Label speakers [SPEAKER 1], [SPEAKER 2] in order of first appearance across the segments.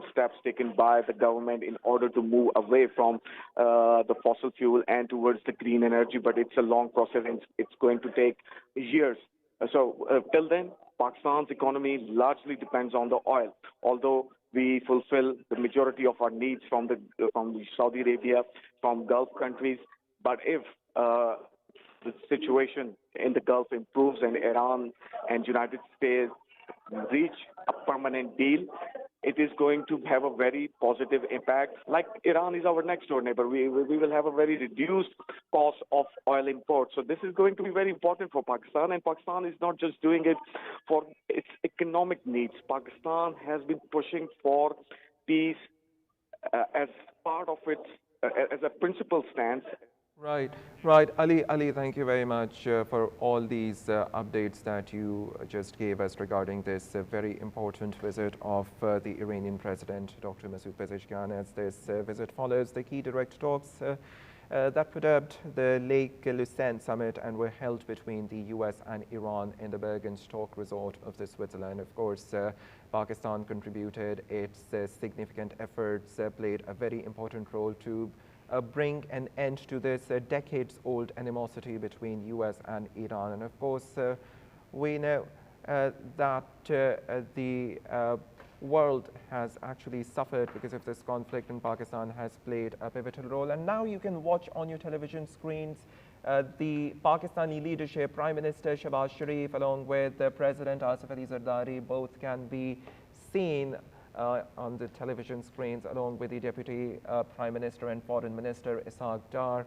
[SPEAKER 1] steps taken by the government in order to move away from the fossil fuel and towards the green energy, but it's a long process and it's going to take years. Till then, Pakistan's economy largely depends on the oil, although we fulfill the majority of our needs from the Saudi Arabia, from Gulf countries. But if the situation in the Gulf improves and Iran and United States reach a permanent deal, it is going to have a very positive impact. Like Iran is our next door neighbor, we will have a very reduced cost of oil import. So this is going to be very important for Pakistan, and Pakistan is not just doing it for its economic needs. Pakistan has been pushing for peace as part of its as a principal stance.
[SPEAKER 2] Right, right. Ali, thank you very much for all these updates that you just gave us regarding this very important visit of the Iranian President, Dr. Masoud Pezeshkian, as this visit follows the key direct talks that perturbed the Lake Lucerne summit and were held between the US and Iran in the Bergenstock resort of the Switzerland. Of course, Pakistan contributed its significant efforts, played a very important role to bring an end to this decades-old animosity between US and Iran. And of course, we know that the world has actually suffered because of this conflict, and Pakistan has played a pivotal role. And now you can watch on your television screens the Pakistani leadership, Prime Minister Shehbaz Sharif, along with President Asif Ali Zardari, both can be seen on the television screens, along with the Deputy Prime Minister and Foreign Minister Ishaq Dar,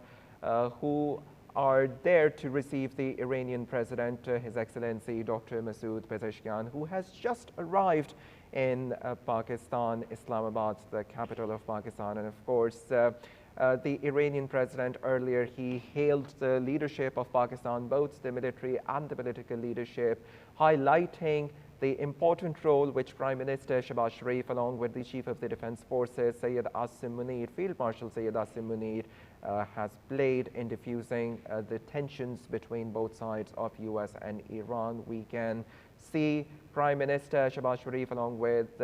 [SPEAKER 2] who are there to receive the Iranian President, His Excellency Dr. Masoud Pezeshkian, who has just arrived in Pakistan, Islamabad, the capital of Pakistan. And of course, the Iranian President earlier, he hailed the leadership of Pakistan, both the military and the political leadership, highlighting the important role which Prime Minister Shehbaz Sharif, along with the Chief of the Defense Forces, Sayyid Asim Munir, Field Marshal Sayyid Asim Munir, has played in diffusing the tensions between both sides of US and Iran. We can see Prime Minister Shehbaz Sharif, along with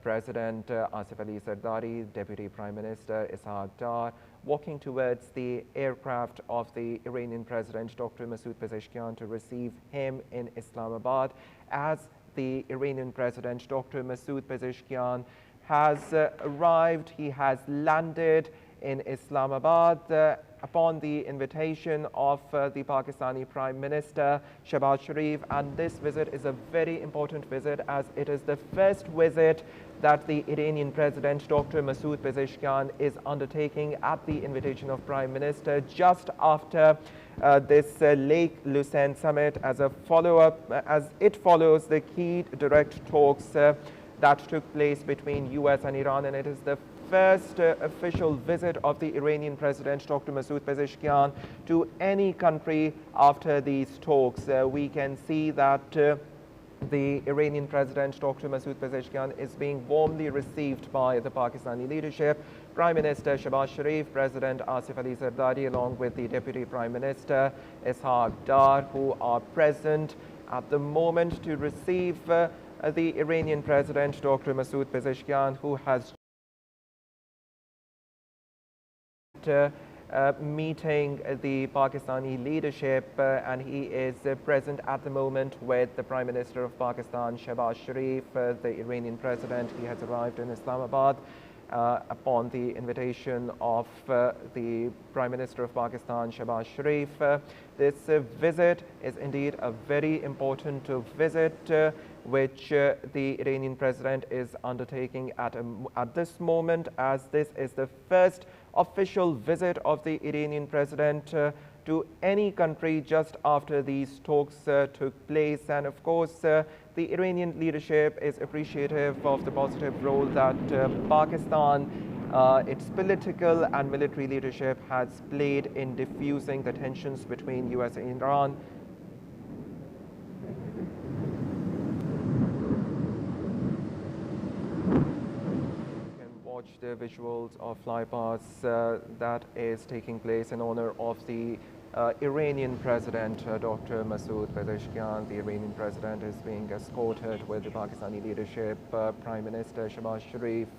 [SPEAKER 2] President Asif Ali Zardari, Deputy Prime Minister Ishaq Dar, walking towards the aircraft of the Iranian President, Dr. Masoud Pezeshkian, to receive him in Islamabad. As the Iranian President, Dr. Masoud Pezeshkian, has arrived, he has landed in Islamabad upon the invitation of the Pakistani Prime Minister Shehbaz Sharif. And this visit is a very important visit, as it is the first visit that the Iranian President, Dr. Masoud Pezeshkian, is undertaking at the invitation of Prime Minister, just after this Lake Lucerne summit, as a follow-up, as it follows the key direct talks that took place between US and Iran. And it is the first official visit of the Iranian President, Dr. Masoud Pezeshkian, to any country after these talks. We can see that the Iranian President, Dr. Masoud Pezeshkian, is being warmly received by the Pakistani leadership. Prime Minister Shehbaz Sharif, President Asif Ali Zardari, along with the Deputy Prime Minister Ishaq Dar, who are present at the moment to receive the Iranian President, Dr. Masoud Pezeshkian, who has meeting the Pakistani leadership, and he is present at the moment with the Prime Minister of Pakistan, Shehbaz Sharif, the Iranian President. He has arrived in Islamabad upon the invitation of the Prime Minister of Pakistan, Shehbaz Sharif. This visit is indeed a very important visit which the Iranian President is undertaking at this moment, as this is the first official visit of the Iranian President to any country just after these talks took place. And of course, the Iranian leadership is appreciative of the positive role that Pakistan, its political and military leadership, has played in diffusing the tensions between US and Iran. The visuals of flypast that is taking place in honor of the Iranian President Dr. Masoud Pezeshkian. The Iranian President is being escorted with the Pakistani leadership, Prime Minister Shehbaz Sharif,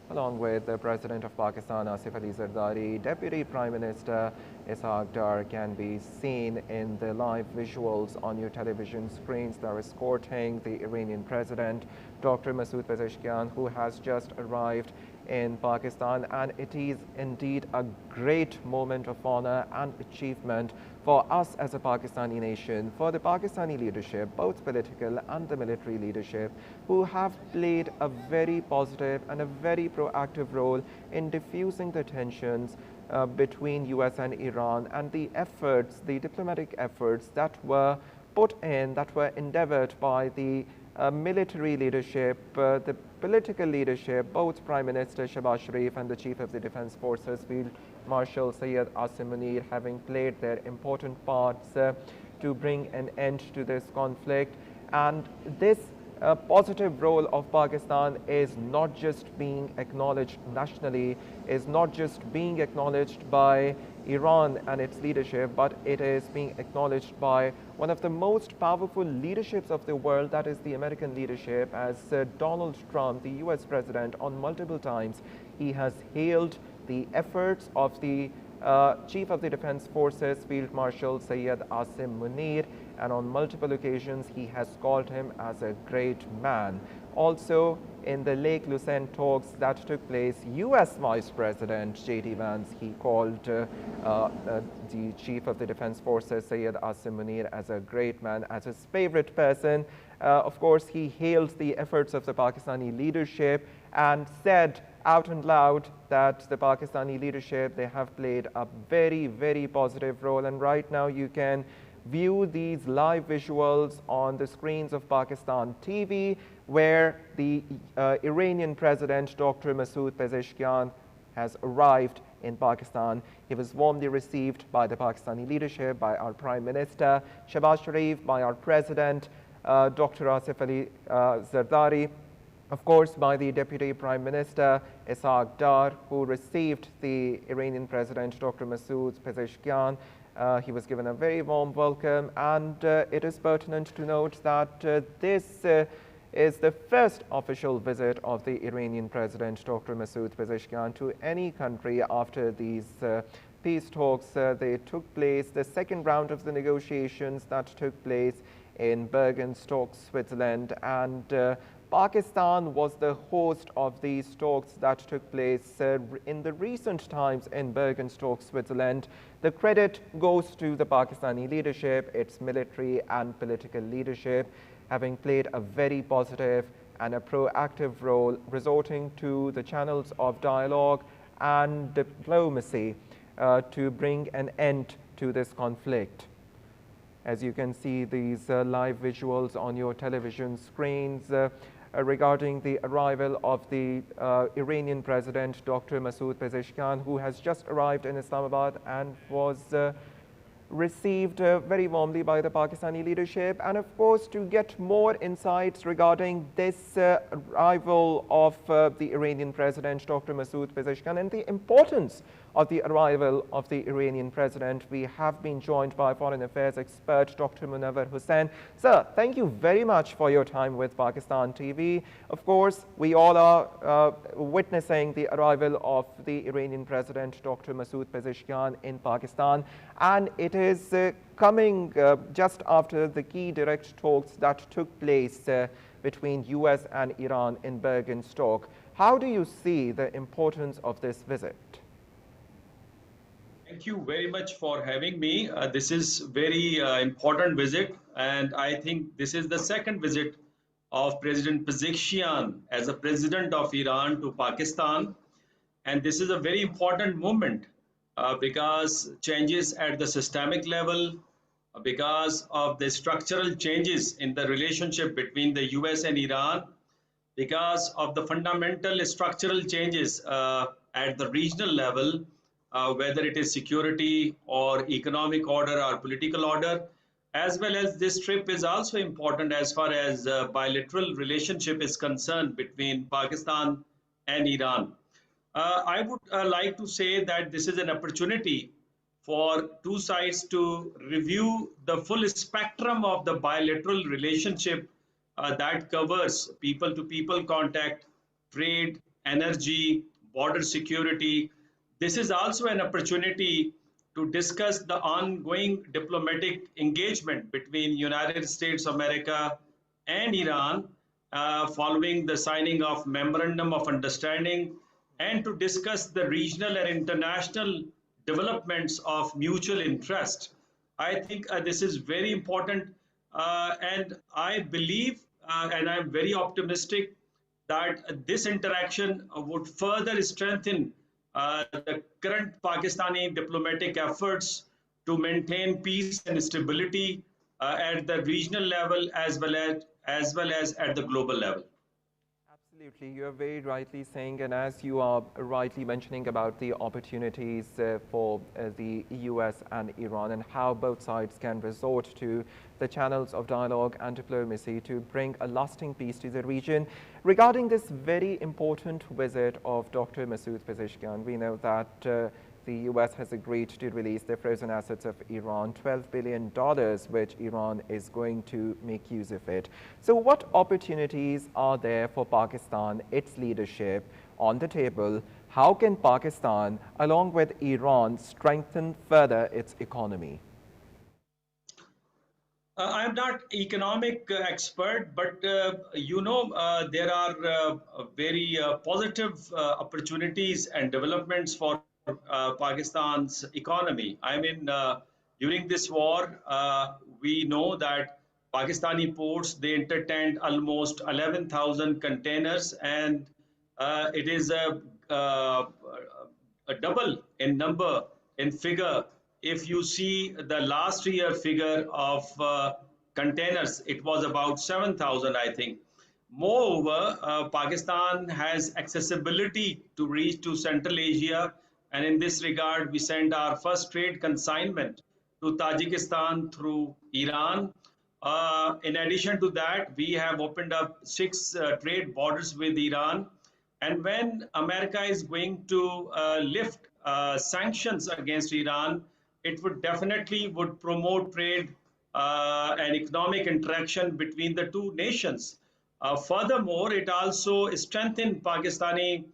[SPEAKER 2] along with the President of Pakistan Asif Ali Zardari. Deputy Prime Minister Ishaq Dar can be seen in the live visuals on your television screens. They're escorting the Iranian President Dr. Masoud Pezeshkian, who has just arrived in Pakistan, and it is indeed a great moment of honor and achievement for us as a Pakistani nation, for the Pakistani leadership, both political and the military leadership, who have played a very positive and a very proactive role in diffusing the tensions between US and Iran, and the efforts, the diplomatic efforts that were put in, that were endeavored by the military leadership, the political leadership, both Prime Minister Shehbaz Sharif and the Chief of the Defense Forces, Field Marshal Syed Asim Munir, having played their important parts to bring an end to this conflict. And this positive role of Pakistan is not just being acknowledged nationally, is not just being acknowledged by Iran and its leadership, but it is being acknowledged by one of the most powerful leaderships of the world, that is the American leadership, as Donald Trump, the US president, on multiple times, he has hailed the efforts of the Chief of the Defense Forces, Field Marshal Syed Asim Munir, and on multiple occasions he has called him as a great man. Also, in the Lake Lucerne talks that took place, US Vice President J.D. Vance, he called the Chief of the Defense Forces, Syed Asim Munir, as a great man, as his favorite person. Of course, he hailed the efforts of the Pakistani leadership and said out and loud that the Pakistani leadership, they have played a very, very positive role. And right now you can view these live visuals on the screens of Pakistan TV, where the Iranian President Dr. Masoud Pezeshkian has arrived in Pakistan. He was warmly received by the Pakistani leadership, by our Prime Minister Shehbaz Sharif, by our President Dr. Asif Ali Zardari, of course by the Deputy Prime Minister Ishaq Dar, who received the Iranian President Dr. Masoud Pezeshkian. He was given a very warm welcome, and it is pertinent to note that this is the first official visit of the Iranian President Dr. Masoud Pezeshkian to any country after these peace talks. They took place, the second round of the negotiations that took place in Bergen-Stock, Switzerland, and Pakistan was the host of these talks that took place in the recent times in Bergen-Stock, Switzerland. The credit goes to the Pakistani leadership, its military and political leadership, having played a very positive and a proactive role, resorting to the channels of dialogue and diplomacy to bring an end to this conflict. As you can see these live visuals on your television screens regarding the arrival of the Iranian President Dr. Masoud Pezeshkian, who has just arrived in Islamabad and was received very warmly by the Pakistani leadership. And of course, to get more insights regarding this arrival of the Iranian President Dr. Masoud Pezeshkian and the importance of the arrival of the Iranian President, we have been joined by Foreign Affairs expert Dr. Munawar Hussain. Sir, thank you very much for your time with Pakistan TV. Of course, we all are witnessing the arrival of the Iranian President Dr. Masoud Pezeshkian in Pakistan, and it is coming just after the key direct talks that took place between US and Iran in Bergen-Stock. How do you see the importance of this visit?
[SPEAKER 3] Thank you very much for having me. This is very important visit, and I think this is the second visit of President Pezeshkian as a president of Iran to Pakistan. And this is a very important moment because changes at the systemic level, because of the structural changes in the relationship between the US and Iran, because of the fundamental structural changes at the regional level, whether it is security or economic order or political order, as well as this trip is also important as far as bilateral relationship is concerned between Pakistan and Iran. I would like to say that this is an opportunity for two sides to review the full spectrum of the bilateral relationship that covers people to people contact, trade, energy, border security. This is also an opportunity to discuss the ongoing diplomatic engagement between United States of America and Iran following the signing of Memorandum of Understanding, and to discuss the regional and international developments of mutual interest. I think this is very important, and I believe and I'm very optimistic that this interaction would further strengthen the current Pakistani diplomatic efforts to maintain peace and stability at the regional level as well as at the global level.
[SPEAKER 2] Absolutely, you are very rightly saying, and as you are rightly mentioning about the opportunities for the US and Iran and how both sides can resort to the channels of dialogue and diplomacy to bring a lasting peace to the region. Regarding this very important visit of Dr. Masood Pezeshkian, we know that the US has agreed to release the frozen assets of Iran, $12 billion, which Iran is going to make use of it. So what opportunities are there for Pakistan, its leadership, on the table? How can Pakistan, along with Iran, strengthen further its economy?
[SPEAKER 3] I'm not economic expert, but there are very positive opportunities and developments for Pakistan's economy. I mean, during this war, we know that Pakistani ports, they entertained almost 11,000 containers, and it is a double in number, in figure. If you see the last year figure of containers, it was about 7,000, I think. Moreover, Pakistan has accessibility to reach to Central Asia, and in this regard, we sent our first trade consignment to Tajikistan through Iran. In addition to that, we have opened up 6 trade borders with Iran. And when America is going to lift sanctions against Iran, it would definitely would promote trade and economic interaction between the two nations. Furthermore, it also strengthened Pakistani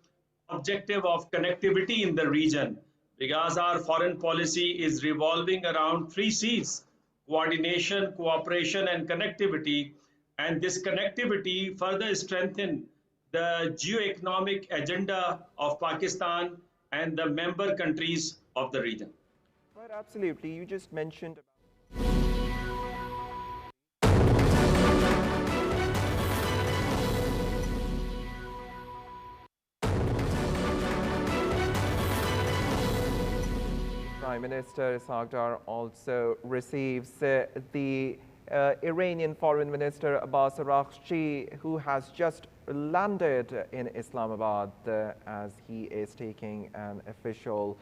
[SPEAKER 3] objective of connectivity in the region, because our foreign policy is revolving around 3 C's: coordination, cooperation, and connectivity. And this connectivity further strengthened the geo-economic agenda of Pakistan and the member countries of the region.
[SPEAKER 2] Right, absolutely. You just mentioned Prime Minister Ishaq Dar also receives the Iranian Foreign Minister Abbas Araghchi, who has just landed in Islamabad as he is taking an official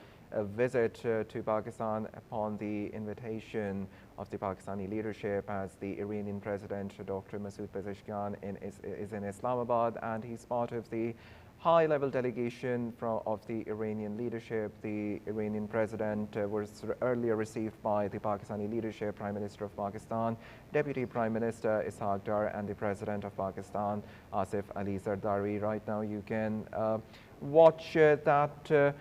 [SPEAKER 2] visit to Pakistan upon the invitation of the Pakistani leadership, as the Iranian President Dr. Masood Pezeshkian is in Islamabad, and he's part of the high-level delegation of the Iranian leadership. The Iranian president was earlier received by the Pakistani leadership, Prime Minister of Pakistan, Deputy Prime Minister Ishaq Dar, and the President of Pakistan, Asif Ali Zardari. Right now you can watch that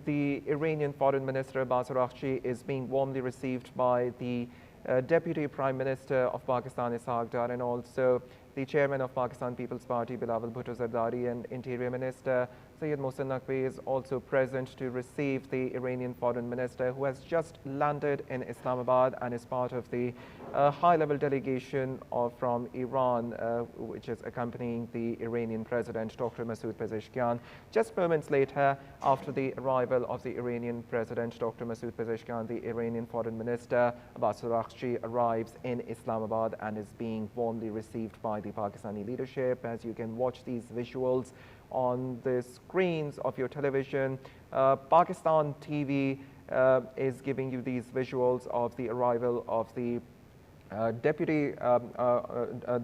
[SPEAKER 2] the Iranian Foreign Minister Abbas Araghchi is being warmly received by the Deputy Prime Minister of Pakistan, Ishaq Dar, and also the Chairman of Pakistan People's Party, Bilawal Bhutto Zardari, and Interior Minister Syed Mohsen Naqvi is also present to receive the Iranian Foreign Minister, who has just landed in Islamabad and is part of the high-level delegation from Iran, which is accompanying the Iranian President, Dr. Masood Pezeshkian. Just moments later, after the arrival of the Iranian President, Dr. Masood Pezeshkian, the Iranian Foreign Minister, Abbas Araghchi, arrives in Islamabad and is being warmly received by the Pakistani leadership. As you can watch these visuals on the screens of your television, Pakistan TV is giving you these visuals of the arrival of the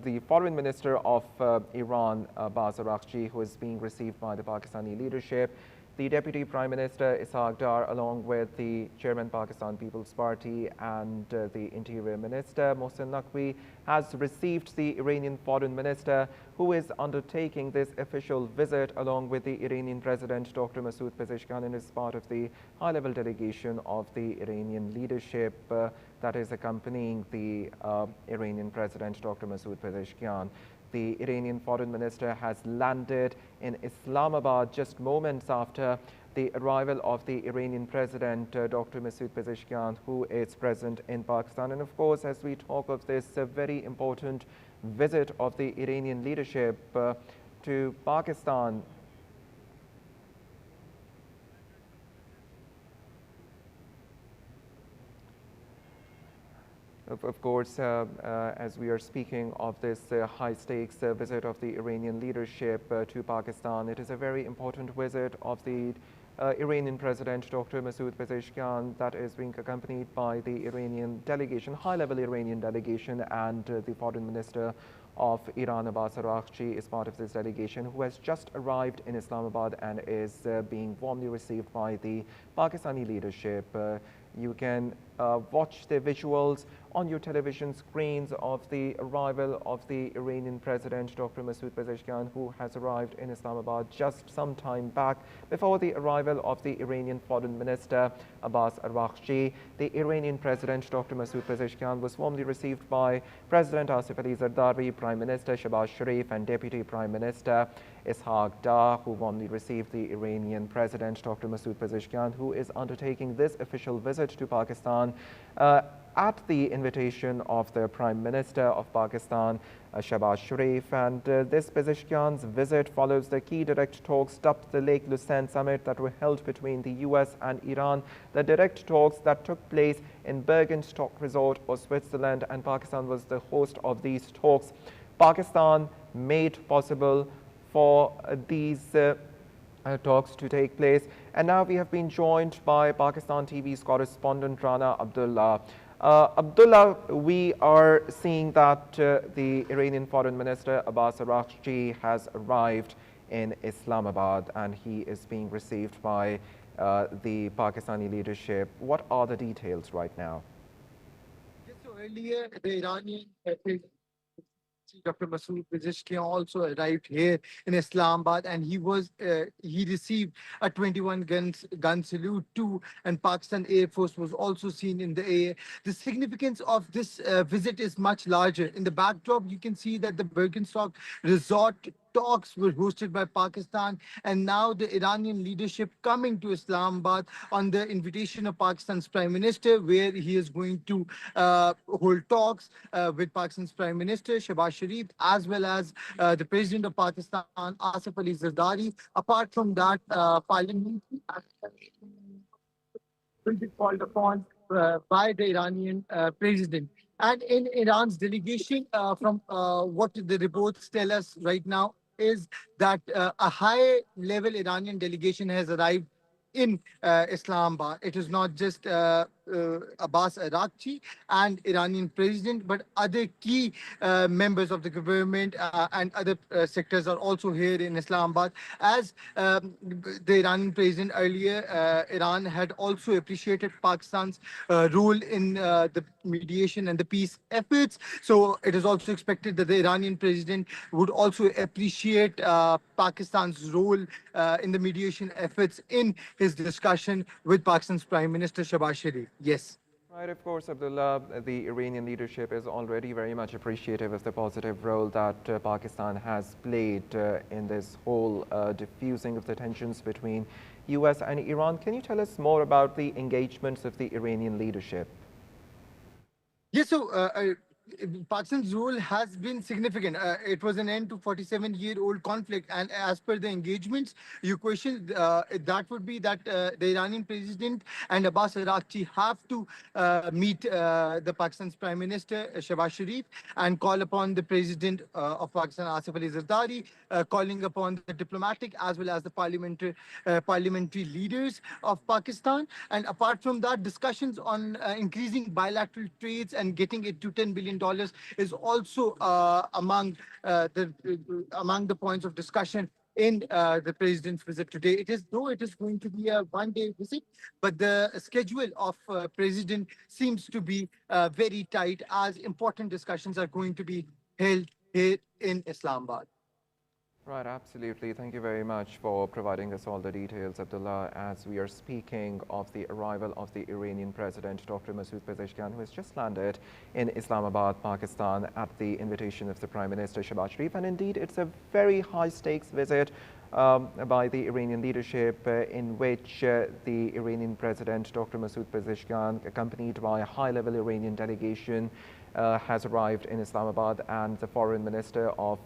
[SPEAKER 2] the Foreign Minister of Iran, Abbas Araghchi, who is being received by the Pakistani leadership. The Deputy Prime Minister Ishaq Dar, along with the Chairman Pakistan People's Party and the Interior Minister Mohsin Naqvi, has received the Iranian Foreign Minister, who is undertaking this official visit along with the Iranian President Dr. Masoud Pezeshkian, and is part of the high-level delegation of the Iranian leadership that is accompanying the Iranian President Dr. Masoud Pezeshkian. The Iranian Foreign Minister has landed in Islamabad just moments after the arrival of the Iranian President Dr. Masoud Pezeshkian, who is present in Pakistan. And of course, as we talk of this very important visit of the Iranian leadership to Pakistan, Of course, as we are speaking of this high-stakes visit of the Iranian leadership to Pakistan, it is a very important visit of the Iranian President Dr. Masoud Pezeshkian that is being accompanied by the Iranian delegation, high-level Iranian delegation, and the Foreign Minister of Iran, Abbas Araghchi, is part of this delegation, who has just arrived in Islamabad and is being warmly received by the Pakistani leadership. You can watch the visuals on your television screens of the arrival of the Iranian President Dr. Masoud Pezeshkian, who has arrived in Islamabad just some time back. Before the arrival of the Iranian Foreign Minister Abbas Araghchi, the Iranian President Dr. Masoud Pezeshkian was warmly received by President Asif Ali Zardari, Prime Minister Shehbaz Sharif, and Deputy Prime Minister Ishaq Dar, who warmly received the Iranian President Dr. Masoud Pezeshkian, who is undertaking this official visit to Pakistan at the invitation of the Prime Minister of Pakistan, Shehbaz Sharif. And this Pezeshkian's visit follows the key direct talks dubbed the Lake Lucerne Summit that were held between the US and Iran. The direct talks that took place in Bergenstock Resort or Switzerland, and Pakistan was the host of these talks. Pakistan made possible for these talks to take place. And now we have been joined by Pakistan TV's correspondent Rana Abdullah. Abdullah, we are seeing that the Iranian Foreign Minister Abbas Araghchi has arrived in Islamabad and he is being received by the Pakistani leadership. What are the details right now?
[SPEAKER 4] Yes, so earlier, the Iranian Dr. Masoud Pezeshkian also arrived here in Islamabad, and he received a 21 gun salute too, and Pakistan Air Force was also seen in the air. The significance of this visit is much larger. In the backdrop, you can see that the Bergenstock Resort talks were hosted by Pakistan, and now the Iranian leadership coming to Islamabad on the invitation of Pakistan's Prime Minister, where he is going to hold talks with Pakistan's Prime Minister Shehbaz Sharif, as well as the President of Pakistan Asif Ali Zardari. Apart from that, parliamentary action will be called upon by the Iranian president. And in Iran's delegation, from what the reports tell us right now, is that a high-level Iranian delegation has arrived in Islamabad. It is not just Abbas Araghchi and Iranian president, but other key members of the government and other sectors are also here in Islamabad. As the Iranian president earlier, Iran had also appreciated Pakistan's role in the mediation and the peace efforts. So it is also expected that the Iranian president would also appreciate Pakistan's role in the mediation efforts in his discussion with Pakistan's Prime Minister Shehbaz Sharif. Yes.
[SPEAKER 2] Right, of course, Abdullah, the Iranian leadership is already very much appreciative of the positive role that Pakistan has played in this whole diffusing of the tensions between US and Iran. Can you tell us more about the engagements of the Iranian leadership?
[SPEAKER 4] Yes, so Pakistan's role has been significant. It was an end to 47-year-old conflict, and as per the engagements, you questioned that would be that the Iranian president and Abbas Araghchi have to meet the Pakistan's Prime Minister Shehbaz Sharif and call upon the President of Pakistan Asif Ali Zardari, calling upon the diplomatic as well as the parliamentary leaders of Pakistan. And apart from that, discussions on increasing bilateral trades and getting it to $10 billion is also among the points of discussion in the president's visit today. Though it is going to be a one-day visit, but the schedule of president seems to be very tight, as important discussions are going to be held here in Islamabad.
[SPEAKER 2] Right, absolutely. Thank you very much for providing us all the details, Abdullah, as we are speaking of the arrival of the Iranian President, Dr. Masoud Pezeshkian, who has just landed in Islamabad, Pakistan, at the invitation of the Prime Minister, Shehbaz Sharif. And indeed, it's a very high-stakes visit by the Iranian leadership, in which the Iranian President, Dr. Masoud Pezeshkian, accompanied by a high-level Iranian delegation, has arrived in Islamabad, and the Foreign Minister of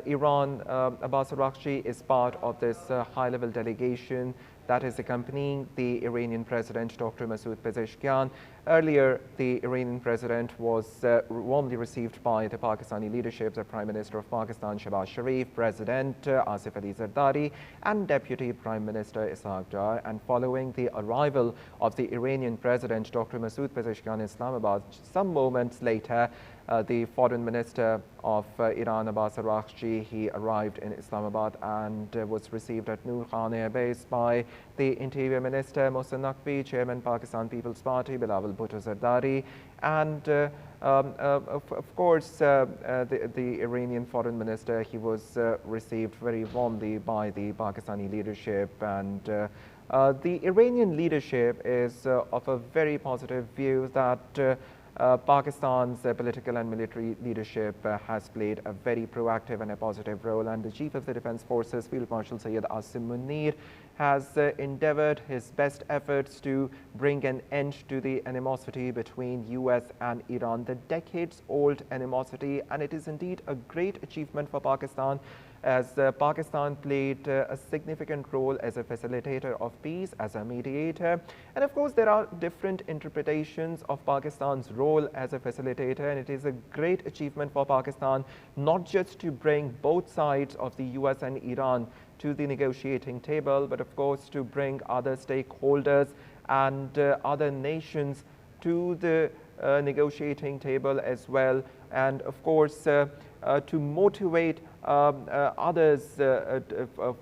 [SPEAKER 2] Iran, Abbas Araghchi, is part of this high-level delegation that is accompanying the Iranian President, Dr. Masoud Pezeshkian. Earlier, the Iranian President was warmly received by the Pakistani leadership, the Prime Minister of Pakistan, Shehbaz Sharif, President Asif Ali Zardari, and Deputy Prime Minister Ishaq Dar. And following the arrival of the Iranian President, Dr. Masoud Pezeshkian, in Islamabad, some moments later, the Foreign Minister of Iran, Abbas Araghchi, he arrived in Islamabad and was received at Noor Khan Air Base by the Interior Minister, Mohsen Naqvi, Chairman, Pakistan People's Party, Bilawal Bhutto Zardari, and of course, the Iranian Foreign Minister, he was received very warmly by the Pakistani leadership, and the Iranian leadership is of a very positive view that Pakistan's political and military leadership has played a very proactive and a positive role, and the Chief of the Defense Forces, Field Marshal Syed Asim Munir, has endeavored his best efforts to bring an end to the animosity between US and Iran, the decades-old animosity, and it is indeed a great achievement for Pakistan, as Pakistan played a significant role as a facilitator of peace, as a mediator. And of course, there are different interpretations of Pakistan's role as a facilitator, and it is a great achievement for Pakistan not just to bring both sides of the US and Iran to the negotiating table, but of course to bring other stakeholders and other nations to the negotiating table as well, and of course to motivate others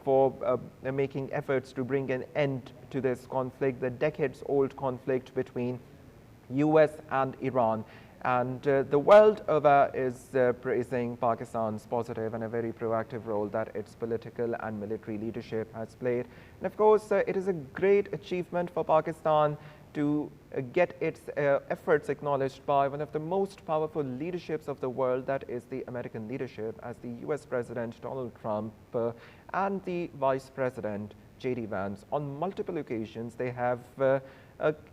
[SPEAKER 2] for making efforts to bring an end to this conflict, the decades-old conflict between US and Iran. And the world over is praising Pakistan's positive and a very proactive role that its political and military leadership has played. And of course, it is a great achievement for Pakistan to get its efforts acknowledged by one of the most powerful leaderships of the world, that is the American leadership, as the US President Donald Trump and the Vice President J.D. Vance. On multiple occasions, they have,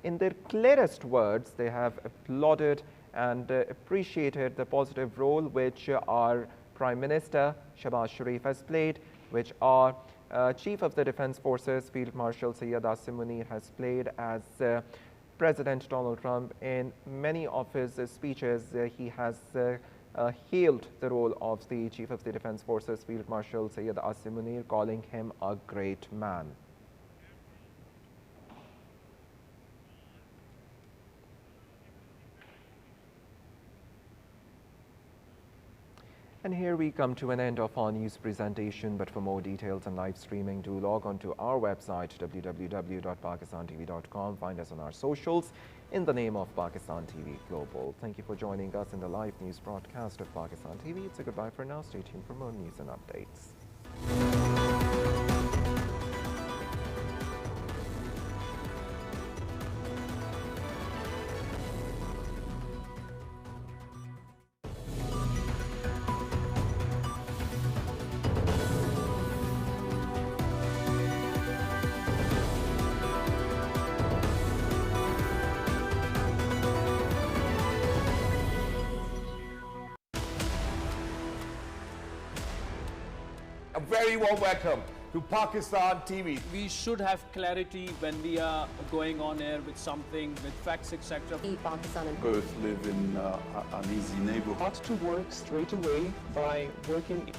[SPEAKER 2] in their clearest words, they have applauded and appreciated the positive role which our Prime Minister Shehbaz Sharif has played, which our Chief of the Defense Forces, Field Marshal Syed Asim Munir, has played, as President Donald Trump, in many of his speeches, he has hailed the role of the Chief of the Defense Forces, Field Marshal Syed Asim Munir, calling him a great man. And here we come to an end of our news presentation, but for more details and live streaming, do log on to our website, www.pakistantv.com. Find us on our socials in the name of Pakistan TV Global. Thank you for joining us in the live news broadcast of Pakistan TV. It's a goodbye for now. Stay tuned for more news and updates.
[SPEAKER 5] A very warm welcome to Pakistan TV.
[SPEAKER 6] We should have clarity when we are going on air with something, with facts, etc.
[SPEAKER 7] Pakistan and
[SPEAKER 8] both live in an easy neighborhood.
[SPEAKER 9] Ought to work straight away by working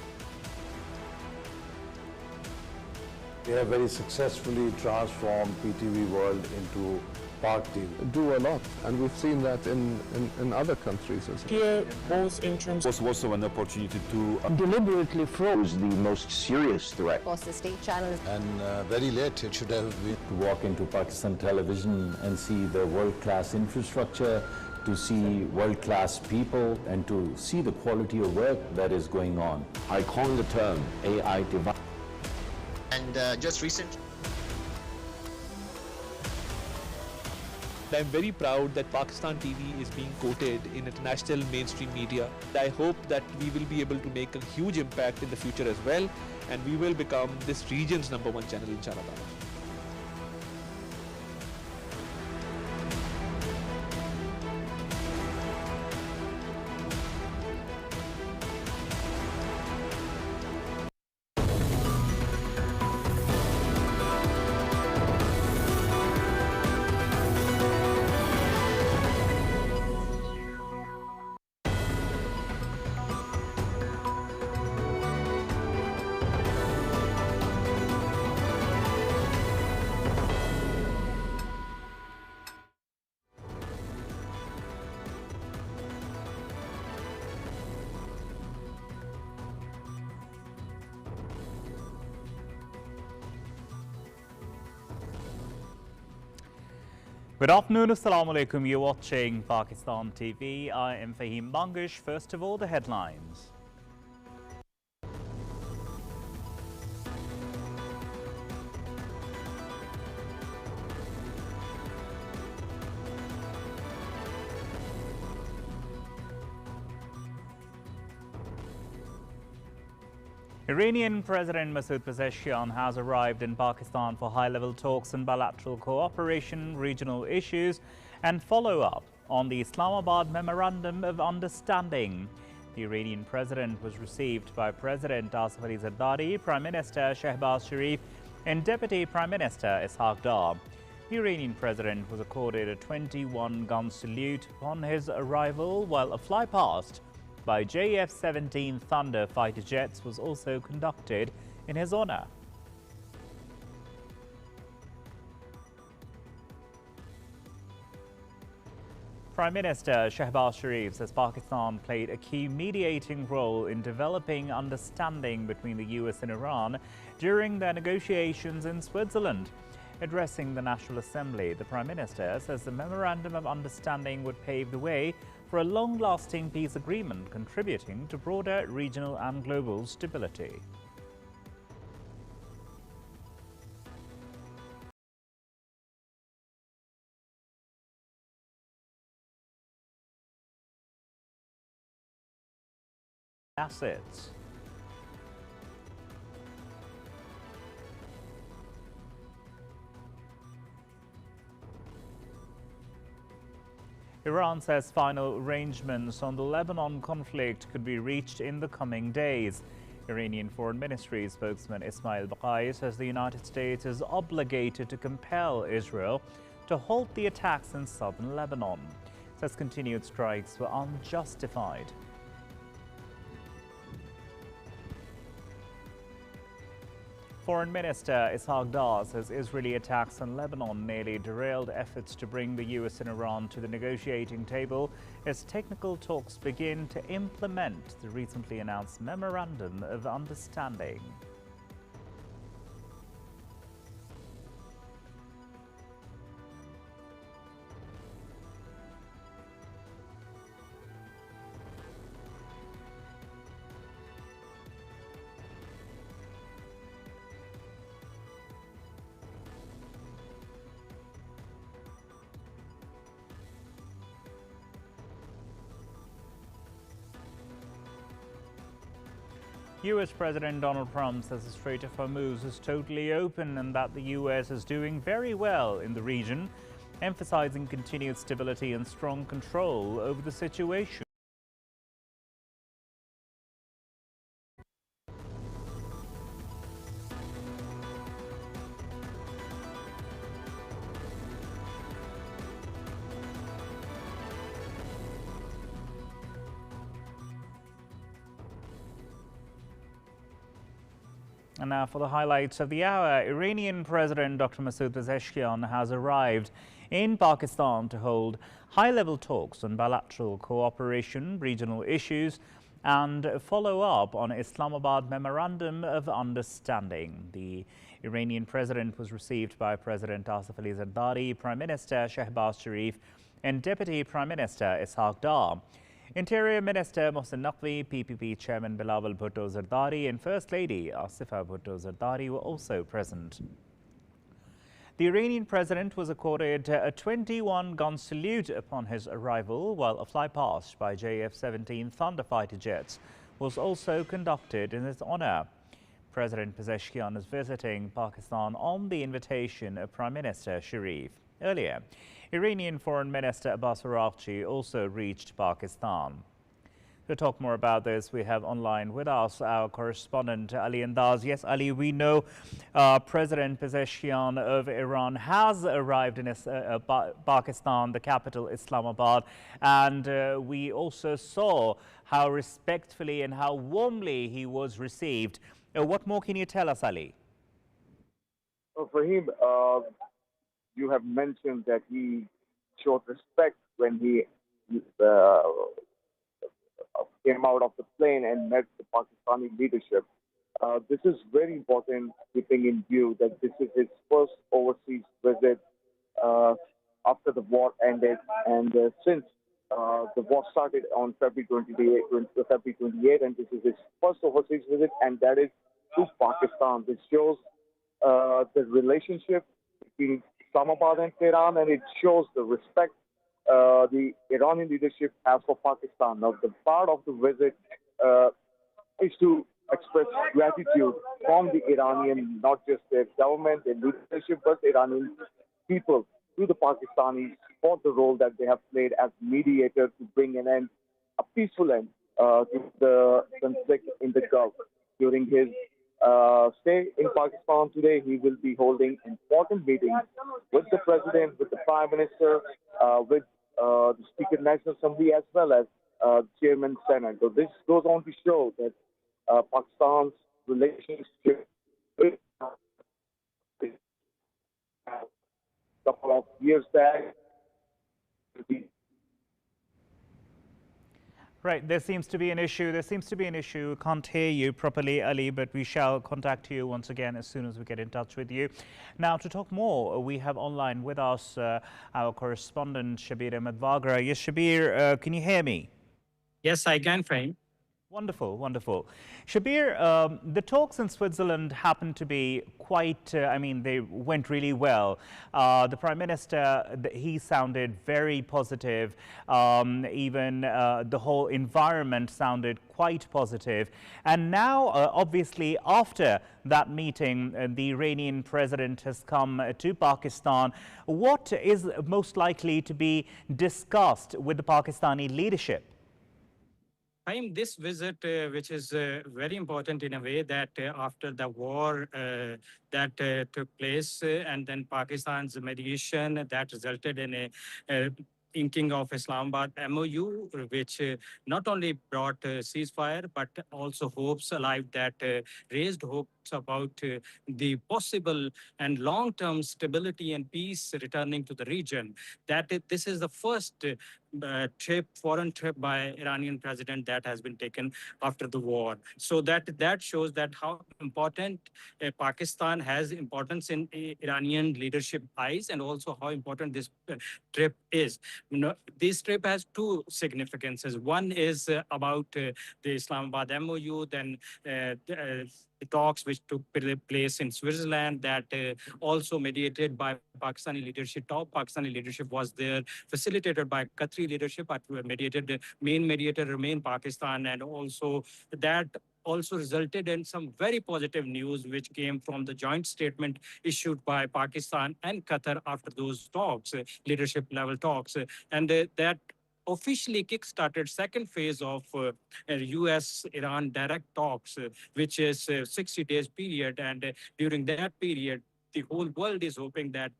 [SPEAKER 8] They have very successfully transformed PTV world into Park TV.
[SPEAKER 7] Do a lot, and we've seen that in other countries as well.
[SPEAKER 9] Here, both in terms
[SPEAKER 5] was also an opportunity to
[SPEAKER 9] deliberately froze
[SPEAKER 10] the most serious threat.
[SPEAKER 11] Across the state channels.
[SPEAKER 8] And very late, it should have been.
[SPEAKER 12] To walk into Pakistan television and see the world-class infrastructure, to see world-class people, and to see the quality of work that is going on.
[SPEAKER 10] I coined the term AI divide.
[SPEAKER 13] And just recently,
[SPEAKER 14] I'm very proud that Pakistan TV is being quoted in international mainstream media. I hope that we will be able to make a huge impact in the future as well, and we will become this region's #1 channel in Inshallah.
[SPEAKER 15] Good afternoon, Assalamu alaikum. You're watching Pakistan TV. I am Fahim Bangish. First of all, the headlines. Iranian President Masoud Pezeshkian has arrived in Pakistan for high-level talks on bilateral cooperation, regional issues and follow-up on the Islamabad Memorandum of Understanding. The Iranian president was received by President Asif Ali Zardari, Prime Minister Shehbaz Sharif and Deputy Prime Minister Ishaq Dar. The Iranian president was accorded a 21-gun salute upon his arrival, while a flypast by JF-17 Thunder fighter jets was also conducted in his honor. Prime Minister Shehbaz Sharif says Pakistan played a key mediating role in developing understanding between the US and Iran during their negotiations in Switzerland. Addressing the National Assembly, the Prime Minister says the Memorandum of Understanding would pave the way for a long-lasting peace agreement contributing to broader regional and global stability. Assets. Iran says final arrangements on the Lebanon conflict could be reached in the coming days. Iranian Foreign Ministry spokesman Ismail Baqai says the United States is obligated to compel Israel to halt the attacks in southern Lebanon. Says continued strikes were unjustified. Foreign Minister Ishaq Dar says Israeli attacks on Lebanon nearly derailed efforts to bring the US and Iran to the negotiating table as technical talks begin to implement the recently announced Memorandum of Understanding. US President Donald Trump says the Strait of Hormuz is totally open and that the US is doing very well in the region, emphasizing continued stability and strong control over the situation. And now for the highlights of the hour. Iranian President Dr. Masoud Pezeshkian has arrived in Pakistan to hold high-level talks on bilateral cooperation, regional issues, and follow up on Islamabad Memorandum of Understanding. The Iranian president was received by President Asif Ali Zardari, Prime Minister Shehbaz Sharif, and Deputy Prime Minister Ishaq Dar. Interior Minister Mohsen Naqvi, PPP Chairman Bilawal Bhutto Zardari, and First Lady Asifa Bhutto Zardari were also present. The Iranian president was accorded a 21-gun salute upon his arrival, while a flypast by JF-17 Thunder fighter jets was also conducted in his honor. President Pezeshkian is visiting Pakistan on the invitation of Prime Minister Sharif. Earlier, Iranian Foreign Minister Abbas Araghchi also reached Pakistan. To talk more about this, we have online with us our correspondent Ali Andaz. Yes, Ali, we know President Pezeshkian of Iran has arrived in Pakistan, the capital Islamabad, and we also saw how respectfully and how warmly he was received. What more can you tell us, Ali?
[SPEAKER 1] Fahim, you have mentioned that he showed respect when he came out of the plane and met the Pakistani leadership. This is very important, keeping in view that this is his first overseas visit after the war ended, and since the war started on February 28, and this is his first overseas visit, and that is to Pakistan. This shows the relationship between Islamabad and Tehran, and it shows the respect the Iranian leadership has for Pakistan. Now, the part of the visit is to express gratitude from the Iranian, not just their government, their leadership, but Iranian people to the Pakistanis for the role that they have played as mediator to bring an end, a peaceful end to the conflict in the Gulf. During his stay in Pakistan today, he will be holding important meetings with the president, with the prime minister, with the Speaker of the National Assembly, as well as Chairman Senate. So this goes on to show that Pakistan's relationship with a couple of years back.
[SPEAKER 15] Right, there seems to be an issue. Can't hear you properly, Ali, but we shall contact you once again as soon as we get in touch with you. Now, to talk more, we have online with us our correspondent, Shabir Ahmed Wagra. Yes, Shabir, can you hear me?
[SPEAKER 11] Yes, I can, Frame.
[SPEAKER 15] Wonderful, wonderful. Shabir, the talks in Switzerland happened to be quite, they went really well. The Prime Minister, he sounded very positive. Even the whole environment sounded quite positive. And now, obviously, after that meeting, the Iranian president has come to Pakistan. What is most likely to be discussed with the Pakistani leadership?
[SPEAKER 11] This visit, which is very important in a way that after the war that took place and then Pakistan's mediation that resulted in a inking of Islamabad MOU, which not only brought ceasefire, but also hopes alive that raised hopes about the possible and long-term stability and peace returning to the region. This is the first foreign trip by Iranian president that has been taken after the war. So that shows that how important Pakistan has importance in Iranian leadership eyes, and also how important this trip is. This trip has two significances. One is about the Islamabad MOU, then the talks which took place in Switzerland that also mediated by Pakistani leadership. Top Pakistani leadership was there, facilitated by Qatari leadership, but mediated, the main mediator remained Pakistan, and also that also resulted in some very positive news which came from the joint statement issued by Pakistan and Qatar after those talks, leadership level talks, and that officially kick-started second phase of US-Iran direct talks, which is 60 days period. And during that period, the whole world is hoping that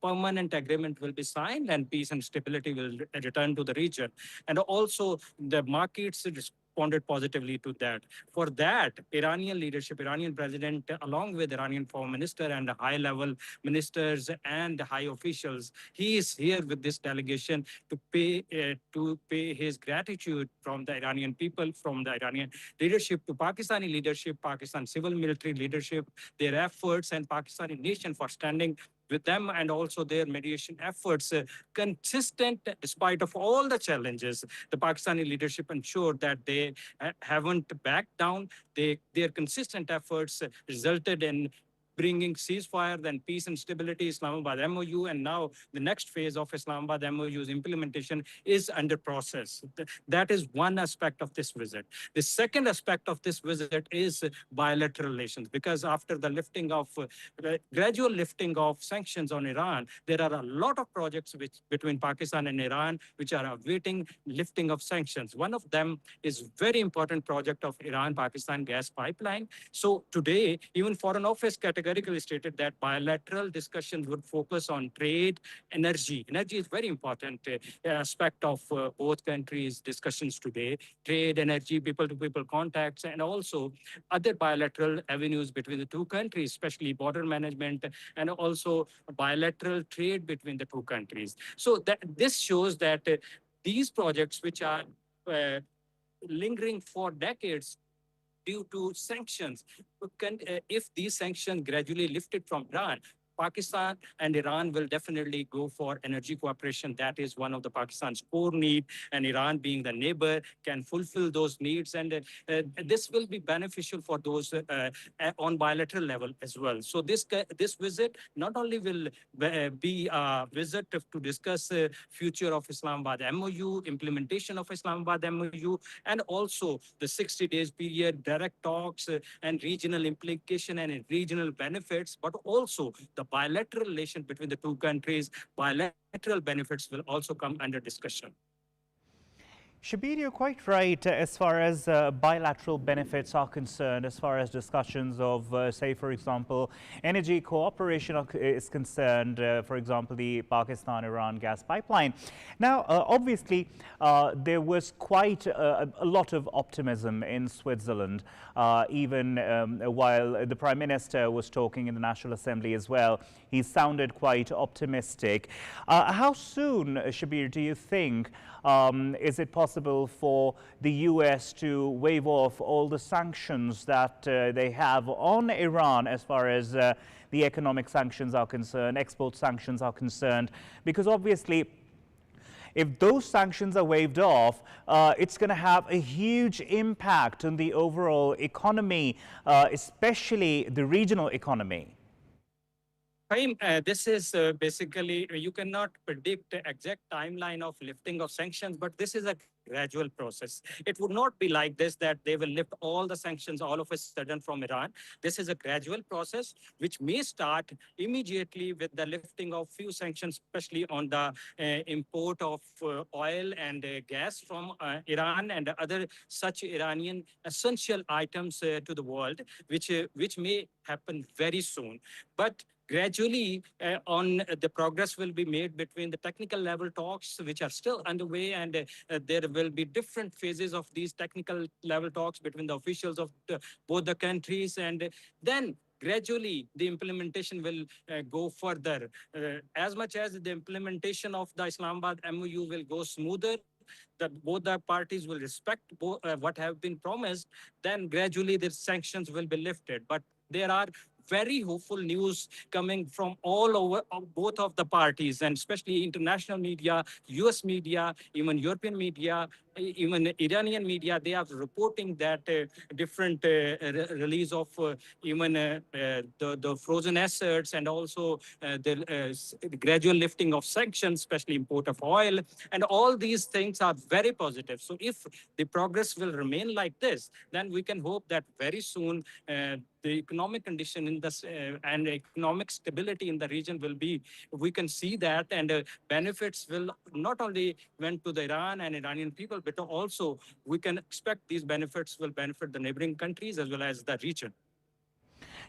[SPEAKER 11] permanent agreement will be signed and peace and stability will return to the region. And also the markets responded positively to that. For that, Iranian leadership, Iranian president, along with Iranian foreign minister and high-level ministers and high officials, he is here with this delegation to pay his gratitude from the Iranian people, from the Iranian leadership to Pakistani leadership, Pakistan civil military leadership, their efforts, and Pakistani nation for standing with them, and also their mediation efforts consistent despite of all the challenges. The Pakistani leadership ensured that they haven't backed down. Their consistent efforts resulted in bringing ceasefire, then peace and stability, Islamabad MOU, and now the next phase of Islamabad MOU's implementation is under process. That is one aspect of this visit. The second aspect of this visit is bilateral relations, because after the gradual lifting of sanctions on Iran, there are a lot of projects between Pakistan and Iran which are awaiting lifting of sanctions. One of them is very important project of Iran-Pakistan gas pipeline. So today, even Foreign Office categorically stated that bilateral discussions would focus on trade, energy. Energy is very important aspect of both countries' discussions today. Trade, energy, people-to-people contacts, and also other bilateral avenues between the two countries, especially border management and also bilateral trade between the two countries. So this shows that these projects, which are lingering for decades, due to sanctions, if these sanctions gradually lifted from Iran, Pakistan and Iran will definitely go for energy cooperation. That is one of the Pakistan's core need, and Iran, being the neighbor, can fulfill those needs. And this will be beneficial for those on bilateral level as well. So this visit not only will be a visit to discuss future of Islamabad MOU, implementation of Islamabad MOU, and also the 60 days period, direct talks and regional implication and regional benefits, but also the bilateral relation between the two countries, bilateral benefits will also come under discussion.
[SPEAKER 15] Shabir, you're quite right as far as bilateral benefits are concerned, as far as discussions of, say, for example, energy cooperation is concerned, for example, the Pakistan-Iran gas pipeline. Now, obviously, there was quite a lot of optimism in Switzerland, even while the Prime Minister was talking in the National Assembly as well. He sounded quite optimistic. How soon, Shabir, do you think is it possible for the US to waive off all the sanctions that they have on Iran as far as the economic sanctions are concerned, export sanctions are concerned? Because obviously, if those sanctions are waived off, it's going to have a huge impact on the overall economy, especially the regional economy.
[SPEAKER 11] This is basically, you cannot predict the exact timeline of lifting of sanctions, but this is a gradual process. It would not be like this, that they will lift all the sanctions all of a sudden from Iran. This is a gradual process, which may start immediately with the lifting of few sanctions, especially on the import of oil and gas from Iran and other such Iranian essential items to the world, which may happen very soon. But gradually, on the progress will be made between the technical level talks, which are still underway, and there will be different phases of these technical level talks between the officials of both the countries, and then gradually the implementation will go further. As much as the implementation of the Islamabad MOU will go smoother, that both the parties will respect what have been promised, then gradually the sanctions will be lifted. But there are very hopeful news coming from all over both of the parties, and especially international media, US media, even European media, even Iranian media. They are reporting that different release of even the frozen assets, and also the gradual lifting of sanctions, especially import of oil. And all these things are very positive. So if the progress will remain like this, then we can hope that very soon the economic condition in this and economic stability in the region will be, we can see that, and benefits will not only went to the Iran and Iranian people, but also we can expect these benefits will benefit the neighboring countries as well as the region.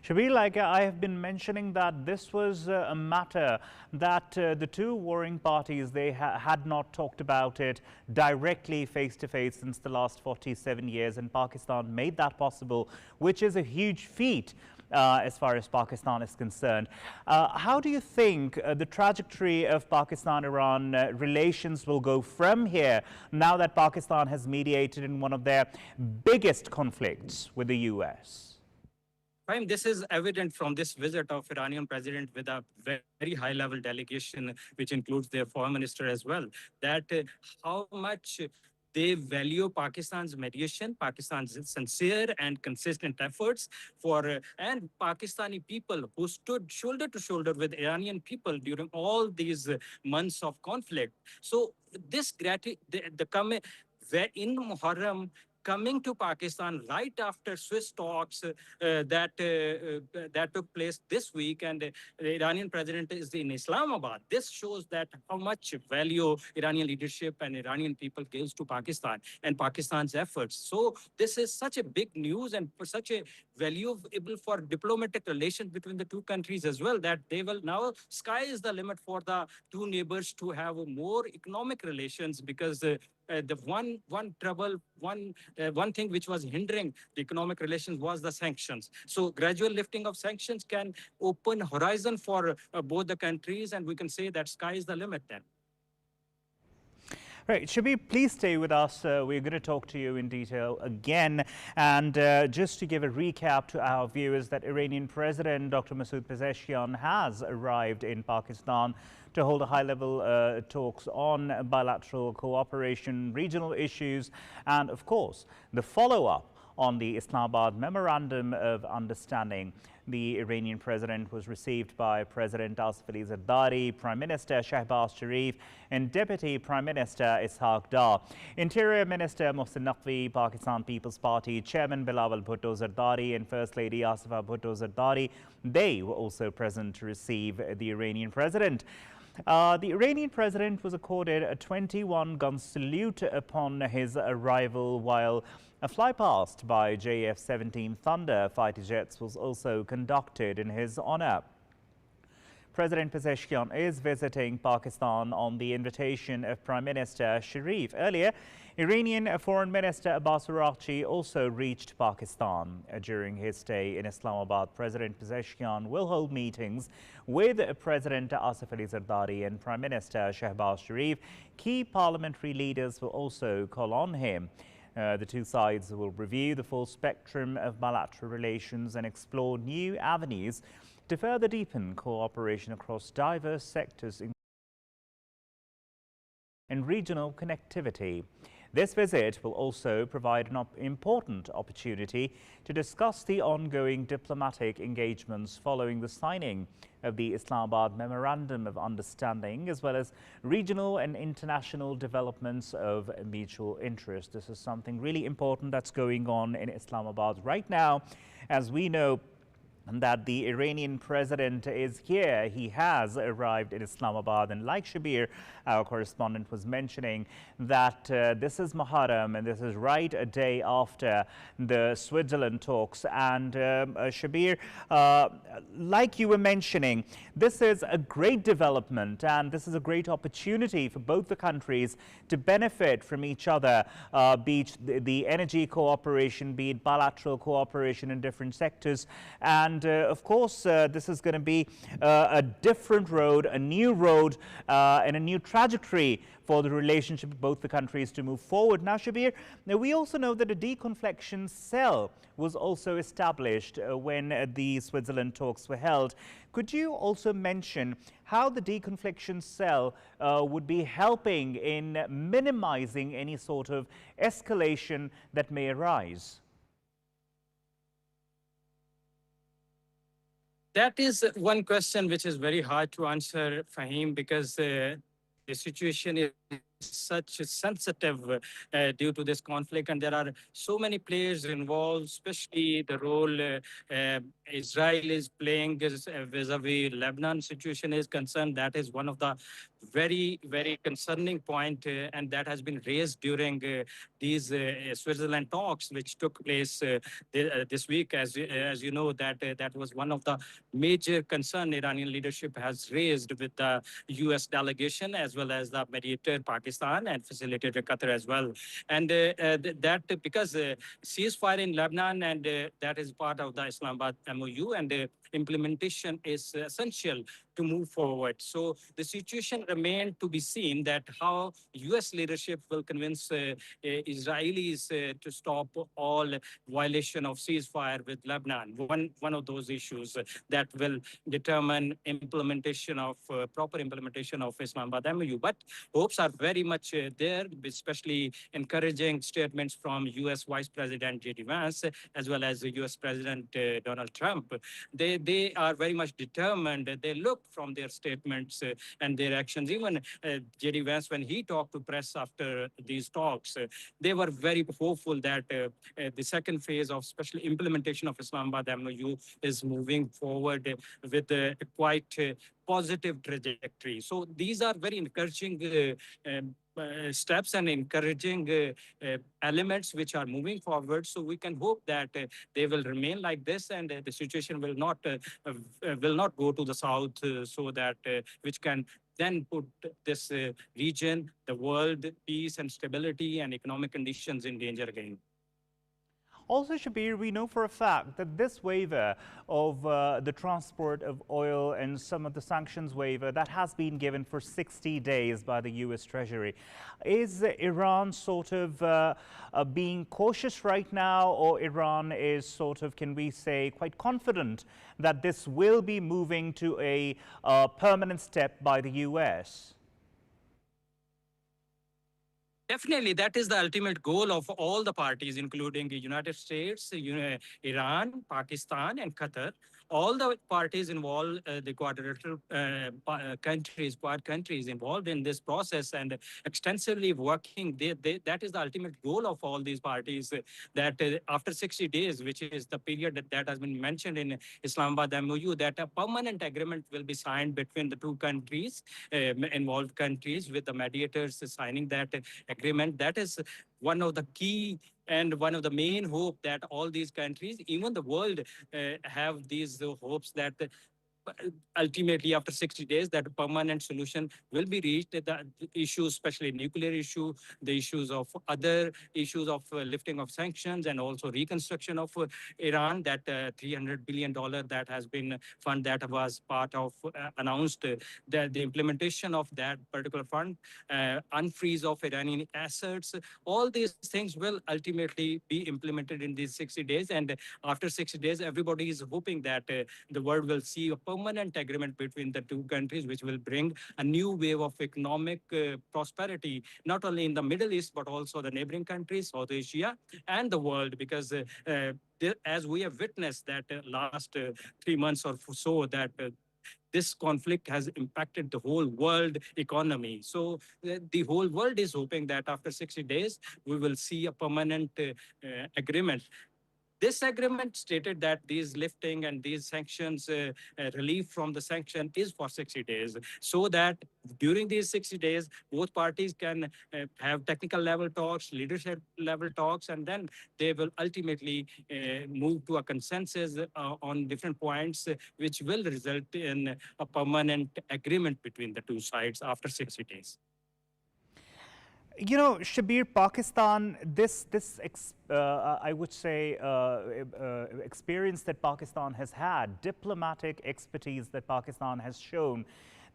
[SPEAKER 15] Shabir, like I have been mentioning that this was a matter that the two warring parties, they had not talked about it directly face to face since the last 47 years, and Pakistan made that possible, which is a huge feat as far as Pakistan is concerned. How do you think the trajectory of Pakistan-Iran relations will go from here now that Pakistan has mediated in one of their biggest conflicts with the US?
[SPEAKER 11] This is evident from this visit of Iranian president with a very high-level delegation, which includes their foreign minister as well, that how much they value Pakistan's mediation, Pakistan's sincere and consistent efforts for and Pakistani people who stood shoulder to shoulder with Iranian people during all these months of conflict. So this gratitude, in Muharram, coming to Pakistan right after Swiss talks that took place this week, and the Iranian president is in Islamabad. This shows that how much value Iranian leadership and Iranian people gives to Pakistan and Pakistan's efforts. So this is such a big news and such a valuable for diplomatic relations between the two countries as well, that they will now, sky is the limit for the two neighbors to have more economic relations, because the one thing which was hindering the economic relations was the sanctions. So gradual lifting of sanctions can open horizon for both the countries, and we can say that sky is the limit then.
[SPEAKER 15] Right, Shabir, please stay with us. We're going to talk to you in detail again. And just to give a recap to our viewers, that Iranian President Dr. Masoud Pezeshkian has arrived in Pakistan to hold a high-level talks on bilateral cooperation, regional issues, and of course, the follow-up on the Islamabad Memorandum of Understanding. The Iranian president was received by President Asif Ali Zardari, Prime Minister Shehbaz Sharif, and Deputy Prime Minister Ishaq Dar. Interior Minister Mohsin Naqvi, Pakistan People's Party Chairman Bilawal Bhutto Zardari, and First Lady Asifa Bhutto Zardari, they were also present to receive the Iranian president. The Iranian president was accorded a 21-gun salute upon his arrival, while a flypast by JF-17 Thunder fighter jets was also conducted in his honor. President Pezeshkian is visiting Pakistan on the invitation of Prime Minister Sharif. Earlier, Iranian Foreign Minister Abbas Araghchi also reached Pakistan. During his stay in Islamabad, President Pezeshkian will hold meetings with President Asif Ali Zardari and Prime Minister Shehbaz Sharif. Key parliamentary leaders will also call on him. The two sides will review the full spectrum of bilateral relations and explore new avenues to further deepen cooperation across diverse sectors and regional connectivity. This visit will also provide an important opportunity to discuss the ongoing diplomatic engagements following the signing of the Islamabad Memorandum of Understanding, as well as regional and international developments of mutual interest. This is something really important that's going on in Islamabad right now. As we know, that the Iranian president is here. He has arrived in Islamabad, and like Shabir, our correspondent, was mentioning, that this is Muharram, and this is right a day after the Switzerland talks. And Shabir, like you were mentioning, this is a great development, and this is a great opportunity for both the countries to benefit from each other, be it the energy cooperation, be it bilateral cooperation in different sectors. And of course, this is going to be a different road, a new road, and a new trajectory for the relationship of both the countries to move forward. Now, Shabir, we also know that a deconfliction cell was also established when the Switzerland talks were held. Could you also mention how the deconfliction cell would be helping in minimizing any sort of escalation that may arise?
[SPEAKER 11] That is one question which is very hard to answer, Fahim, because the situation is such sensitive due to this conflict, and there are so many players involved, especially the role Israel is playing vis-a-vis Lebanon situation is concerned. That is one of the very, very concerning point, and that has been raised during these Switzerland talks, which took place this week. As you know, that was one of the major concern Iranian leadership has raised with the U.S. delegation, as well as the mediator Pakistan and facilitator Qatar as well. And that because ceasefire in Lebanon, and that is part of the Islamabad MOU, and implementation is essential to move forward. So the situation remained to be seen, that how U.S. leadership will convince Israelis to stop all violation of ceasefire with Lebanon. One of those issues that will determine implementation of proper implementation of Islamabad MOU. But hopes are very much there, especially encouraging statements from U.S. Vice President J.D. Vance, as well as U.S. President Donald Trump. They are very much determined. They look from their statements and their actions. Even J.D. Vance, when he talked to press after these talks, they were very hopeful that the second phase of special implementation of Islamabad MOU is moving forward with a quite positive trajectory. So these are very encouraging steps and encouraging elements which are moving forward. So we can hope that they will remain like this, and the situation will not go to the south, so that which can then put this region, the world, peace and stability and economic conditions in danger again.
[SPEAKER 15] Also, Shabir, we know for a fact that this waiver of the transport of oil and some of the sanctions waiver that has been given for 60 days by the U.S. Treasury. Is Iran sort of being cautious right now, or Iran is sort of, can we say, quite confident that this will be moving to a permanent step by the U.S.?
[SPEAKER 11] Definitely, that is the ultimate goal of all the parties, including the United States, Iran, Pakistan, and Qatar. All the parties involved, the quadrilateral Quad countries involved in this process and extensively working. That is the ultimate goal of all these parties, that after 60 days, which is the period that has been mentioned in Islamabad MOU, that a permanent agreement will be signed between the two countries, involved countries, with the mediators signing that agreement. That is one of the key and one of the main hope that all these countries, even the world, have these hopes that ultimately after 60 days that a permanent solution will be reached. The issues, especially nuclear issue, the issues of other issues of lifting of sanctions, and also reconstruction of Iran, that $300 billion that has been fund that was part of announced, that the implementation of that particular fund, unfreeze of Iranian assets, all these things will ultimately be implemented in these 60 days. And after 60 days, everybody is hoping that the world will see a permanent agreement between the two countries, which will bring a new wave of economic prosperity, not only in the Middle East, but also the neighboring countries, South Asia, and the world. Because as we have witnessed that last 3 months or so, that this conflict has impacted the whole world economy. So the whole world is hoping that after 60 days, we will see a permanent agreement. This agreement stated that these lifting and these sanctions, relief from the sanction is for 60 days, so that during these 60 days, both parties can have technical level talks, leadership level talks, and then they will ultimately move to a consensus on different points, which will result in a permanent agreement between the two sides after 60 days.
[SPEAKER 15] You know, Shabir, Pakistan, I would say, experience that Pakistan has had, diplomatic expertise that Pakistan has shown,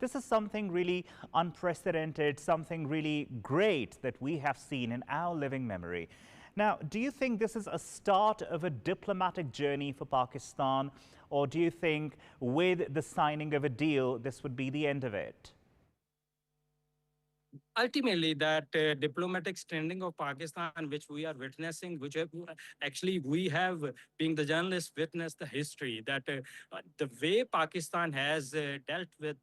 [SPEAKER 15] this is something really unprecedented, something really great that we have seen in our living memory. Now, do you think this is a start of a diplomatic journey for Pakistan, or do you think with the signing of a deal, this would be the end of it?
[SPEAKER 11] ultimately that diplomatic standing of Pakistan, which we are witnessing, which actually we have, being the journalists, witnessed the history that the way Pakistan has dealt with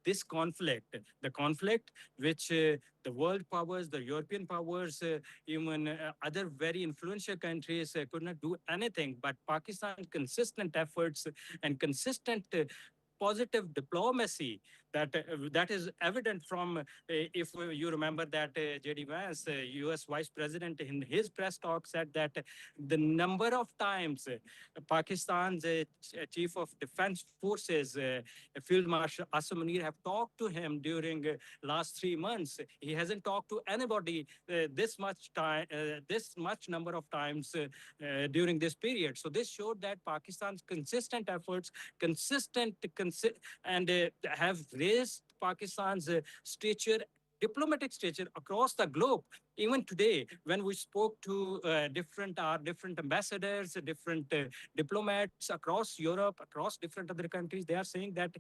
[SPEAKER 11] this conflict, the conflict which the world powers, the European powers, even other very influential countries could not do anything, but Pakistan's consistent efforts and consistent positive diplomacy that is evident from if you remember that J.D. Vance, U.S. Vice President, in his press talk said that the number of times Pakistan's Chief of Defense Forces, Field Marshal Asim Munir, have talked to him during last 3 months. He hasn't talked to anybody this much time, this much number of times during this period. So this showed that Pakistan's consistent efforts, and have raised Pakistan's diplomatic stature across the globe. Even today, when we spoke to different ambassadors, different diplomats across Europe, across different other countries, they are saying that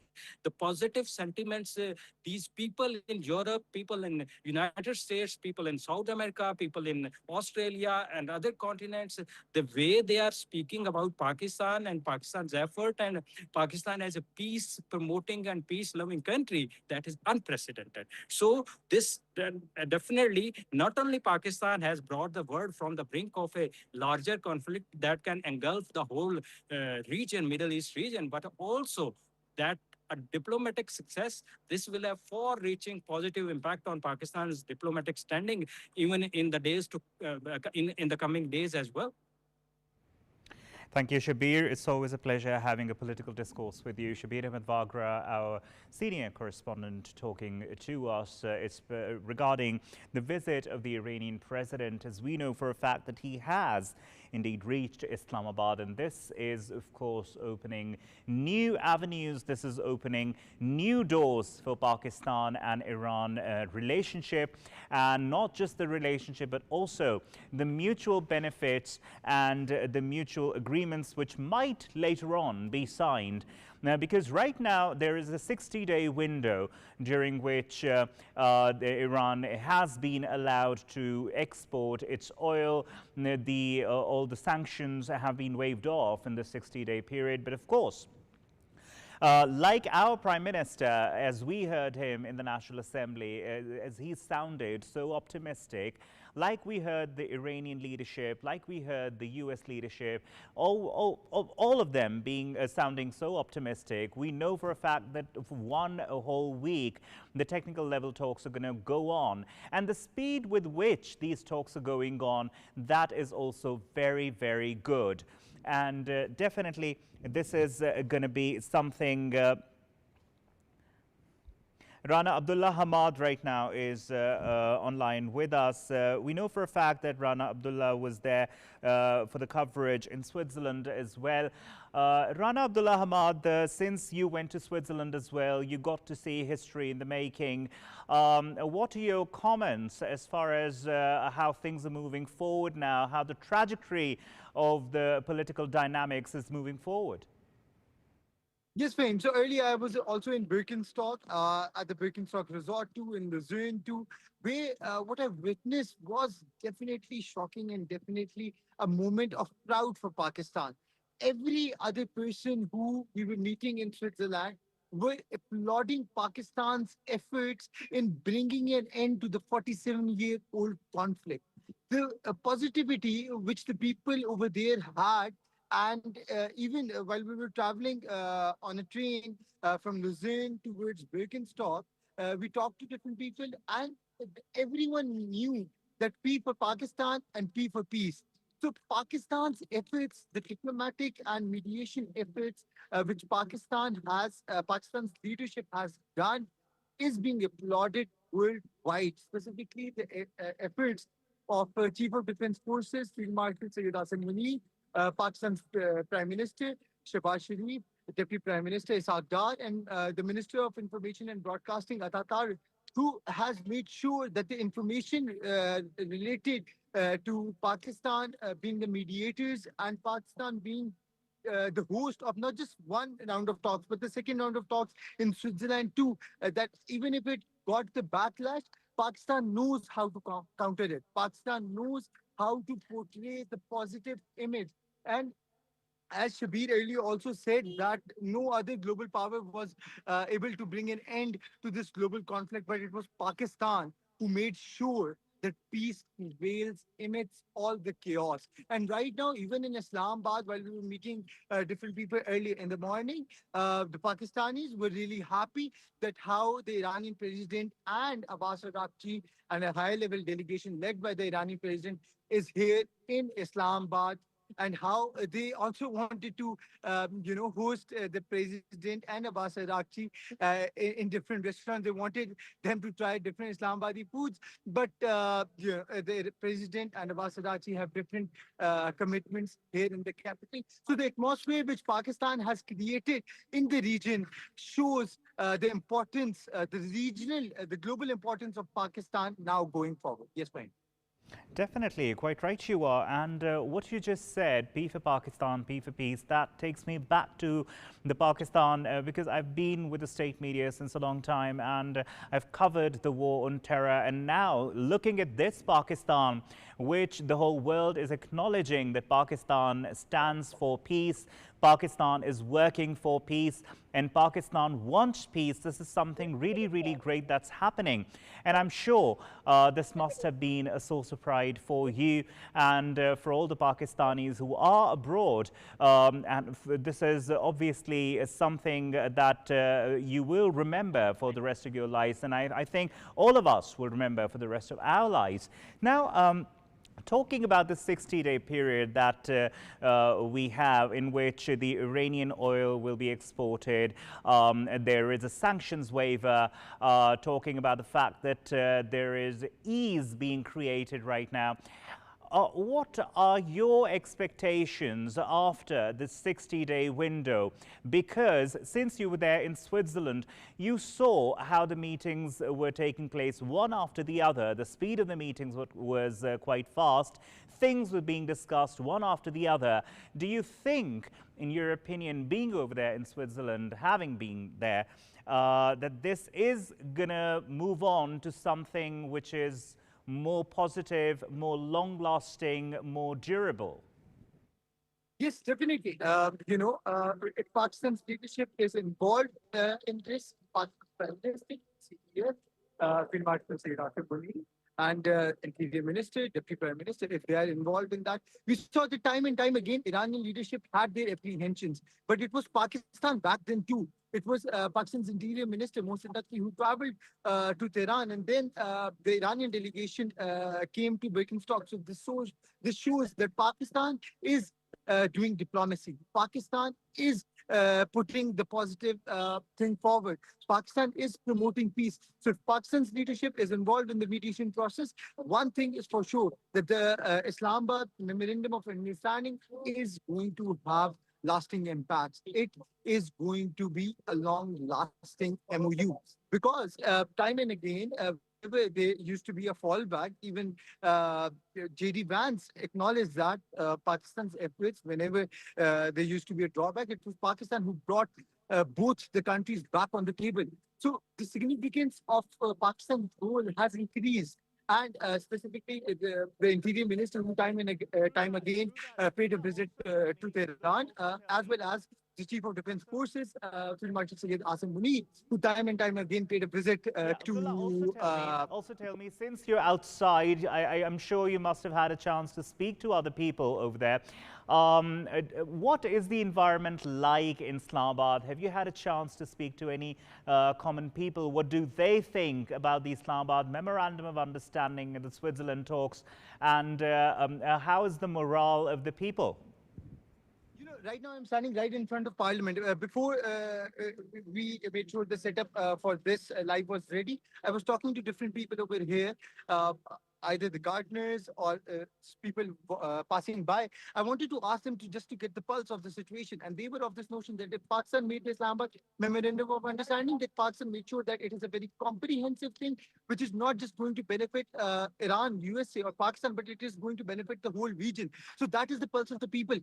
[SPEAKER 11] the positive sentiments these people in Europe, people in United States, people in South America, people in Australia and other continents, the way they are speaking about Pakistan and Pakistan's effort and Pakistan as a peace promoting and peace loving country, that is unprecedented. So this definitely not only Pakistan has brought the world from the brink of a larger conflict that can engulf the whole region, Middle East region, but also that a diplomatic success, this will have far-reaching positive impact on Pakistan's diplomatic standing, even in the days to in the coming days as well.
[SPEAKER 15] Thank you, Shabir. It's always a pleasure having a political discourse with you. Shabir Ahmed Wagra, our senior correspondent, talking to us. It's regarding the visit of the Iranian president, as we know for a fact that he has indeed reached Islamabad. And this is, of course, opening new avenues. This is opening new doors for Pakistan and Iran relationship. And not just the relationship, but also the mutual benefits and the mutual agreements which might later on be signed. Now, because right now there is a 60-day window during which Iran has been allowed to export its oil. All the sanctions have been waived off in the 60-day period. But of course, like our Prime Minister, as we heard him in the National Assembly, as he sounded so optimistic, like we heard the Iranian leadership, like we heard the U.S. leadership, all of them being sounding so optimistic, we know for a fact that for one whole week, the technical level talks are going to go on. And the speed with which these talks are going on, that is also very, very good. And definitely, this is going to be something. Rana Abdullah Hamad right now is online with us. We know for a fact that Rana Abdullah was there for the coverage in Switzerland as well. Rana Abdullah Hamad, since you went to Switzerland as well, you got to see history in the making. What are your comments as far as how things are moving forward now, how the trajectory of the political dynamics is moving forward?
[SPEAKER 4] Yes, Fahim. So earlier I was also in Birkenstock, at the Birkenstock Resort 2 in Lucerne 2, where what I witnessed was definitely shocking and definitely a moment of proud for Pakistan. Every other person who we were meeting in Switzerland were applauding Pakistan's efforts in bringing an end to the 47-year-old conflict. The positivity which the people over there had, and even while we were traveling on a train from Lucerne towards Birkenstock, we talked to different people, and everyone knew that P for Pakistan and P for peace. So Pakistan's efforts, the diplomatic and mediation efforts which Pakistan's leadership has done, is being applauded worldwide. Specifically, the efforts of Chief of Defense Forces, Field Marshal Syed Asim Munir, Pakistan's Prime Minister Shehbaz Sharif, Deputy Prime Minister Ishaq Dar, and the Minister of Information and Broadcasting Ata Tariq, who has made sure that the information related to Pakistan being the mediators and Pakistan being the host of not just one round of talks, but the second round of talks in Switzerland too, that even if it got the backlash, Pakistan knows how to counter it. Pakistan knows how to portray the positive image. And as Shabir earlier also said, that no other global power was able to bring an end to this global conflict, but it was Pakistan who made sure that peace prevails amidst all the chaos. And right now, even in Islamabad, while we were meeting different people earlier in the morning, the Pakistanis were really happy that how the Iranian president and Abbas Araghchi and a high-level delegation led by the Iranian president is here in Islamabad, and how they also wanted to, host the president and Abbas Araghchi in different restaurants. They wanted them to try different Islamabadi foods, but the president and Abbas Araghchi have different commitments here in the capital. So the atmosphere which Pakistan has created in the region shows the importance, the regional, the global importance of Pakistan now going forward. Yes, Brian.
[SPEAKER 15] Definitely, quite right you are. And what you just said, P for Pakistan, P for peace, that takes me back to the Pakistan because I've been with the state media since a long time and I've covered the war on terror. And now looking at this Pakistan, which the whole world is acknowledging that Pakistan stands for peace, Pakistan is working for peace, and Pakistan wants peace. This is something really, really great that's happening. And I'm sure this must have been a source of pride for you and for all the Pakistanis who are abroad. And this is obviously something that you will remember for the rest of your lives. And I think all of us will remember for the rest of our lives. Now, talking about the 60-day period that we have in which the Iranian oil will be exported, there is a sanctions waiver, talking about the fact that there is ease being created right now. What are your expectations after this 60-day window? Because since you were there in Switzerland, you saw how the meetings were taking place one after the other. The speed of the meetings was quite fast. Things were being discussed one after the other. Do you think, in your opinion, being over there in Switzerland, having been there, that this is going to move on to something which is more positive, more long-lasting, more durable?
[SPEAKER 4] Yes, definitely. Pakistan's leadership is involved in this. Pakistan's here, Field Marshal Sayyid Asif Ghani and Interior Minister, Deputy Prime Minister, if they are involved in that. We saw that time and time again, Iranian leadership had their apprehensions, but it was Pakistan back then too. It was Pakistan's Interior Minister, Mohsin Naqvi, who traveled to Tehran, and then the Iranian delegation came to Birkenstock. So this shows that Pakistan is doing diplomacy. Pakistan is putting the positive thing forward. Pakistan is promoting peace. So if Pakistan's leadership is involved in the mediation process, one thing is for sure, that the Islamabad Memorandum of Understanding is going to have lasting impacts. It is going to be a long-lasting MOU because time and again, there used to be a fallback. Even J.D. Vance acknowledged that Pakistan's efforts, whenever there used to be a drawback, it was Pakistan who brought both the countries back on the table. So the significance of Pakistan's role has increased. And specifically, the Interior Minister, who time again paid a visit to Tehran, as well as the Chief of Defense Forces, Field Marshal Sayyid Asif Ghani, who time and time again paid a visit to...
[SPEAKER 15] Also tell me, since you're outside, I'm sure you must have had a chance to speak to other people over there. What is the environment like in Islamabad? Have you had a chance to speak to any common people? What do they think about the Islamabad Memorandum of Understanding and the Switzerland talks? And how is the morale of the people?
[SPEAKER 4] Right now, I'm standing right in front of Parliament. Before we made sure the setup for this live was ready, I was talking to different people over here. either the gardeners or people passing by. I wanted to ask them to just to get the pulse of the situation, and they were of this notion that if Pakistan made the Islamabad Memorandum of Understanding, that Pakistan made sure that it is a very comprehensive thing, which is not just going to benefit Iran, USA, or Pakistan, but it is going to benefit the whole region. So that is the pulse of the people,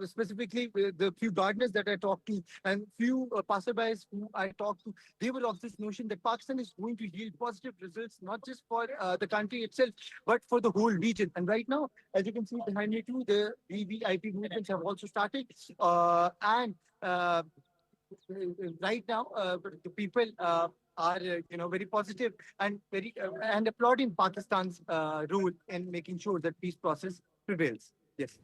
[SPEAKER 4] specifically the few gardeners that I talked to and few passerbys who I talked to. They were of this notion that Pakistan is going to yield positive results, not just for the country itself, but for the whole region. And right now, as you can see behind me too, the VVIP movements have also started. And right now, the people are very positive and very and applauding Pakistan's role in making sure that peace process prevails. Yes.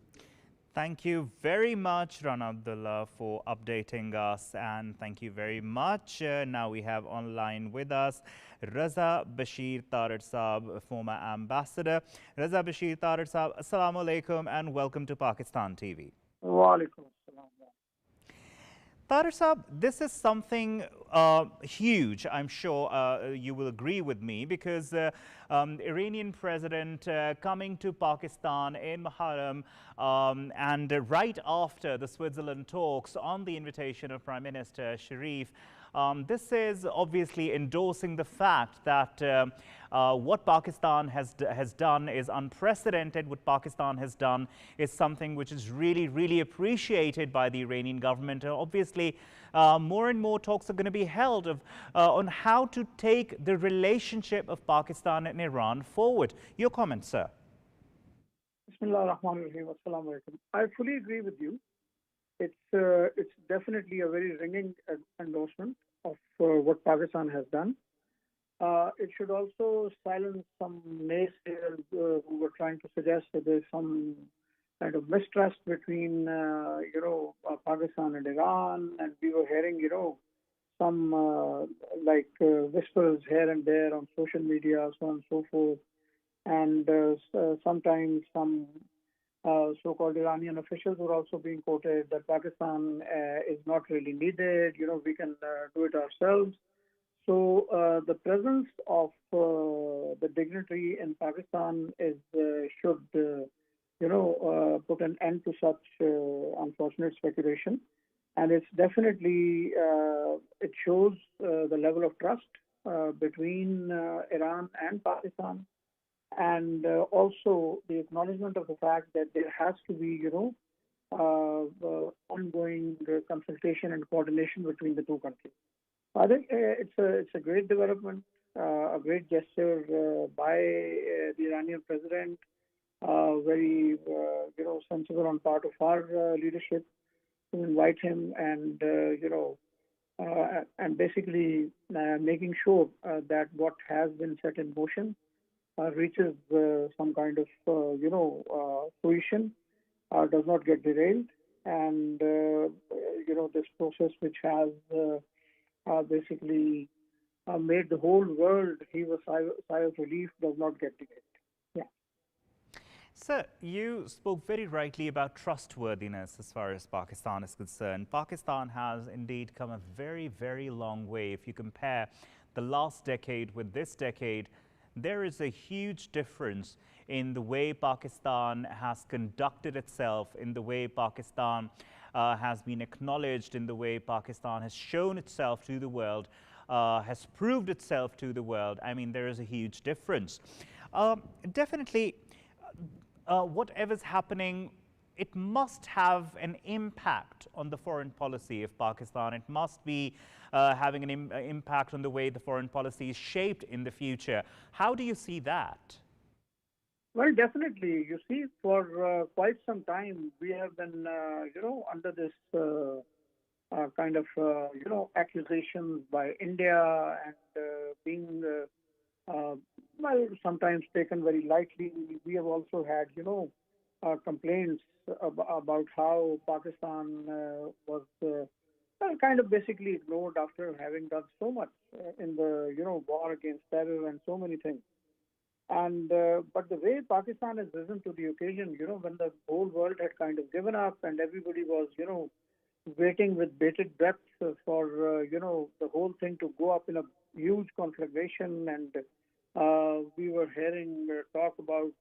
[SPEAKER 15] Thank you very much, Rana Abdullah, for updating us, and thank you very much. Now we have online with us Raza Bashir Tarar Saab, former ambassador. Raza Bashir Tarar Saab, Assalamu alaikum and welcome to Pakistan TV.
[SPEAKER 16] Wa alaikum assalam.
[SPEAKER 15] Tarar Saab, this is something huge. I'm sure you will agree with me, because the Iranian president coming to Pakistan in Muharram and right after the Switzerland talks on the invitation of Prime Minister Sharif, this is obviously endorsing the fact that what Pakistan has done is unprecedented. What Pakistan has done is something which is really, really appreciated by the Iranian government. And obviously, more and more talks are going to be held on how to take the relationship of Pakistan and Iran forward. Your comments, sir?
[SPEAKER 16] Bismillah ar-Rahman ar-Rahim. Assalamu alaikum. I fully agree with you. It's definitely a very ringing endorsement of what Pakistan has done. It should also silence some naysayers who were trying to suggest that there's some kind of mistrust between, Pakistan and Iran, and we were hearing, some whispers here and there on social media, so on and so forth, and sometimes some so-called Iranian officials were also being quoted that Pakistan is not really needed, we can do it ourselves. So the presence of the dignitary in Pakistan should put an end to such unfortunate speculation. And it's definitely, it shows the level of trust between Iran and Pakistan, and also the acknowledgement of the fact that there has to be, ongoing consultation and coordination between the two countries. I think it's a great development, a great gesture by the Iranian president, very sensible on part of our leadership to invite him and and basically making sure that what has been set in motion reaches some kind of fruition, does not get derailed, and this process which has basically made the whole world heave a sigh of relief does not get derailed. Yeah.
[SPEAKER 15] Sir, you spoke very rightly about trustworthiness as far as Pakistan is concerned. Pakistan has indeed come a very, very long way. If you compare the last decade with this decade, there is a huge difference in the way Pakistan has conducted itself, in the way Pakistan has been acknowledged, in the way Pakistan has shown itself to the world, has proved itself to the world. I mean, there is a huge difference. Definitely, whatever's happening, it must have an impact on the foreign policy of Pakistan. It must be having an impact on the way the foreign policy is shaped in the future. How do you see that?
[SPEAKER 16] Well, definitely. You see, for quite some time, we have been, under this kind of, accusations by India and being, sometimes taken very lightly. We have also had, complaints about how Pakistan was kind of basically ignored after having done so much in the, war against terror and so many things. And but the way Pakistan has risen to the occasion, when the whole world had kind of given up and everybody was, waiting with bated breath for, the whole thing to go up in a huge conflagration and We were hearing talk about,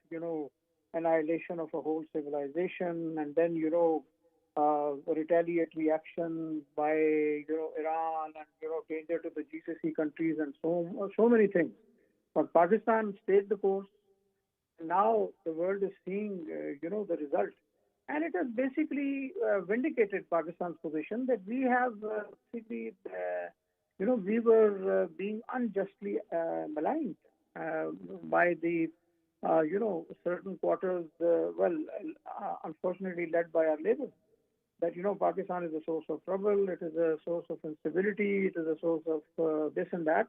[SPEAKER 16] annihilation of a whole civilization, and then, retaliatory action by, Iran, and, danger to the GCC countries, and so many things. But Pakistan stayed the course. Now the world is seeing, the result. And it has basically vindicated Pakistan's position that we have basically, we were being unjustly maligned by the, certain quarters, unfortunately led by our neighbors. That, Pakistan is a source of trouble, it is a source of instability, it is a source of this and that.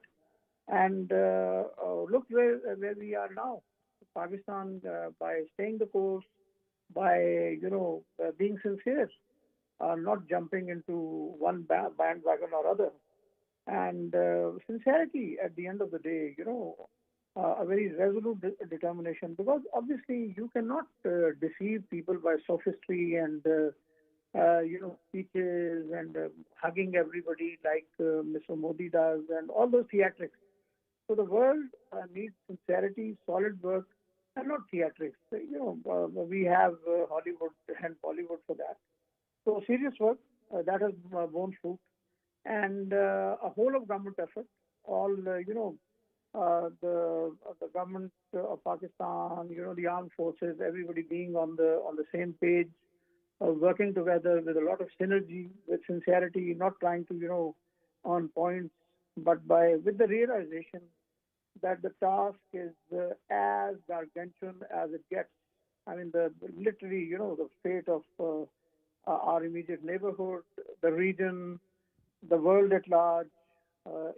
[SPEAKER 16] And look where we are now. Pakistan, by staying the course, by being sincere, not jumping into one bandwagon or other, and sincerity at the end of the day, a very resolute determination, because obviously you cannot deceive people by sophistry and speeches and hugging everybody like Mr. Modi does, and all those theatrics. So the world needs sincerity, solid work, and not theatrics. We have Hollywood and Bollywood for that. So serious work that has borne fruit, and a whole of government effort. All the government of Pakistan, the armed forces, everybody being on the same page, working together with a lot of synergy, with sincerity, not trying to on points, but with the realization that the task is as gargantuan as it gets. I mean, literally, the fate of our immediate neighborhood, the region, the world at large.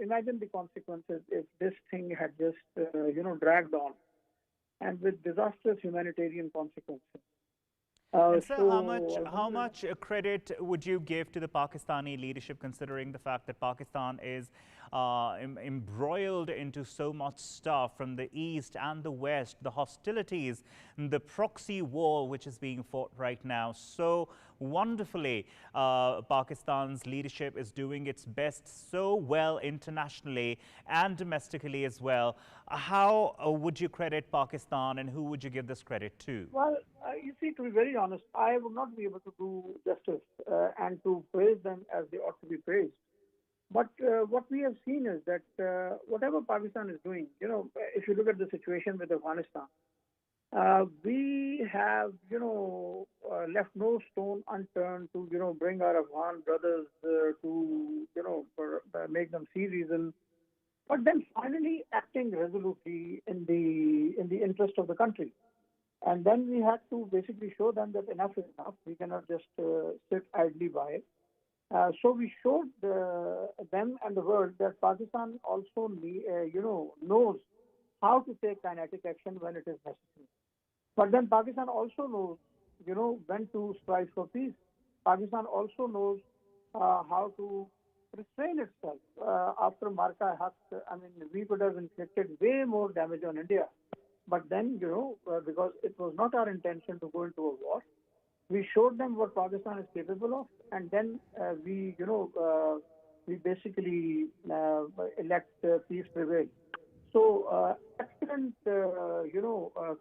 [SPEAKER 16] Imagine the consequences if this thing had just, dragged on, and with disastrous humanitarian consequences.
[SPEAKER 15] And so how much credit would you give to the Pakistani leadership, considering the fact that Pakistan is embroiled into so much stuff from the East and the West, the hostilities, the proxy war which is being fought right now? So wonderfully, Pakistan's leadership is doing its best so well internationally and domestically as well. How would you credit Pakistan, and who would you give this credit to?
[SPEAKER 16] Well, you see, to be very honest, I would not be able to do justice and to praise them as they ought to be praised. But what we have seen is that whatever Pakistan is doing, if you look at the situation with Afghanistan, we have, left no stone unturned to, bring our Afghan brothers to, make them see reason, but then finally acting resolutely in the interest of the country. And then we had to basically show them that enough is enough. We cannot just sit idly by. So we showed them and the world that Pakistan also, knows how to take kinetic action when it is necessary. But then Pakistan also knows, when to strive for peace. Pakistan also knows how to restrain itself. After Marka Haq, we could have inflicted way more damage on India. But then, because it was not our intention to go into a war, we showed them what Pakistan is capable of, and then we basically elect peace prevail. So excellent,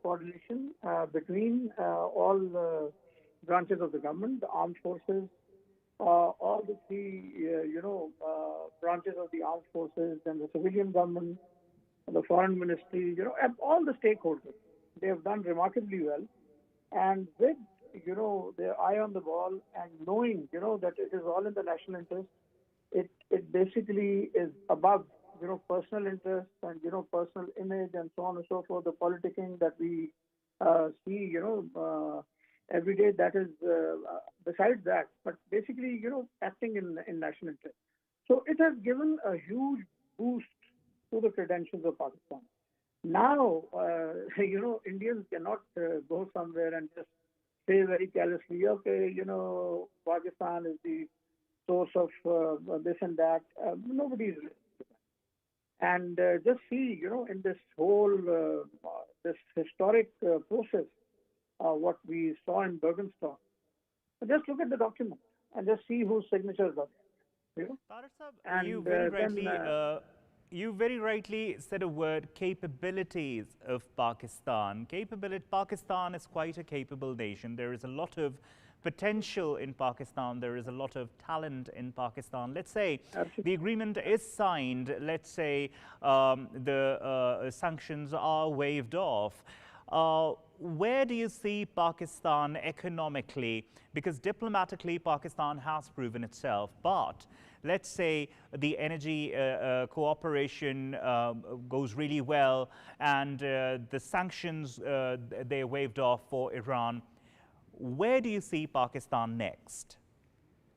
[SPEAKER 16] coordination between all the branches of the government, the armed forces, all the three, branches of the armed forces, and the civilian government, the foreign ministry, all the stakeholders. They have done remarkably well, and with their eye on the ball and knowing that it is all in the national interest, it basically is above personal interest and personal image and so on and so forth. The politicking that we see every day, that is besides that, but basically acting in national interest. So it has given a huge boost to the credentials of Pakistan. Now, Indians cannot go somewhere and just say very carelessly, okay, Pakistan is the source of this and that. Nobody is. And just see, in this whole, this historic process, what we saw in Bergenstock, just look at the document and just see whose signatures are there.
[SPEAKER 15] You very rightly you very rightly said a word, capabilities of Pakistan. Pakistan is quite a capable nation. There is a lot of potential in Pakistan. There is a lot of talent in Pakistan. Let's say the agreement is signed. Let's say the sanctions are waived off. Where do you see Pakistan economically? Because diplomatically, Pakistan has proven itself. But let's say the energy cooperation goes really well and the sanctions they waived off for Iran. Where do you see Pakistan next?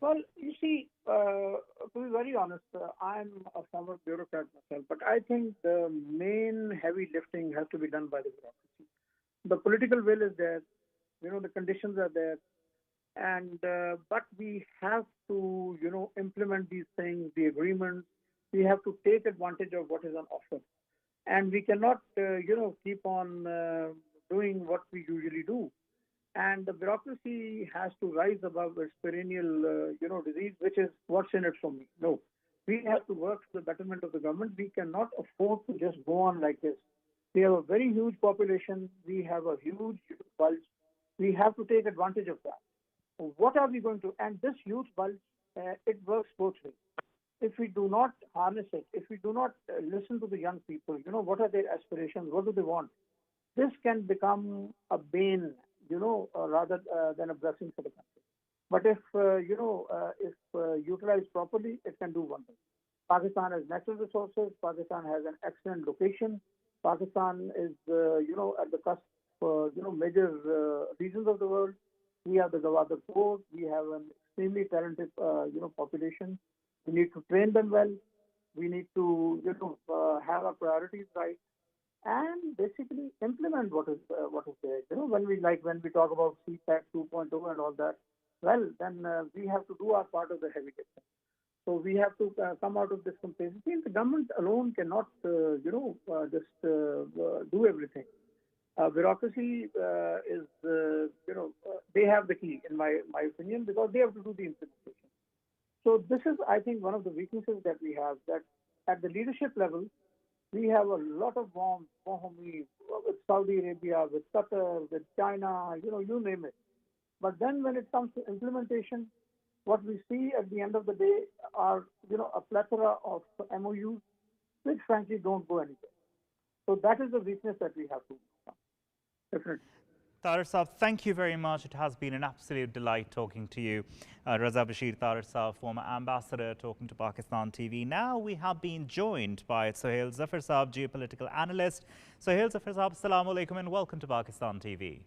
[SPEAKER 16] Well, you see, to be very honest, I'm a former bureaucrat myself, but I think the main heavy lifting has to be done by the bureaucracy. The political will is there, the conditions are there, and but we have to, implement these things, the agreements. We have to take advantage of what is on offer, and we cannot, keep on doing what we usually do. And the bureaucracy has to rise above its perennial, disease, which is what's in it for me. No, we have to work for the betterment of the government. We cannot afford to just go on like this. We have a very huge population. We have a huge bulge. We have to take advantage of that. What are we going to? And this huge bulge, it works both ways. If we do not harness it, if we do not listen to the young people, what are their aspirations? What do they want? This can become a bane, rather than a blessing for the country. But if utilized properly, it can do wonders. Pakistan has natural resources. Pakistan has an excellent location. Pakistan is, at the cusp of, major regions of the world. We have the Gwadar Port. We have an extremely talented, population. We need to train them well. We need to, have our priorities right, and basically implement what is there. When we talk about CPEC 2.0 and all that, well, then we have to do our part of the heavy lifting. So we have to come out of this complacency. And the government alone cannot, just do everything. Bureaucracy is, they have the key, in my opinion, because they have to do the implementation. So this is, I think, one of the weaknesses that we have, that at the leadership level, we have a lot of warmth with Saudi Arabia, with Qatar, with China, you name it. But then when it comes to implementation, what we see at the end of the day are, a plethora of MOUs, which frankly don't go anywhere. So that is the weakness that we have to overcome. Definitely.
[SPEAKER 15] Tahir Saab, thank you very much. It has been an absolute delight talking to you. Raza Bashir Tahir Saab, former ambassador, talking to Pakistan TV. Now we have been joined by Sohail Zafar Saab, geopolitical analyst. Sohail Zafar Saab, assalamu alaikum and welcome to Pakistan TV.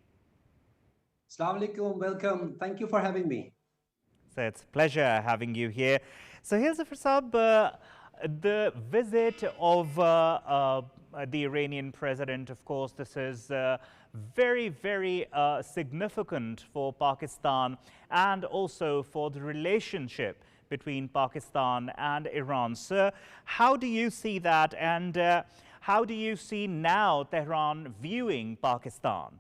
[SPEAKER 17] Assalamu alaikum, welcome. Thank you for having me.
[SPEAKER 15] So it's a pleasure having you here. Sohail Zafar Saab, the visit of the Iranian president, of course, this is very, very significant for Pakistan and also for the relationship between Pakistan and Iran. Sir, how do you see that, and how do you see now Tehran viewing Pakistan?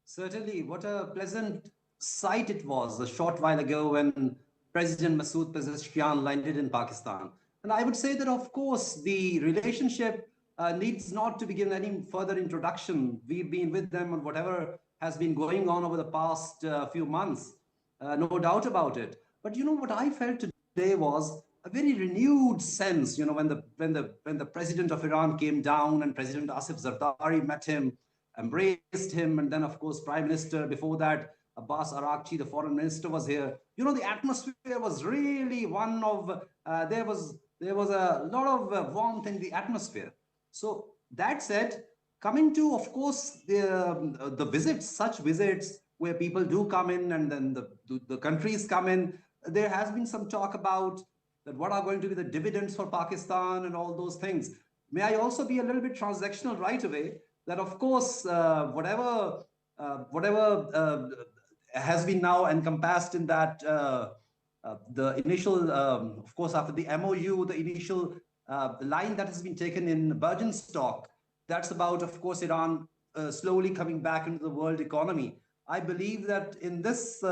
[SPEAKER 17] Certainly, what a pleasant sight it was a short while ago when President Masoud Pezeshkian landed in Pakistan. And I would say that, of course, the relationship needs not to begin any further introduction. We've been with them on whatever has been going on over the past few months, no doubt about it. But what I felt today was a very renewed sense. When the president of Iran came down and President Asif Zardari met him, embraced him, and then of course Prime Minister before that, Abbas Araghchi, the foreign minister, was here. The atmosphere was really one of there was a lot of warmth in the atmosphere. So that said, coming to, of course, the visits, such visits where people do come in and then the countries come in, there has been some talk about that what are going to be the dividends for Pakistan and all those things. May I also be a little bit transactional right away, that of course, whatever has been now encompassed in that, the initial, of course, after the MOU, the initial line that has been taken in Bergenstock, that's about, of course, Iran slowly coming back into the world economy. I believe that in this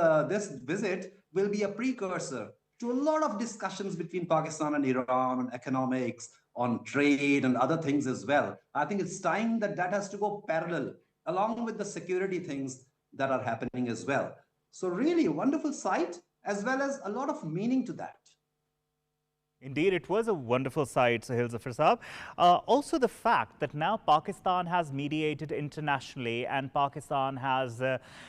[SPEAKER 17] visit will be a precursor to a lot of discussions between Pakistan and Iran on economics, on trade and other things as well. I think it's time that that has to go parallel along with the security things that are happening as well. So really a wonderful sight as well as a lot of meaning to that.
[SPEAKER 15] Indeed, it was a wonderful sight, Sohail Zafar Saab. Also the fact that now Pakistan has mediated internationally and Pakistan has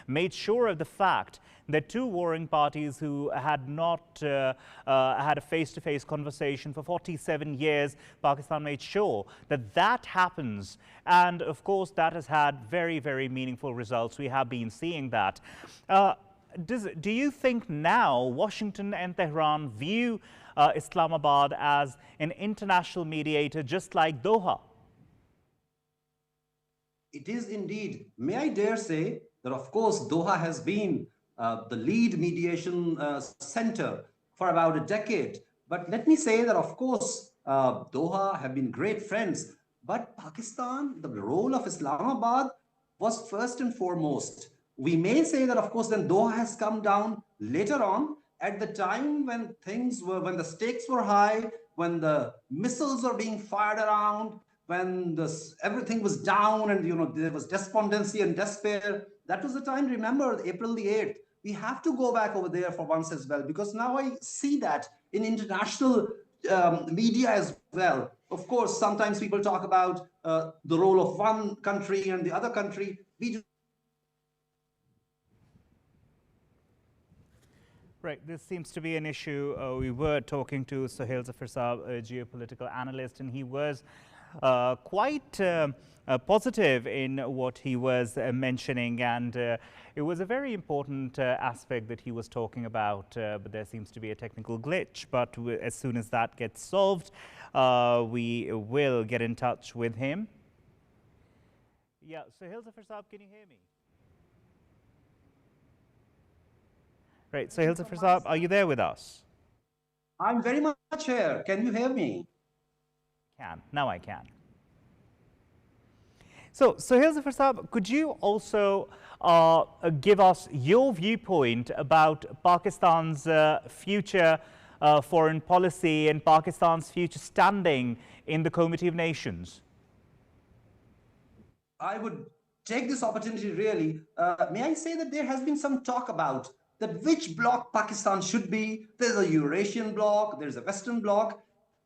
[SPEAKER 15] made sure of the fact that two warring parties who had not had a face-to-face conversation for 47 years, Pakistan made sure that that happens. And of course, that has had very, very meaningful results. We have been seeing that. Do you think now Washington and Tehran view Islamabad as an international mediator, just like Doha?
[SPEAKER 17] It is indeed. May I dare say that, of course, Doha has been the lead mediation center for about a decade. But let me say that, of course, Doha have been great friends. But Pakistan, the role of Islamabad was first and foremost. We may say that, of course, then Doha has come down later on, at the time when when the stakes were high, when the missiles were being fired around, when everything was down and there was despondency and despair. That was the time, remember, April the 8th. We have to go back over there for once as well, because now I see that in international media as well. Of course, sometimes people talk about the role of one country and the other country. We do.
[SPEAKER 15] Right, this seems to be an issue. We were talking to Sohail Zafar Saab, a geopolitical analyst, and he was quite positive in what he was mentioning, and it was a very important aspect that he was talking about, but there seems to be a technical glitch. But as soon as that gets solved, we will get in touch with him. Yeah, Sohail Zafar Saab, can you hear me? Right, Sohail Zafar Saab, are you there with us?
[SPEAKER 17] I'm very much here. Can you hear me?
[SPEAKER 15] Now I can. So, Sohail Zafar Saab, could you also give us your viewpoint about Pakistan's future foreign policy and Pakistan's future standing in the Committee of Nations?
[SPEAKER 17] I would take this opportunity really. May I say that there has been some talk about that which bloc Pakistan should be. There's a Eurasian bloc, there's a Western bloc.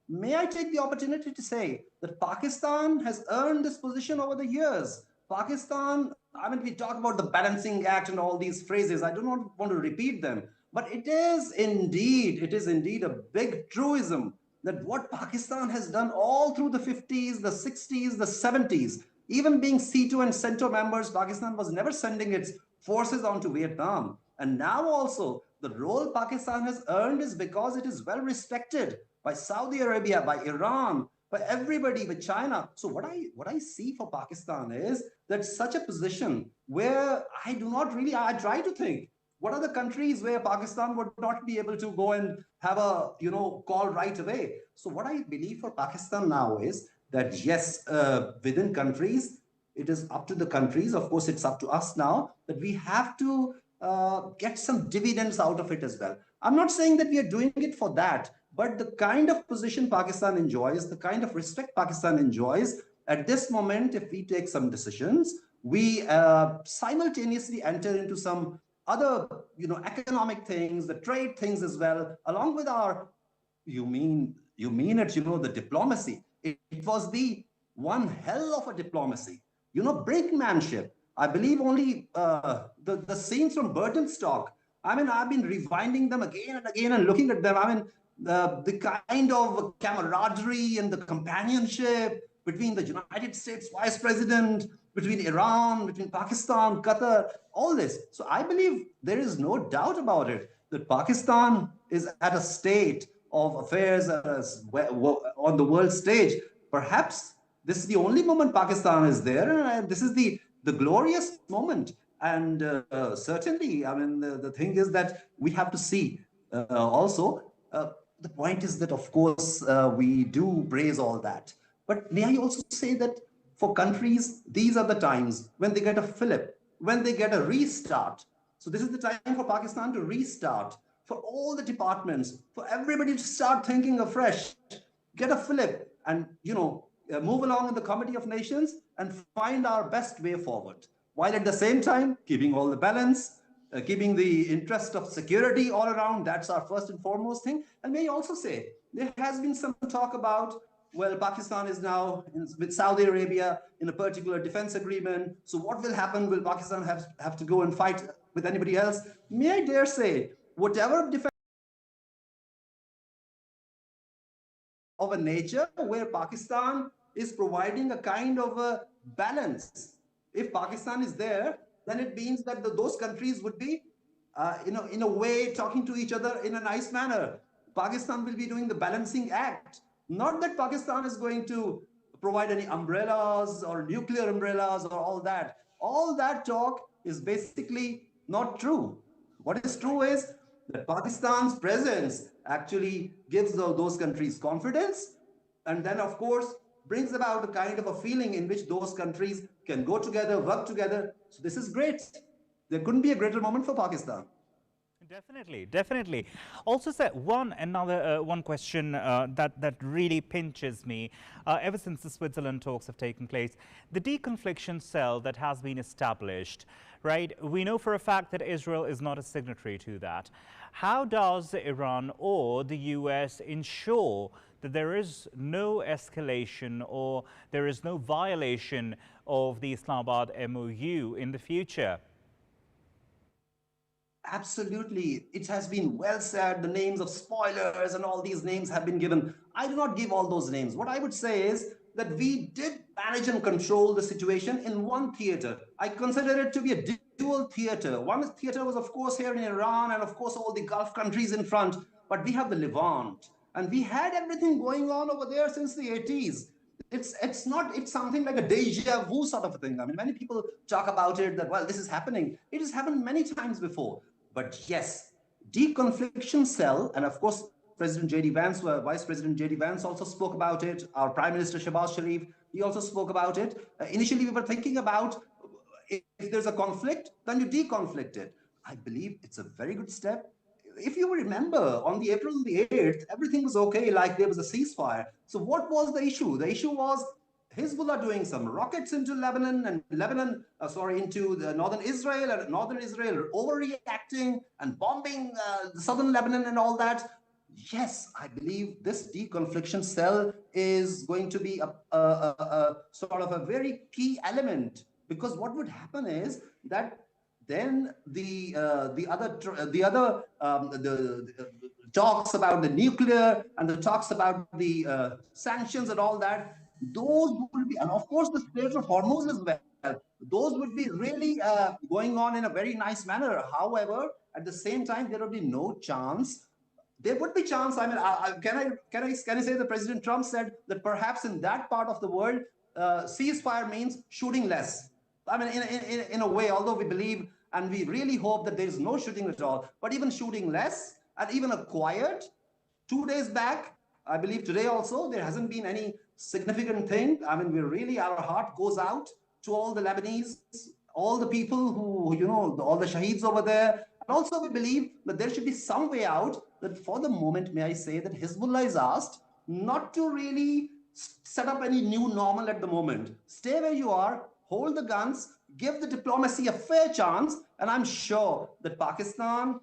[SPEAKER 17] May I take the opportunity to say that Pakistan has earned this position over the years. Pakistan, I mean, we talk about the balancing act and all these phrases. I do not want to repeat them, but it is indeed a big truism that what Pakistan has done all through the 50s, the 60s, the 70s, even being C2 and CENTO members, Pakistan was never sending its forces onto Vietnam. And now also, the role Pakistan has earned is because it is well respected by Saudi Arabia, by Iran, by everybody, by China. So what I see for Pakistan is that such a position where I try to think, what are the countries where Pakistan would not be able to go and have a, call right away? So what I believe for Pakistan now is that yes, within countries, it is up to the countries. Of course, it's up to us now that we have to get some dividends out of it as well. I'm not saying that we are doing it for that, but the kind of position Pakistan enjoys, the kind of respect Pakistan enjoys, at this moment, if we take some decisions, we simultaneously enter into some other, economic things, the trade things as well, along with our, you mean it, the diplomacy. It was the one hell of a diplomacy, brinkmanship. I believe only the scenes from Burtonstock. I mean, I've been rewinding them again and again and looking at them. I mean, the kind of camaraderie and the companionship between the United States Vice President, between Iran, between Pakistan, Qatar, all this. So I believe there is no doubt about it that Pakistan is at a state of affairs on the world stage. Perhaps this is the only moment Pakistan is there, and this is the glorious moment. And certainly, I mean, the thing is that we have to see also, the point is that, of course, we do praise all that. But may I also say that for countries, these are the times when they get a fillip, when they get a restart. So this is the time for Pakistan to restart for all the departments, for everybody to start thinking afresh, get a flip, and move along in the Committee of Nations and find our best way forward, while at the same time keeping all the balance, keeping the interest of security all around. That's our first and foremost thing. And may I also say, there has been some talk about, well, Pakistan is now with Saudi Arabia in a particular defense agreement. So what will happen? Will Pakistan have to go and fight with anybody else? May I dare say, whatever defense of a nature where Pakistan is providing a kind of a balance. If Pakistan is there, then it means that those countries would be, in a way, talking to each other in a nice manner. Pakistan will be doing the balancing act. Not that Pakistan is going to provide any umbrellas or nuclear umbrellas or all that. All that talk is basically not true. What is true is that Pakistan's presence actually gives those countries confidence, and then, of course, brings about a kind of a feeling in which those countries can go together, work together. So this is great. There couldn't be a greater moment for Pakistan.
[SPEAKER 15] Definitely, definitely. Also, sir, one question that really pinches me ever since the Switzerland talks have taken place. The deconfliction cell that has been established, right? We know for a fact that Israel is not a signatory to that. How does Iran or the US ensure that there is no escalation or there is no violation of the Islamabad MOU in the future?
[SPEAKER 17] Absolutely. It has been well said. The names of spoilers and all these names have been given. I do not give all those names. What I would say is that we did manage and control the situation in one theater. I consider it to be a dual theater. One theater was, of course, here in Iran and, of course, all the Gulf countries in front. But we have the Levant. And we had everything going on over there since the 80s. It's something like a deja vu sort of a thing. I mean, many people talk about it that, well, this is happening. It has happened many times before. But yes, deconfliction cell, and of course, President J.D. Vance, Vice President J.D. Vance also spoke about it. Our Prime Minister Shehbaz Sharif, he also spoke about it. Initially, we were thinking about if there's a conflict, then you deconflict it. I believe it's a very good step. If you remember, on the April the 8th, everything was okay, like there was a ceasefire. So what was the issue? The issue was Hezbollah doing some rockets into Lebanon and into the northern Israel, and northern Israel overreacting and bombing southern Lebanon and all that. Yes, I believe this deconfliction cell is going to be a sort of a very key element, because what would happen is that then the talks about the nuclear and the talks about the sanctions and all that, those would be, and of course the Strait of Hormuz as well, those would be really going on in a very nice manner. However, at the same time, there would be no chance. There would be chance. I mean, can I say that President Trump said that perhaps in that part of the world, ceasefire means shooting less. I mean, in a way, although we believe and we really hope that there is no shooting at all, but even shooting less and even a quiet 2 days back, I believe today also, there hasn't been any significant thing. I mean, our heart goes out to all the Lebanese, all the people who, all the shaheeds over there. And also we believe that there should be some way out, that for the moment, may I say that Hezbollah is asked not to really set up any new normal at the moment. Stay where you are, hold the guns, give the diplomacy a fair chance, and I'm sure that Pakistan,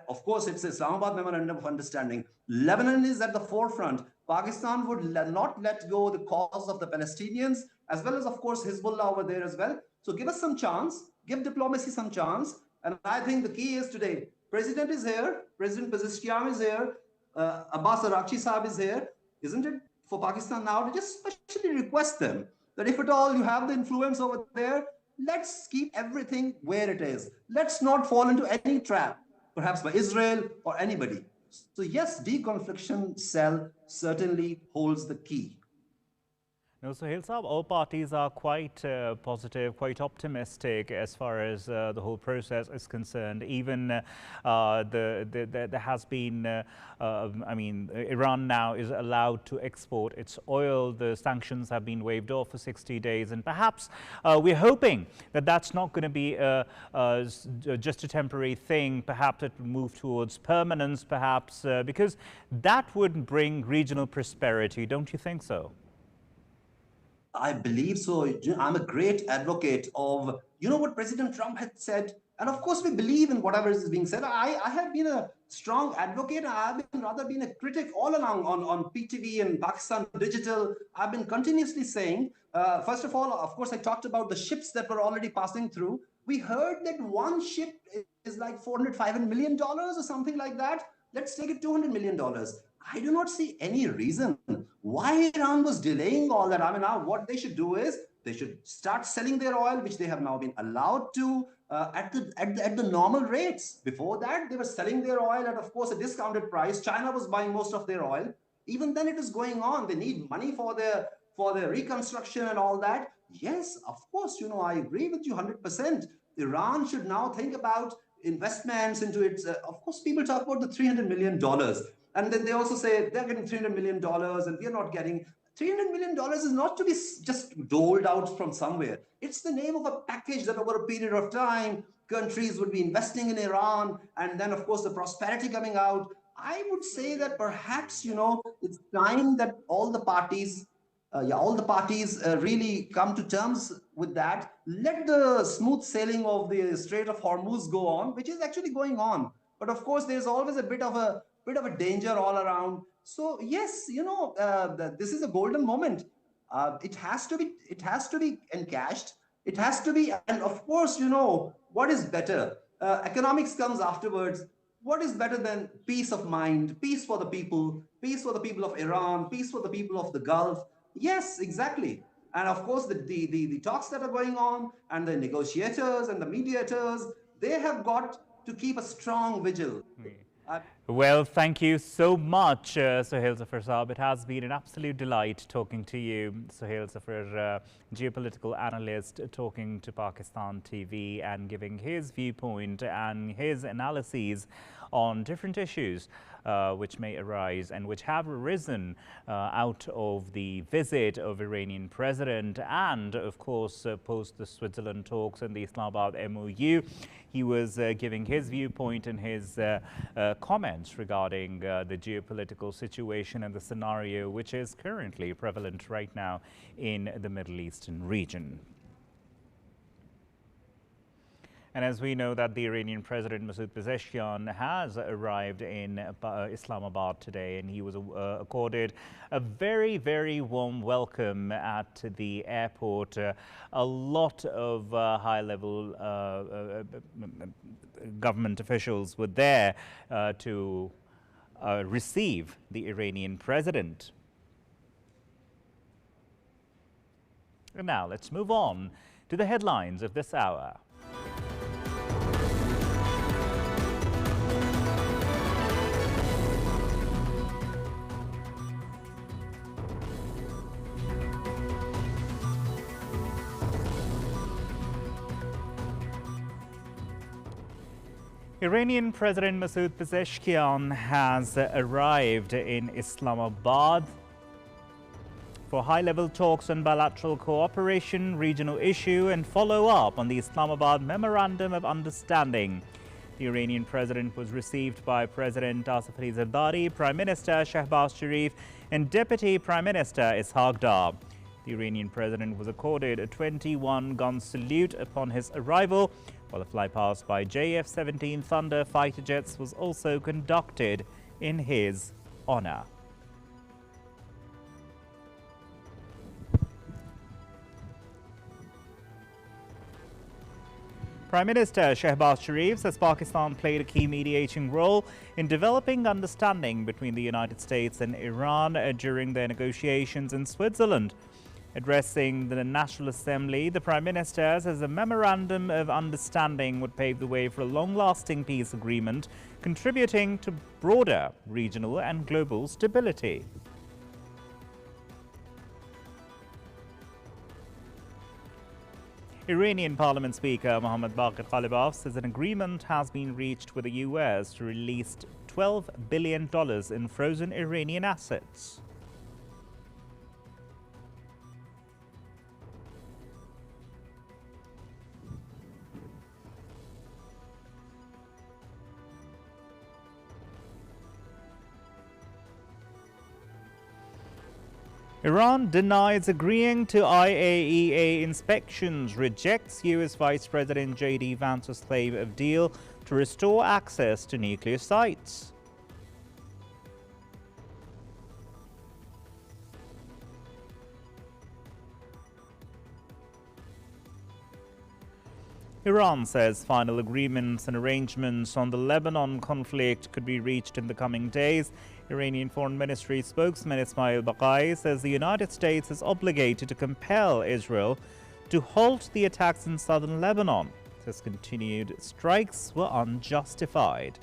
[SPEAKER 17] of course, it's Islamabad Memorandum of Understanding. Lebanon is at the forefront. Pakistan would not let go the cause of the Palestinians, as well as, of course, Hezbollah over there as well. So give us some chance, give diplomacy some chance. And I think the key is today, President is here, President Pezeshkian is here, Abbas Araghchi Saab is here, isn't it? For Pakistan now to just specially request them that if at all you have the influence over there, let's keep everything where it is. Let's not fall into any trap, perhaps by Israel or anybody. So yes, deconfliction cell certainly holds the key.
[SPEAKER 15] No, Sohail Saab, all parties are quite positive, quite optimistic as far as the whole process is concerned. Even there has been, I mean, Iran now is allowed to export its oil. The sanctions have been waived off for 60 days. And perhaps we're hoping that that's not going to be just a temporary thing. Perhaps it will move towards permanence, perhaps, because that would bring regional prosperity. Don't you think so?
[SPEAKER 17] I believe so. I'm a great advocate of, what President Trump had said. And of course, we believe in whatever is being said. I have been a strong advocate. I've been a critic all along on PTV and Pakistan Digital. I've been continuously saying, first of all, of course, I talked about the ships that were already passing through. We heard that one ship is like $400-500 million or something like that. Let's take it $200 million. I do not see any reason why Iran was delaying all that. I mean, now what they should do is they should start selling their oil, which they have now been allowed to at the normal rates. Before that, they were selling their oil at, of course, a discounted price. China was buying most of their oil. Even then, it is going on. They need money for their reconstruction and all that. Yes, of course, I agree with you 100%. Iran should now think about investments into its. Of course, people talk about the $300 million. And then they also say they're getting $300 million and we're not getting. $300 million is not to be just doled out from somewhere. It's the name of a package that over a period of time, countries would be investing in Iran. And then, of course, the prosperity coming out. I would say that perhaps, it's time that all the parties really come to terms with that. Let the smooth sailing of the Strait of Hormuz go on, which is actually going on. But of course, there's always a bit of a danger all around. So yes, this is a golden moment. It has to be encashed. It has to be, and of course, what is better? Economics comes afterwards. What is better than peace of mind, peace for the people of Iran, peace for the people of the Gulf? Yes, exactly. And of course, the talks that are going on and the negotiators and the mediators, they have got to keep a strong vigil.
[SPEAKER 15] Well, thank you so much, Sohail Zafar Saab. It has been an absolute delight talking to you, Sohail Zafar, geopolitical analyst, talking to Pakistan TV and giving his viewpoint and his analyses on different issues which may arise and which have arisen out of the visit of Iranian president and, of course, post the Switzerland talks and the Islamabad MOU. He was giving his viewpoint and his comments regarding the geopolitical situation and the scenario which is currently prevalent right now in the Middle Eastern region. And as we know that the Iranian President Masoud Pezeshkian has arrived in Islamabad today, and he was accorded a very, very warm welcome at the airport. A lot of high-level government officials were there to receive the Iranian president. And now let's move on to the headlines of this hour. Iranian President Masoud Pezeshkian has arrived in Islamabad for high-level talks on bilateral cooperation, regional issue, and follow-up on the Islamabad Memorandum of Understanding. The Iranian president was received by President Asif Ali Zardari, Prime Minister Shehbaz Sharif, and Deputy Prime Minister Ishaq Dar. The Iranian president was accorded a 21-gun salute upon his arrival, while a flypast by JF-17 Thunder fighter jets was also conducted in his honor. Prime Minister Shehbaz Sharif says Pakistan played a key mediating role in developing understanding between the United States and Iran during their negotiations in Switzerland. Addressing the National Assembly, the Prime Minister says a memorandum of understanding would pave the way for a long-lasting peace agreement, contributing to broader regional and global stability. Iranian Parliament Speaker Mohammad Baqir Ghalibaf says an agreement has been reached with the US to release $12 billion in frozen Iranian assets. Iran denies agreeing to IAEA inspections, rejects US Vice President J.D. Vance's claim of deal to restore access to nuclear sites. Iran says final agreements and arrangements on the Lebanon conflict could be reached in the coming days. Iranian Foreign Ministry spokesman Ismail Baqai says the United States is obligated to compel Israel to halt the attacks in southern Lebanon. Says continued strikes were unjustified.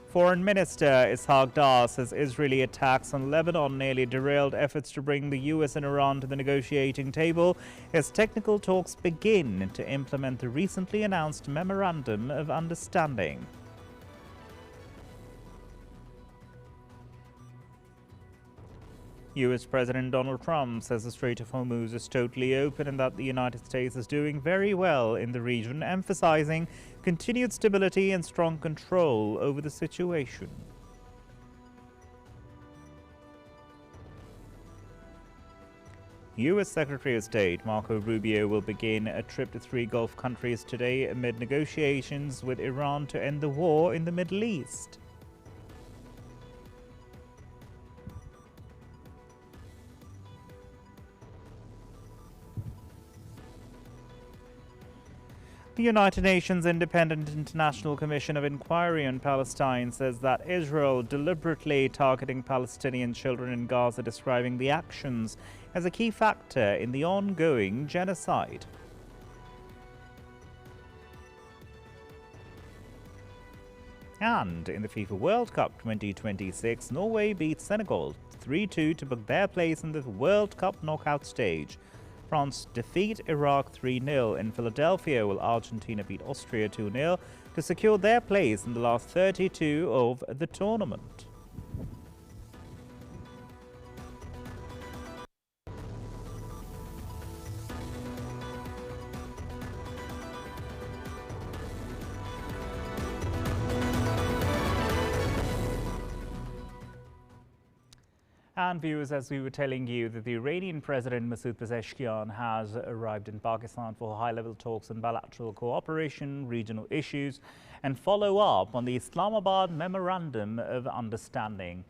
[SPEAKER 15] Foreign Minister Ishaq Dar says Israeli attacks on Lebanon nearly derailed efforts to bring the US and Iran to the negotiating table as technical talks begin to implement the recently announced Memorandum of Understanding. US President Donald Trump says the Strait of Hormuz is totally open and that the United States is doing very well in the region, emphasizing continued stability and strong control over the situation. U.S. Secretary of State Marco Rubio will begin a trip to 3 Gulf countries today amid negotiations with Iran to end the war in the Middle East. The United Nations Independent International Commission of Inquiry on Palestine says that Israel deliberately targeting Palestinian children in Gaza, describing the actions as a key factor in the ongoing genocide. And in the FIFA World Cup 2026, Norway beat Senegal 3-2 to book their place in the World Cup knockout stage. France defeat Iraq 3-0 in Philadelphia, while Argentina beat Austria 2-0 to secure their place in the last 32 of the tournament. And viewers, as we were telling you, that the Iranian President Masoud Pezeshkian has arrived in Pakistan for high-level talks on bilateral cooperation, regional issues, and follow-up on the Islamabad Memorandum of Understanding.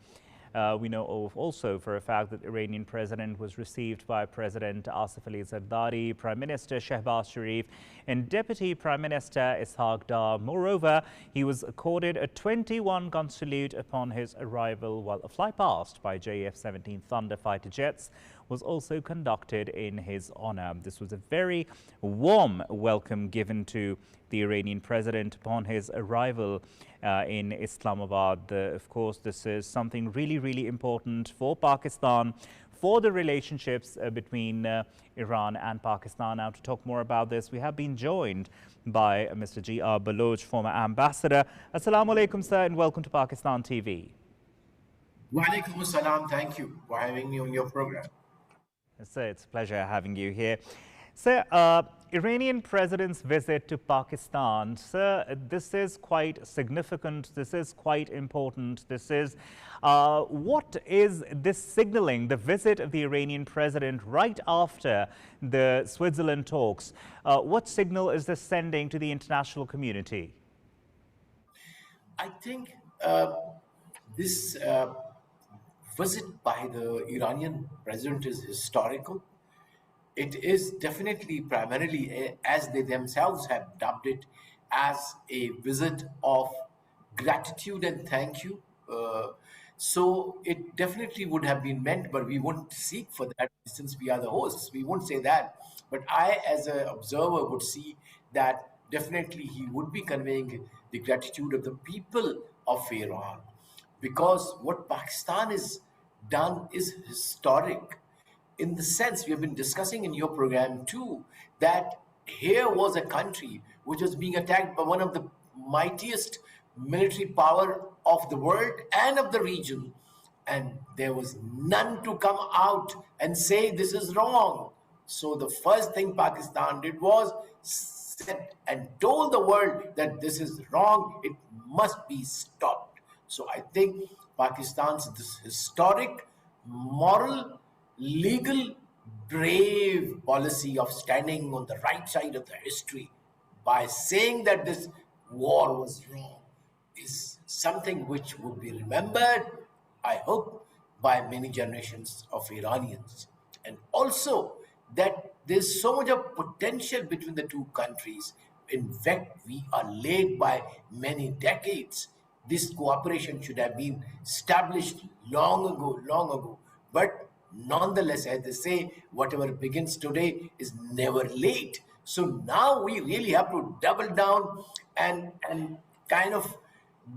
[SPEAKER 15] We know also for a fact that the Iranian president was received by President Asif Ali Zardari, Prime Minister Shehbaz Sharif, and Deputy Prime Minister Ishaq Dar. Moreover, he was accorded a 21-gun salute upon his arrival, while a flypast by JF-17 Thunder fighter jets was also conducted in his honor. This was a very warm welcome given to the Iranian president upon his arrival in Islamabad. Of course, this is something really, really important for Pakistan, for the relationships between Iran and Pakistan. Now, to talk more about this, we have been joined by Mr. G.R. Baloch, former ambassador. Assalamu alaikum, sir, and welcome to Pakistan TV.
[SPEAKER 18] Wa alaikum assalam. Thank you for having me on your program.
[SPEAKER 15] Sir, it's a pleasure having you here. Sir, Iranian president's visit to Pakistan, sir, this is quite significant, this is quite important, this is, what is this signaling, the visit of the Iranian president right after the Switzerland talks? What signal is this sending to the international community?
[SPEAKER 18] I think this visit by the Iranian president is historical. It is definitely primarily, as they themselves have dubbed it, as a visit of gratitude and thank you. So it definitely would have been meant, but we wouldn't seek for that since we are the hosts. We wouldn't say that. But I, as an observer, would see that definitely he would be conveying the gratitude of the people of Iran. Because what Pakistan is done is historic, in the sense we have been discussing in your program too, that here was a country which was being attacked by one of the mightiest military power of the world and of the region, and there was none to come out and say this is wrong. So the first thing Pakistan did was said and told the world that this is wrong, it must be stopped. So I think Pakistan's this historic, moral, legal, brave policy of standing on the right side of the history by saying that this war was wrong is something which would be remembered, I hope, by many generations of Iranians. And also that there's so much of potential between the two countries. In fact, we are late by many decades. This cooperation should have been established long ago. But nonetheless, as they say, whatever begins today is never late. So now we really have to double down and kind of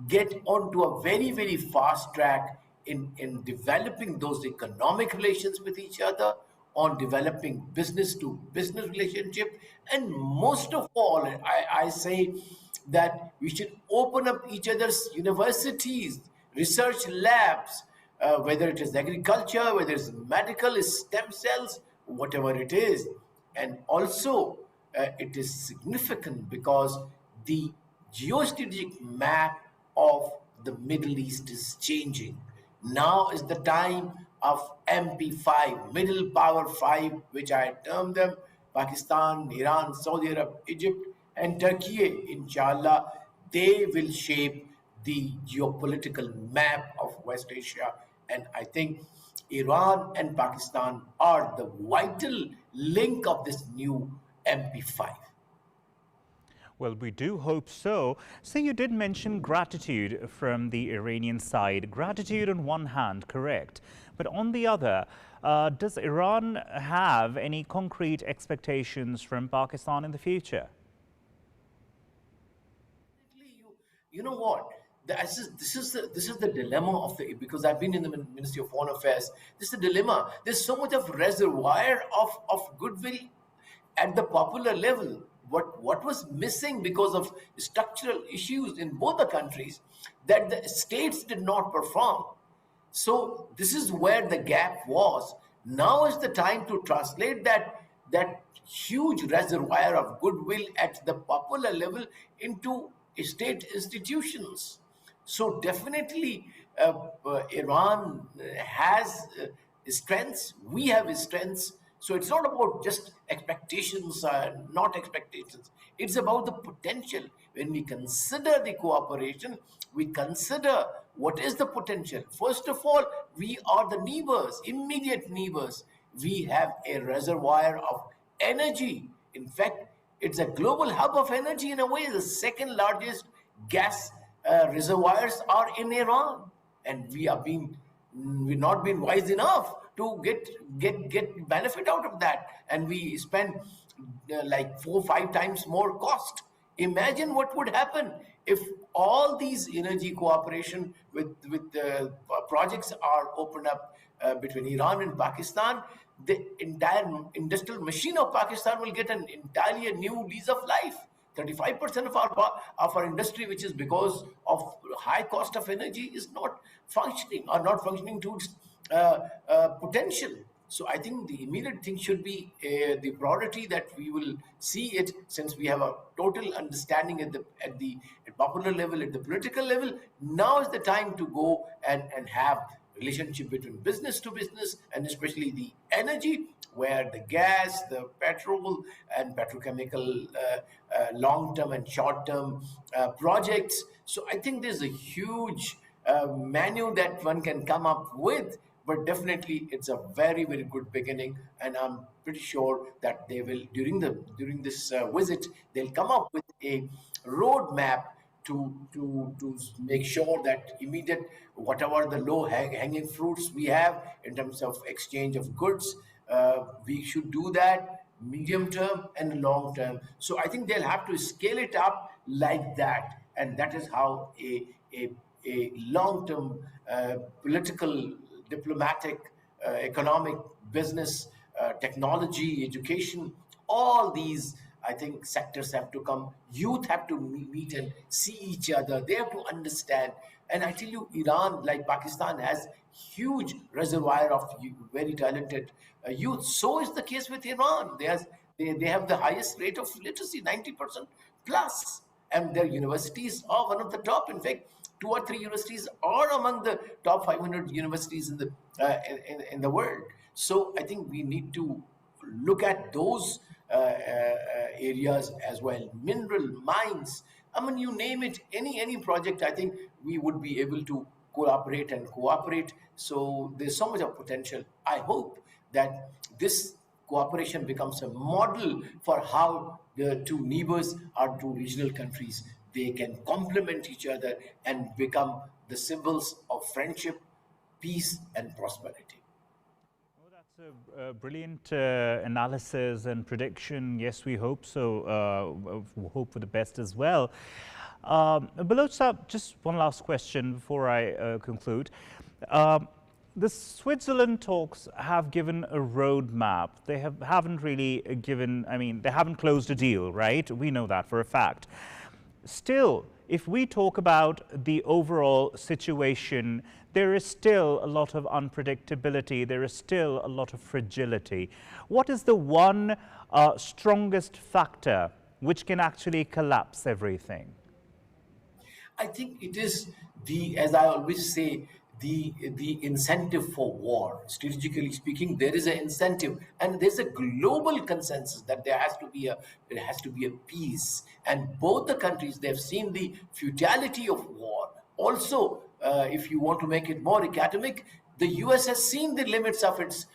[SPEAKER 18] get onto a very, very fast track in developing those economic relations with each other, on developing business to business relationship, and most of all, I say that we should open up each other's universities, research labs, whether it is agriculture, whether it's medical, stem cells, whatever it is. And also, it is significant because the geostrategic map of the Middle East is changing. Now is the time of MP5, Middle Power 5, which I term them: Pakistan, Iran, Saudi Arabia, Egypt, and Turkey. Inshallah, they will shape the geopolitical map of West Asia. And I think Iran and Pakistan are the vital link of this new MP5.
[SPEAKER 15] Well, we do hope so. So you did mention gratitude from the Iranian side. Gratitude on one hand, correct. But on the other, does Iran have any concrete expectations from Pakistan in the future?
[SPEAKER 18] You know what? This is the dilemma of the, because I've been in the Ministry of Foreign Affairs. This is the dilemma. There's so much of reservoir of goodwill at the popular level. What was missing because of structural issues in both the countries, that the states did not perform. So this is where the gap was. Now is the time to translate that huge reservoir of goodwill at the popular level into state institutions. So definitely Iran has strengths, we have strengths. So it's not about just expectations or not expectations. It's about the potential. When we consider the cooperation, we consider what is the potential. First of all, we are the neighbors, immediate neighbors. We have a reservoir of energy. In fact, it's a global hub of energy in a way. The second largest gas reservoirs are in Iran. And we've not been wise enough to get benefit out of that, and we spend like 4 or 5 times more cost. Imagine what would happen if all these energy cooperation with projects are opened up between Iran and Pakistan. The entire industrial machine of Pakistan will get an entirely new lease of life. 35% of our industry, which is because of high cost of energy, is not functioning to its potential. So I think the immediate thing should be the priority that we will see it, since we have a total understanding at the popular level, at the political level. Now is the time to go and have relationship between business to business, and especially the energy, where the gas, the petrol and petrochemical long-term and short-term projects. So I think there's a huge menu that one can come up with, but definitely it's a very, very good beginning, and I'm pretty sure that they will, during this visit, they'll come up with a roadmap to make sure that immediate, whatever the low hanging fruits we have in terms of exchange of goods, we should do that medium term and long term. So I think they'll have to scale it up like that, and that is how a long term political diplomatic, economic, business, technology, education, all these, I think, sectors have to come. Youth have to meet and see each other. They have to understand. And I tell you, Iran, like Pakistan, has huge reservoir of very talented youth. So is the case with Iran. They have the highest rate of literacy, 90% plus. And their universities are one of the top. In fact, 2 or 3 universities are among the top 500 universities in the world. So I think we need to look at those areas as well. Mineral mines. I mean, you name it, any project. I think we would be able to collaborate and cooperate. So there's so much of potential. I hope that this cooperation becomes a model for how the two neighbors or two regional countries, they can complement each other and become the symbols of friendship, peace, and prosperity.
[SPEAKER 15] Well, that's a brilliant analysis and prediction. Yes, we hope so. Hope for the best as well. Baloch Saab, just one last question before I conclude. The Switzerland talks have given a roadmap. They haven't really given, I mean, they haven't closed a deal, right? We know that for a fact. Still, if we talk about the overall situation, there is still a lot of unpredictability. There is still a lot of fragility. What is the one strongest factor which can actually collapse everything?
[SPEAKER 18] I think it is as I always say, the incentive for war. Strategically speaking, there is an incentive, and there's a global consensus that there has to be a peace. And both the countries, they've seen the futility of war. Also, if you want to make it more academic, the US has seen the limits of its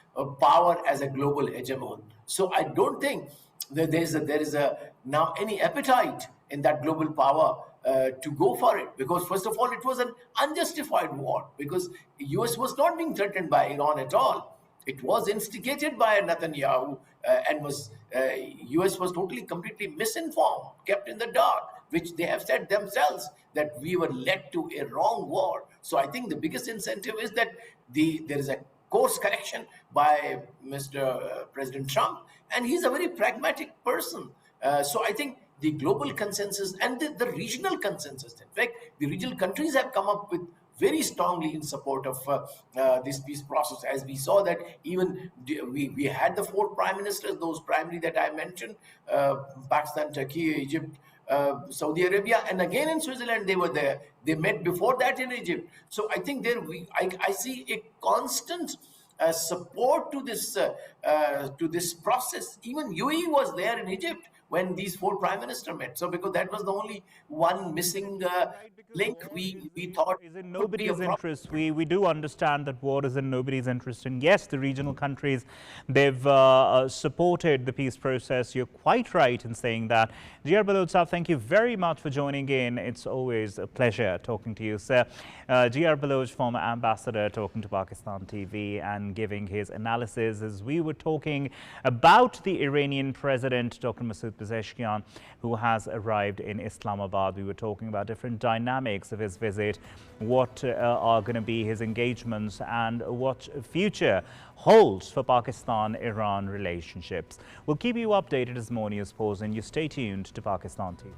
[SPEAKER 18] power as a global hegemon. So I don't think that there is now any appetite in that global power to go for it, because first of all, it was an unjustified war, because the US was not being threatened by Iran at all. It was instigated by Netanyahu, and US was completely misinformed, kept in the dark, which they have said themselves that we were led to a wrong war. So I think the biggest incentive is that there is a course correction by Mr. President Trump, and he's a very pragmatic person. So I think the global consensus and the regional consensus, in fact, the regional countries have come up with very strongly in support of this peace process. As we saw that even we had the 4 prime ministers, those primarily that I mentioned, Pakistan, Turkey, Egypt, Saudi Arabia, and again in Switzerland they were there. They met before that in Egypt. So I think I see a constant support to this process. Even UAE was there in Egypt when these 4 prime ministers met. So because that was the only one missing link, we thought
[SPEAKER 15] is in nobody's interest. We do understand that war is in nobody's interest. And yes, the regional countries, they've supported the peace process. You're quite right in saying that. Jr. Baloch Saab, thank you very much for joining in. It's always a pleasure talking to you, sir. Jr. Baloch, former ambassador, talking to Pakistan TV and giving his analysis as we were talking about the Iranian president, Dr. Masoud Pezeshkian, who has arrived in Islamabad. We were talking about different dynamics of his visit, what are going to be his engagements and what future holds for Pakistan-Iran relationships. We'll keep you updated as more news pours, and you stay tuned to Pakistan TV.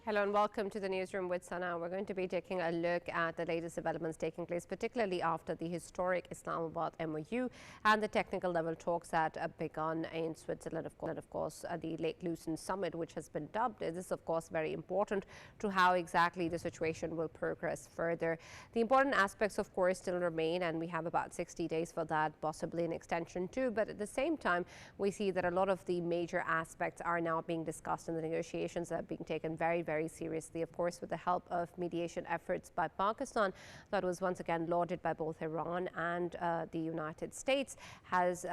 [SPEAKER 19] Hello and welcome to the newsroom with Sana. We're going to be taking a look at the latest developments taking place, particularly after the historic Islamabad MOU and the technical level talks that have begun in Switzerland. Of course, the Lake Lucerne Summit, which has been dubbed. This is, of course, very important to how exactly the situation will progress further. The important aspects, of course, still remain, and we have about 60 days for that, possibly an extension too. But at the same time, we see that a lot of the major aspects are now being discussed, and the negotiations are being taken very, very very seriously, of course, with the help of mediation efforts by Pakistan that was once again lauded by both Iran and the United States, has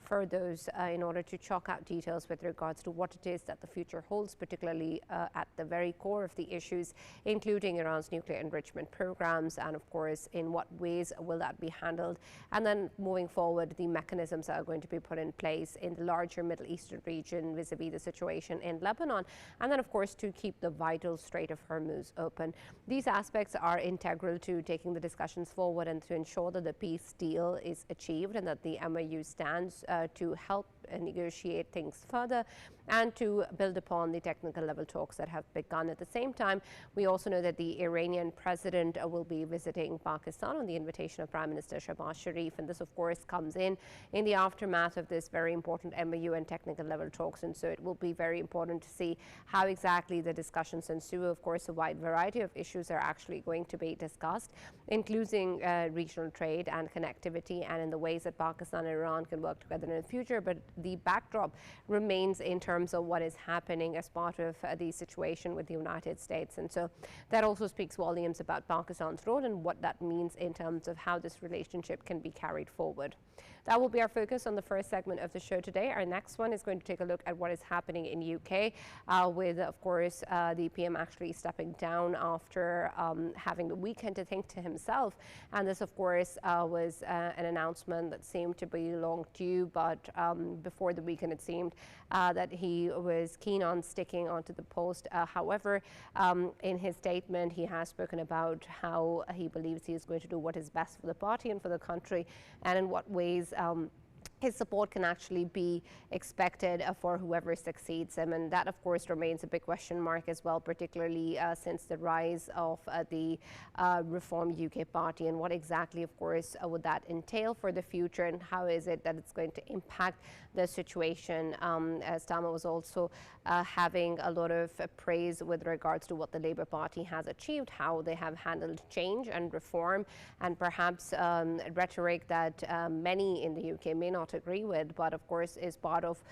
[SPEAKER 19] for those in order to chalk out details with regards to what it is that the future holds, particularly at the very core of the issues, including Iran's nuclear enrichment programs, and of course, in what ways will that be handled, and then moving forward, the mechanisms that are going to be put in place in the larger Middle Eastern region vis-a-vis the situation in Lebanon, and then of course to keep the vital Strait of Hormuz open. These aspects are integral to taking the discussions forward and to ensure that the peace deal is achieved and that the MOU stands to help negotiate things further and to build upon the technical level talks that have begun. At the same time, we also know that the Iranian president will be visiting Pakistan on the invitation of Prime Minister Shehbaz Sharif, and this of course comes in the aftermath of this very important MOU and technical level talks, and so it will be very important to see how exactly the discussions ensue. Of course, a wide variety of issues are actually going to be discussed, including regional trade and connectivity, and in the ways that Pakistan and Iran can work together in the future. But the backdrop remains in terms of what is happening as part of the situation with the United States. And so that also speaks volumes about Pakistan's role and what that means in terms of how this relationship can be carried forward. That will be our focus on the first segment of the show today. Our next one is going to take a look at what is happening in UK with, of course, the PM actually stepping down after having the weekend to think to himself. And this, of course, was an announcement that seemed to be long due, but before the weekend it seemed that he was keen on sticking onto the post. However, in his statement, he has spoken about how he believes he is going to do what is best for the party and for the country, and in what ways his support can actually be expected for whoever succeeds him. And that, of course, remains a big question mark as well, particularly since the rise of the Reform UK party, and what exactly, of course, would that entail for the future, and how is it that it's going to impact the situation. As Tama was also having a lot of praise with regards to what the Labour Party has achieved, how they have handled change and reform, and perhaps rhetoric that many in the UK may not agree with, but of course is part of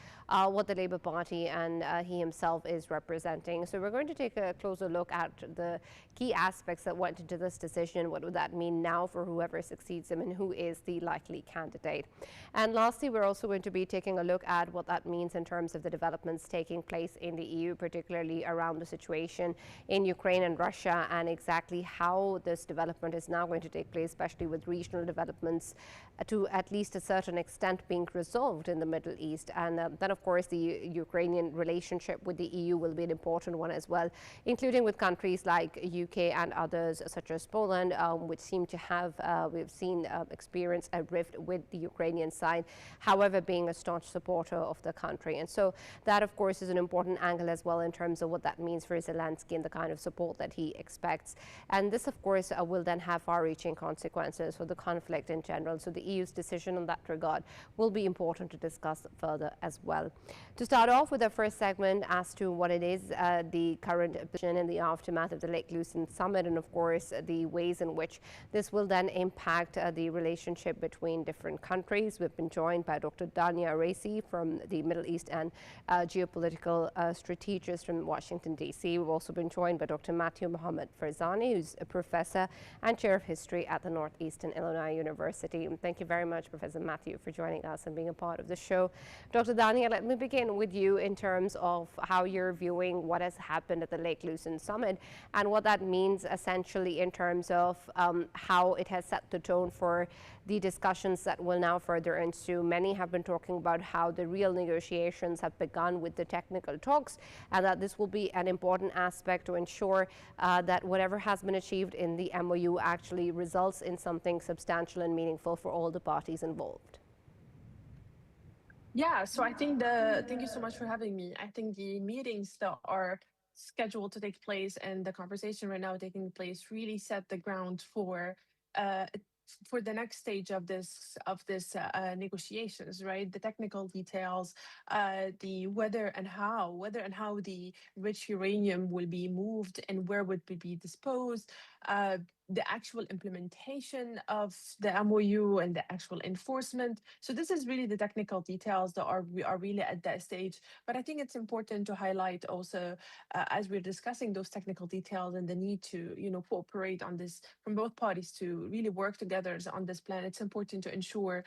[SPEAKER 19] what the Labour Party and he himself is representing. So we're going to take a closer look at the key aspects that went into this decision. What would that mean now for whoever succeeds him, and who is the likely candidate? And lastly, we're also going to be taking a look at what that means in terms of the developments taking place in the EU, particularly around the situation in Ukraine and Russia, and exactly how this development is now going to take place, especially with regional developments to at least a certain extent being resolved in the Middle East. And then, of course, the Ukrainian relationship with the EU will be an important one as well, including with countries like UK and others, such as Poland, which seem to have, we've seen, experience a rift with the Ukrainian side, however, being a staunch supporter of the country. And so that, of course, is an important angle as well in terms of what that means for Zelensky and the kind of support that he expects. And this, of course, will then have far-reaching consequences for the conflict in general. So the EU's decision in that regard will be important to discuss further as well. To start off with our first segment as to what it is, the current position in the aftermath of the Lake Lucerne summit, and of course the ways in which this will then impact the relationship between different countries. We've been joined by Dr. Dania Raisi from the Middle East and geopolitical strategist from Washington, D.C. We've also been joined by Dr. Matthew Mohammed Farzani, who's a professor and chair of history at the Northeastern Illinois University. Thank you very much, Professor Matthew, for joining us and being a part of the show. Dr. Dania, let me begin with you in terms of how you're viewing what has happened at the Lake Lucerne summit and what that means essentially in terms of how it has set the tone for the discussions that will now further ensue. Many have been talking about how the real negotiations have begun with the technical talks, and that this will be an important aspect to ensure that whatever has been achieved in the MOU actually results in something substantial and meaningful for all the parties involved.
[SPEAKER 20] Yeah, so I think thank you so much for having me. I think the meetings that are scheduled to take place and the conversation right now taking place really set the ground for the next stage of this negotiations, right? The technical details, the whether and how the rich uranium will be moved and where would it be disposed, the actual implementation of the MOU and the actual enforcement. So this is really the technical details that we are really at that stage. But I think it's important to highlight also, as we're discussing those technical details and the need to, cooperate on this from both parties to really work together on this plan. It's important to ensure,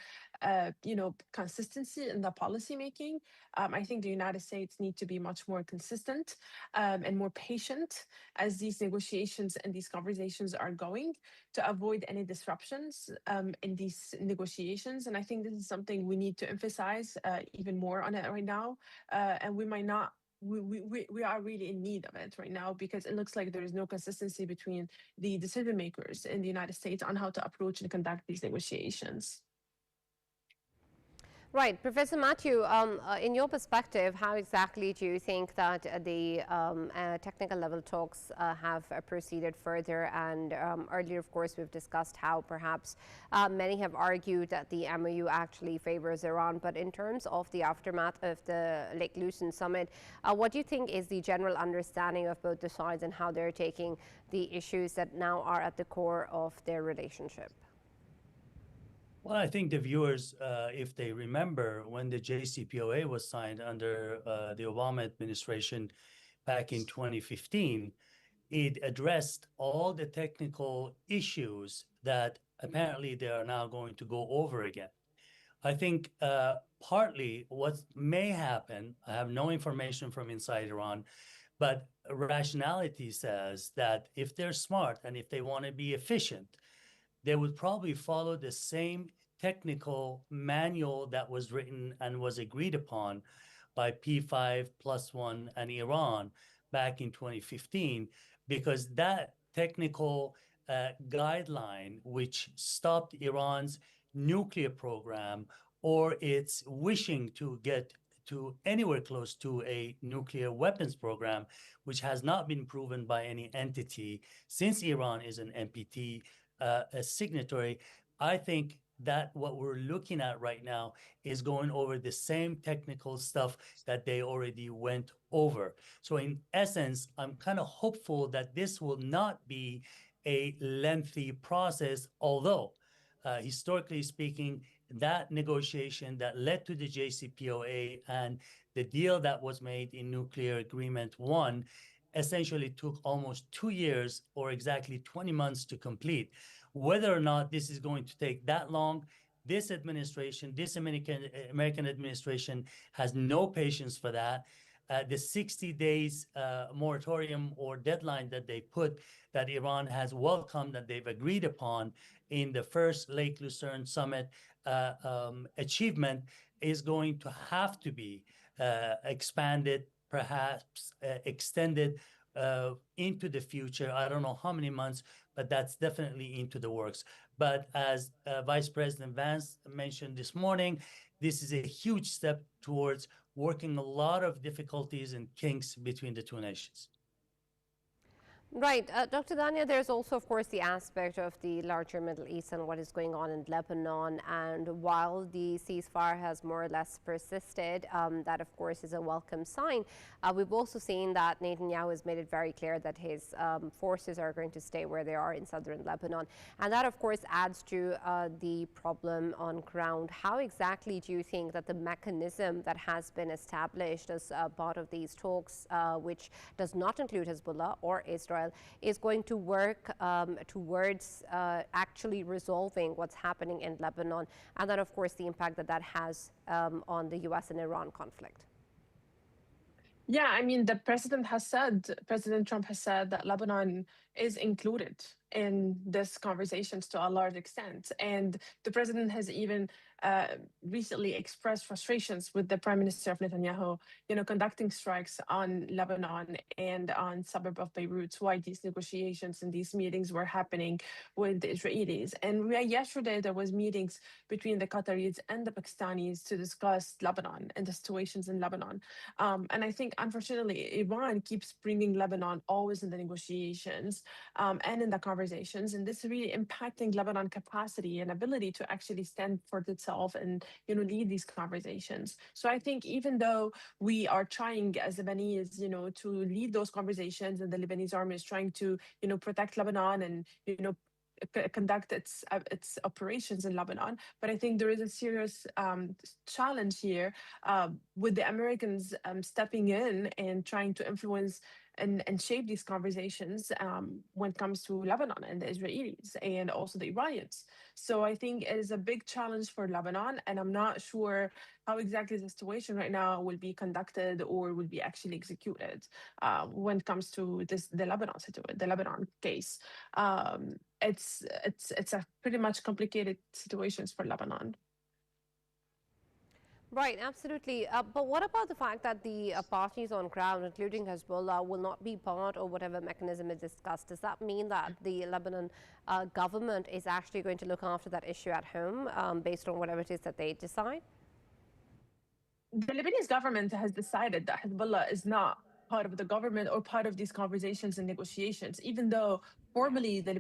[SPEAKER 20] consistency in the policy making. I think the United States need to be much more consistent and more patient as these negotiations and these conversations are going, to avoid any disruptions in these negotiations. And I think this is something we need to emphasize even more on it right now. And we might not, we are really in need of it right now, because it looks like there is no consistency between the decision makers in the United States on how to approach and conduct these negotiations.
[SPEAKER 19] Right. Professor Matthew, in your perspective, how exactly do you think that the technical level talks have proceeded further? And earlier, of course, we've discussed how perhaps many have argued that the MOU actually favors Iran. But in terms of the aftermath of the Lake Lucerne summit, what do you think is the general understanding of both the sides and how they're taking the issues that now are at the core of their relationship?
[SPEAKER 21] Well, I think the viewers, if they remember, when the JCPOA was signed under the Obama administration back in 2015, it addressed all the technical issues that apparently they are now going to go over again. I think partly what may happen, I have no information from inside Iran, but rationality says that if they're smart and if they want to be efficient, they would probably follow the same technical manual that was written and was agreed upon by P5+1 and Iran back in 2015, because that technical guideline, which stopped Iran's nuclear program or its wishing to get to anywhere close to a nuclear weapons program, which has not been proven by any entity since Iran is an NPT a signatory. I think that what we're looking at right now is going over the same technical stuff that they already went over. So in essence, I'm kind of hopeful that this will not be a lengthy process, although historically speaking, that negotiation that led to the JCPOA and the deal that was made in Nuclear Agreement 1 essentially took almost 2 years or exactly 20 months to complete. Whether or not this is going to take that long, this administration, this American administration has no patience for that. The 60 days moratorium or deadline that they put, that Iran has welcomed, that they've agreed upon in the first Lake Lucerne summit achievement, is going to have to be expanded, perhaps extended into the future. I don't know how many months, but that's definitely into the works. But as Vice President Vance mentioned this morning, this is a huge step towards working a lot of difficulties and kinks between the two nations.
[SPEAKER 19] Right. Dr. Dania, there's also, of course, the aspect of the larger Middle East and what is going on in Lebanon. And while the ceasefire has more or less persisted, that, of course, is a welcome sign. We've also seen that Netanyahu has made it very clear that his forces are going to stay where they are in southern Lebanon. And that, of course, adds to the problem on ground. How exactly do you think that the mechanism that has been established as part of these talks, which does not include Hezbollah or Israel, is going to work towards actually resolving what's happening in Lebanon, and then, of course, the impact that that has on the U.S. and Iran conflict?
[SPEAKER 20] Yeah, I mean, President Trump has said that Lebanon is included in this conversations to a large extent. And the president has even recently expressed frustrations with the Prime Minister of Netanyahu, conducting strikes on Lebanon and on suburb of Beirut, why these negotiations and these meetings were happening with the Israelis. And yesterday there was meetings between the Qataris and the Pakistanis to discuss Lebanon and the situations in Lebanon. And I think, unfortunately, Iran keeps bringing Lebanon always in the negotiations and in the conversations. And this is really impacting Lebanon capacity and ability to actually stand for itself itself and lead these conversations. So I think even though we are trying as Lebanese, to lead those conversations, and the Lebanese army is trying to protect Lebanon and conduct its operations in Lebanon. But I think there is a serious challenge here with the Americans stepping in and trying to influence and shape these conversations when it comes to Lebanon and the Israelis and also the Iranians. So I think it is a big challenge for Lebanon, and I'm not sure how exactly the situation right now will be conducted or will be actually executed when it comes to the Lebanon case. It's a pretty much complicated situations for Lebanon.
[SPEAKER 19] Right, absolutely. But what about the fact that the parties on ground, including Hezbollah, will not be part of whatever mechanism is discussed? Does that mean that the Lebanon government is actually going to look after that issue at home based on whatever it is that they decide?
[SPEAKER 20] The Lebanese government has decided that Hezbollah is not part of the government or part of these conversations and negotiations, even though formally the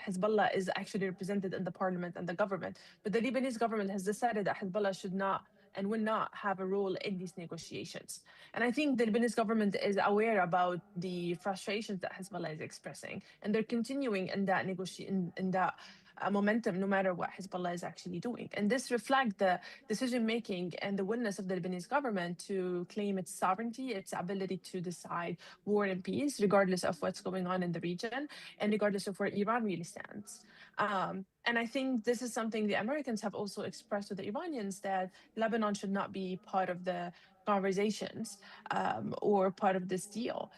[SPEAKER 20] Hezbollah is actually represented in the parliament and the government. But the Lebanese government has decided that Hezbollah should not and will not have a role in these negotiations. And I think the Lebanese government is aware about the frustrations that Hezbollah is expressing, and they're continuing in that momentum, no matter what Hezbollah is actually doing. And this reflects the decision-making and the willingness of the Lebanese government to claim its sovereignty, its ability to decide war and peace, regardless of what's going on in the region, and regardless of where Iran really stands. And I think this is something the Americans have also expressed to the Iranians, that Lebanon should not be part of the conversations or part of this deal.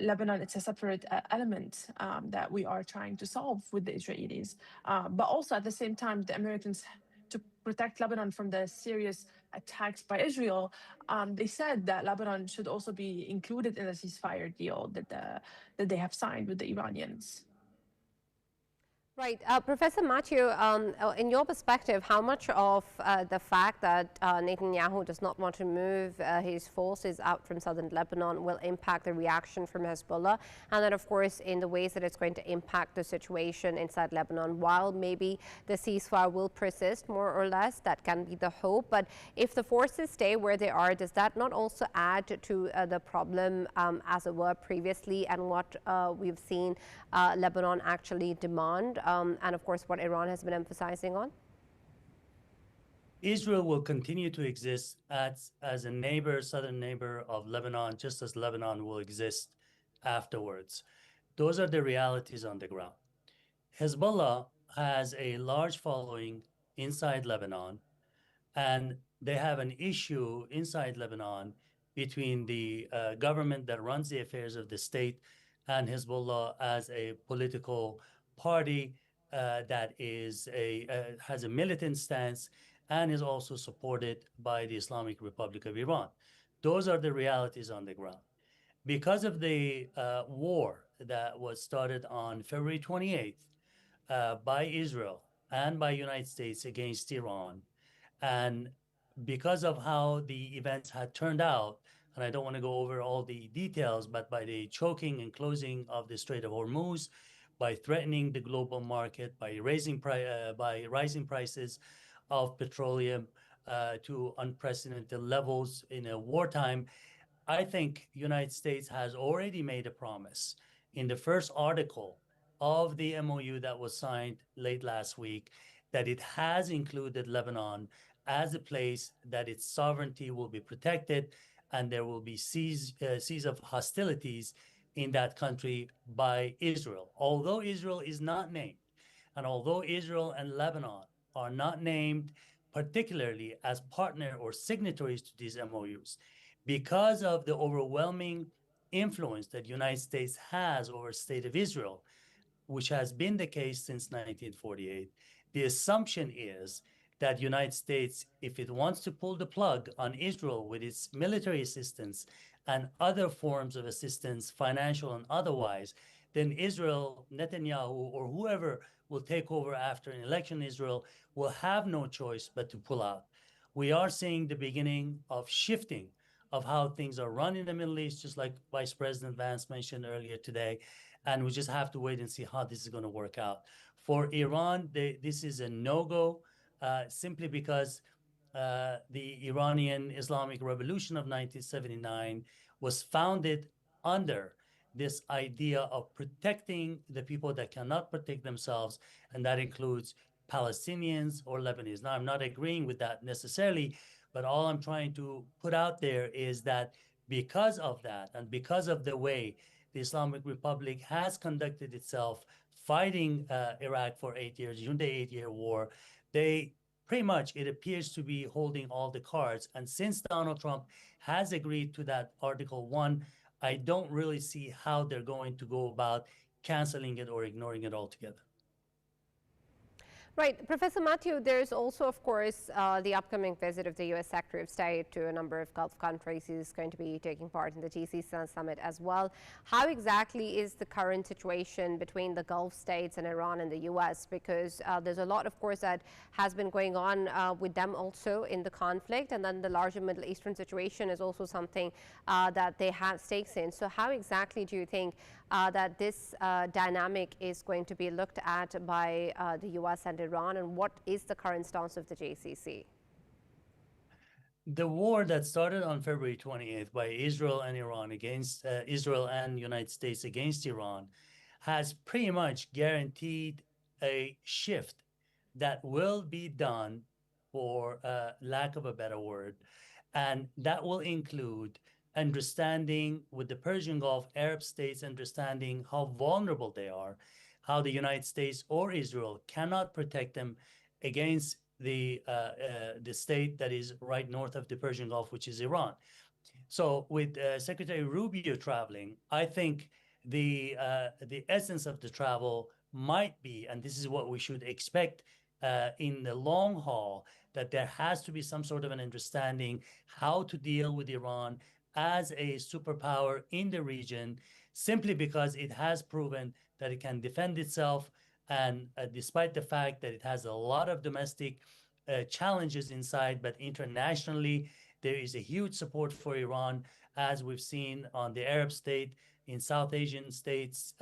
[SPEAKER 20] Lebanon, it's a separate element that we are trying to solve with the Israelis. But also at the same time, the Americans, to protect Lebanon from the serious attacks by Israel, they said that Lebanon should also be included in the ceasefire deal that they have signed with the Iranians.
[SPEAKER 19] Right. Professor Matthew, in your perspective, how much of the fact that Netanyahu does not want to move his forces out from southern Lebanon will impact the reaction from Hezbollah? And then, of course, in the ways that it's going to impact the situation inside Lebanon, while maybe the ceasefire will persist more or less, that can be the hope. But if the forces stay where they are, does that not also add to the problem, as it were, previously, and what we've seen Lebanon actually demand? And of course, what Iran has been emphasizing on?
[SPEAKER 21] Israel will continue to exist as a neighbor, southern neighbor of Lebanon, just as Lebanon will exist afterwards. Those are the realities on the ground. Hezbollah has a large following inside Lebanon, and they have an issue inside Lebanon between the government that runs the affairs of the state and Hezbollah as a political party that has a militant stance and is also supported by the Islamic Republic of Iran. Those are the realities on the ground. Because of the war that was started on February 28th by Israel and by United States against Iran, and because of how the events had turned out, and I don't want to go over all the details, but by the choking and closing of the Strait of Hormuz, by threatening the global market, by rising prices of petroleum to unprecedented levels in a wartime, I think the United States has already made a promise in the first article of the MOU that was signed late last week that it has included Lebanon as a place that its sovereignty will be protected and there will be cease of hostilities in that country by Israel. Although Israel is not named, and although Israel and Lebanon are not named particularly as partner or signatories to these MOUs, because of the overwhelming influence that the United States has over the state of Israel, which has been the case since 1948, the assumption is that the United States, if it wants to pull the plug on Israel with its military assistance and other forms of assistance, financial and otherwise, then Israel, Netanyahu, or whoever will take over after an election in Israel will have no choice but to pull out. We are seeing the beginning of shifting of how things are run in the Middle East, just like Vice President Vance mentioned earlier today. And we just have to wait and see how this is going to work out. For Iran, this is a no-go. simply because the Iranian Islamic Revolution of 1979 was founded under this idea of protecting the people that cannot protect themselves, and that includes Palestinians or Lebanese. Now, I'm not agreeing with that necessarily, but all I'm trying to put out there is that because of that, and because of the way the Islamic Republic has conducted itself fighting Iraq for 8 years, during the 8-year war, they pretty much, it appears to be holding all the cards. And since Donald Trump has agreed to that Article 1, I don't really see how they're going to go about canceling it or ignoring it altogether.
[SPEAKER 19] Right. Professor Matthew, there's also, of course, the upcoming visit of the U.S. Secretary of State to a number of Gulf countries. He's going to be taking part in the GCC summit as well. How exactly is the current situation between the Gulf states and Iran and the U.S.? Because there's a lot, of course, that has been going on with them also in the conflict. And then the larger Middle Eastern situation is also something that they have stakes in. So how exactly do you think that this dynamic is going to be looked at by the U.S. and Iran, and what is the current stance of the JCC?
[SPEAKER 21] The war that started on February 28th by Israel and Iran against Israel and United States against Iran has pretty much guaranteed a shift that will be done, for lack of a better word, and that will include understanding with the Persian Gulf Arab states, understanding how vulnerable they are, how the United States or Israel cannot protect them against the state that is right north of the Persian Gulf, which is Iran. So with Secretary Rubio traveling, I think the essence of the travel might be, and this is what we should expect in the long haul, that there has to be some sort of an understanding how to deal with Iran as a superpower in the region, simply because it has proven that it can defend itself. And despite the fact that it has a lot of domestic challenges inside, but internationally, there is a huge support for Iran, as we've seen on the Arab state, in South Asian states,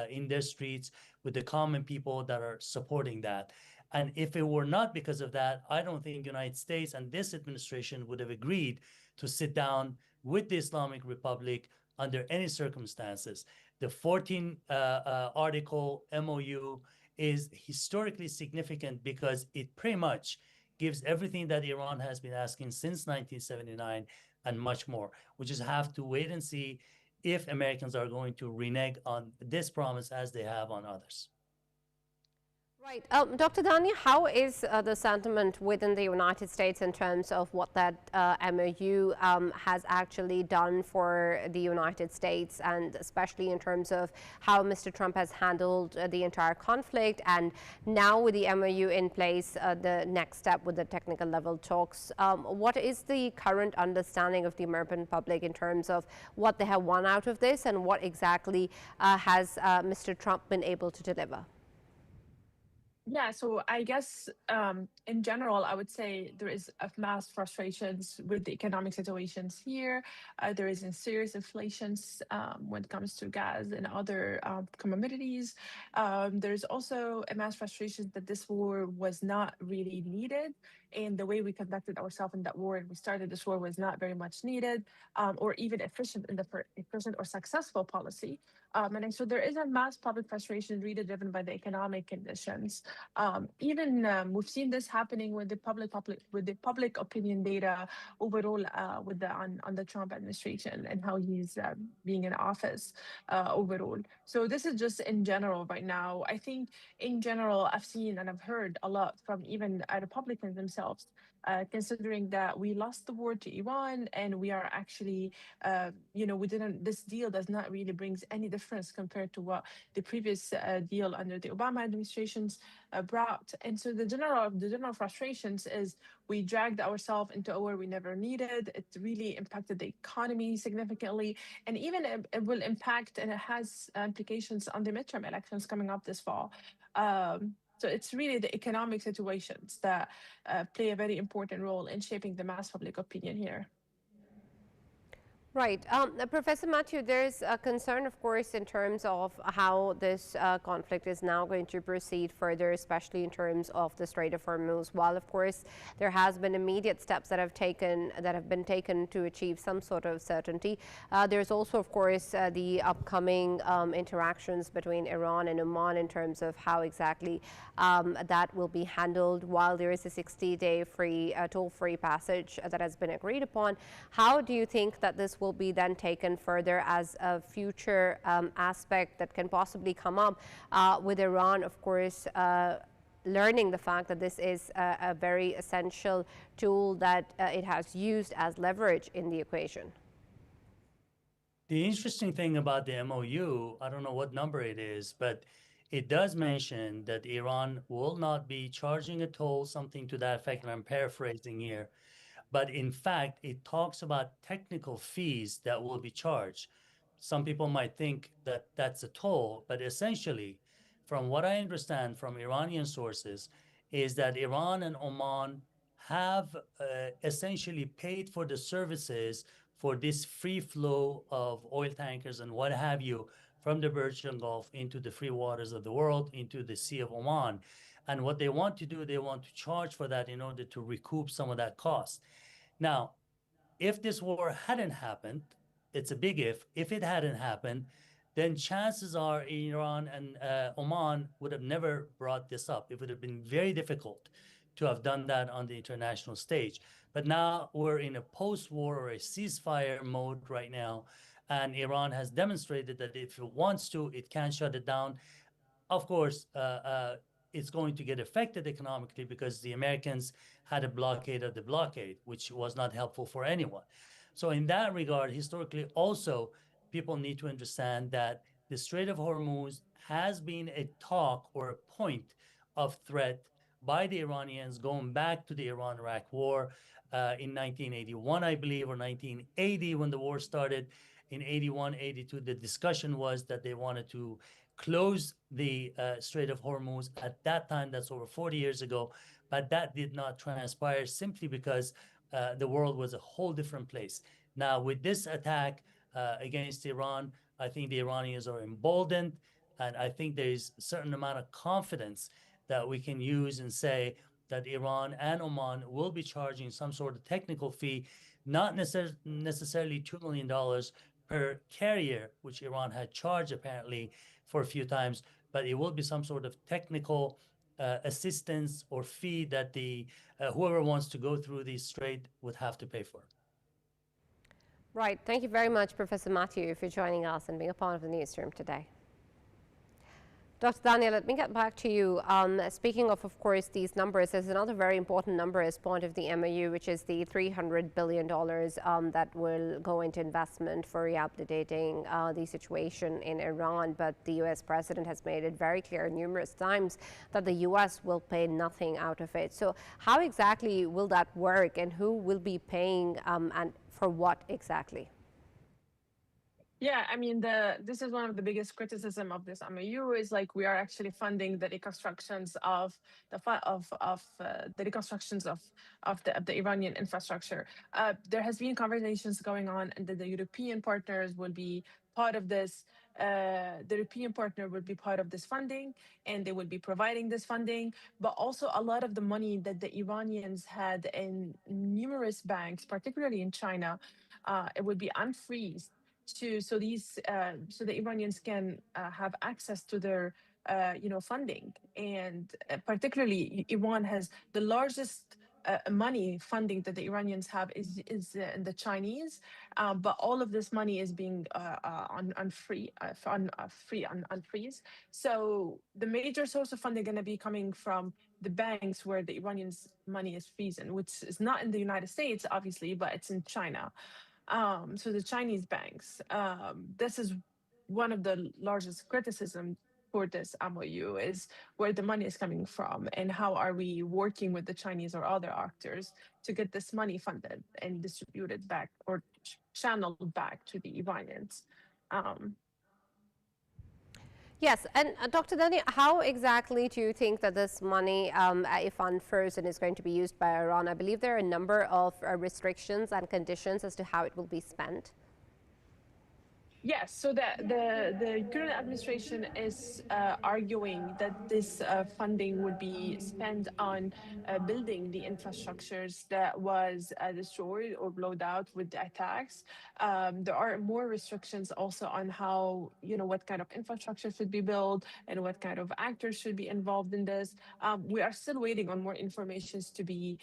[SPEAKER 21] in their streets, with the common people that are supporting that. And if it were not because of that, I don't think the United States and this administration would have agreed to sit down with the Islamic Republic under any circumstances. The 14-article MOU is historically significant because it pretty much gives everything that Iran has been asking since 1979 and much more. We just have to wait and see if Americans are going to renege on this promise as they have on others.
[SPEAKER 19] Right. Dr. Dania, how is the sentiment within the United States in terms of what that MOU has actually done for the United States, and especially in terms of how Mr. Trump has handled the entire conflict, and now with the MOU in place, the next step with the technical level talks, what is the current understanding of the American public in terms of what they have won out of this, and what exactly has Mr. Trump been able to deliver?
[SPEAKER 20] Yeah, so I guess in general, I would say there is a mass frustrations with the economic situations here. There is a serious inflations when it comes to gas and other commodities. There's also a mass frustration that this war was not really needed, and the way we conducted ourselves in that war and we started this war was not very much needed, or even efficient in the efficient or successful policy. And so there is a mass public frustration really driven by the economic conditions. We've seen this happening with the public opinion data overall with on the Trump administration and how he's being in office overall. So this is just in general right now. I think in general, I've seen and I've heard a lot from even Republicans themselves, considering that we lost the war to Iran and we are actually, this deal does not really brings any difference compared to what the previous deal under the Obama administrations brought. And so the general frustrations is we dragged ourselves into a war we never needed. It really impacted the economy significantly, and even it will impact, and it has implications on the midterm elections coming up this fall. So it's really the economic situations that play a very important role in shaping the mass public opinion here.
[SPEAKER 19] Right. Professor Matthew, there's a concern, of course, in terms of how this conflict is now going to proceed further, especially in terms of the Strait of Hormuz. While, of course, there has been immediate steps that have been taken to achieve some sort of certainty. There's also, of course, the upcoming interactions between Iran and Oman in terms of how exactly that will be handled. While there is a 60-day toll-free passage that has been agreed upon, how do you think that this will be then taken further as a future aspect that can possibly come up with Iran, of course, learning the fact that this is a very essential tool that it has used as leverage in the equation?
[SPEAKER 21] The interesting thing about the MOU, I don't know what number it is, but it does mention that Iran will not be charging a toll, something to that effect, and I'm paraphrasing here. But in fact, it talks about technical fees that will be charged. Some people might think that that's a toll, but essentially, from what I understand from Iranian sources, is that Iran and Oman have essentially paid for the services for this free flow of oil tankers and what have you from the Persian Gulf into the free waters of the world, into the Sea of Oman. And what they want to do, they want to charge for that in order to recoup some of that cost. Now, if this war hadn't happened, it's a big if it hadn't happened, then chances are Iran and Oman would have never brought this up. It would have been very difficult to have done that on the international stage. But now we're in a post-war or a ceasefire mode right now, and Iran has demonstrated that if it wants to, it can shut it down. Of course, it's going to get affected economically because the Americans had a blockade of the blockade, which was not helpful for anyone. So in that regard, historically also, people need to understand that the Strait of Hormuz has been a talk or a point of threat by the Iranians going back to the Iran-Iraq war in 1981, I believe, or 1980 when the war started. In 81, 82, the discussion was that they wanted to close the Strait of Hormuz. At that time, that's over 40 years ago, but that did not transpire simply because the world was a whole different place. Now, with this attack against Iran, I think the Iranians are emboldened, and I think there is a certain amount of confidence that we can use and say that Iran and Oman will be charging some sort of technical fee, not necessarily $2 million per carrier, which Iran had charged apparently for a few times, but it will be some sort of technical assistance or fee that the whoever wants to go through the strait would have to pay for.
[SPEAKER 19] Right. Thank you very much, Professor Matthew, for joining us and being a part of the newsroom today. Dr. Dania, let me get back to you. Speaking of course, these numbers, there's another very important number as part of the MOU, which is the $300 billion that will go into investment for rehabilitating the situation in Iran. But the U.S. president has made it very clear numerous times that the U.S. will pay nothing out of it. So how exactly will that work, and who will be paying and for what exactly?
[SPEAKER 20] Yeah, I mean, this is one of the biggest criticism of this MOU is like we are actually funding the reconstructions of the reconstructions of the Iranian infrastructure. There has been conversations going on, and the European partners will be part of this. The European partner will be part of this funding, and they will be providing this funding. But also, a lot of the money that the Iranians had in numerous banks, particularly in China, it will be unfreezed. So the Iranians can have access to their funding, and particularly Iran has the largest money funding that the Iranians have is in the Chinese, but all of this money is being unfreeze. So the major source of funding going to be coming from the banks where the Iranians' money is frozen, which is not in the United States, obviously, but it's in China. So the Chinese banks, this is one of the largest criticism for this MOU is where the money is coming from and how are we working with the Chinese or other actors to get this money funded and distributed back or channeled back to the Iranians.
[SPEAKER 19] Yes, and Dr. Dania, how exactly do you think that this money, if unfrozen, is going to be used by Iran? I believe there are a number of restrictions and conditions as to how it will be spent.
[SPEAKER 20] Yes, so the current administration is arguing that this funding would be spent on building the infrastructures that was destroyed or blown out with the attacks. There are more restrictions also on how, what kind of infrastructure should be built and what kind of actors should be involved in this. We are still waiting on more information to be,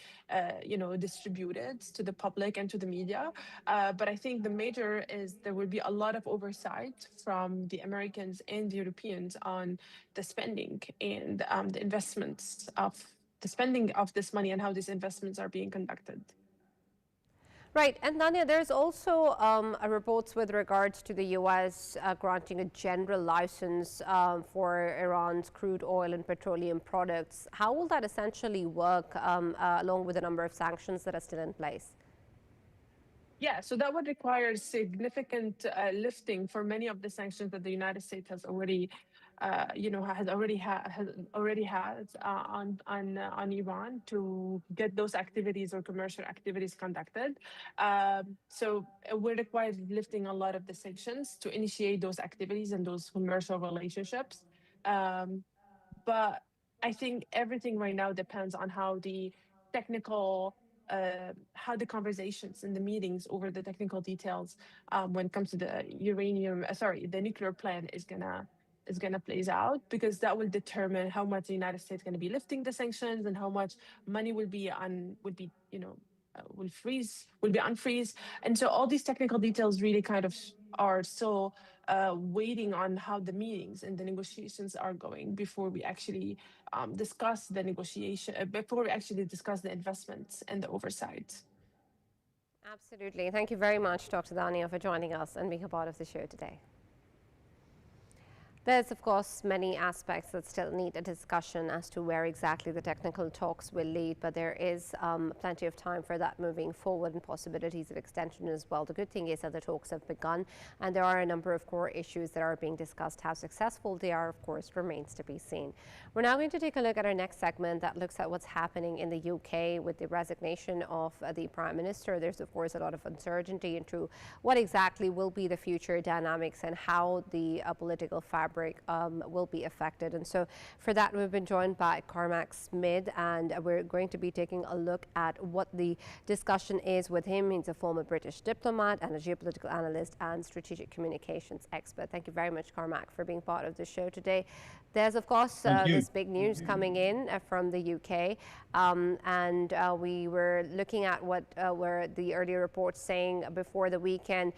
[SPEAKER 20] distributed to the public and to the media. But I think the major is there will be a lot of oversight from the Americans and the Europeans on the spending and the investments of the spending of this money and how these investments are being conducted.
[SPEAKER 19] Right, and Dania, there's also reports with regards to the U.S. Granting a general license for Iran's crude oil and petroleum products. How will that essentially work along with a number of sanctions that are still in place?
[SPEAKER 20] Yeah, so that would require significant lifting for many of the sanctions that the United States has already, has already had on Iran to get those activities or commercial activities conducted. So it would require lifting a lot of the sanctions to initiate those activities and those commercial relationships. But I think everything right now depends on how the technical how the conversations and the meetings over the technical details when it comes to the the nuclear plan is gonna plays out, because that will determine how much the United States is going to be lifting the sanctions and how much money will be unfreeze. And so all these technical details really kind of are still waiting on how the meetings and the negotiations are going before we actually discuss the investments and the oversight.
[SPEAKER 19] Absolutely. Thank you very much, Dr. Dania, for joining us and being a part of the show today. There's, of course, many aspects that still need a discussion as to where exactly the technical talks will lead, but there is plenty of time for that moving forward and possibilities of extension as well. The good thing is that the talks have begun, and there are a number of core issues that are being discussed. How successful they are, of course, remains to be seen. We're now going to take a look at our next segment that looks at what's happening in the UK with the resignation of the Prime Minister. There's, of course, a lot of uncertainty into what exactly will be the future dynamics and how the political fabric will be affected. And so for that, we've been joined by Cormac Smith, and we're going to be taking a look at what the discussion is with him. He's a former British diplomat and a geopolitical analyst and strategic communications expert. Thank you very much, Cormac, for being part of the show today. There's, of course, this big news coming in from the UK, and we were looking at what were the earlier reports saying before the weekend,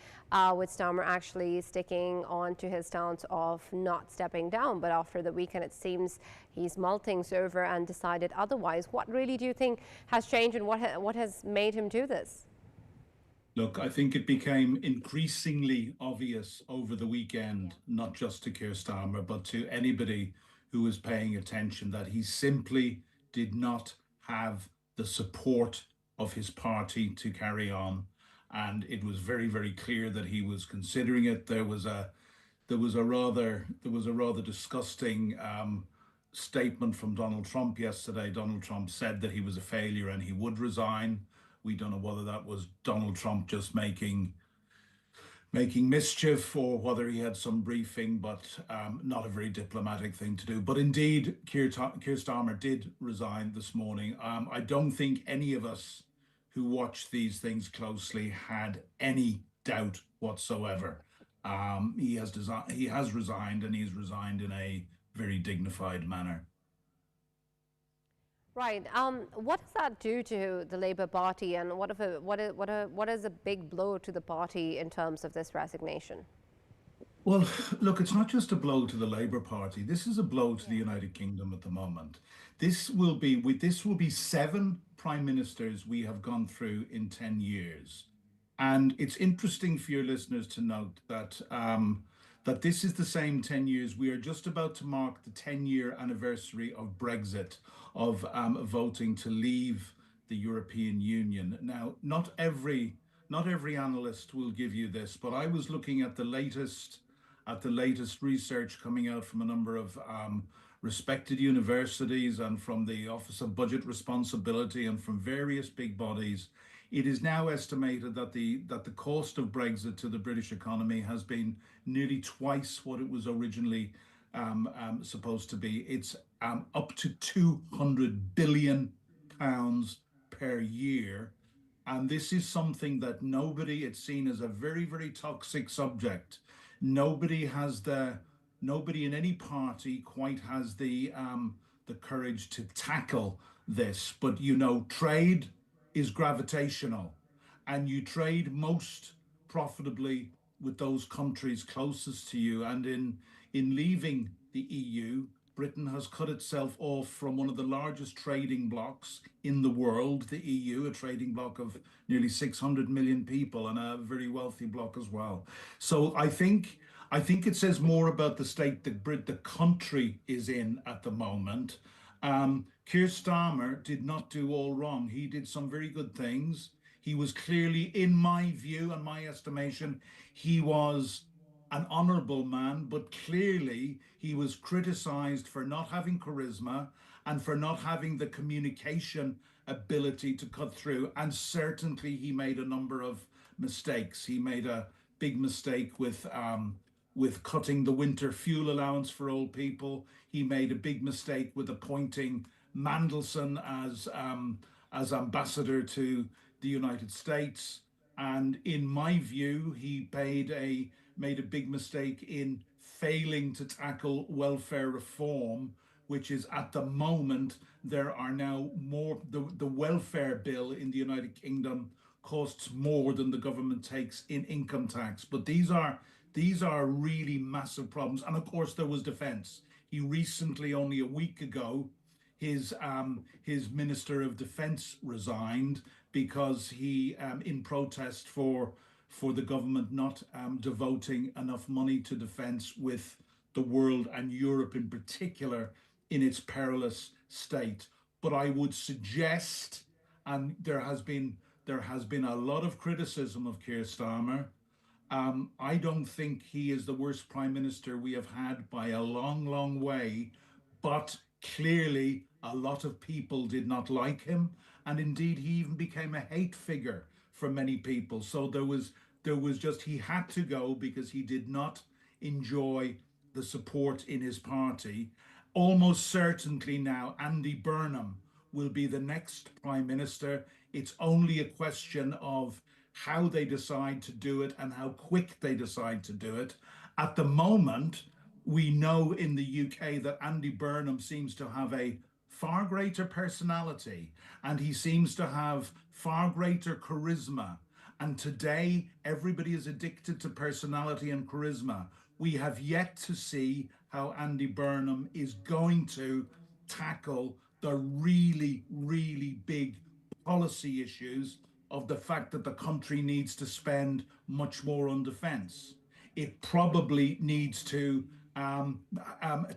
[SPEAKER 19] with Starmer actually sticking on to his stance of not stepping down. But after the weekend, it seems he's mulled things over and decided otherwise. What really do you think has changed, and what has made him do this?
[SPEAKER 3] Look, I think it became increasingly obvious over the weekend, not just to Keir Starmer, but to anybody who was paying attention, that he simply did not have the support of his party to carry on. And it was very, very clear that he was considering it. There was a rather disgusting statement from Donald Trump yesterday. Donald Trump said that he was a failure and he would resign. We don't know whether that was Donald Trump just making mischief or whether he had some briefing, but not a very diplomatic thing to do. But indeed, Keir Starmer did resign this morning. I don't think any of us who watch these things closely had any doubt whatsoever. He has resigned, and he's resigned in a very dignified manner.
[SPEAKER 19] Right. What does that do to the Labour Party, and what is a big blow to the party in terms of this resignation?
[SPEAKER 3] Well, look, it's not just a blow to the Labour Party. This is a blow to the United Kingdom at the moment. This will be 7 prime ministers we have gone through in 10 years. And it's interesting for your listeners to note that that this is the same 10 years. We are just about to mark the 10-year anniversary of Brexit, of voting to leave the European Union. Now, not every analyst will give you this, but I was looking at the latest research coming out from a number of respected universities and from the Office of Budget Responsibility and from various big bodies. It is now estimated that the cost of Brexit to the British economy has been nearly twice what it was originally supposed to be. It's up to £200 billion per year. And this is something that it's seen as a very, very toxic subject. Nobody in any party quite has the courage to tackle this. But trade is gravitational, and you trade most profitably with those countries closest to you. And in leaving the EU, Britain has cut itself off from one of the largest trading blocs in the world, the EU, a trading bloc of nearly 600 million people and a very wealthy bloc as well. So I think it says more about the state that the country is in at the moment. Keir Starmer did not do all wrong. He did some very good things. He was clearly, in my view and my estimation, he was an honourable man, but clearly he was criticised for not having charisma and for not having the communication ability to cut through. And certainly he made a number of mistakes. He made a big mistake with cutting the winter fuel allowance for old people. He made a big mistake with appointing Mandelson as ambassador to the United States. And in my view, he made a big mistake in failing to tackle welfare reform, which is at the moment, there are now the welfare bill in the United Kingdom costs more than the government takes in income tax. But these are really massive problems. And of course, there was defense. He recently, only a week ago, his Minister of Defense resigned because he, in protest for the government not devoting enough money to defense, with the world and Europe in particular in its perilous state. But I would suggest, and there has been a lot of criticism of Keir Starmer. I don't think he is the worst prime minister we have had by a long, long way, but clearly a lot of people did not like him, and indeed he even became a hate figure for many people. So there was just, he had to go because he did not enjoy the support in his party. Almost certainly now Andy Burnham will be the next prime minister. It's only a question of how they decide to do it and how quick they decide to do it. At the moment, we know in the UK that Andy Burnham seems to have a far greater personality, and he seems to have far greater charisma. And today, everybody is addicted to personality and charisma. We have yet to see how Andy Burnham is going to tackle the really, really big policy issues of the fact that the country needs to spend much more on defence. It probably needs to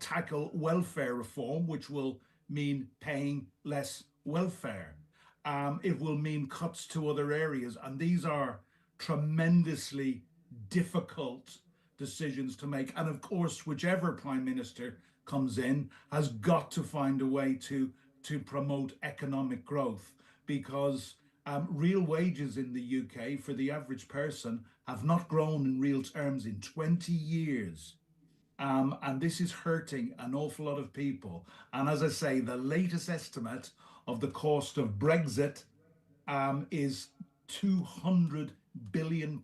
[SPEAKER 3] tackle welfare reform, which will mean paying less welfare. It will mean cuts to other areas. And these are tremendously difficult decisions to make. And of course, whichever prime minister comes in has got to find a way to promote economic growth, because real wages in the UK for the average person have not grown in real terms in 20 years. And this is hurting an awful lot of people. And as I say, the latest estimate of the cost of Brexit is £200 billion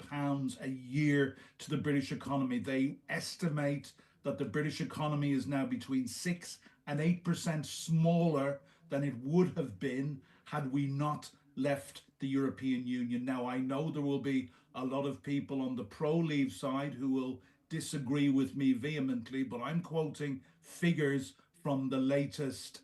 [SPEAKER 3] a year to the British economy. They estimate that the British economy is now between 6 and 8% smaller than it would have been had we not left the European Union. Now, I know there will be a lot of people on the pro-leave side who will disagree with me vehemently, but I'm quoting figures from the latest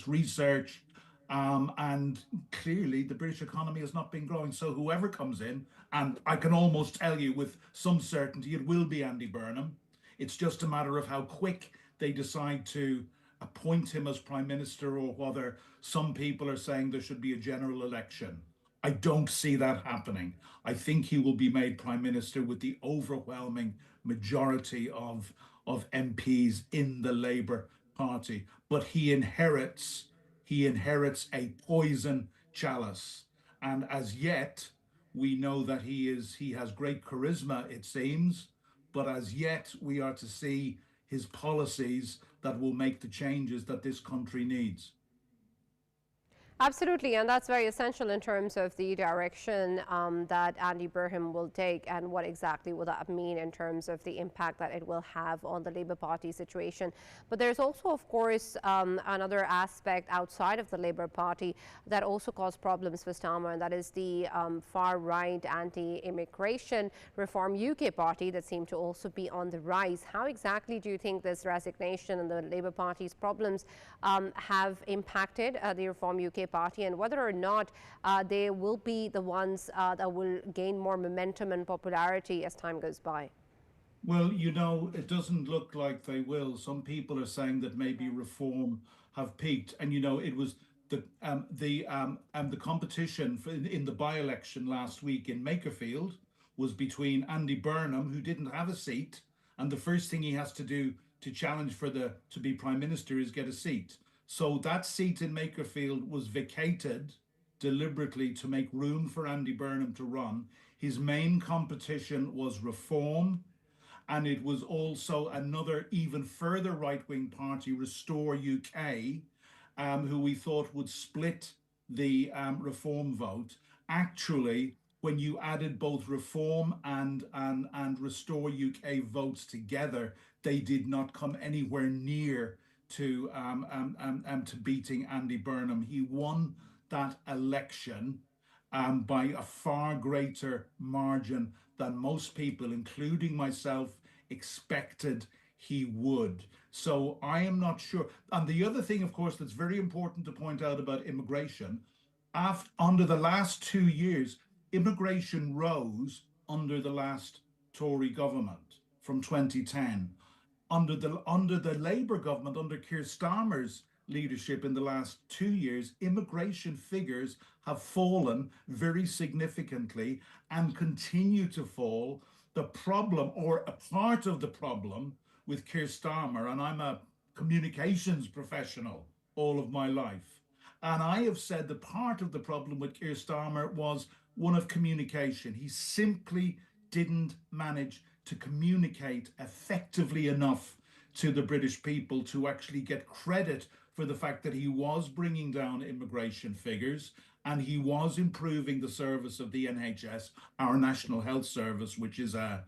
[SPEAKER 3] research, and clearly the British economy has not been growing. So whoever comes in, and I can almost tell you with some certainty it will be Andy Burnham. It's just a matter of how quick they decide to appoint him as prime minister, or whether some people are saying there should be a general election. I don't see that happening. I think he will be made prime minister with the overwhelming majority of MPs in the Labour Party. But he inherits a poison chalice. And as yet, we know that he has great charisma, it seems, but as yet we are to see his policies that will make the changes that this country needs.
[SPEAKER 19] Absolutely, and that's very essential in terms of the direction that Andy Burnham will take, and what exactly will that mean in terms of the impact that it will have on the Labour Party situation. But there's also, of course, another aspect outside of the Labour Party that also caused problems for Starmer, and that is the far-right anti-immigration Reform UK party that seemed to also be on the rise. How exactly do you think this resignation and the Labour Party's problems have impacted the Reform UK party, and whether or not they will be the ones that will gain more momentum and popularity as time goes by?
[SPEAKER 3] Well, you know, it doesn't look like they will. Some people are saying that maybe Reform have peaked, and you know, it was the competition in the by-election last week in Makerfield was between Andy Burnham, who didn't have a seat, and the first thing he has to do to challenge to be Prime Minister is get a seat. So that seat in Makerfield was vacated deliberately to make room for Andy Burnham to run. His main competition was Reform, and it was also another even further right-wing party, Restore UK, who we thought would split the Reform vote. Actually, when you added both Reform and Restore UK votes together, they did not come anywhere near to beating Andy Burnham. He won that election by a far greater margin than most people, including myself, expected he would. So I am not sure. And the other thing, of course, that's very important to point out about immigration, under the last 2 years, immigration rose under the last Tory government from 2010. Under the Labour government, under Keir Starmer's leadership in the last 2 years, immigration figures have fallen very significantly and continue to fall. The problem, or a part of the problem with Keir Starmer, and I'm a communications professional all of my life, and I have said that part of the problem with Keir Starmer was one of communication. He simply didn't manage to communicate effectively enough to the British people to actually get credit for the fact that he was bringing down immigration figures and he was improving the service of the NHS, our National Health Service, which is an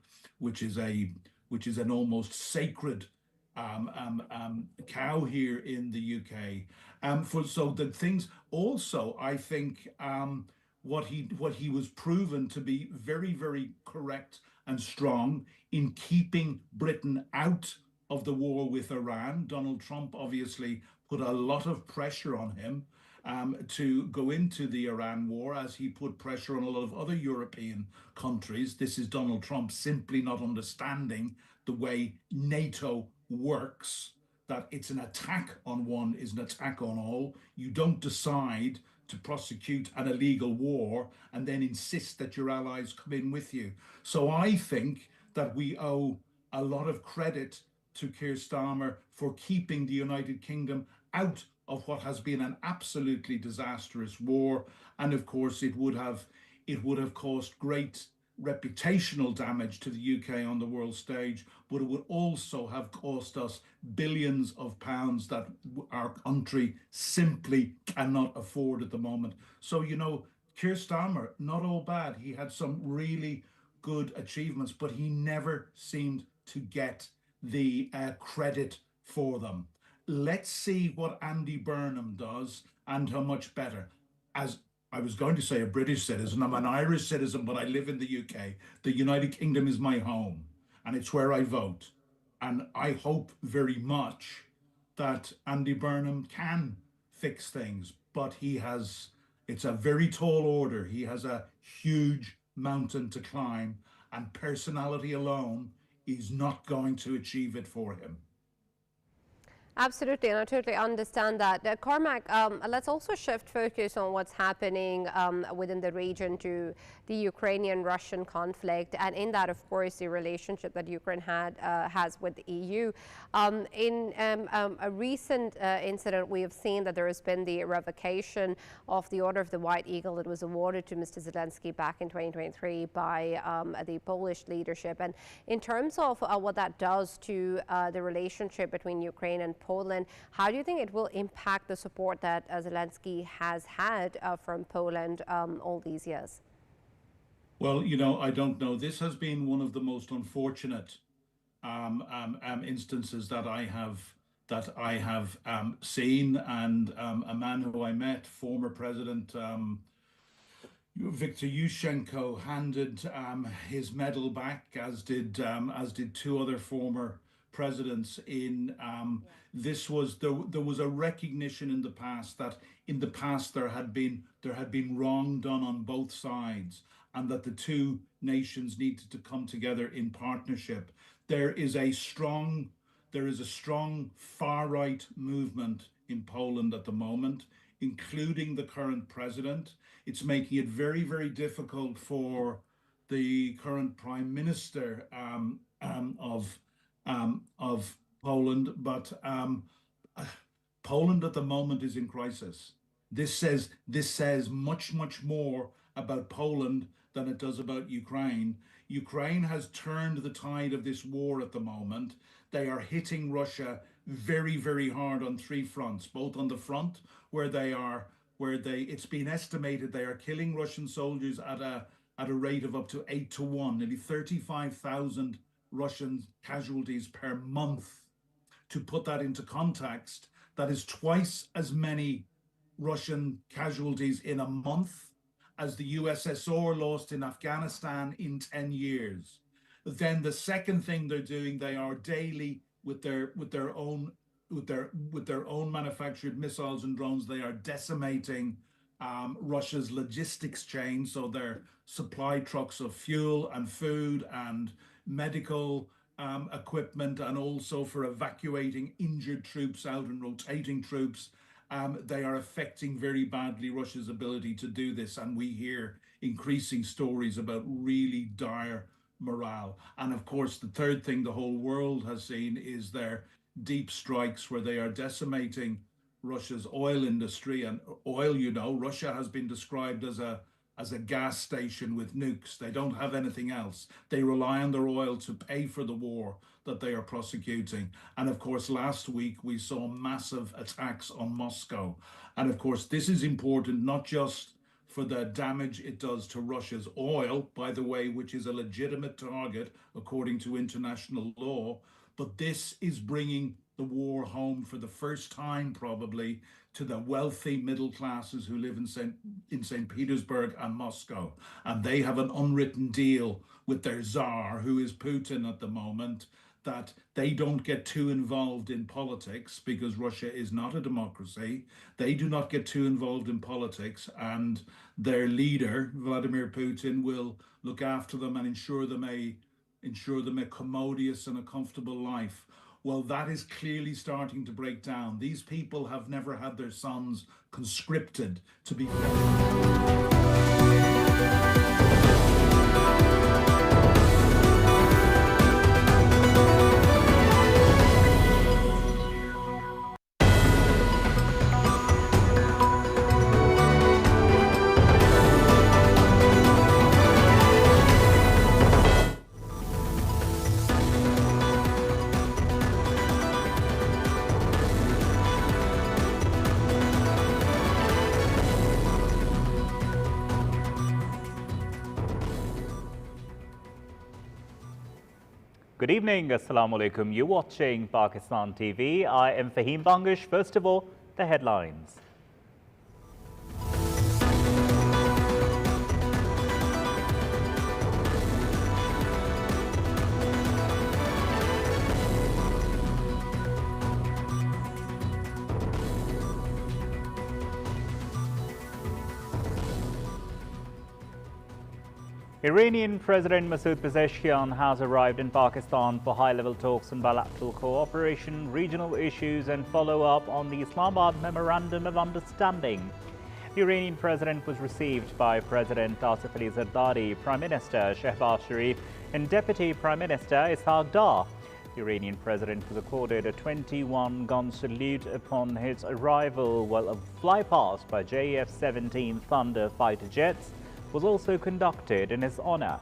[SPEAKER 3] almost sacred cow here in the UK. So the things also, I think, what he was proven to be very, very correct and strong in keeping Britain out of the war with Iran. Donald Trump obviously put a lot of pressure on him to go into the Iran war, as he put pressure on a lot of other European countries. This is Donald Trump simply not understanding the way NATO works, that it's an attack on one is an attack on all. You don't decide to prosecute an illegal war and then insist that your allies come in with you. So I think that we owe a lot of credit to Keir Starmer for keeping the United Kingdom out of what has been an absolutely disastrous war. And of course, it would have caused great reputational damage to the UK on the world stage, but it would also have cost us billions of pounds that our country simply cannot afford at the moment. So, you know, Keir Starmer, not all bad. He had some really good achievements, but he never seemed to get the credit for them. Let's see what Andy Burnham does and how much better. As I was going to say a British citizen, I'm an Irish citizen, but I live in the UK. The United Kingdom is my home and it's where I vote. And I hope very much that Andy Burnham can fix things, but it's a very tall order. He has a huge mountain to climb, and personality alone is not going to achieve it for him.
[SPEAKER 19] Absolutely, and I totally understand that. Cormac, let's also shift focus on what's happening within the region to the Ukrainian-Russian conflict, and in that, of course, the relationship that Ukraine has with the EU. In a recent incident, we have seen that there has been the revocation of the Order of the White Eagle that was awarded to Mr. Zelensky back in 2023 by the Polish leadership. And in terms of what that does to the relationship between Ukraine and Poland, how do you think it will impact the support that Zelensky has had from Poland all these years?
[SPEAKER 3] Well, you know, I don't know. This has been one of the most unfortunate instances that I have seen. And a man who I met, former President Viktor Yushchenko, handed his medal back, as did two other former presidents. There was a recognition in the past that there had been wrong done on both sides, and that the two nations needed to come together in partnership. There is a strong far-right movement in Poland at the moment, including the current president. It's making it very, very difficult for the current prime minister of Poland, but Poland at the moment is in crisis. This says much more about Poland than it does about Ukraine. Ukraine has turned the tide of this war at the moment. They are hitting Russia very, very hard on three fronts, both on the front where it's been estimated they are killing Russian soldiers at a rate of up to 8-to-1, nearly 35,000 Russian casualties per month. To put that into context, that is twice as many Russian casualties in a month as the USSR lost in Afghanistan in 10 years. Then the second thing they're doing, they are daily with their own manufactured missiles and drones, they are decimating Russia's logistics chain. So their supply trucks of fuel and food and medical equipment, and also for evacuating injured troops out and rotating troops. They are affecting very badly Russia's ability to do this, and we hear increasing stories about really dire morale. And of course, the third thing the whole world has seen is their deep strikes where they are decimating Russia's oil industry. And oil, you know, Russia has been described as a gas station with nukes. They don't have anything else. They rely on their oil to pay for the war that they are prosecuting. And of course, last week we saw massive attacks on Moscow. And of course, this is important not just for the damage it does to Russia's oil, by the way, which is a legitimate target according to international law, but this is bringing the war home for the first time probably to the wealthy middle classes who live in St. Petersburg and Moscow. And they have an unwritten deal with their czar, who is Putin at the moment, that they don't get too involved in politics because Russia is not a democracy. They do not get too involved in politics, and their leader, Vladimir Putin, will look after them and ensure them a commodious and a comfortable life. Well, that is clearly starting to break down. These people have never had their sons conscripted to be
[SPEAKER 15] Good evening, Assalamu alaikum. You're watching Pakistan TV. I am Fahim Bangish. First of all, the headlines. Iranian President Masoud Pezeshkian has arrived in Pakistan for high-level talks on bilateral cooperation, regional issues and follow-up on the Islamabad Memorandum of Understanding. The Iranian president was received by President Asif Ali Zardari, Prime Minister Shehbaz Sharif and Deputy Prime Minister Ishaq Dar. The Iranian president was accorded a 21-gun salute upon his arrival, while a flypast by JF-17 Thunder fighter jets was also conducted in his honor.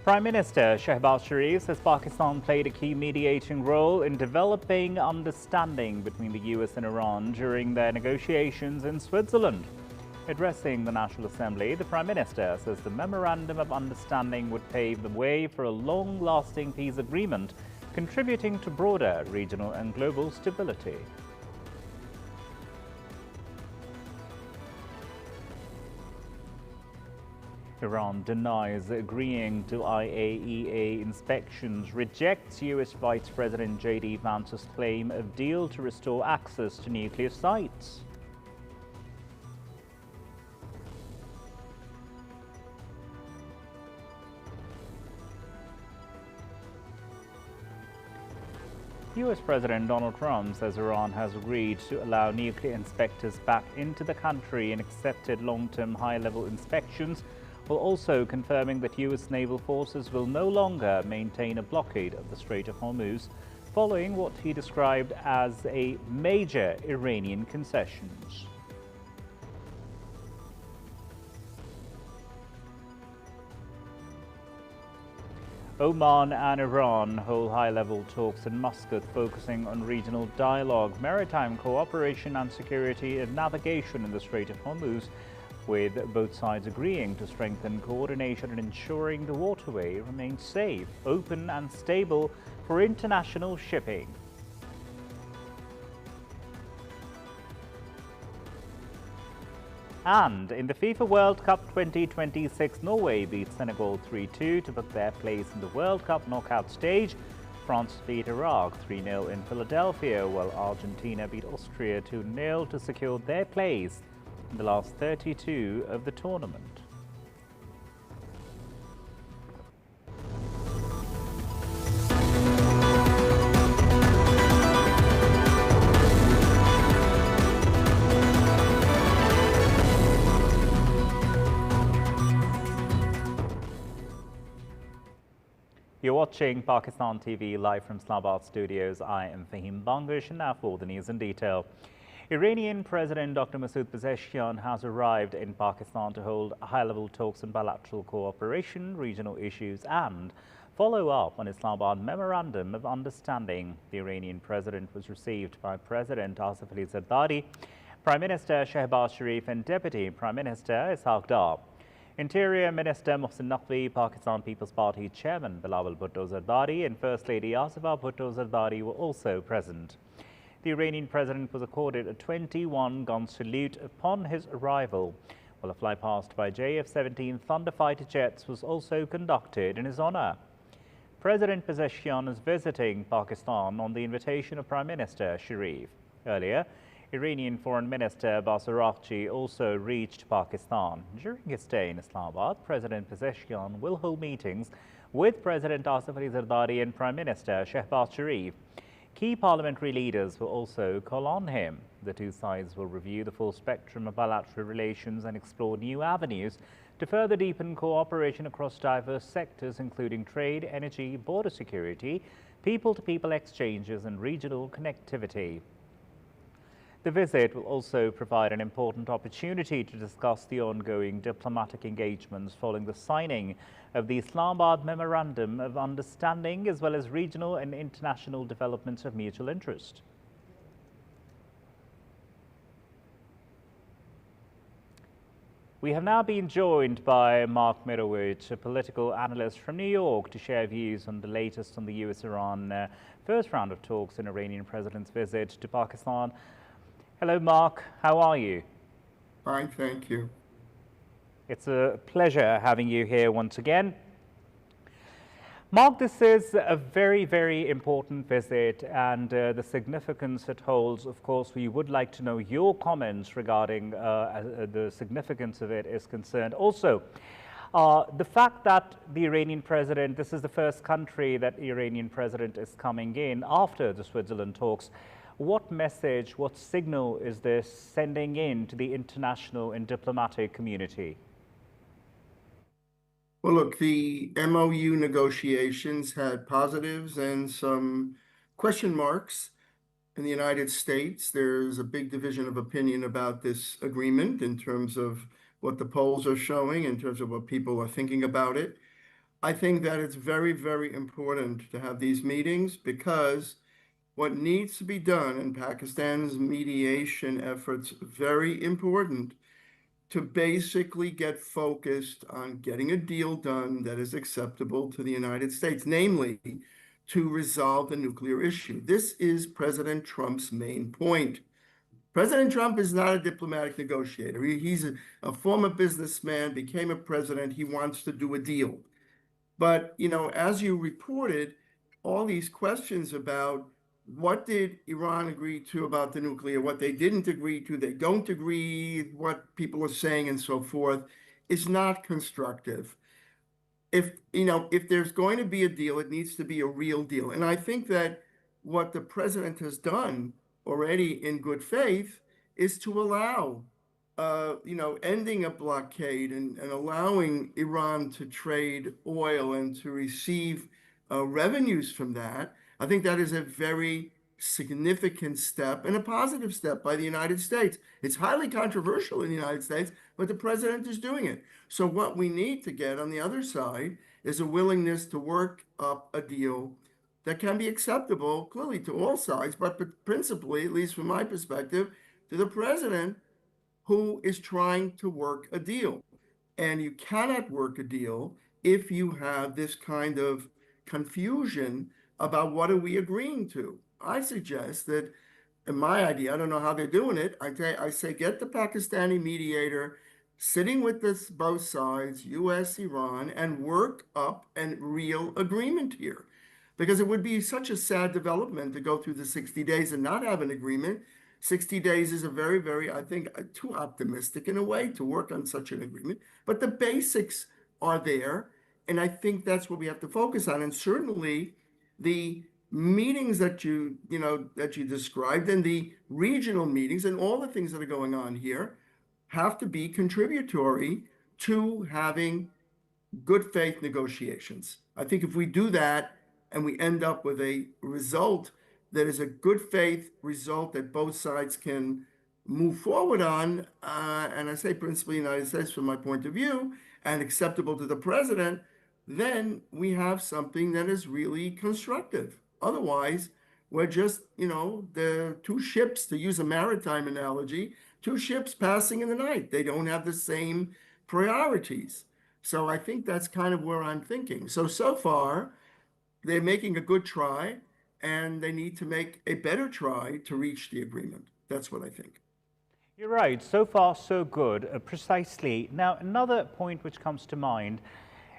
[SPEAKER 15] Prime Minister Shehbaz Sharif says Pakistan played a key mediating role in developing understanding between the US and Iran during their negotiations in Switzerland. Addressing the National Assembly, the Prime Minister says the Memorandum of Understanding would pave the way for a long-lasting peace agreement, contributing to broader regional and global stability. Iran denies agreeing to IAEA inspections, rejects US Vice President J.D. Vance's claim of deal to restore access to nuclear sites. US President Donald Trump says Iran has agreed to allow nuclear inspectors back into the country and accepted long-term high-level inspections, while also confirming that US naval forces will no longer maintain a blockade of the Strait of Hormuz, following what he described as a major Iranian concessions. Oman and Iran hold high-level talks in Muscat focusing on regional dialogue, maritime cooperation and security and navigation in the Strait of Hormuz, with both sides agreeing to strengthen coordination and ensuring the waterway remains safe, open and stable for international shipping. And in the FIFA World Cup 2026, Norway beat Senegal 3-2 to book their place in the World Cup knockout stage. France beat Iraq 3-0 in Philadelphia, while Argentina beat Austria 2-0 to secure their place in the last 32 of the tournament. You're watching Pakistan TV live from Islamabad studios. I am Fahim Bangush, and now for the news in detail. Iranian President Dr. Masoud Pezeshkian has arrived in Pakistan to hold high-level talks on bilateral cooperation, regional issues and follow up on Islamabad Memorandum of Understanding. The Iranian president was received by President Asif Ali Zardari, Prime Minister Shehbaz Sharif and Deputy Prime Minister Ishaq Dar. Interior Minister Mohsin Naqvi, Pakistan People's Party Chairman Bilawal Bhutto Zardari and First Lady Asifa Bhutto Zardari were also present. The Iranian president was accorded a 21-gun salute upon his arrival, while a flypast by JF-17 Thunder fighter jets was also conducted in his honor. President Pezeshkian is visiting Pakistan on the invitation of Prime Minister Sharif. Earlier, Iranian Foreign Minister Abbas Araghchi also reached Pakistan. During his stay in Islamabad, President Pezeshkian will hold meetings with President Asif Ali Zardari and Prime Minister Shehbaz Sharif. Key parliamentary leaders will also call on him. The two sides will review the full spectrum of bilateral relations and explore new avenues to further deepen cooperation across diverse sectors, including trade, energy, border security, people-to-people exchanges and regional connectivity. The visit will also provide an important opportunity to discuss the ongoing diplomatic engagements following the signing of the Islamabad Memorandum of Understanding, as well as regional and international developments of mutual interest. We have now been joined by Mark Mirovich, a political analyst from New York, to share views on the latest on the US-Iran first round of talks in Iranian president's visit to Pakistan. Hello, Mark. How are you?
[SPEAKER 2] Fine, thank you.
[SPEAKER 15] It's a pleasure having you here once again. Mark, this is a very, very important visit, and the significance it holds. Of course, we would like to know your comments regarding the significance of it is concerned. Also, the fact that the Iranian president, this is the first country that the Iranian president is coming in after the Switzerland talks. What message, what signal is this sending in to the international and diplomatic community?
[SPEAKER 2] Well, look, the MOU negotiations had positives and some question marks. In the United States, there's a big division of opinion about this agreement in terms of what the polls are showing, in terms of what people are thinking about it. I think that it's very, very important to have these meetings because what needs to be done in Pakistan's mediation efforts, very important, to basically get focused on getting a deal done that is acceptable to the United States, namely to resolve the nuclear issue. This is President Trump's main point. President Trump is not a diplomatic negotiator. He's a former businessman, became a president. He wants to do a deal. But, you know, as you reported, all these questions about what did Iran agree to about the nuclear, what they didn't agree to, they don't agree, what people are saying and so forth, is not constructive. If there's going to be a deal, it needs to be a real deal. And I think that what the president has done already in good faith is to allow, ending a blockade and allowing Iran to trade oil and to receive revenues from that. I think that is a very significant step and a positive step by the United States. It's highly controversial in the United States, but the president is doing it. So what we need to get on the other side is a willingness to work up a deal that can be acceptable, clearly to all sides, but principally, at least from my perspective, to the president who is trying to work a deal. And you cannot work a deal if you have this kind of confusion about what are we agreeing to. I suggest that, in my idea, I don't know how they're doing it, I say get the Pakistani mediator sitting with both sides, US, Iran, and work up a real agreement here. Because it would be such a sad development to go through the 60 days and not have an agreement. 60 days is a very, very, I think, too optimistic in a way to work on such an agreement. But the basics are there, and I think that's what we have to focus on. And certainly, the meetings that you described and the regional meetings and all the things that are going on here have to be contributory to having good faith negotiations. I think if we do that and we end up with a result that is a good faith result that both sides can move forward on, and I say principally United States from my point of view, and acceptable to the president, then we have something that is really constructive. Otherwise, we're just, the two ships, to use a maritime analogy, two ships passing in the night. They don't have the same priorities. So I think that's kind of where I'm thinking. So far, they're making a good try, and they need to make a better try to reach the agreement. That's what I think.
[SPEAKER 15] You're right. So far, so good. Precisely. Now, another point which comes to mind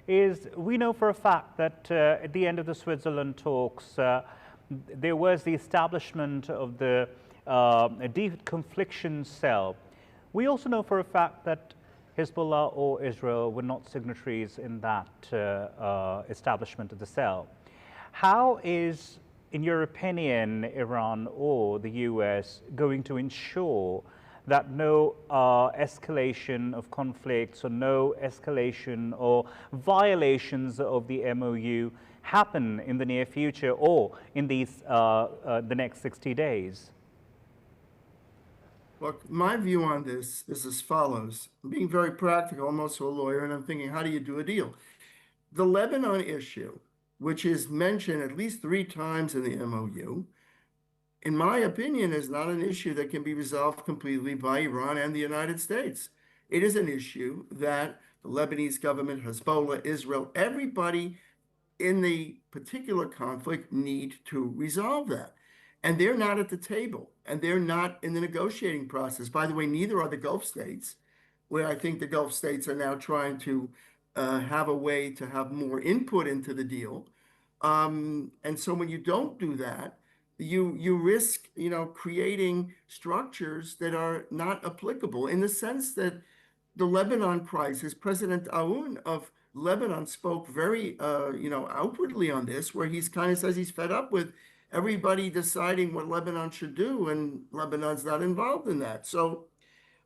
[SPEAKER 15] is we know for a fact that at the end of the Switzerland talks, there was the establishment of the deconfliction cell. We also know for a fact that Hezbollah or Israel were not signatories in that establishment of the cell. How is, in your opinion, Iran or the US going to ensure that no escalation of conflicts or no escalation or violations of the MOU happen in the near future or in these the next 60 days?
[SPEAKER 2] Look, my view on this is as follows. I'm being very practical. I'm also a lawyer, and I'm thinking, how do you do a deal? The Lebanon issue, which is mentioned at least 3 times in the MOU, in my opinion, is not an issue that can be resolved completely by Iran and the United States. It is an issue that the Lebanese government, Hezbollah, Israel, everybody in the particular conflict need to resolve that. And they're not at the table, and they're not in the negotiating process. By the way, neither are the Gulf states. where I think the Gulf states are now trying to have a way to have more input into the deal. And so when you don't do that, you risk, creating structures that are not applicable in the sense that the Lebanon crisis, President Aoun of Lebanon spoke very, outwardly on this, where he's kind of says he's fed up with everybody deciding what Lebanon should do, and Lebanon's not involved in that. So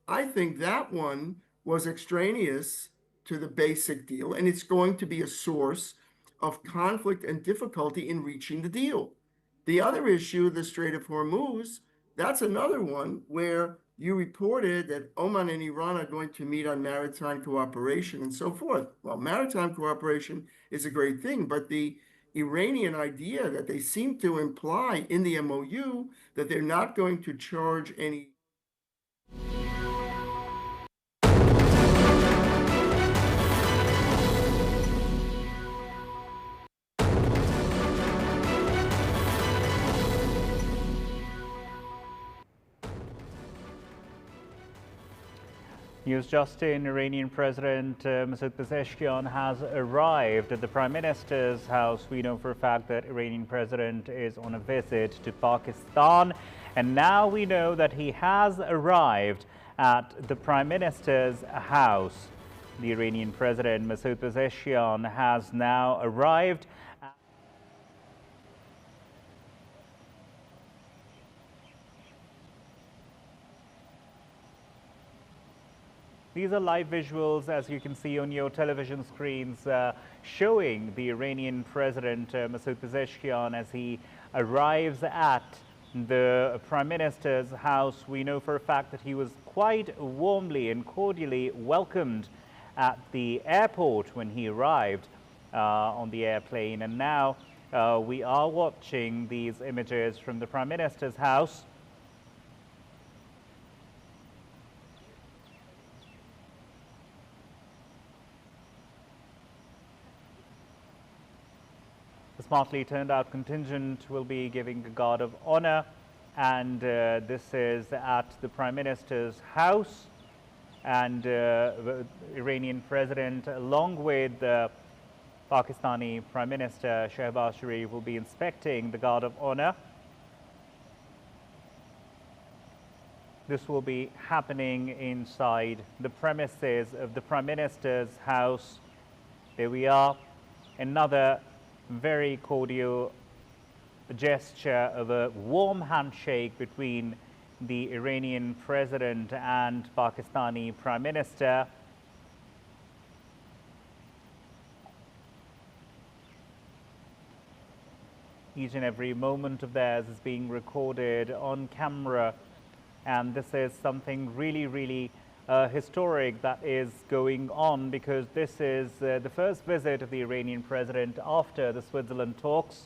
[SPEAKER 2] I think that one was extraneous to the basic deal, and it's going to be a source of conflict and difficulty in reaching the deal. The other issue, the Strait of Hormuz, that's another one where you reported that Oman and Iran are going to meet on maritime cooperation and so forth. Well, maritime cooperation is a great thing, but the Iranian idea that they seem to imply in the MOU that they're not going to charge any
[SPEAKER 15] News just in, Iranian President Masoud Pezeshkian has arrived at the Prime Minister's house. We know for a fact that Iranian President is on a visit to Pakistan. And now we know that he has arrived at the Prime Minister's house. The Iranian President Masoud Pezeshkian has now arrived. These are live visuals, as you can see on your television screens, showing the Iranian President Masoud Pezeshkian as he arrives at the Prime Minister's house. We know for a fact that he was quite warmly and cordially welcomed at the airport when he arrived on the airplane. And now we are watching these images from the Prime Minister's house. The smartly turned out contingent will be giving a guard of honor, and this is at the Prime Minister's house, and the Iranian President along with the Pakistani Prime Minister Shehbaz Sharif will be inspecting the guard of honor. This will be happening inside the premises of the Prime Minister's house. There we are, another very cordial gesture of a warm handshake between the Iranian President and Pakistani Prime Minister. Each and every moment of theirs is being recorded on camera, and this is something really historic that is going on, because this is the first visit of the Iranian president after the Switzerland talks.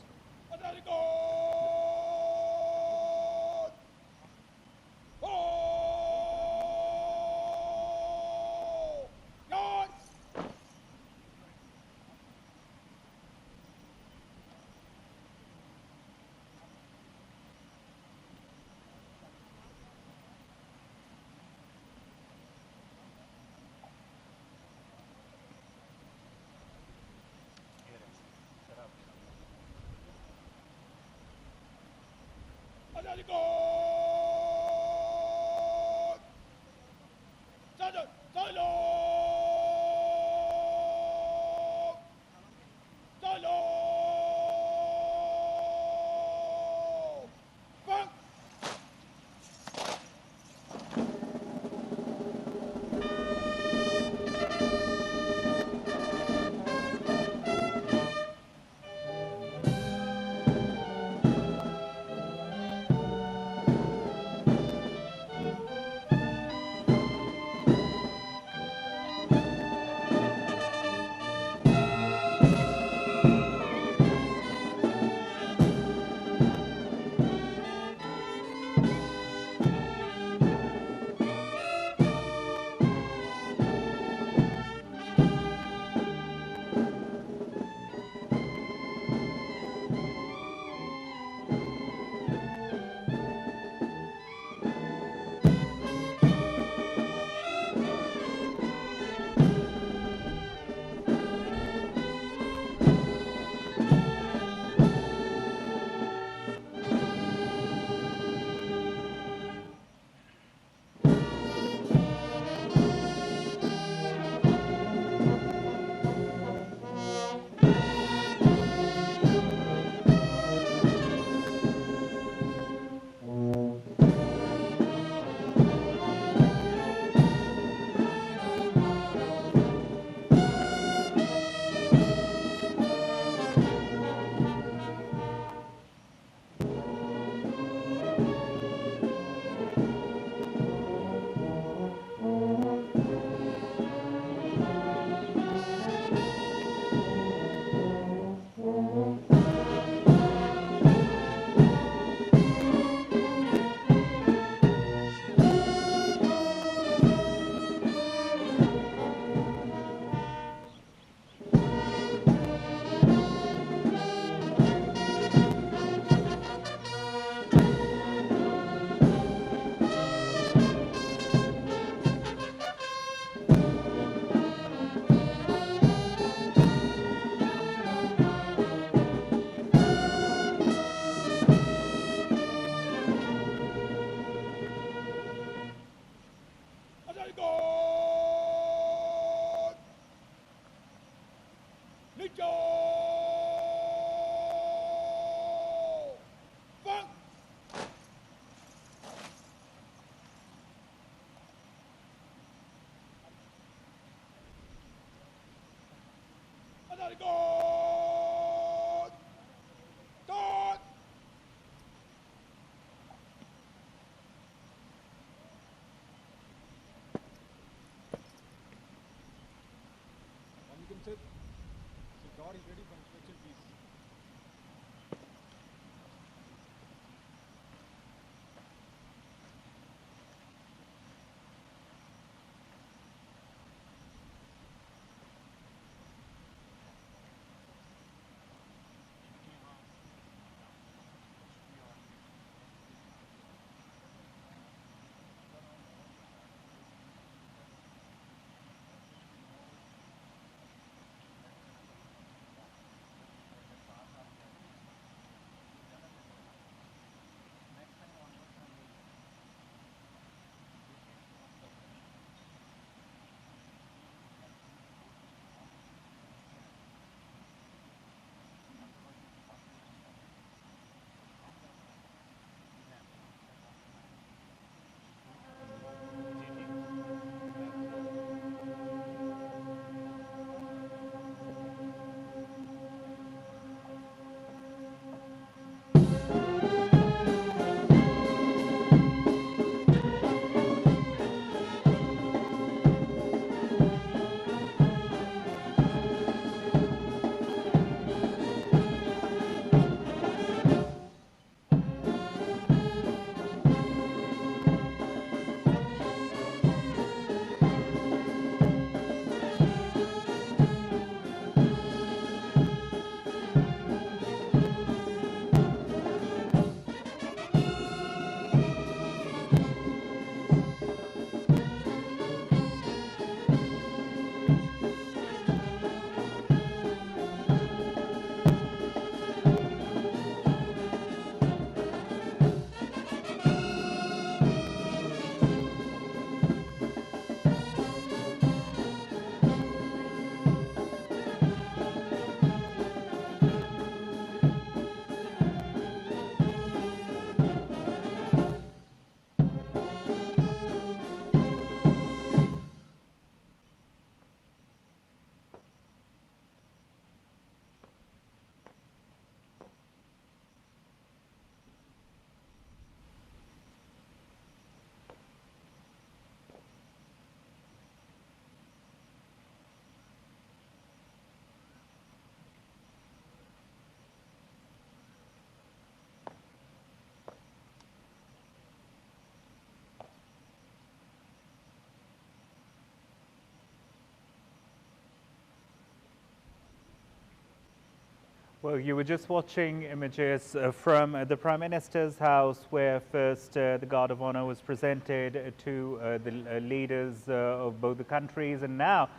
[SPEAKER 15] Well, you were just watching images from the Prime Minister's house, where first the Guard of Honor was presented to the leaders of both the countries, and now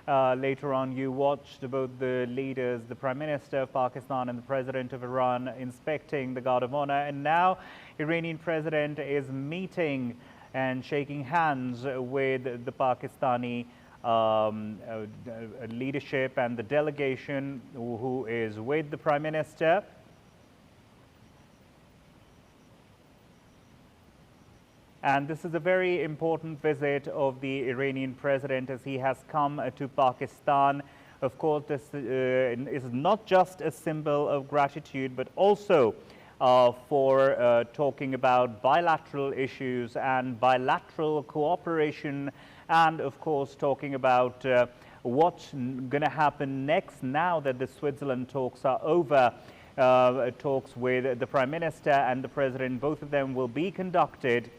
[SPEAKER 15] later on you watched both the leaders, the Prime Minister of Pakistan and the President of Iran, inspecting the Guard of Honor, and now Iranian President is meeting and shaking hands with the Pakistani leadership and the delegation who is with the Prime Minister. And this is a very important visit of the Iranian president, as he has come to Pakistan. Of course, this is not just a symbol of gratitude, but also for talking about bilateral issues and bilateral cooperation, and of course talking about what's going to happen next now that the Switzerland talks are over. Talks with the Prime Minister and the President, both of them will be conducted.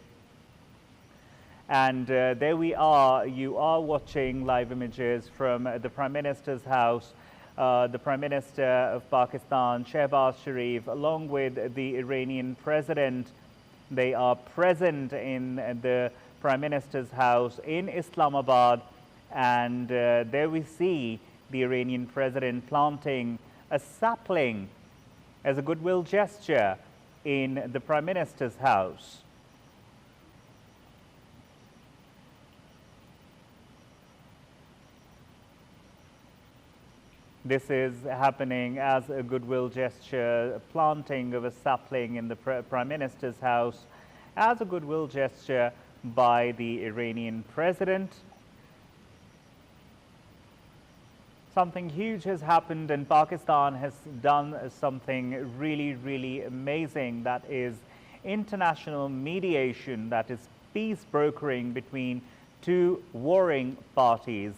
[SPEAKER 15] And there we are. You are watching live images from the Prime Minister's house. The Prime Minister of Pakistan, Shehbaz Sharif, along with the Iranian President, they are present in the Prime Minister's house in Islamabad, and there we see the Iranian President planting a sapling as a goodwill gesture in the Prime Minister's house. This is happening as a goodwill gesture, planting of a sapling in the Prime Minister's house as a goodwill gesture by the Iranian president. Something huge has happened, and Pakistan has done something really, really amazing. That is international mediation, that is peace brokering between two warring parties.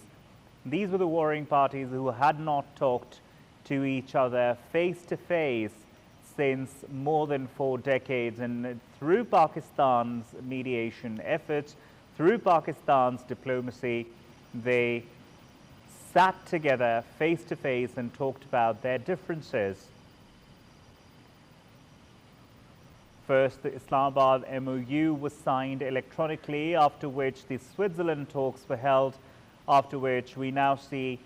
[SPEAKER 15] These were the warring parties who had not talked to each other face to face since more than 4 decades. And through Pakistan's mediation efforts, through Pakistan's diplomacy, they sat together face to face and talked about their differences. First, the Islamabad MOU was signed electronically, after which the Switzerland talks were held, after which we now see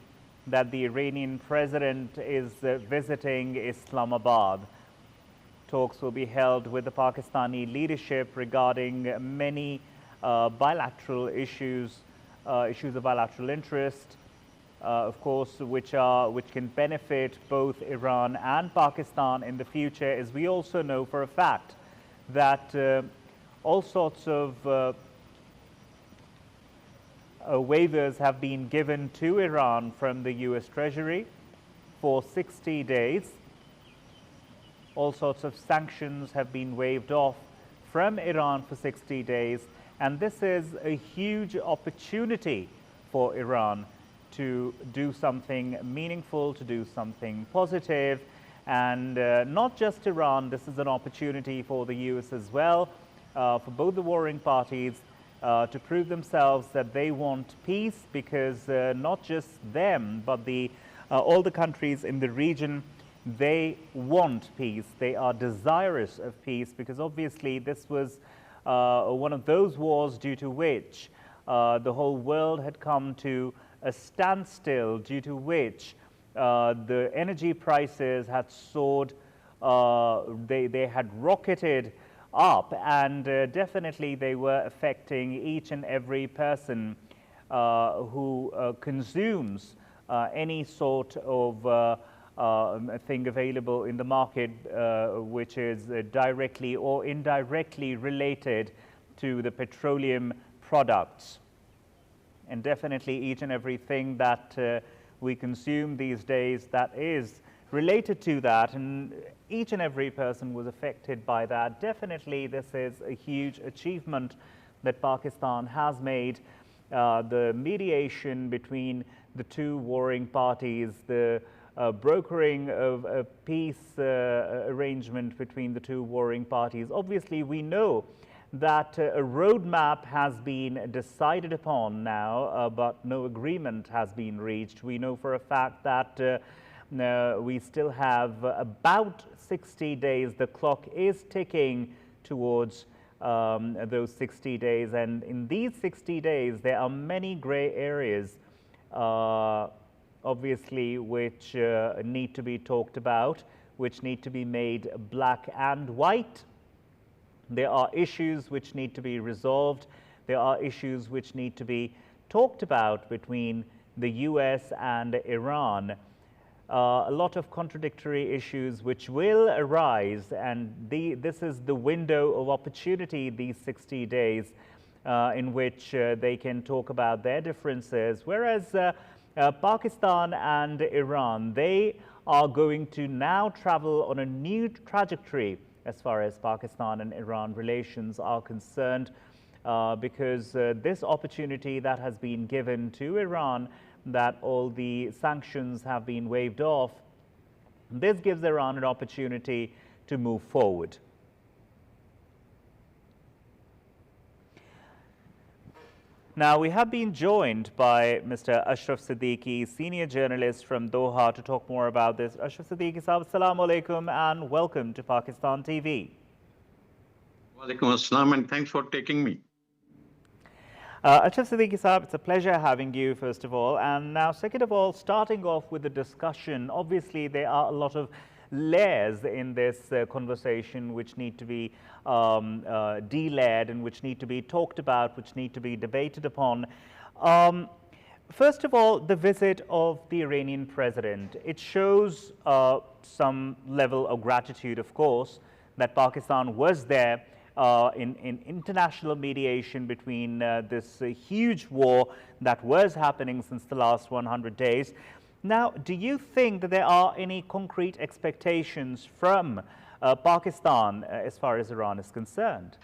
[SPEAKER 15] that the Iranian president is visiting Islamabad. Talks will be held with the Pakistani leadership regarding many bilateral issues, issues of bilateral interest, of course, which can benefit both Iran and Pakistan in the future, as we also know for a fact that all sorts of waivers have been given to Iran from the US Treasury for 60 days. All sorts of sanctions have been waived off from Iran for 60 days. And this is a huge opportunity for Iran to do something meaningful, to do something positive. And not just Iran, this is an opportunity for the US as well, for both the warring parties to prove themselves that they want peace, because not just them, but all the countries in the region, they want peace. They are desirous of peace, because obviously this was one of those wars due to which the whole world had come to a standstill, due to which the energy prices had soared, they had rocketed up, and definitely they were affecting each and every person who consumes any sort of thing available in the market which is directly or indirectly related to the petroleum products. And definitely each and everything that we consume these days that is related to that, and each and every person was affected by that. Definitely this is a huge achievement that Pakistan has made. The mediation between the two warring parties, the brokering of a peace arrangement between the two warring parties. Obviously, we know that a roadmap has been decided upon now, but no agreement has been reached. We know for a fact that we still have about 60 days. The clock is ticking towards those 60 days, and in these 60 days there are many gray areas obviously which need to be talked about, which need to be made black and white. There are issues which need to be resolved. There are issues which need to be talked about between the US and Iran. A lot of contradictory issues which will arise, and this is the window of opportunity, these 60 days in which they can talk about their differences. Whereas Pakistan and Iran, they are going to now travel on a new trajectory as far as Pakistan and Iran relations are concerned, because this opportunity that has been given to Iran, that all the sanctions have been waived off, this gives Iran an opportunity to move forward. Now, we have been joined by Mr. Ashraf Siddiqui, senior journalist from Doha, to talk more about this. Ashraf Siddiqui Sahab, Assalamu alaikum and welcome to Pakistan TV.
[SPEAKER 6] Walaikum assalam, and thanks for taking me.
[SPEAKER 15] Ashraf Siddiqui Sahab, it's a pleasure having you, first of all. And now, second of all, starting off with the discussion, obviously there are a lot of layers in this conversation which need to be delayered and which need to be talked about, which need to be debated upon. First of all, the visit of the Iranian president, it shows some level of gratitude, of course, that Pakistan was there in international mediation between this huge war that was happening since the last 100 days. Now, do you think that there are any concrete expectations from Pakistan as far as Iran is concerned?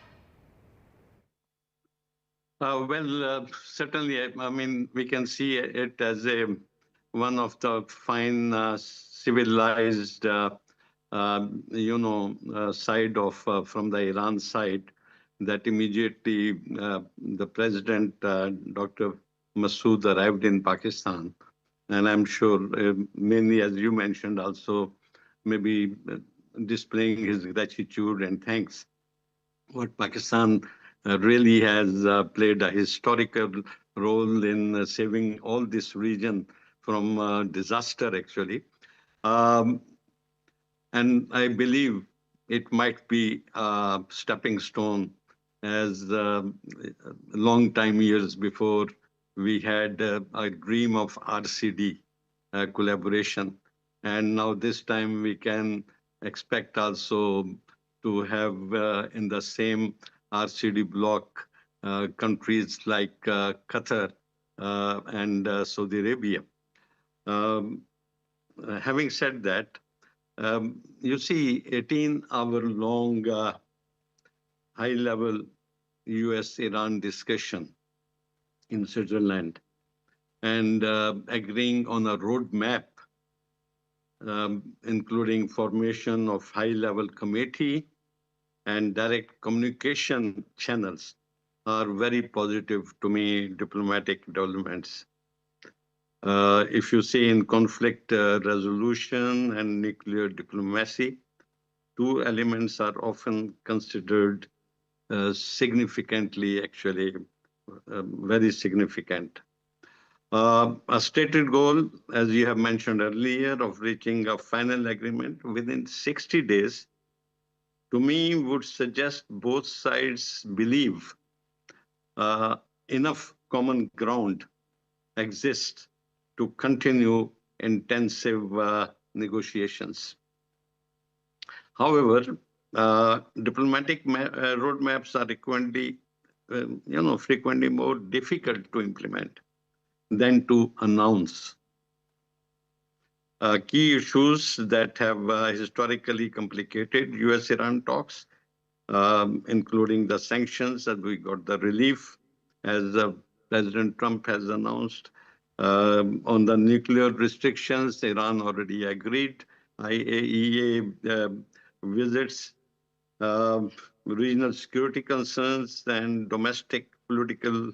[SPEAKER 6] Certainly, I mean, we can see it as one of the fine civilized, side of from the Iran side, that immediately the president, Dr. Masood, arrived in Pakistan. And I'm sure, mainly as you mentioned, also maybe displaying his gratitude and thanks. What Pakistan really has played a historical role in saving all this region from disaster, actually. And I believe it might be a stepping stone, as long time years before we had a dream of RCD collaboration. And now this time we can expect also to have in the same RCD bloc countries like Qatar and Saudi Arabia. Having said that, you see 18-hour-long high-level US-Iran discussion in Switzerland and agreeing on a roadmap, including formation of high-level committee and direct communication channels, are very positive to me diplomatic developments. If you see in conflict resolution and nuclear diplomacy, two elements are often considered significantly, actually, very significant. A stated goal, as you have mentioned earlier, of reaching a final agreement within 60 days, to me would suggest both sides believe enough common ground exists to continue intensive negotiations. However, diplomatic roadmaps are frequently more difficult to implement than to announce. Key issues that have historically complicated US-Iran talks, including the sanctions, that we got the relief, as President Trump has announced. On the nuclear restrictions, Iran already agreed. IAEA visits, regional security concerns, and domestic political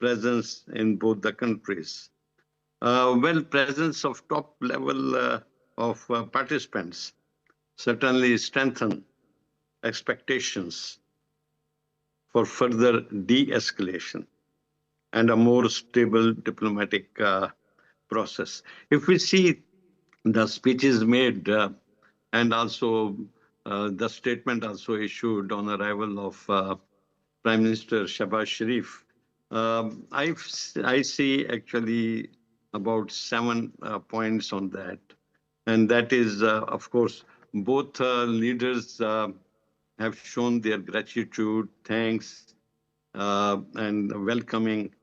[SPEAKER 6] presence in both the countries. Presence of top level of participants certainly strengthen expectations for further de-escalation and a more stable diplomatic process. If we see the speeches made and also the statement also issued on arrival of Prime Minister Shehbaz Sharif, I see actually about 7 points on that. And that is, of course, both leaders have shown their gratitude, thanks, and welcoming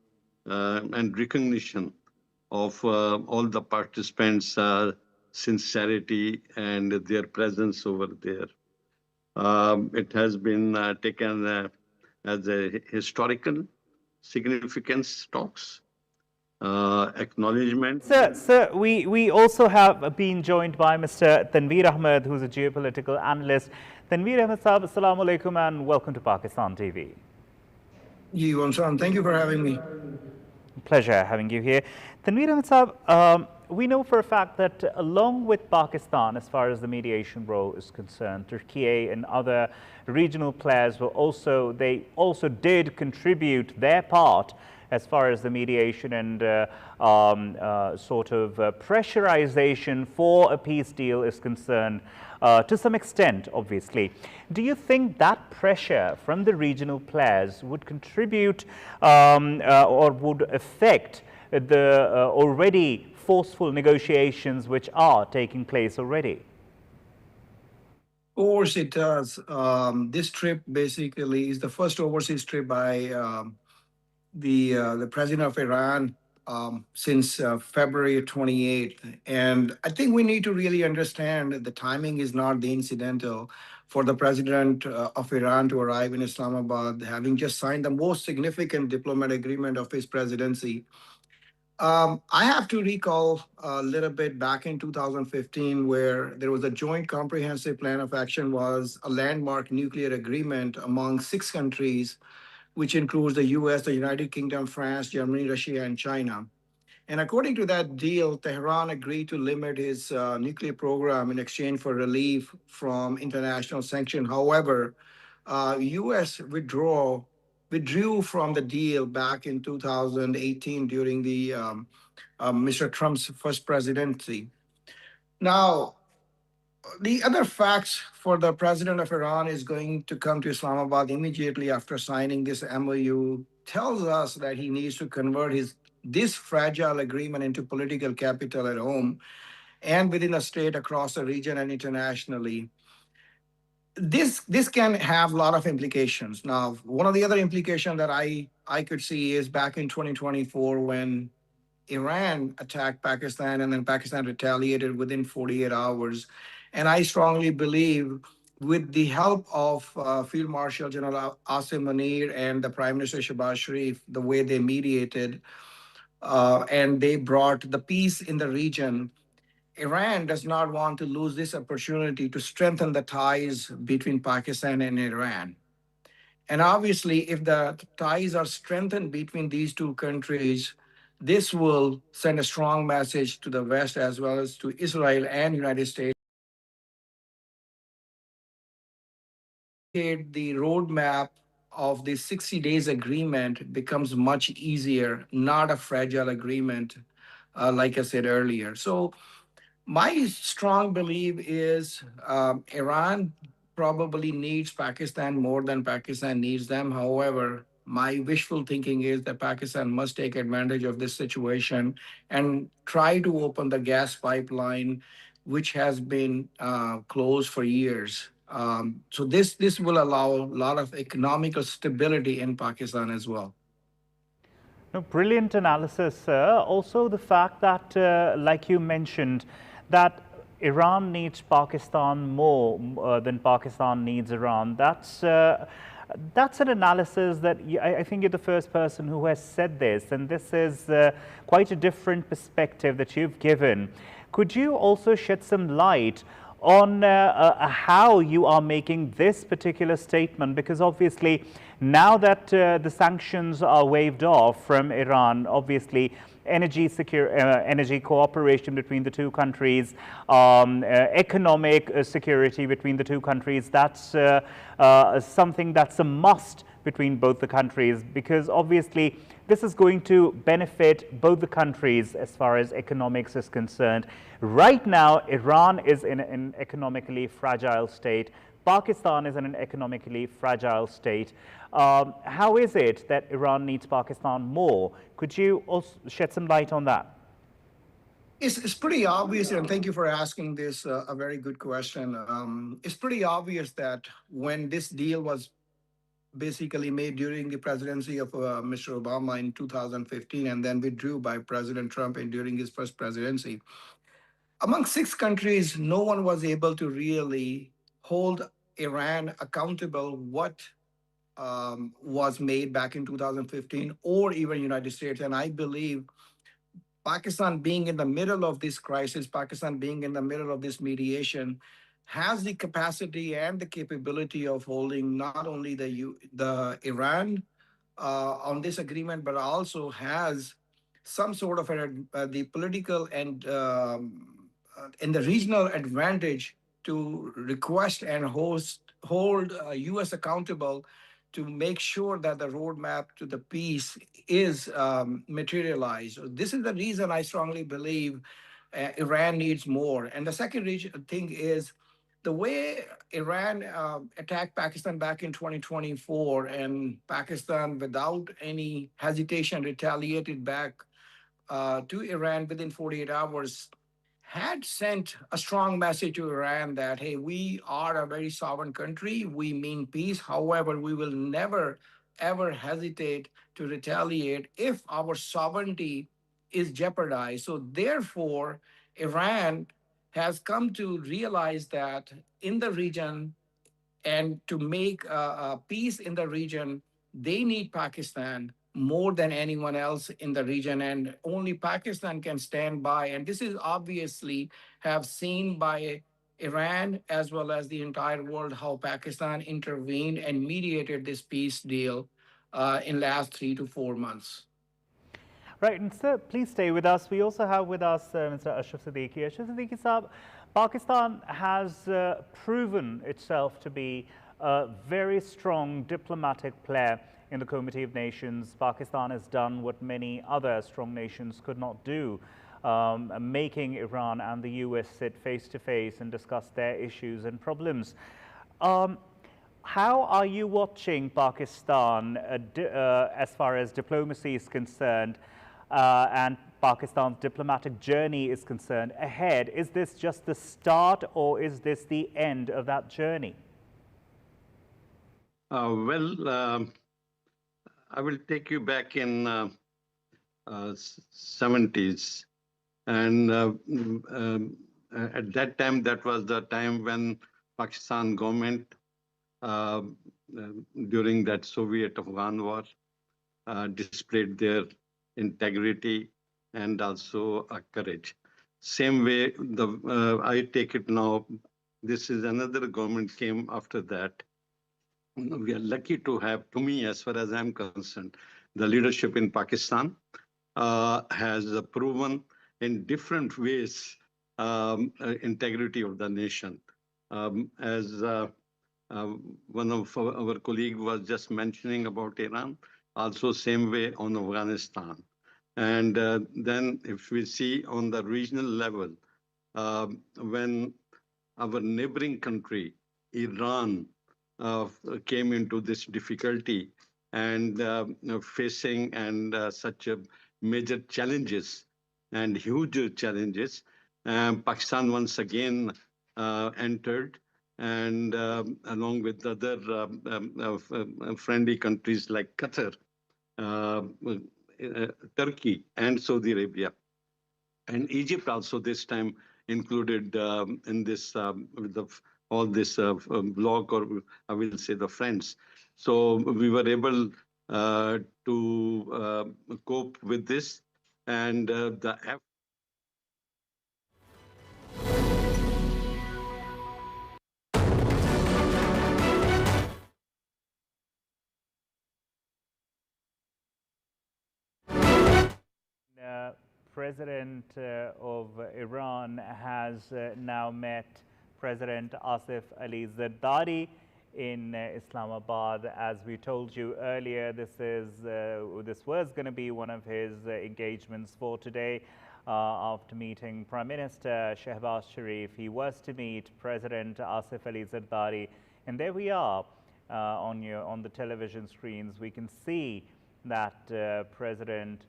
[SPEAKER 6] and recognition of all the participants' sincerity and their presence over there. It has been taken as a historical significance talks, acknowledgement.
[SPEAKER 15] Sir, we also have been joined by Mr. Tanveer Ahmed, who's a geopolitical analyst. Tanveer Ahmed Saab, Assalamu alaikum and welcome to Pakistan TV.
[SPEAKER 7] Thank you for having me.
[SPEAKER 15] Pleasure having you here. Tanveer Ahmed Saab, we know for a fact that along with Pakistan, as far as the mediation role is concerned, Turkey and other regional players were also did contribute their part as far as the mediation and sort of pressurization for a peace deal is concerned, to some extent, obviously. Do you think that pressure from the regional players would contribute or would affect the already forceful negotiations which are taking place already?
[SPEAKER 7] Of course, it does. This trip basically is the first overseas trip by the president of Iran since February 28th. And I think we need to really understand that the timing is not the incidental for the president of Iran to arrive in Islamabad, having just signed the most significant diplomatic agreement of his presidency. I have to recall a little bit back in 2015, where there was a joint comprehensive plan of action, was a landmark nuclear agreement among 6 countries, which includes the US, the United Kingdom, France, Germany, Russia, and China. And according to that deal, Tehran agreed to limit his nuclear program in exchange for relief from international sanction. However, US withdrew from the deal back in 2018 during the Mr. Trump's first presidency. Now, the other facts for the president of Iran is going to come to Islamabad immediately after signing this MOU tells us that he needs to convert this fragile agreement into political capital at home and within a state, across the region, and internationally. This can have a lot of implications. Now, one of the other implications that I could see is back in 2024, when Iran attacked Pakistan and then Pakistan retaliated within 48 hours. And I strongly believe, with the help of Field Marshal General Asim Munir and the Prime Minister Shehbaz Sharif, the way they mediated and they brought the peace in the region, Iran does not want to lose this opportunity to strengthen the ties between Pakistan and Iran. And obviously, if the ties are strengthened between these two countries, this will send a strong message to the West as well as to Israel and United States. The roadmap of the 60 days agreement becomes much easier, not a fragile agreement, like I said earlier. So my strong belief is Iran probably needs Pakistan more than Pakistan needs them. However, my wishful thinking is that Pakistan must take advantage of this situation and try to open the gas pipeline, which has been closed for years. So this will allow a lot of economical stability in Pakistan as well.
[SPEAKER 15] No, brilliant analysis, sir. Also the fact that, like you mentioned, that Iran needs Pakistan more than Pakistan needs Iran. That's an analysis that I think you're the first person who has said this, and this is quite a different perspective that you've given. Could you also shed some light on how you are making this particular statement? Because obviously now that the sanctions are waived off from Iran, obviously energy cooperation between the two countries, economic security between the two countries, that's something that's a must between both the countries, because obviously this is going to benefit both the countries as far as economics is concerned. Right now, Iran is in an economically fragile state. Pakistan is in an economically fragile state. How is it that Iran needs Pakistan more? Could you also shed some light on that?
[SPEAKER 7] It's pretty obvious, and thank you for asking this, a very good question. It's pretty obvious that when this deal was basically made during the presidency of Mr. Obama in 2015 and then withdrew by President Trump during his first presidency, among 6 countries, no one was able to really hold Iran accountable what was made back in 2015, or even United States. And I believe Pakistan being in the middle of this crisis, Pakistan being in the middle of this mediation, has the capacity and the capability of holding not only the Iran on this agreement, but also has some sort of the political and the regional advantage to request and hold U.S. accountable to make sure that the roadmap to the peace is materialized. This is the reason I strongly believe Iran needs more. And the second thing is the way Iran attacked Pakistan back in 2024, and Pakistan, without any hesitation, retaliated back to Iran within 48 hours had sent a strong message to Iran that, hey, we are a very sovereign country. We mean peace. However, we will never, ever hesitate to retaliate if our sovereignty is jeopardized. So therefore, Iran has come to realize that in the region and to make a peace in the region, they need Pakistan more than anyone else in the region, and only Pakistan can stand by. And this is obviously have seen by Iran as well as the entire world how Pakistan intervened and mediated this peace deal in last 3 to 4 months.
[SPEAKER 15] Right, and sir, please stay with us. We also have with us Mr. Ashraf Siddiqui. Ashraf Siddiqui Saab, Pakistan has proven itself to be a very strong diplomatic player in the Committee of Nations. Pakistan has done what many other strong nations could not do, making Iran and the US sit face to face and discuss their issues and problems. How are you watching Pakistan as far as diplomacy is concerned and Pakistan's diplomatic journey is concerned ahead? Is this just the start or is this the end of that journey?
[SPEAKER 6] I will take you back in 70s. And at that time, that was the time when Pakistan government, during that Soviet-Afghan war, displayed their integrity and also courage. Same way, I take it now, this is another government came after that. We are lucky to have, to me, as far as I'm concerned, the leadership in Pakistan has proven in different ways integrity of the nation. As one of our colleagues was just mentioning about Iran, also same way on Afghanistan. And then if we see on the regional level, when our neighboring country, Iran, came into this difficulty and facing and such major challenges and huge challenges, Pakistan once again entered, and along with other friendly countries like Qatar, Turkey, and Saudi Arabia, and Egypt also this time included in this with all this bloc, or I will say the friends. So we were able to cope with this, and the
[SPEAKER 15] President of Iran has now met President Asif Ali Zardari in Islamabad. As we told you earlier, this was going to be one of his engagements for today. After meeting Prime Minister Shehbaz Sharif, he was to meet President Asif Ali Zardari, and there we are on the television screens. We can see that President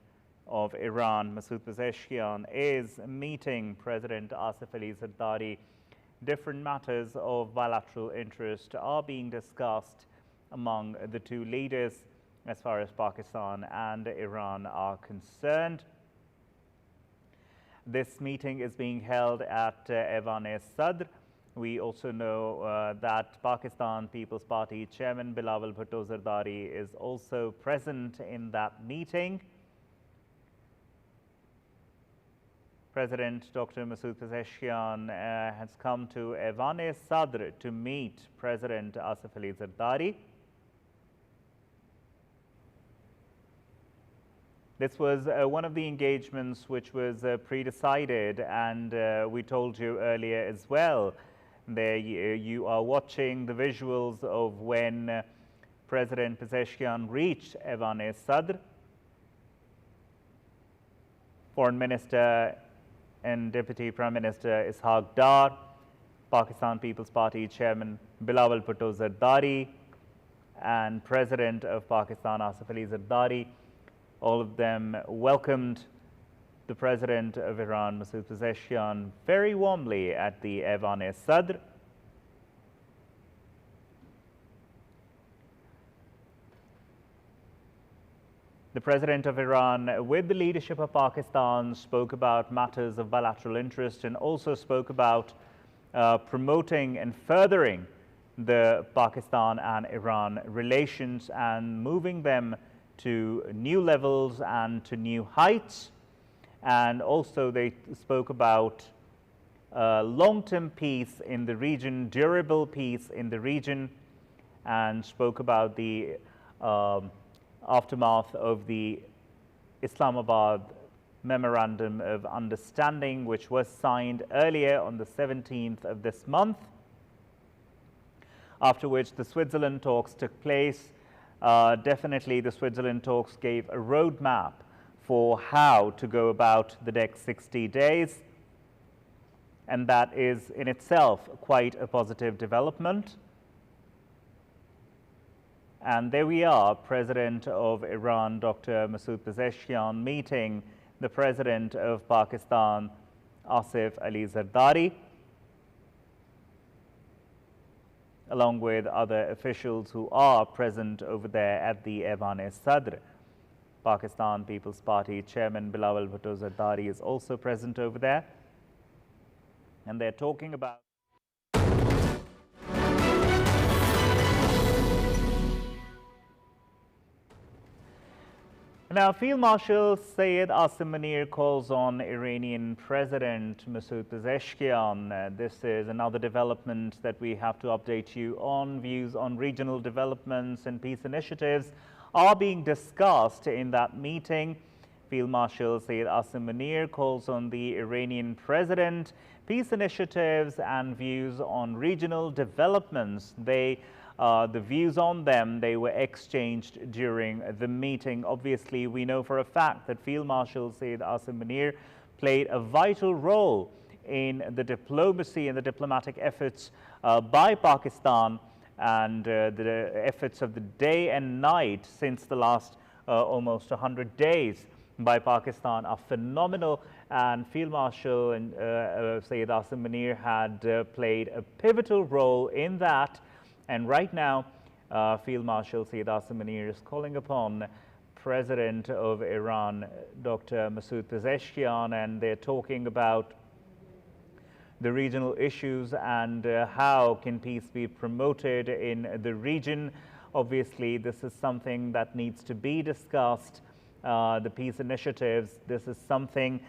[SPEAKER 15] of Iran, Masoud Pezeshkian, is meeting President Asif Ali Zardari. Different matters of bilateral interest are being discussed among the two leaders as far as Pakistan and Iran are concerned. This meeting is being held at Aiwan-e-Sadr. We also know that Pakistan People's Party Chairman Bilawal Bhutto Zardari is also present in that meeting. President Dr. Masoud Pezeshkian has come to Aiwan-e-Sadr to meet President Asif Ali Zardari. This was one of the engagements which was pre-decided, and we told you earlier as well. There you are watching the visuals of when President Pezeshkian reached Aiwan-e-Sadr. Foreign Minister and Deputy Prime Minister Ishaq Dar, Pakistan People's Party Chairman Bilawal Bhutto Zardari, and President of Pakistan Asif Ali Zardari, all of them welcomed the President of Iran, Masoud Pezeshkian, very warmly at the Ayvan-e-Sadr. The President of Iran, with the leadership of Pakistan, spoke about matters of bilateral interest and also spoke about promoting and furthering the Pakistan and Iran relations and moving them to new levels and to new heights. And also they spoke about long-term peace in the region, durable peace in the region, and spoke about the aftermath of the Islamabad Memorandum of Understanding, which was signed earlier on the 17th of this month, after which the Switzerland talks took place. Definitely the Switzerland talks gave a roadmap for how to go about the next 60 days, and that is in itself quite a positive development. And there we are, President of Iran, Dr. Masoud Pezeshkian, meeting the President of Pakistan, Asif Ali Zardari, along with other officials who are present over there at the Ayvan-e-Sadr. Pakistan People's Party Chairman Bilawal Bhutto Zardari is also present over there, and they're talking about Now, Field Marshal Sayed Asim Munir calls on Iranian President Masoud Pezeshkian. This is another development that we have to update you on. Views on regional developments and peace initiatives are being discussed in that meeting. Field Marshal Sayed Asim Munir calls on the Iranian President, peace initiatives and views on regional developments. The views on them, they were exchanged during the meeting. Obviously, we know for a fact that Field Marshal Sayed Asim Munir played a vital role in the diplomacy and the diplomatic efforts by Pakistan and the efforts of the day and night since the last almost 100 days by Pakistan are phenomenal. And Field Marshal Sayed Asim Munir had played a pivotal role in that. And right now, Field Marshal Sayed Asim Munir is calling upon President of Iran, Dr. Masoud Pezeshkian, and they're talking about the regional issues and how can peace be promoted in the region. Obviously, this is something that needs to be discussed. The peace initiatives, this is something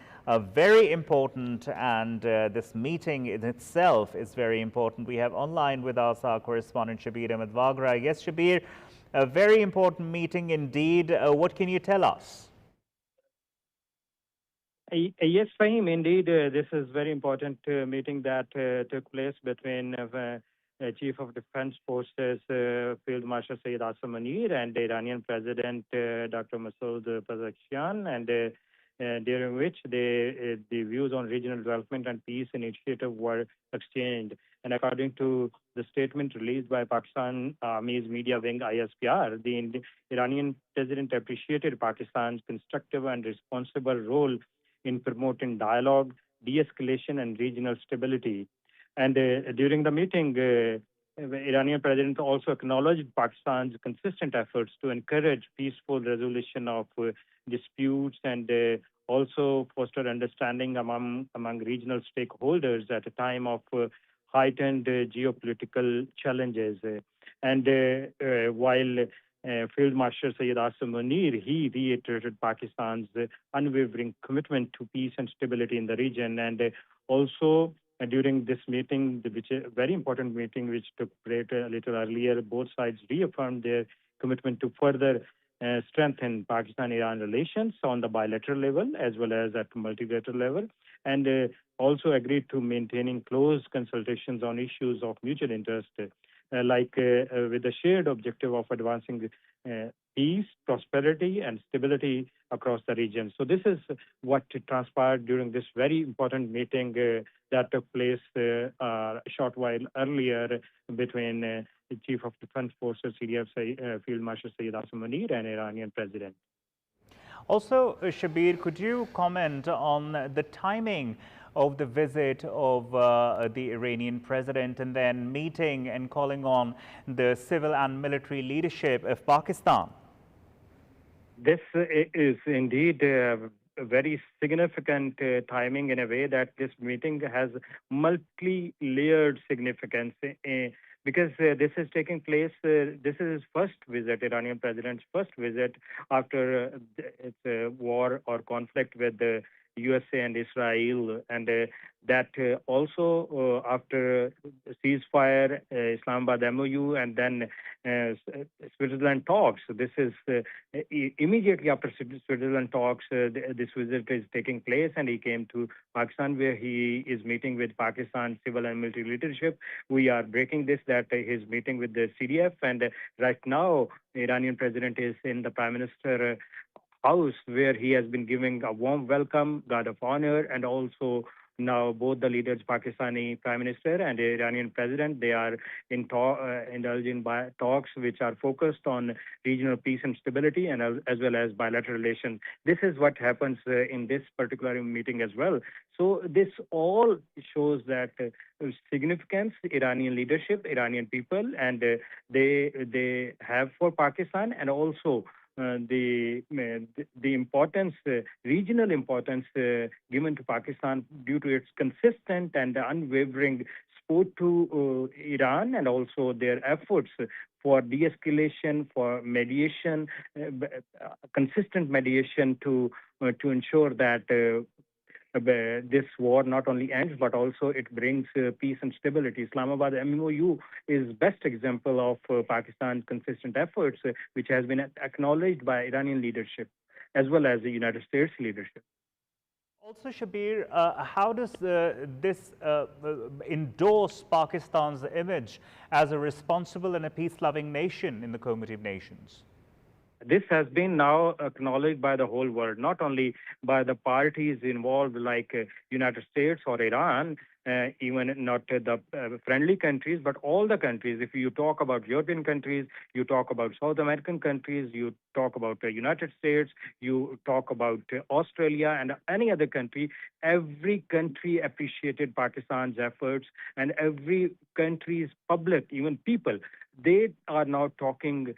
[SPEAKER 15] very important, and this meeting in itself is very important. We have online with us our correspondent Shabir Ahmed Wagra. Yes, Shabir, a very important meeting indeed. What can you tell us?
[SPEAKER 11] Yes, Fahim, indeed, this is very important meeting that took place between Chief of Defense Forces Field Marshal Sayed Asim Munir and the Iranian President Dr. Masoud Pezeshkian, and during which the views on regional development and peace initiative were exchanged. And according to the statement released by Pakistan Army's media wing ISPR, the Iranian president appreciated Pakistan's constructive and responsible role in promoting dialogue, de-escalation, and regional stability. And during the meeting, the Iranian president also acknowledged Pakistan's consistent efforts to encourage peaceful resolution of disputes and also foster understanding among regional stakeholders at a time of heightened geopolitical challenges. And while Field Marshal Sayed Asim Munir, he reiterated Pakistan's unwavering commitment to peace and stability in the region. And also during this meeting, which is a very important meeting which took place a little earlier, both sides reaffirmed their commitment to further strengthen Pakistan-Iran relations on the bilateral level as well as at multilateral level, and also agreed to maintaining close consultations on issues of mutual interest, like with the shared objective of advancing peace, prosperity, and stability across the region. So this is what transpired during this very important meeting that took place a short while earlier between the Chief of Defense Forces, CDF, Field Marshal Sayed Asim Munir, and Iranian President.
[SPEAKER 15] Also, Shabir, could you comment on the timing of the visit of the Iranian president and then meeting and calling on the civil and military leadership of Pakistan?
[SPEAKER 5] This is indeed a very significant timing in a way that this meeting has multi-layered significance because this is taking place, this is his first visit, Iranian president's first visit after its war or conflict with the USA and Israel, and that also after ceasefire, Islamabad MOU, and then Switzerland talks. This is immediately after Switzerland talks, this visit is taking place, and he came to Pakistan where he is meeting with Pakistan civil and military leadership. We are breaking this that he's meeting with the CDF, and right now Iranian president is in the Prime Minister house where he has been giving a warm welcome, guard of honor, and also now both the leaders, Pakistani Prime Minister and Iranian President, they are indulging talks which are focused on regional peace and stability and as well as bilateral relations. This is what happens in this particular meeting as well. So this all shows that significance Iranian leadership, Iranian people, and they have for Pakistan, and also the importance, regional importance given to Pakistan due to its consistent and unwavering support to Iran, and also their efforts for de-escalation, for mediation, consistent mediation to ensure that this war not only ends, but also it brings peace and stability. Islamabad MOU is best example of Pakistan's consistent efforts, which has been acknowledged by Iranian leadership as well as the United States leadership.
[SPEAKER 15] Also, Shabir, how does this endorse Pakistan's image as a responsible and a peace-loving nation in the Committee of Nations?
[SPEAKER 5] This has been now acknowledged by the whole world, not only by the parties involved like United States or Iran, even not the friendly countries, but all the countries. If you talk about European countries, you talk about South American countries, you talk about the United States, you talk about Australia and any other country, every country appreciated Pakistan's efforts, and every country's public, even people, they are now talking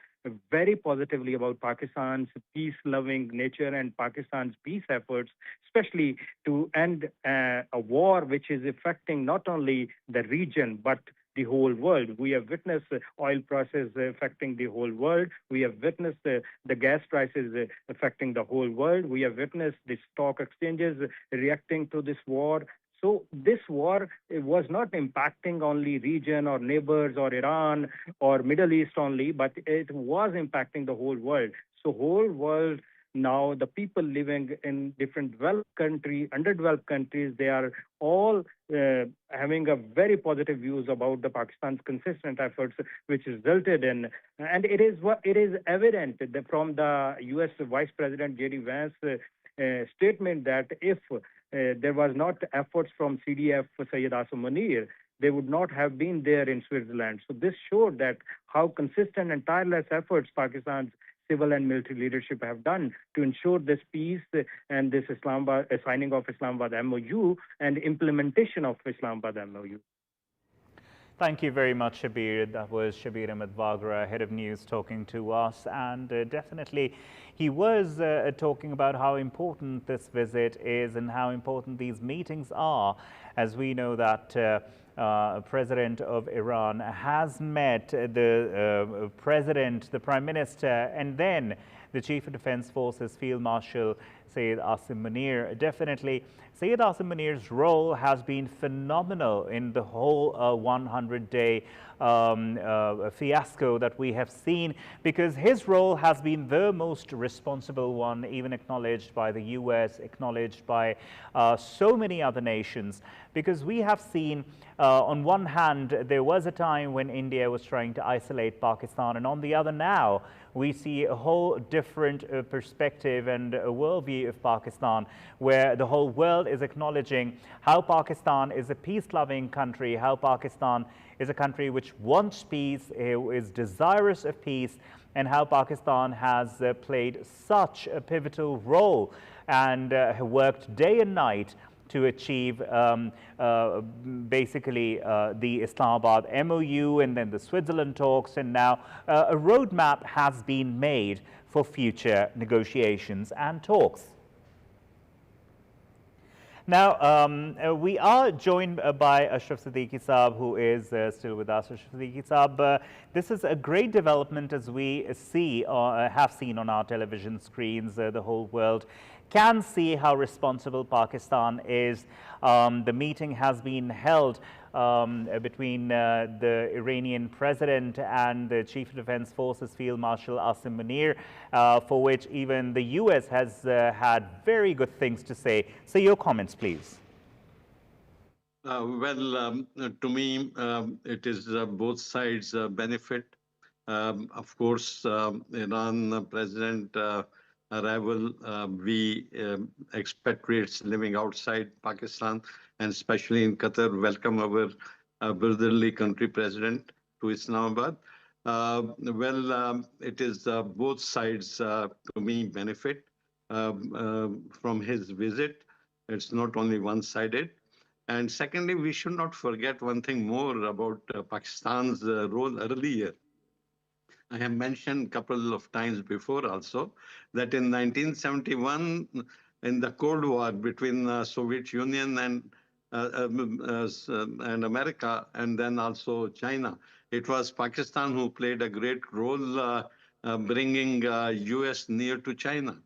[SPEAKER 5] very positively about Pakistan's peace-loving nature and Pakistan's peace efforts, especially to end a war which is affecting not only the region but the whole world. We have witnessed oil prices affecting the whole world. We have witnessed the gas prices affecting the whole world. We have witnessed the stock exchanges reacting to this war. So this war was not impacting only region or neighbors or Iran or Middle East only, but it was impacting the whole world. So whole world now, the people living in different developed countries, underdeveloped countries, they are all having a very positive views about the Pakistan's consistent efforts, which resulted in, and it is evident that from the U.S. Vice President J.D. Vance statement that if there was not efforts from CDF Syed Asim Munir, they would not have been there in Switzerland. So this showed that how consistent and tireless efforts Pakistan's civil and military leadership have done to ensure this peace and this Islamabad signing of Islamabad MOU and implementation of Islamabad MOU.
[SPEAKER 15] Thank you very much, Shabir. That was Shabir Ahmed Vaghra, head of news, talking to us. And definitely, he was talking about how important this visit is and how important these meetings are, as we know that President of Iran has met the President, the Prime Minister, and then the Chief of Defense Forces Field Marshal Syed Asim Munir. Definitely, Syed Asim Munir's role has been phenomenal in the whole 100-day fiasco that we have seen, because his role has been the most responsible one, even acknowledged by the US, acknowledged by so many other nations. Because we have seen, on one hand, there was a time when India was trying to isolate Pakistan, and on the other now, we see a whole different perspective and a worldview country of Pakistan, where the whole world is acknowledging how Pakistan is a peace-loving country, how Pakistan is a country which wants peace, is desirous of peace, and how Pakistan has played such a pivotal role and worked day and night to achieve basically the Islamabad MOU and then the Switzerland talks, and now a roadmap has been made for future negotiations and talks. Now, we are joined by Ashraf Siddiqui Saab, who is still with us. Ashraf Siddiqui Saab, this is a great development, as we see or have seen on our television screens. The whole world can see how responsible Pakistan is. The meeting has been held between the Iranian president and the Chief of Defense Forces Field Marshal Asim Munir, for which even the US has had very good things to say. So your comments, please.
[SPEAKER 6] To me, it is both sides benefit. Of course, Iran President arrival, we expatriates living outside Pakistan and especially in Qatar welcome our brotherly country president to Islamabad. It is both sides to me benefit from his visit. It's not only one-sided. And secondly, we should not forget one thing more about Pakistan's role earlier. I have mentioned a couple of times before also that in 1971, in the Cold War between the Soviet Union and America, and then also China, it was Pakistan who played a great role bringing US near to China.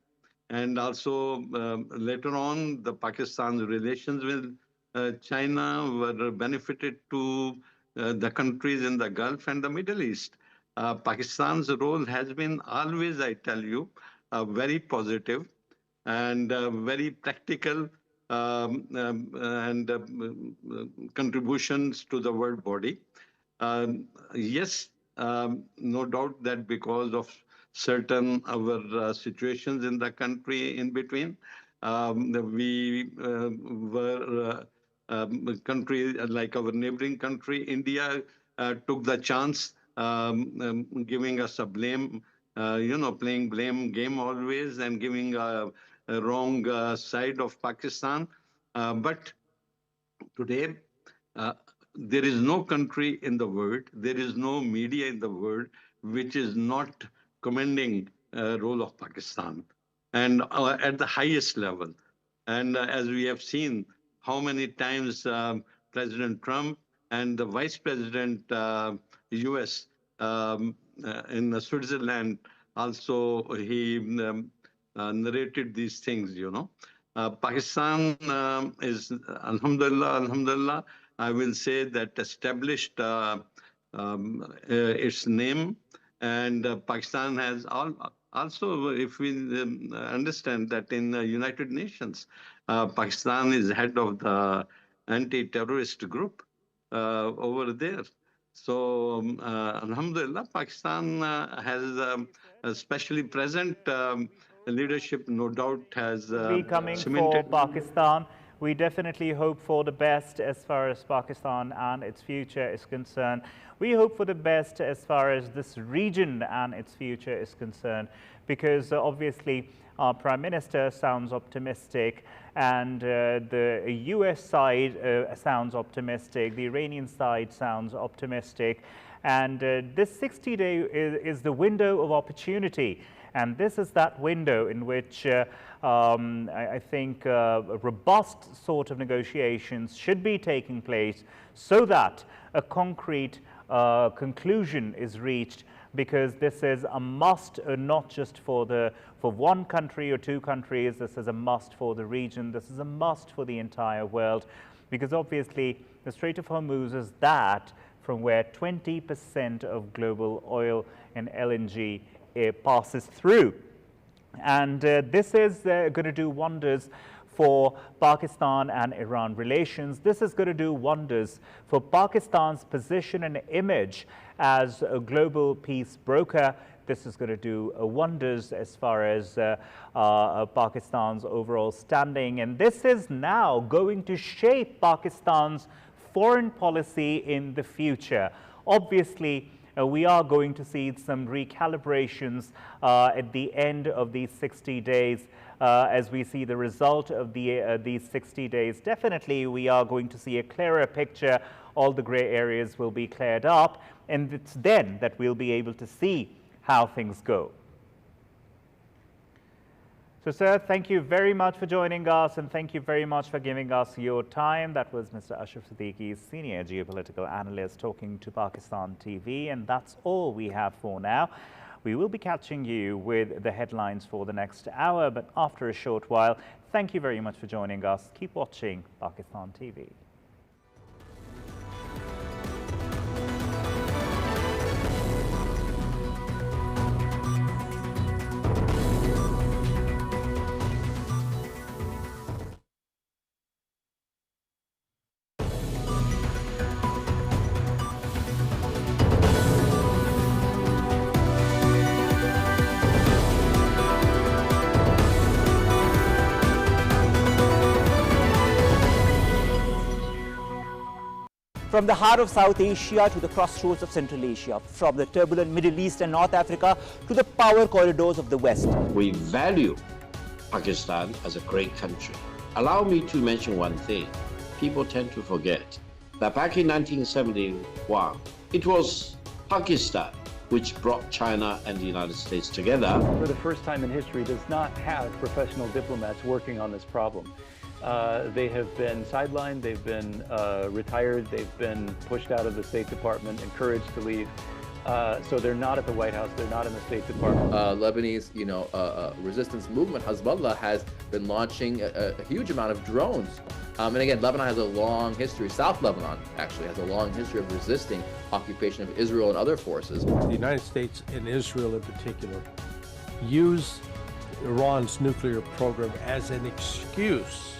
[SPEAKER 6] And also later on, the Pakistan's relations with China were benefited to the countries in the Gulf and the Middle East. Pakistan's role has been always, I tell you, very positive and very practical and contributions to the world body. Yes, no doubt that because of certain our situations in the country in between, we were country like our neighboring country, India, took the chance, giving us a blame, playing blame game always and giving a wrong side of Pakistan. But today, there is no country in the world, there is no media in the world which is not commending role of Pakistan and at the highest level. And as we have seen, how many times President Trump and the Vice President US in Switzerland also he narrated these things, Pakistan is, alhamdulillah, I will say that established its name, and Pakistan has also, if we understand that in the United Nations, Pakistan is head of the anti-terrorist group over there. So, alhamdulillah, Pakistan has especially present leadership, no doubt, has
[SPEAKER 15] coming for Pakistan. We definitely hope for the best as far as Pakistan and its future is concerned. We hope for the best as far as this region and its future is concerned, because obviously our Prime Minister sounds optimistic, and the US side sounds optimistic, the Iranian side sounds optimistic, and this 60-day is the window of opportunity. And this is that window in which I think robust sort of negotiations should be taking place so that a concrete conclusion is reached, because this is a must, not just for one country or two countries. This is a must for the region. This is a must for the entire world, because obviously the Strait of Hormuz is that from where 20% of global oil and LNG passes through. And this is going to do wonders for Pakistan and Iran relations. This is going to do wonders for Pakistan's position and image as a global peace broker, this is going to do wonders as far as Pakistan's overall standing. And this is now going to shape Pakistan's foreign policy in the future. Obviously, we are going to see some recalibrations at the end of these 60 days. As we see the result of these 60 days, definitely we are going to see a clearer picture. All the grey areas will be cleared up, and it's then that we'll be able to see how things go. So, sir, thank you very much for joining us, and thank you very much for giving us your time. That was Mr. Ashraf Siddiqui, senior geopolitical analyst, talking to Pakistan TV, and that's all we have for now. We will be catching you with the headlines for the next hour, but after a short while. Thank you very much for joining us. Keep watching Pakistan TV.
[SPEAKER 9] From the heart of South Asia to the crossroads of Central Asia, from the turbulent Middle East and North Africa to the power corridors of the West.
[SPEAKER 22] We value Pakistan as a great country. Allow me to mention one thing. People tend to forget that back in 1971, it was Pakistan which brought China and the United States together.
[SPEAKER 23] For the first time in history, does not have professional diplomats working on this problem. They have been sidelined, they've been retired, they've been pushed out of the State Department, encouraged to leave. So they're not at the White House, they're not in the State Department.
[SPEAKER 24] Lebanese, resistance movement, Hezbollah, has been launching a huge amount of drones. And again, Lebanon has a long history, South Lebanon actually has a long history of resisting occupation of Israel and other forces.
[SPEAKER 25] The United States and Israel in particular use Iran's nuclear program as an excuse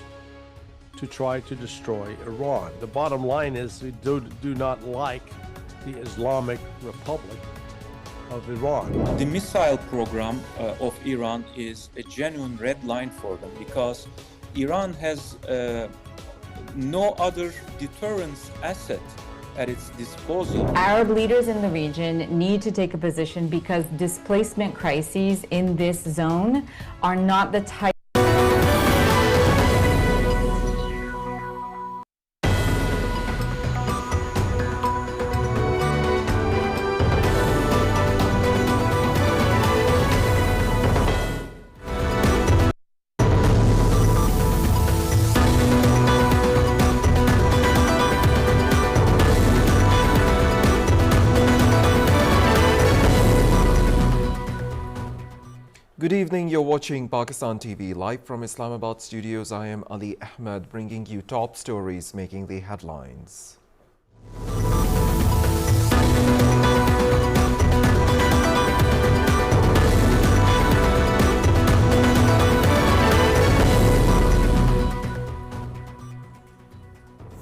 [SPEAKER 25] to try to destroy Iran. The bottom line is we do not like the Islamic Republic of Iran.
[SPEAKER 26] The missile program of Iran is a genuine red line for them because Iran has no other deterrence asset at its disposal.
[SPEAKER 27] Arab leaders in the region need to take a position because displacement crises in this zone are not the type
[SPEAKER 28] Good evening, you're watching Pakistan TV. Live from Islamabad studios, I am Ali Ahmed bringing you top stories making the headlines.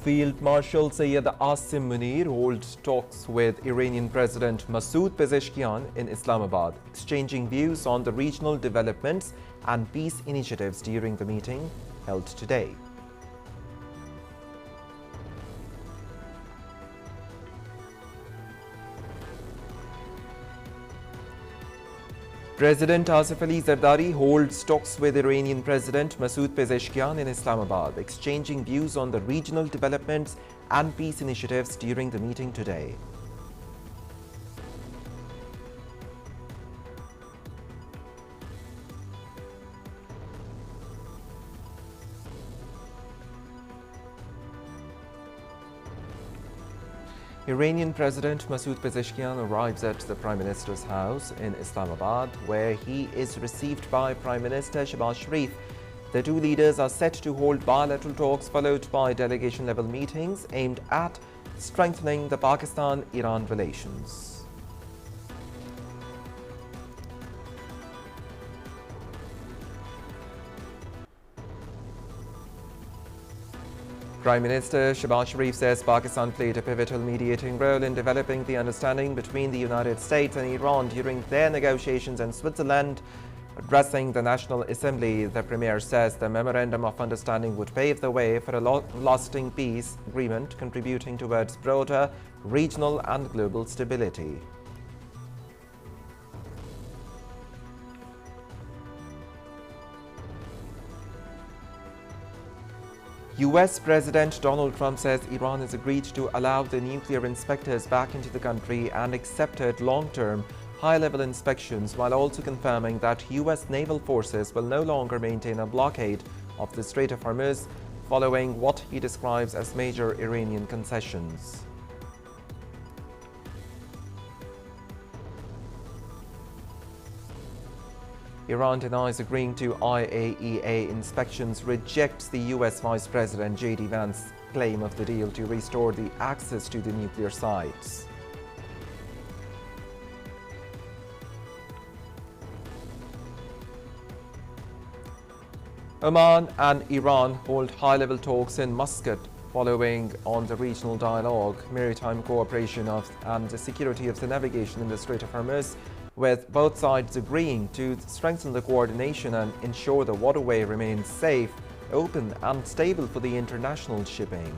[SPEAKER 28] Field Marshal Syed Asim Munir holds talks with Iranian President Masoud Pezeshkian in Islamabad, exchanging views on the regional developments and peace initiatives during the meeting held today. President Asif Ali Zardari holds talks with Iranian President Masoud Pezeshkian in Islamabad, exchanging views on the regional developments and peace initiatives during the meeting today. Iranian President Masoud Pezeshkian arrives at the Prime Minister's house in Islamabad, where he is received by Prime Minister Shehbaz Sharif. The two leaders are set to hold bilateral talks followed by delegation-level meetings aimed at strengthening the Pakistan-Iran relations. Prime Minister Shehbaz Sharif says Pakistan played a pivotal mediating role in developing the understanding between the United States and Iran during their negotiations in Switzerland. Addressing the National Assembly, the Premier says the Memorandum of Understanding would pave the way for a lasting peace agreement contributing towards broader regional and global stability. US President Donald Trump says Iran has agreed to allow the nuclear inspectors back into the country and accepted long-term, high-level inspections, while also confirming that US naval forces will no longer maintain a blockade of the Strait of Hormuz, following what he describes as major Iranian concessions. Iran denies agreeing to IAEA inspections, rejects the US Vice President J.D. Vance's claim of the deal to restore the access to the nuclear sites. Oman and Iran hold high-level talks in Muscat following on the regional dialogue, maritime cooperation and the security of the navigation in the Strait of Hormuz, with both sides agreeing to strengthen the coordination and ensure the waterway remains safe, open and stable for the international shipping.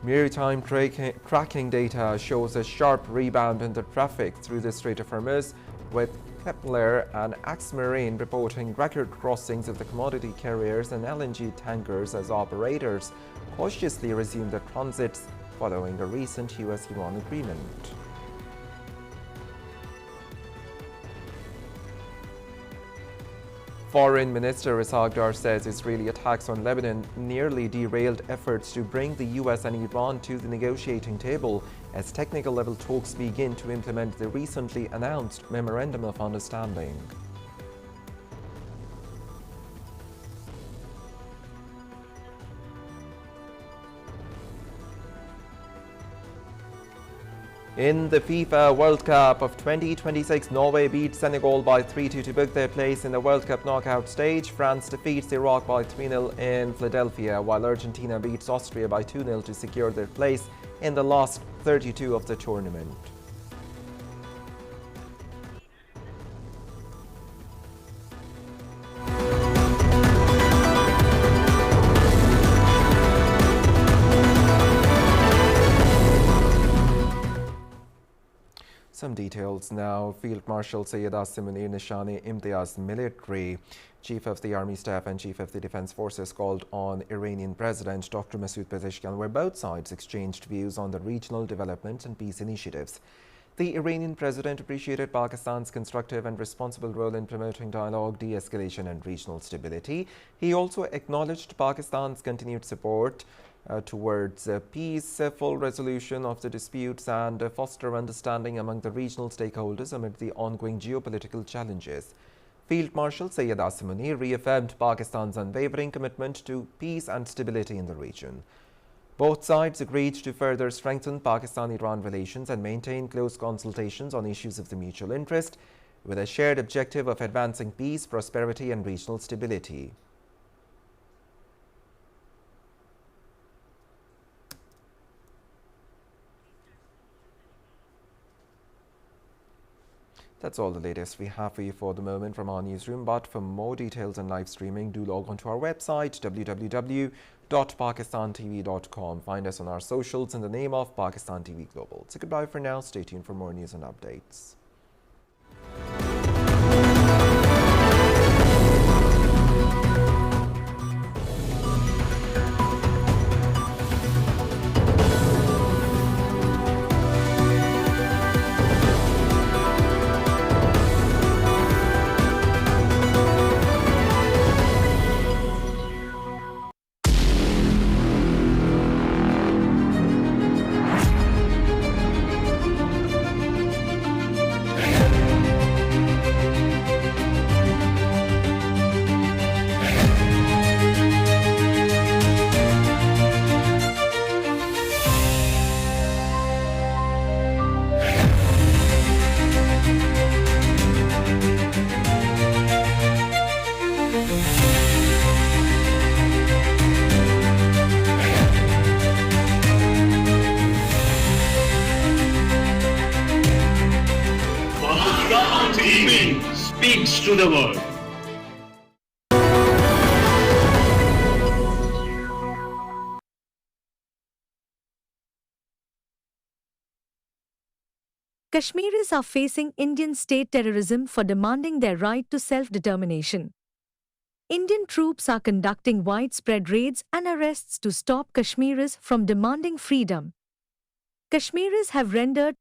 [SPEAKER 28] Maritime tracking data shows a sharp rebound in the traffic through the Strait of Hormuz, with Kepler and Axmarine reporting record crossings of the commodity carriers and LNG tankers as operators cautiously resume their transits following the recent US-Iran agreement. Foreign Minister Ishaq Dar says Israeli attacks on Lebanon nearly derailed efforts to bring the US and Iran to the negotiating table as technical level talks begin to implement the recently announced Memorandum of Understanding. In the FIFA World Cup of 2026, Norway beat Senegal by 3-2 to book their place in the World Cup knockout stage. France defeats Iraq by 3-0 in Philadelphia, while Argentina beats Austria by 2-0 to secure their place in the last 32 of the tournament. Some details now. Field Marshal Syed Asim Munir Nishani Imtiaz Military, Chief of the Army Staff and Chief of the Defense Forces, called on Iranian President Dr. Masoud Pezeshkian, where both sides exchanged views on the regional development and peace initiatives. The Iranian president appreciated Pakistan's constructive and responsible role in promoting dialogue, de-escalation and regional stability. He also acknowledged Pakistan's continued support towards peace, full resolution of the disputes and foster understanding among the regional stakeholders amid the ongoing geopolitical challenges. Field Marshal Syed Asim Munir reaffirmed Pakistan's unwavering commitment to peace and stability in the region. Both sides agreed to further strengthen Pakistan-Iran relations and maintain close consultations on issues of the mutual interest, with a shared objective of advancing peace, prosperity and regional stability. That's all the latest we have for you for the moment from our newsroom. But for more details and live streaming, do log on to our website, www.pakistantv.com. Find us on our socials in the name of Pakistan TV Global. So goodbye for now. Stay tuned for more news and updates.
[SPEAKER 1] nation speaks to the world.
[SPEAKER 4] Kashmiris are facing Indian state terrorism for demanding their right to self-determination. Indian troops are conducting widespread raids and arrests to stop Kashmiris from demanding freedom. Kashmiris have rendered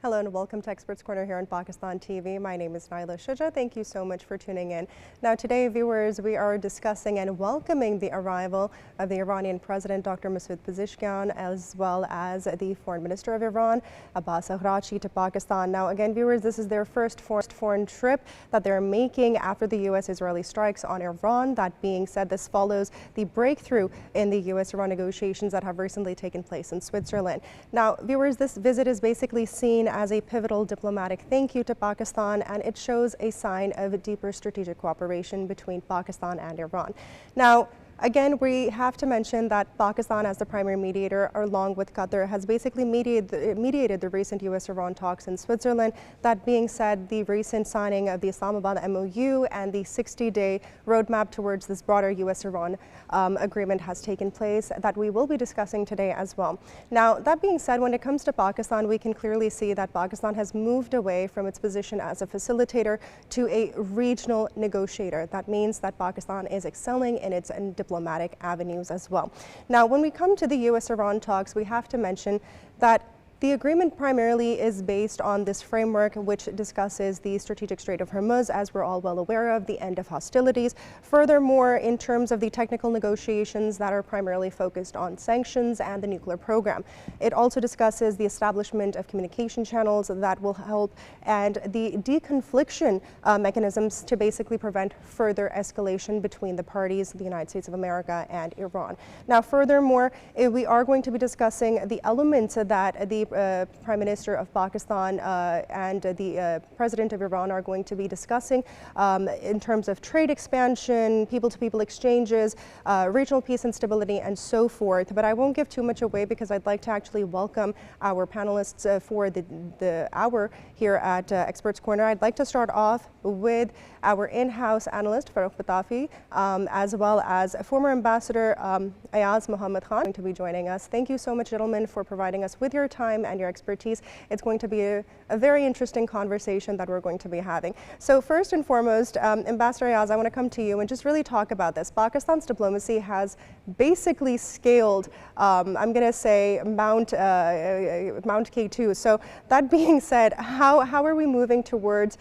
[SPEAKER 8] Hello and welcome to Experts Corner here on Pakistan TV. My name is Naila Shuja. Thank you so much for tuning in. Now today, viewers, we are discussing and welcoming the arrival of the Iranian President Dr. Masoud Pezeshkian, as well as the Foreign Minister of Iran, Abbas Araghchi, to Pakistan. Now again, viewers, this is their first foreign trip that they're making after the U.S.-Israeli strikes on Iran. That being said, this follows the breakthrough in the U.S.-Iran negotiations that have recently taken place in Switzerland. Now, viewers, this visit is basically seen as a pivotal diplomatic thank you to Pakistan, and it shows a sign of deeper strategic cooperation between Pakistan and Iran. Now, again, we have to mention that Pakistan, as the primary mediator, along with Qatar, has basically mediated the recent U.S.-Iran talks in Switzerland. That being said, the recent signing of the Islamabad MOU and the 60-day roadmap towards this broader U.S.-Iran agreement has taken place that we will be discussing today as well. Now, that being said, when it comes to Pakistan, we can clearly see that Pakistan has moved away from its position as a facilitator to a regional negotiator. That means that Pakistan is excelling in its diplomatic avenues as well. Now, when we come to the U.S.-Iran talks, we have to mention that the agreement primarily is based on this framework which discusses the strategic Strait of Hormuz, as we're all well aware of, the end of hostilities. Furthermore, in terms of the technical negotiations that are primarily focused on sanctions and the nuclear program. It also discusses the establishment of communication channels that will help and the deconfliction mechanisms to basically prevent further escalation between the parties, the United States of America and Iran. Now, furthermore, we are going to be discussing the elements that the Prime Minister of Pakistan and the President of Iran are going to be discussing in terms of trade expansion, people-to-people exchanges, regional peace and stability, and so forth. But I won't give too much away because I'd like to actually welcome our panelists for the hour here at Experts Corner. I'd like to start off with our in-house analyst, Farokh Batafi, as well as former Ambassador Ayaz Mohammad Khan, going to be joining us. Thank you so much, gentlemen, for providing us with your time and your expertise. It's going to be a very interesting conversation that we're going to be having. So first and foremost, Ambassador Ayaz, I want to come to you and just really talk about this. Pakistan's diplomacy has basically scaled, I'm going to say, Mount K2. So that being said, how are we moving towards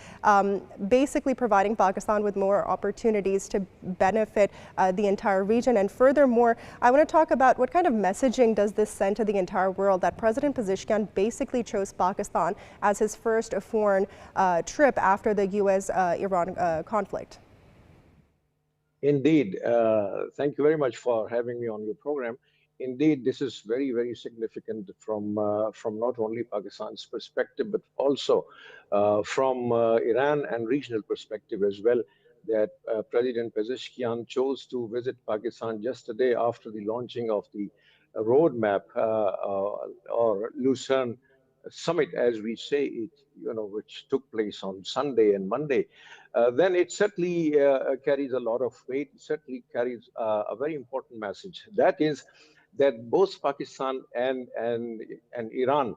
[SPEAKER 8] basically providing Pakistan with more opportunities to benefit the entire region? And furthermore, I want to talk about what kind of messaging does this send to the entire world that President Pezeshkian basically chose Pakistan as his first foreign trip after the U.S.-Iran conflict.
[SPEAKER 10] Indeed. Thank you very much for having me on your program. Indeed, this is very, very significant from not only Pakistan's perspective, but also from Iran and regional perspective as well, that President Pezeshkian chose to visit Pakistan just a day after the launching of the roadmap or Lucerne summit, as we say it, which took place on Sunday and Monday. Then it certainly carries a lot of weight. It certainly carries a very important message. That is that both Pakistan and Iran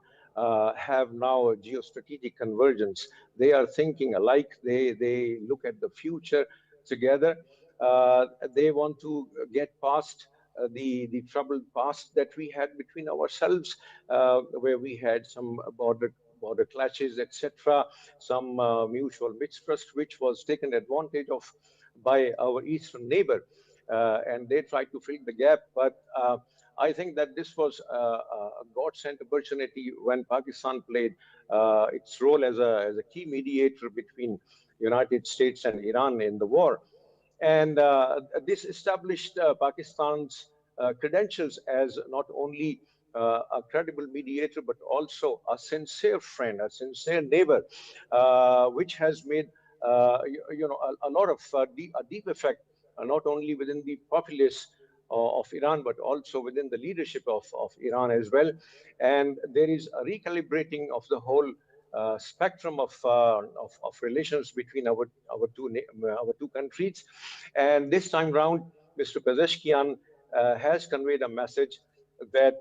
[SPEAKER 10] have now a geostrategic convergence. They are thinking alike. They look at the future together. They want to get past the troubled past that we had between ourselves, where we had some border clashes, etc., some mutual mistrust, which was taken advantage of by our eastern neighbor, and they tried to fill the gap. But I think that this was a God-sent opportunity when Pakistan played its role as a key mediator between United States and Iran in the war. And this established Pakistan's credentials as not only a credible mediator, but also a sincere friend, a sincere neighbor, which has made a lot of a deep effect, not only within the populace of Iran, but also within the leadership of Iran as well. And there is a recalibrating of the whole spectrum of relations between our two countries. And this time round, Mr. Pezeshkian has conveyed a message that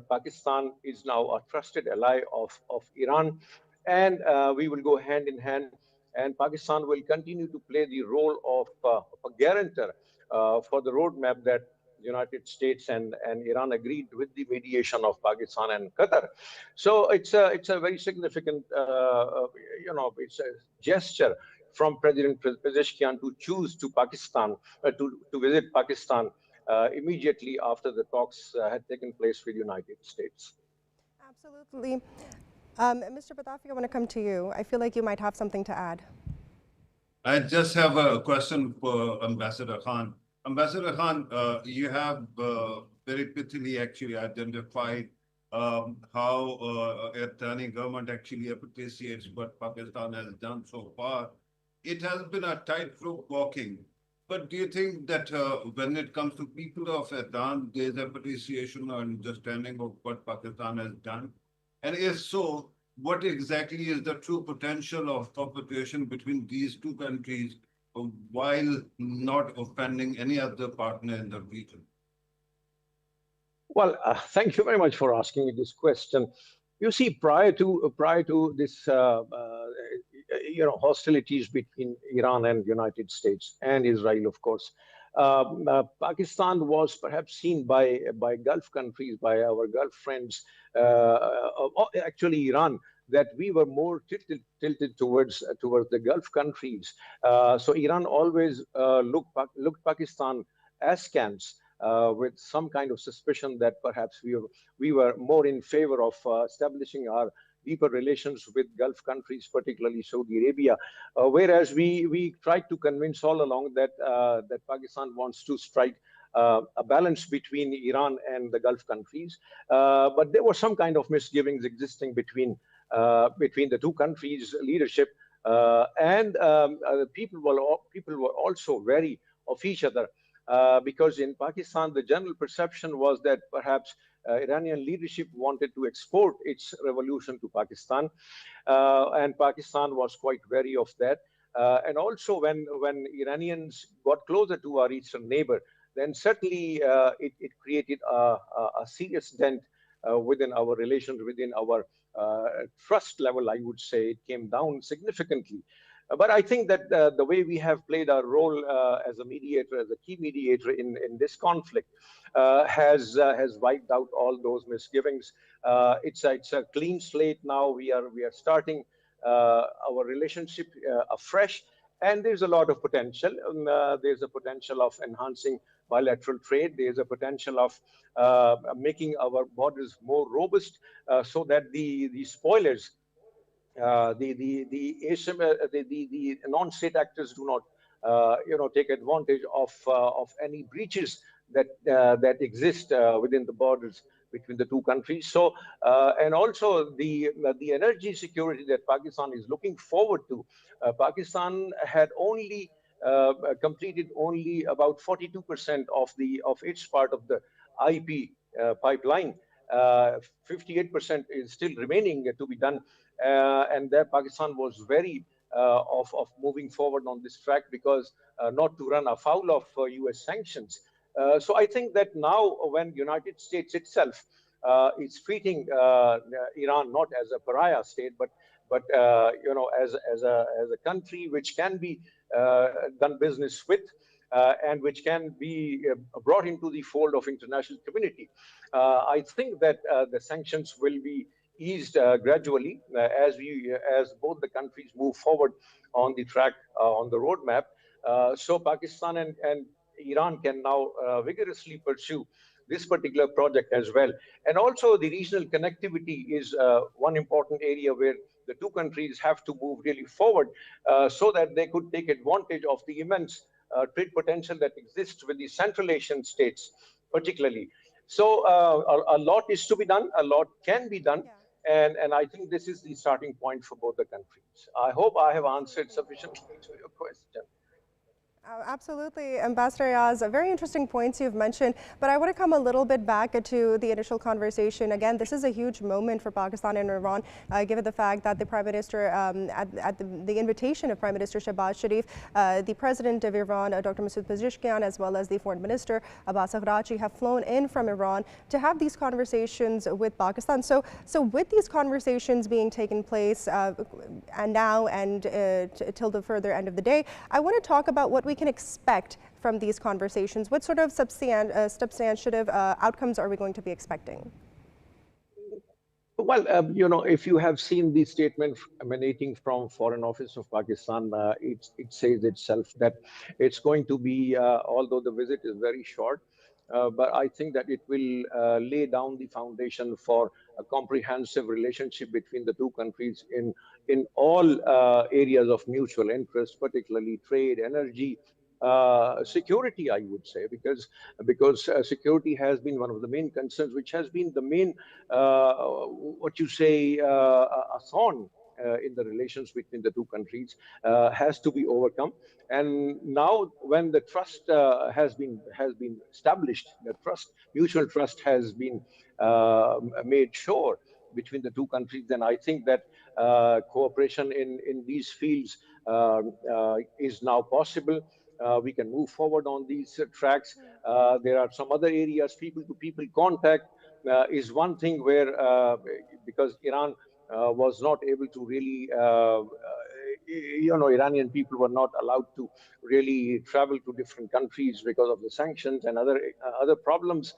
[SPEAKER 10] Pakistan is now a trusted ally of Iran, and we will go hand in hand, and Pakistan will continue to play the role of a guarantor for the roadmap that the United States and Iran agreed with the mediation of Pakistan and Qatar. So it's a very significant, it's a gesture from President Pezeshkian to choose to Pakistan, to visit Pakistan immediately after the talks had taken place with the United States.
[SPEAKER 8] Absolutely. Mr. Badafi, I want to come to you. I feel like you might have something to add.
[SPEAKER 12] I just have a question for Ambassador Khan. Ambassador Khan, you have very pithily actually identified how Iranian government actually appreciates what Pakistan has done so far. It has been a tightrope walking. But do you think that when it comes to people of Iran, there is appreciation or understanding of what Pakistan has done? And if so, what exactly is the true potential of cooperation between these two countries while not offending any other partner in the region?
[SPEAKER 10] Well, thank you very much for asking me this question. You see, prior to this, hostilities between Iran and United States and Israel, of course, Pakistan was perhaps seen by Gulf countries, by our Gulf friends, actually Iran, that we were more tilted towards the Gulf countries. So Iran always looked Pakistan askance, with some kind of suspicion that perhaps we were more in favor of establishing our deeper relations with Gulf countries, particularly Saudi Arabia, whereas we tried to convince all along that Pakistan wants to strike a balance between Iran and the Gulf countries. But there were some kind of misgivings existing between the two countries' leadership, and people were also wary of each other, because in Pakistan the general perception was that perhaps Iranian leadership wanted to export its revolution to Pakistan, and Pakistan was quite wary of that. And also when Iranians got closer to our eastern neighbor, then certainly it created a serious dent within our relations, within our trust level, I would say. It came down significantly. But I think that the way we have played our role as a mediator, as a key mediator in this conflict, has wiped out all those misgivings. It's a clean slate now. We are starting our relationship afresh, and there's a lot of potential. There's a potential of enhancing bilateral trade. There's a potential of making our borders more robust, so that the spoilers, the non-state actors do not take advantage of any breaches that exist within the borders between the two countries. So and also the energy security that Pakistan is looking forward to. Pakistan had only completed only about 42% of its part of the IP pipeline. 58% is still remaining to be done, and there Pakistan was very of moving forward on this track, because not to run afoul of US sanctions. So I think that now, when United States itself is treating Iran not as a pariah state, but as a country which can be done business with, and which can be brought into the fold of international community, I think that the sanctions will be eased gradually as both the countries move forward on the track, on the roadmap. So Pakistan and Iran can now vigorously pursue this particular project as well. And also the regional connectivity is one important area where the two countries have to move really forward, so that they could take advantage of the immense trade potential that exists with the Central Asian states, particularly. So a lot is to be done, a lot can be done. And I think this is the starting point for both the countries. I hope I have answered sufficiently to your question.
[SPEAKER 8] Absolutely, Ambassador Ayaz, very interesting points you've mentioned, but I want to come a little bit back to the initial conversation. Again, this is a huge moment for Pakistan and Iran, given the fact that the Prime Minister, at the invitation of Prime Minister Shehbaz Sharif, the President of Iran, Dr. Masoud Pezeshkian, as well as the Foreign Minister, Abbas Araghchi, have flown in from Iran to have these conversations with Pakistan. So with these conversations being taken place and now and till the further end of the day, I want to talk about what we can expect from these conversations. What sort of substantive outcomes are we going to be expecting?
[SPEAKER 10] Well, if you have seen the statement emanating from Foreign Office of Pakistan, it says itself that it's going to be, although the visit is very short, but I think that it will lay down the foundation for a comprehensive relationship between the two countries in all areas of mutual interest, particularly trade, energy, security, I would say, because security has been one of the main concerns, which has been the main, a thorn in the relations between the two countries, has to be overcome. And now, when the trust has been established, the mutual trust has been made sure between the two countries, then I think that cooperation in these fields is now possible. We can move forward on these tracks. There are some other areas. People-to-people contact is one thing where, because Iran was not able to really, Iranian people were not allowed to really travel to different countries because of the sanctions and other problems,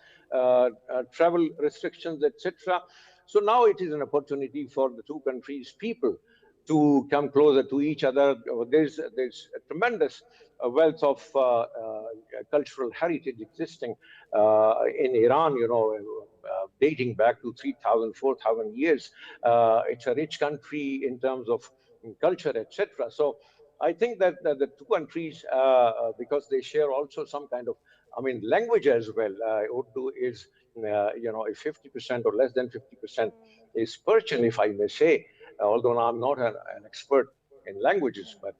[SPEAKER 10] travel restrictions, etc. So now it is an opportunity for the two countries' people to come closer to each other. There's a tremendous wealth of cultural heritage existing in Iran, dating back to 3,000, 4,000 years. It's a rich country in terms of culture, etc. So I think that the two countries, because they share also some kind of, language as well. Urdu is, if 50% or less than 50% is Persian, if I may say, although I'm not an expert in languages, but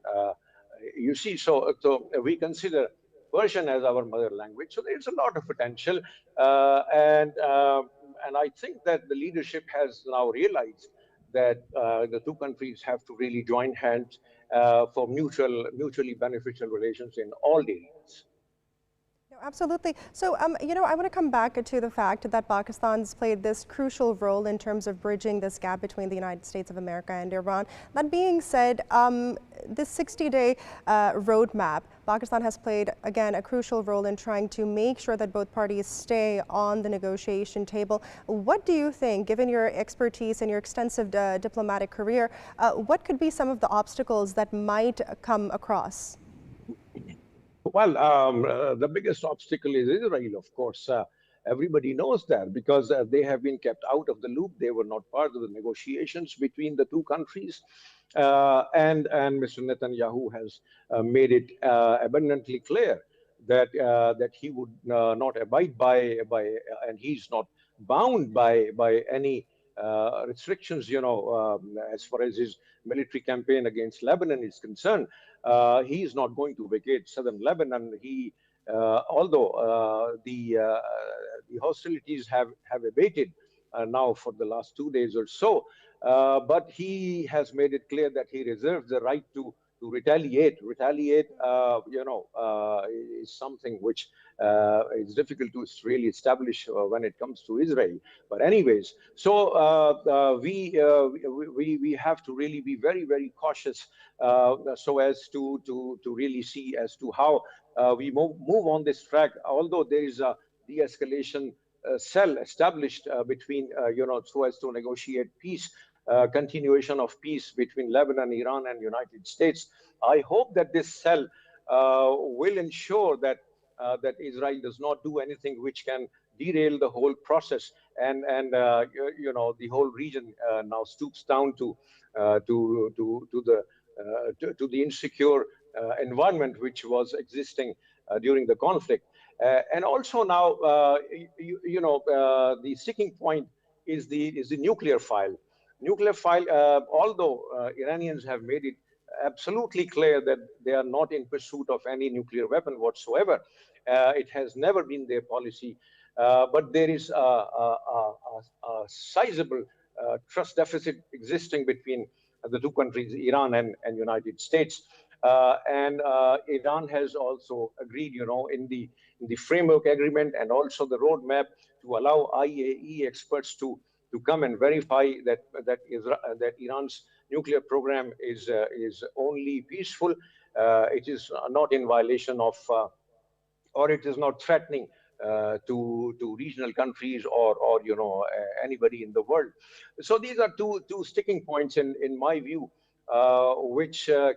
[SPEAKER 10] you see, so we consider Persian as our mother language. So there's a lot of potential, and I think that the leadership has now realized that the two countries have to really join hands for mutually beneficial relations in all areas.
[SPEAKER 8] Absolutely. So, I want to come back to the fact that Pakistan's played this crucial role in terms of bridging this gap between the United States of America and Iran. That being said, this 60-day roadmap, Pakistan has played, again, a crucial role in trying to make sure that both parties stay on the negotiation table. What do you think, given your expertise and your extensive diplomatic career, what could be some of the obstacles that might come across?
[SPEAKER 10] Well, the biggest obstacle is Israel, of course. Everybody knows that because they have been kept out of the loop. They were not part of the negotiations between the two countries. And Mr. Netanyahu has made it abundantly clear that he would not abide by, and he's not bound by any restrictions, as far as his military campaign against Lebanon is concerned. He is not going to vacate southern Lebanon. Although the hostilities have abated now for the last 2 days or so, but he has made it clear that he reserves the right to retaliate. Retaliate, is something which is difficult to really establish when it comes to Israel. But anyways, so we have to really be very, very cautious so as to really see as to how we move on this track. Although there is a de-escalation cell established between, so as to negotiate peace. Continuation of peace between Lebanon, Iran, and United States. I hope that this cell will ensure that Israel does not do anything which can derail the whole process, and the whole region now stoops down to the insecure environment which was existing during the conflict. And also now, the sticking point is the nuclear file. Nuclear file, although Iranians have made it absolutely clear that they are not in pursuit of any nuclear weapon whatsoever. It has never been their policy, but there is a sizable trust deficit existing between the two countries, Iran and United States. And Iran has also agreed, in the framework agreement and also the roadmap to allow IAEA experts to come and verify that Iran's nuclear program is only peaceful. It is not in violation of, or it is not threatening to regional countries or anybody in the world. So these are two sticking points in my view, which have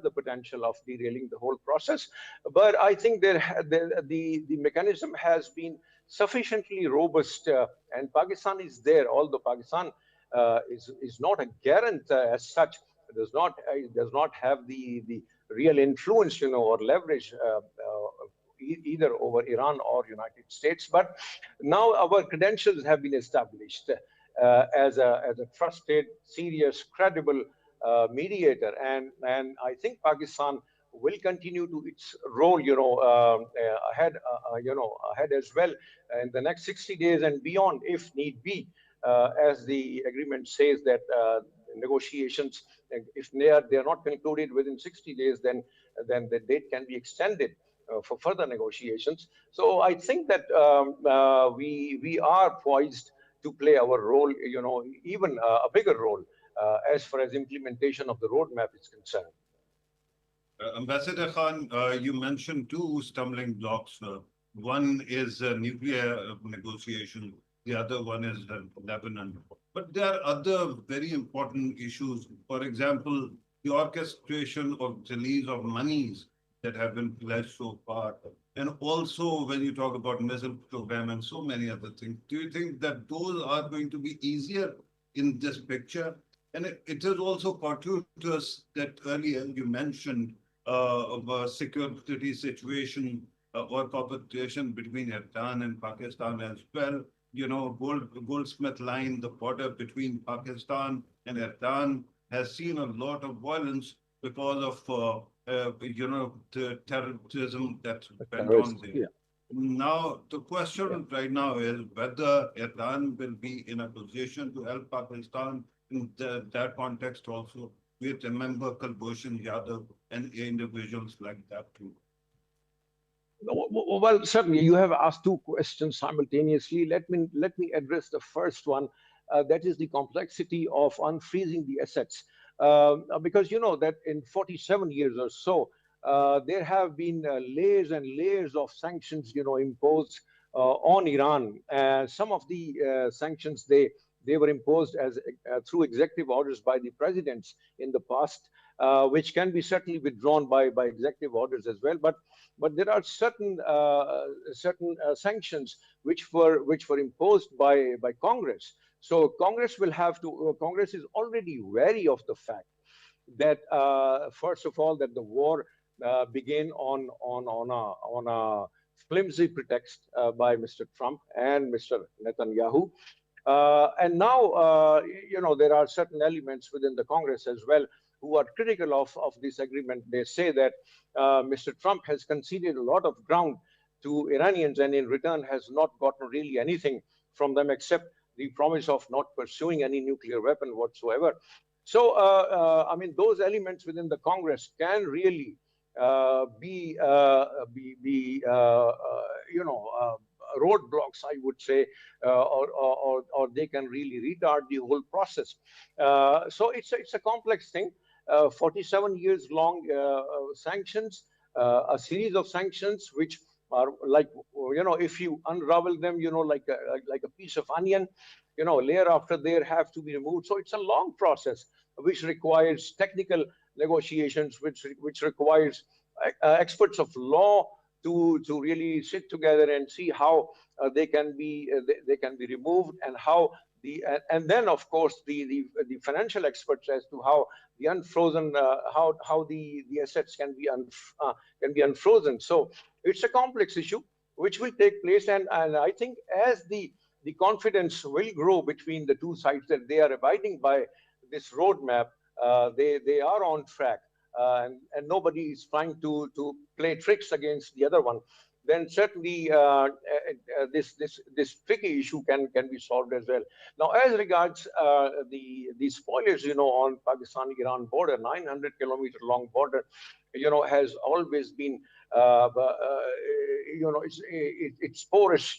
[SPEAKER 10] the potential of derailing the whole process. But I think the mechanism has been sufficiently robust, and Pakistan is there. Although Pakistan is not a garant as such, does not have the real influence, or leverage either over Iran or United States. But now our credentials have been established as a trusted, serious, credible mediator, and I think Pakistan will continue to its role, ahead as well in the next 60 days and beyond, if need be, as the agreement says that negotiations, if they are not concluded within 60 days, then the date can be extended for further negotiations. So I think that we are poised to play our role, even a bigger role as far as implementation of the roadmap is concerned.
[SPEAKER 12] Ambassador Khan, you mentioned two stumbling blocks. One is nuclear negotiation. The other one is Lebanon. But there are other very important issues. For example, the orchestration of release of monies that have been pledged so far. And also when you talk about missile program and so many other things, do you think that those are going to be easier in this picture? And it is also fortuitous that earlier you mentioned a security situation or cooperation between Iran and Pakistan as well. Goldsmith Line, the border between Pakistan and Iran, has seen a lot of violence because of the terrorism that went on there. Yeah. Now, the question right now is whether Iran will be in a position to help Pakistan in that context also. We remember Kulbhushan Yadav and individuals like that too.
[SPEAKER 10] Well, certainly you have asked two questions simultaneously. Let me address the first one. That is the complexity of unfreezing the assets. Because you know that in 47 years or so, there have been layers and layers of sanctions, imposed on Iran. Some of the sanctions they were imposed as through executive orders by the presidents in the past, which can be certainly withdrawn by executive orders as well. But there are certain sanctions which were imposed by Congress. So Congress will have to. Congress is already wary of the fact that first of all that the war began on a flimsy pretext by Mr. Trump and Mr. Netanyahu. And now, there are certain elements within the Congress as well who are critical of this agreement. They say that Mr. Trump has conceded a lot of ground to Iranians and in return has not gotten really anything from them except the promise of not pursuing any nuclear weapon whatsoever. So, I mean, those elements within the Congress can really be roadblocks, I would say, or they can really retard the whole process. So it's a complex thing. 47 years long sanctions, a series of sanctions which are like, if you unravel them, like a piece of onion, layer after layer have to be removed. So it's a long process which requires technical negotiations, which requires experts of law to really sit together and see how they can be removed and how and then of course the financial experts as to how the unfrozen how the assets can be unfrozen. So it's a complex issue which will take place. And I think as the confidence will grow between the two sides that they are abiding by this roadmap, they are on track, and nobody is trying to play tricks against the other one, then certainly this tricky issue can be solved as well. Now, as regards the spoilers, on Pakistan-Iran border, 900-kilometer long border, has always been, it's porous,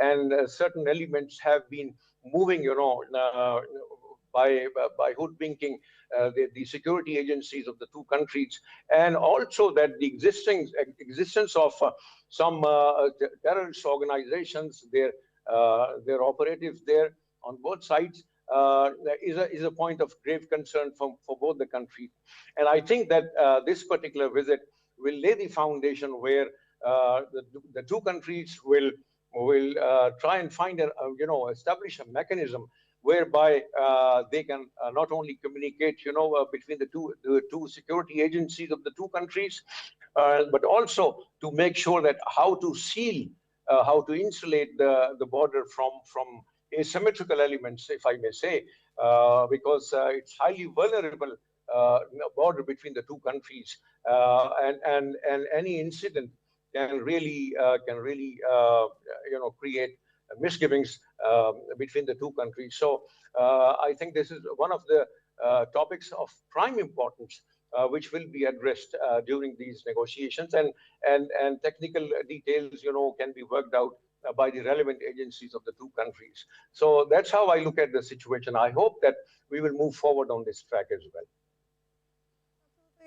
[SPEAKER 10] and certain elements have been moving, by hoodwinking the security agencies of the two countries, and also that the existence of some terrorist organizations, their operatives there on both sides is a point of grave concern for both the countries. And I think that this particular visit will lay the foundation where the two countries will try and find establish a mechanism whereby they can not only communicate, between the two security agencies of the two countries, but also to make sure that how to seal, how to insulate the border from asymmetrical elements, if I may say, because it's highly vulnerable border between the two countries, and any incident can really create misgivings between the two countries. So I think this is one of the topics of prime importance which will be addressed during these negotiations, and technical details can be worked out by the relevant agencies of the two countries. So that's how I look at the situation. I hope that we will move forward on this track as well.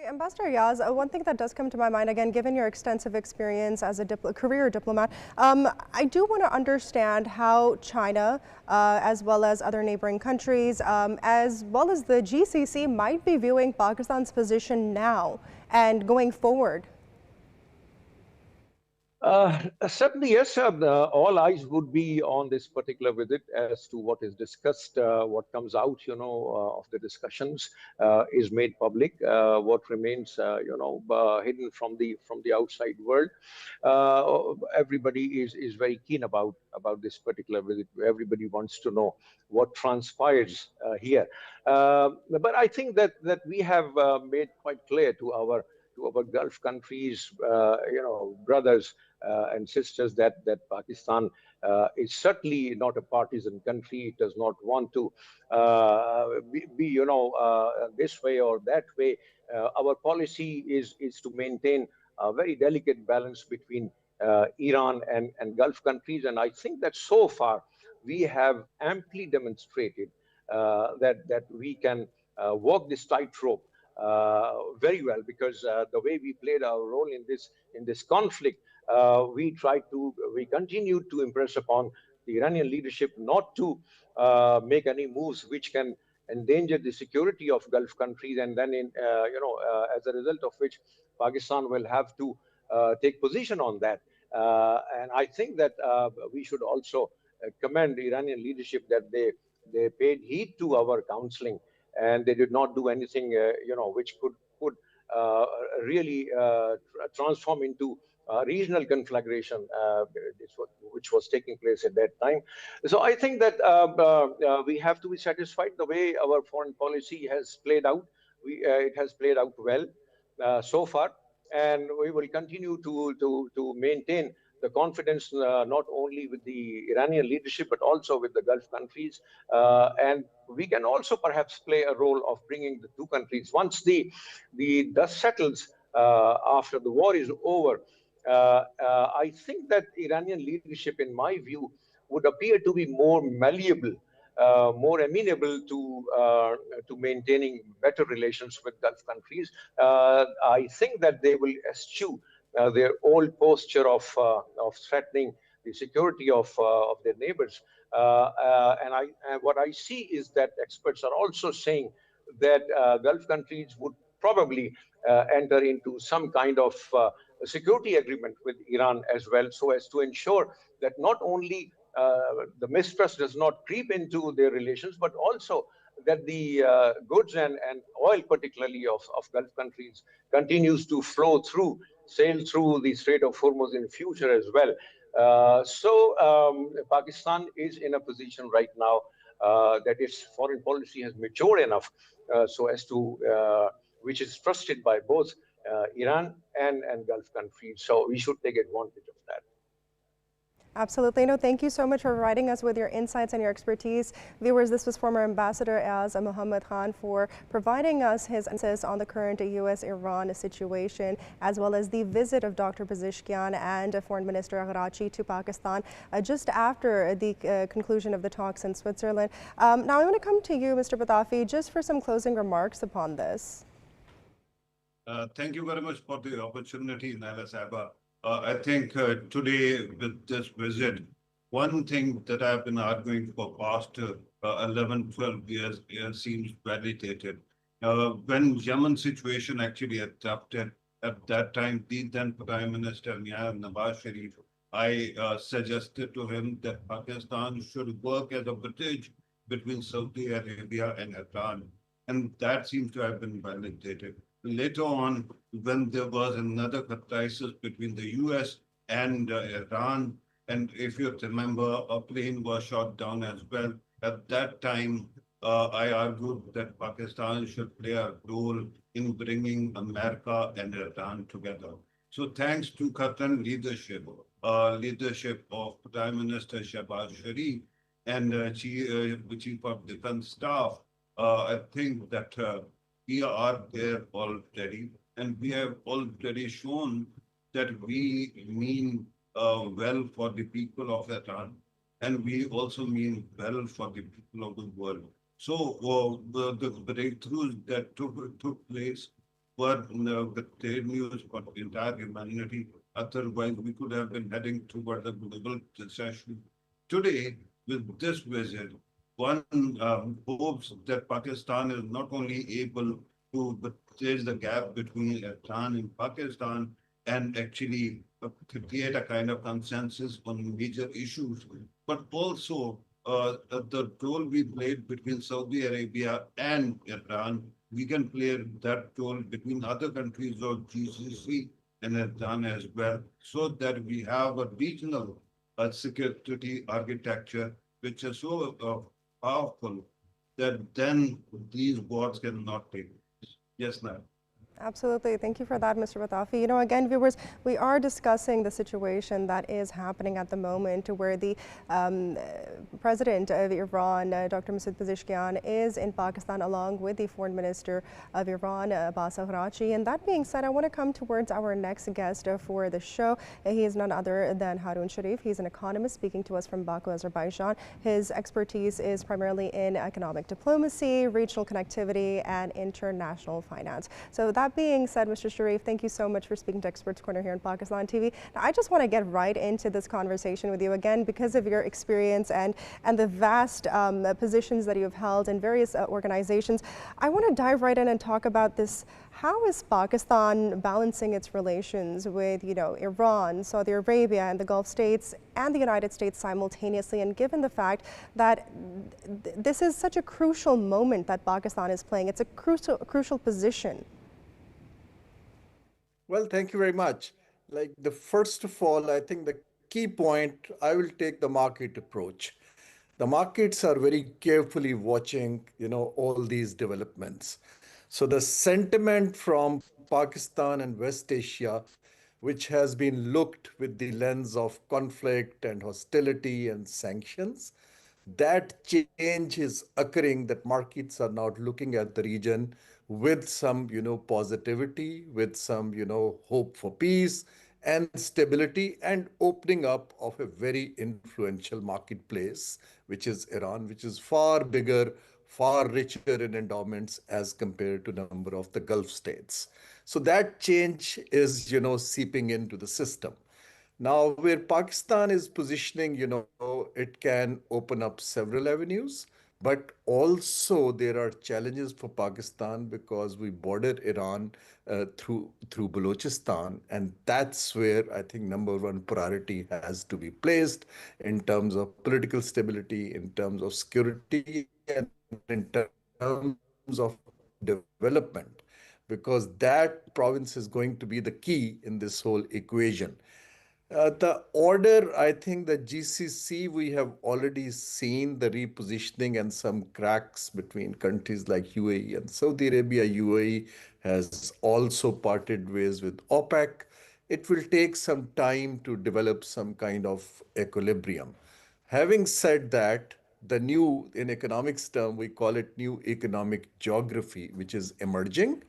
[SPEAKER 8] Ambassador Yaz, one thing that does come to my mind, again, given your extensive experience as a career diplomat, I do want to understand how China, as well as other neighboring countries, as well as the GCC, might be viewing Pakistan's position now and going forward.
[SPEAKER 10] Certainly, yes. All eyes would be on this particular visit as to what is discussed. What comes out, of the discussions is made public. What remains, hidden from the outside world. Everybody is very keen about this particular visit. Everybody wants to know what transpires here. But I think that we have made quite clear to our Gulf countries, brothers and sisters, that Pakistan is certainly not a partisan country. It does not want to be this way or that way. Our policy is to maintain a very delicate balance between Iran and Gulf countries. And I think that so far we have amply demonstrated that we can walk this tightrope very well, because the way we played our role in this conflict, we continue to impress upon the Iranian leadership not to make any moves which can endanger the security of Gulf countries, and then as a result of which Pakistan will have to take position on that. And I think that we should also commend the Iranian leadership that they paid heed to our counseling, and they did not do anything which could really transform into regional conflagration, which was taking place at that time. So I think that we have to be satisfied the way our foreign policy has played out. It has played out well so far, and we will continue to maintain the confidence not only with the Iranian leadership but also with the Gulf countries, and we can also perhaps play a role of bringing the two countries, once the dust settles after the war is over. I think that Iranian leadership, in my view, would appear to be more malleable, more amenable to maintaining better relations with Gulf countries. I think that they will eschew their old posture of threatening the security of their neighbors. And what I see is that experts are also saying that Gulf countries would probably enter into some kind of security agreement with Iran as well, so as to ensure that not only the mistrust does not creep into their relations, but also that the goods and oil, particularly of Gulf countries, continues to flow through sail through the Strait of Hormuz in future as well. Pakistan is in a position right now that its foreign policy has matured enough so as to, which is trusted by both Iran and Gulf countries. So we should take advantage of that.
[SPEAKER 8] Absolutely. No, thank you so much for providing us with your insights and your expertise. Viewers, this was former Ambassador Ayaz Mohammad Khan for providing us his analysis on the current U.S.-Iran situation, as well as the visit of Dr. Pezeshkian and Foreign Minister Gerachi to Pakistan just after the conclusion of the talks in Switzerland. Now, I want to come to you, Mr. Batafi, just for some closing remarks upon this.
[SPEAKER 12] Thank you very much for the opportunity, Naila Saiba. I think today with this visit, one thing that I've been arguing for past 11, 12 years seems validated. When Yemen situation actually erupted, at that time, the then Prime Minister Nawaz Sharif, I suggested to him that Pakistan should work as a bridge between Saudi Arabia and Iran. And that seems to have been validated. Later on, when there was another crisis between the US and Iran, and if you remember, a plane was shot down as well. At that time, I argued that Pakistan should play a role in bringing America and Iran together. So thanks to Qatari leadership of Prime Minister Shehbaz Sharif and Chief of Defense Staff, I think that we are there already, and we have already shown that we mean well for the people of Iran, and we also mean well for the people of the world. So the breakthroughs that took place were the trade news for the entire humanity. Otherwise, we could have been heading toward a global recession. Today, with this visit, one hopes that Pakistan is not only able to bridge the gap between Iran and Pakistan and actually create a kind of consensus on major issues, but also the role we played between Saudi Arabia and Iran, we can play that role between other countries of GCC and Iran as well, so that we have a regional security architecture which is so powerful that then these wars cannot take place. Yes, ma'am.
[SPEAKER 8] Absolutely. Thank you for that, Mr. Batafi. You know, again, viewers, we are discussing the situation that is happening at the moment where the president of Iran, Dr. Masoud Pezeshkian, is in Pakistan along with the foreign minister of Iran, Abbas Araghchi. And that being said, I want to come towards our next guest for the show. He is none other than Harun Sharif. He's an economist speaking to us from Baku, Azerbaijan. His expertise is primarily in economic diplomacy, regional connectivity, and international finance. So that being said, Mr. Sharif, thank you so much for speaking to Experts Corner here on Pakistan TV. Now, I just want to get right into this conversation with you again because of your experience and the vast positions that you've held in various organizations. I want to dive right in and talk about this. How is Pakistan balancing its relations with, Iran, Saudi Arabia, and the Gulf states and the United States simultaneously? And given the fact that this is such a crucial moment that Pakistan is playing, it's a crucial position.
[SPEAKER 13] Well, thank you very much. First of all, I think the key point, I will take the market approach. The markets are very carefully watching, all these developments. So the sentiment from Pakistan and West Asia, which has been looked with the lens of conflict and hostility and sanctions, that change is occurring, that markets are now looking at the region with some, positivity, with some, hope for peace and stability and opening up of a very influential marketplace, which is Iran, which is far bigger, far richer in endowments as compared to the number of the Gulf states. So that change is, seeping into the system. Now, where Pakistan is positioning, it can open up several avenues, but also there are challenges for Pakistan because we border Iran through Balochistan, and that's where I think number one priority has to be placed in terms of political stability, in terms of security, and in terms of development. because that province is going to be the key in this whole equation. The order, I think the GCC, we have already seen the repositioning and some cracks between countries like UAE and Saudi Arabia. UAE has also parted ways with OPEC. It will take some time to develop some kind of equilibrium. Having said that, the new, in economics term, we call it new economic geography, which is emerging.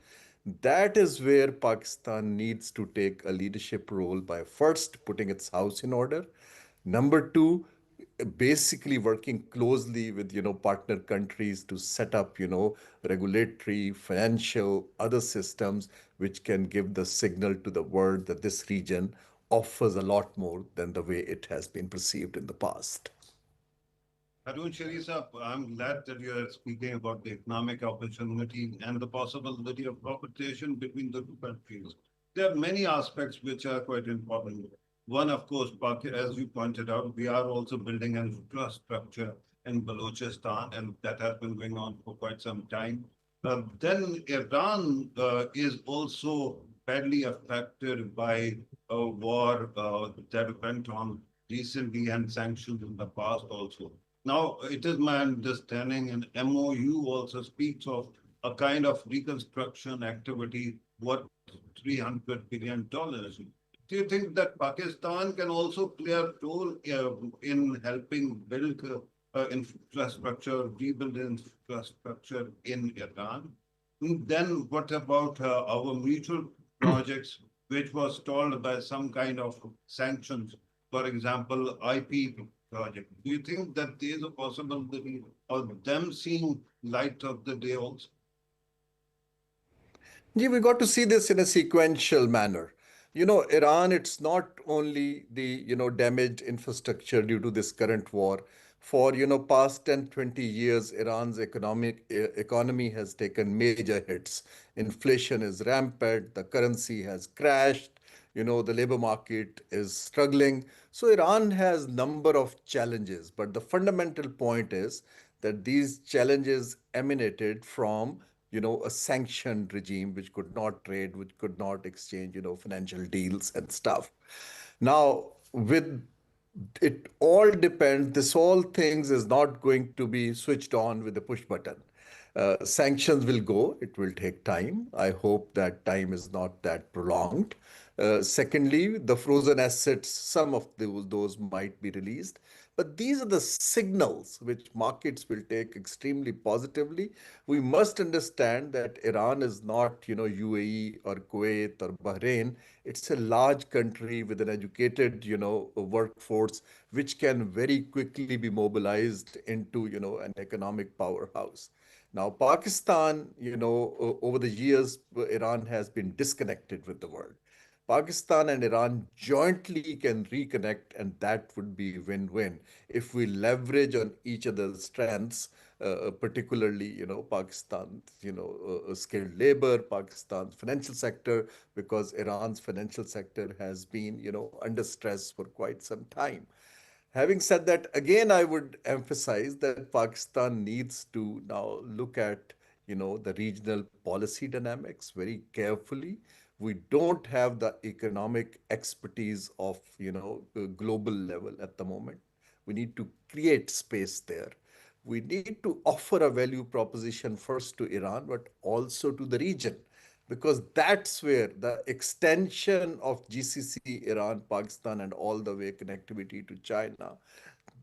[SPEAKER 13] That is where Pakistan needs to take a leadership role by first putting its house in order. Number two, basically working closely with, partner countries to set up, regulatory, financial, other systems which can give the signal to the world that this region offers a lot more than the way it has been perceived in the past.
[SPEAKER 12] Harun Sharif, I'm glad that you are speaking about the economic opportunity and the possibility of cooperation between the two countries. There are many aspects which are quite important. One, of course, as you pointed out, we are also building an infrastructure in Balochistan, and that has been going on for quite some time. Then Iran is also badly affected by a war that went on recently and sanctions in the past also. Now, it is my understanding, and MOU also speaks of a kind of reconstruction activity worth $300 billion. Do you think that Pakistan can also play a role in helping build infrastructure, rebuild infrastructure in Iran? Then what about our mutual projects, which was stalled by some kind of sanctions, for example, IP project? Do you think that there is a possibility of them seeing light of the day also?
[SPEAKER 13] Yeah, we got to see this in a sequential manner. Iran, it's not only the, damaged infrastructure due to this current war. For, past 10, 20 years, Iran's economy has taken major hits. Inflation is rampant, the currency has crashed, the labor market is struggling. So Iran has number of challenges, but the fundamental point is that these challenges emanated from, a sanctioned regime which could not trade, which could not exchange, financial deals and stuff. Now, with it all depends, this whole things is not going to be switched on with a push button. Sanctions will go, it will take time. I hope that time is not that prolonged. Secondly, the frozen assets, some of those might be released. But these are the signals which markets will take extremely positively. We must understand that Iran is not, UAE or Kuwait or Bahrain. It's a large country with an educated, workforce, which can very quickly be mobilized into, an economic powerhouse. Now, Pakistan, over the years, Iran has been disconnected with the world. Pakistan and Iran jointly can reconnect, and that would be win-win if we leverage on each other's strengths, particularly, Pakistan's, skilled labor, Pakistan's financial sector, because Iran's financial sector has been, under stress for quite some time. Having said that, again, I would emphasize that Pakistan needs to now look at, the regional policy dynamics very carefully. We don't have the economic expertise of, global level at the moment. We need to create space there. We need to offer a value proposition first to Iran, but also to the region, because that's where the extension of GCC, Iran, Pakistan, and all the way connectivity to China,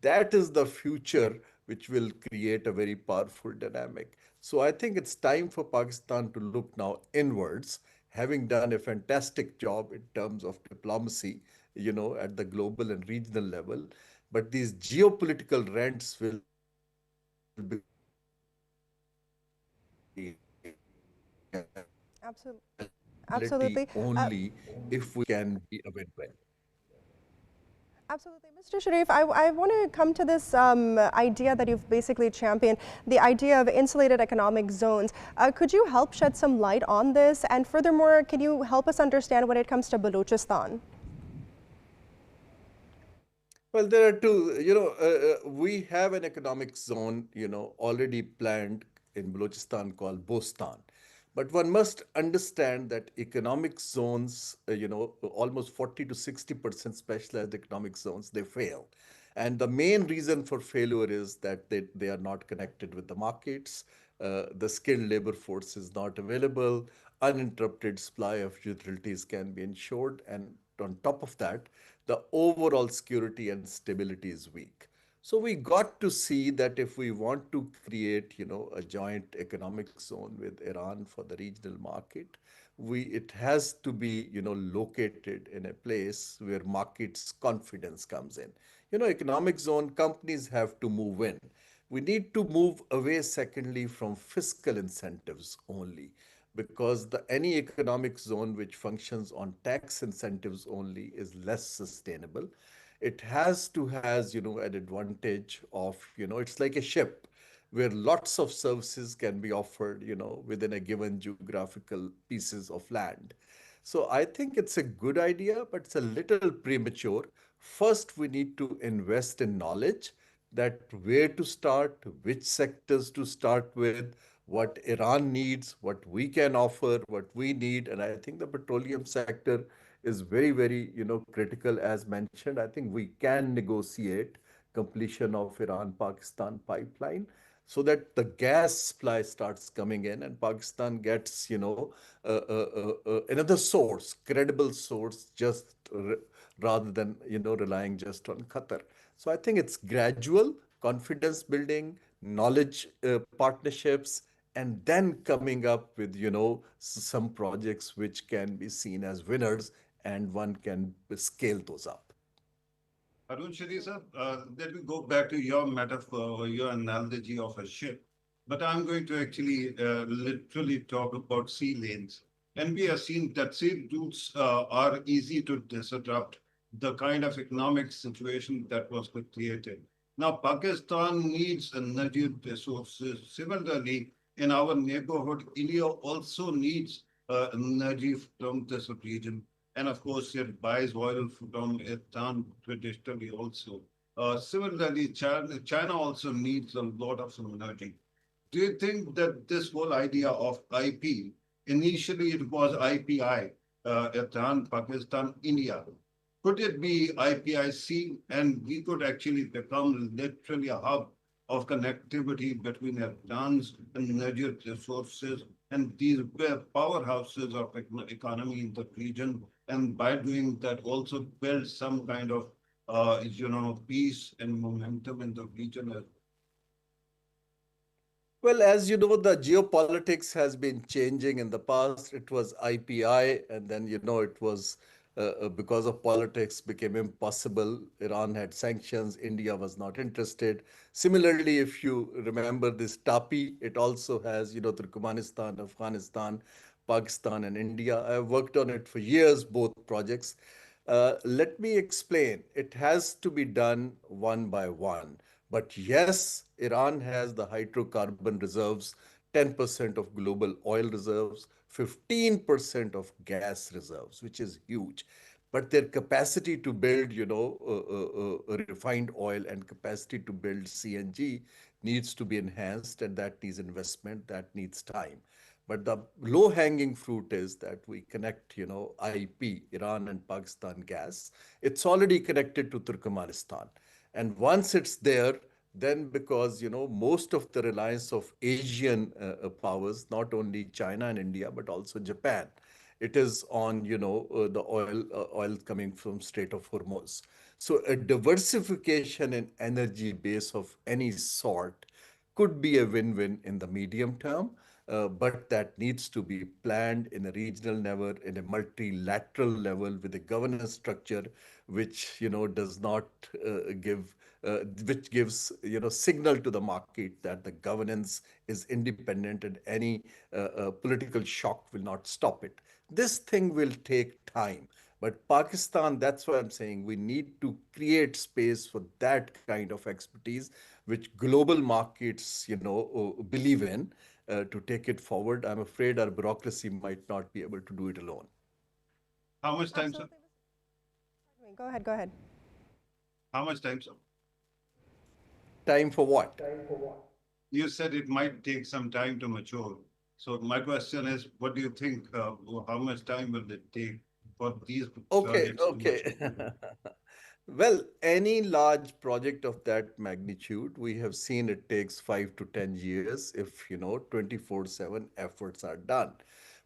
[SPEAKER 13] that is the future which will create a very powerful dynamic. So I think it's time for Pakistan to look now inwards, having done a fantastic job in terms of diplomacy, at the global and regional level. But these geopolitical rents will be
[SPEAKER 8] Absolutely.
[SPEAKER 13] Only if we can be a win-win.
[SPEAKER 8] Absolutely. Mr. Sharif, I want to come to this idea that you've basically championed, the idea of insulated economic zones. Could you help shed some light on this? And furthermore, can you help us understand when it comes to Balochistan?
[SPEAKER 13] Well, there are two, we have an economic zone, already planned in Balochistan called Bostan. But one must understand that economic zones, almost 40 to 60% specialized economic zones, they fail. And the main reason for failure is that they are not connected with the markets. The skilled labor force is not available. Uninterrupted supply of utilities can be ensured. And on top of that, the overall security and stability is weak. So we got to see that if we want to create, a joint economic zone with Iran for the regional market, it has to be, located in a place where markets confidence comes in. Economic zone companies have to move in. We need to move away, secondly, from fiscal incentives only, because any economic zone which functions on tax incentives only is less sustainable. It has to has, an advantage of, it's like a ship where lots of services can be offered, within a given geographical pieces of land. So I think it's a good idea, but it's a little premature. First, we need to invest in knowledge that where to start, which sectors to start with, what Iran needs, what we can offer, what we need. And I think the petroleum sector is very, very, critical as mentioned. I think we can negotiate completion of Iran-Pakistan pipeline so that the gas supply starts coming in and Pakistan gets, another source, credible source, just rather than, relying just on Qatar. So I think it's gradual confidence building, knowledge partnerships, and then coming up with, some projects which can be seen as winners and one can scale those up.
[SPEAKER 12] Arun Shri sir, let me go back to your metaphor, your analogy of a ship. But I'm going to actually literally talk about sea lanes. And we have seen that sea routes are easy to disrupt the kind of economic situation that was created. Now, Pakistan needs energy resources. Similarly, in our neighborhood, India also needs energy from this region. And of course, it buys oil from Iran traditionally also. Similarly, China also needs a lot of energy. Do you think that this whole idea of IP, initially it was IPI, Iran, Pakistan, India, could it be IPIC and we could actually become literally a hub of connectivity between Iran's energy resources and these powerhouses of economy in the region, and by doing that also build some kind of peace and momentum in the region?
[SPEAKER 13] Well, as you know, the geopolitics has been changing. In the past, it was IPI, and then, it was because of politics became impossible. Iran had sanctions. India was not interested. Similarly, if you remember this TAPI, it also has, Turkmenistan, Afghanistan, Pakistan, and India. I've worked on it for years, both projects. Let me explain. It has to be done one by one. But yes, Iran has the hydrocarbon reserves, 10% of global oil reserves, 15% of gas reserves, which is huge. But their capacity to build, refined oil and capacity to build CNG needs to be enhanced, and that needs investment, that needs time. But the low-hanging fruit is that we connect, IP, Iran and Pakistan gas. It's already connected to Turkmenistan. And once it's there, then because, most of the reliance of Asian powers, not only China and India, but also Japan, it is on, the oil coming from Strait of Hormuz. So a diversification in energy base of any sort could be a win-win in the medium term. But that needs to be planned in a regional level, in a multilateral level with a governance structure, which does not which gives signal to the market that the governance is independent and any political shock will not stop it. This thing will take time. But Pakistan, that's why I'm saying we need to create space for that kind of expertise, which global markets, believe in. To take it forward. I'm afraid our bureaucracy might not be able to do it alone.
[SPEAKER 12] How much time, sir?
[SPEAKER 8] Go ahead.
[SPEAKER 12] How much time, sir?
[SPEAKER 13] Time for what?
[SPEAKER 12] You said it might take some time to mature. So my question is, what do you think? How much time will it take for these
[SPEAKER 13] Okay,
[SPEAKER 12] projects to
[SPEAKER 13] okay.
[SPEAKER 12] mature?
[SPEAKER 13] Well, any large project of that magnitude, we have seen it takes 5 to 10 years if, 24/7 efforts are done.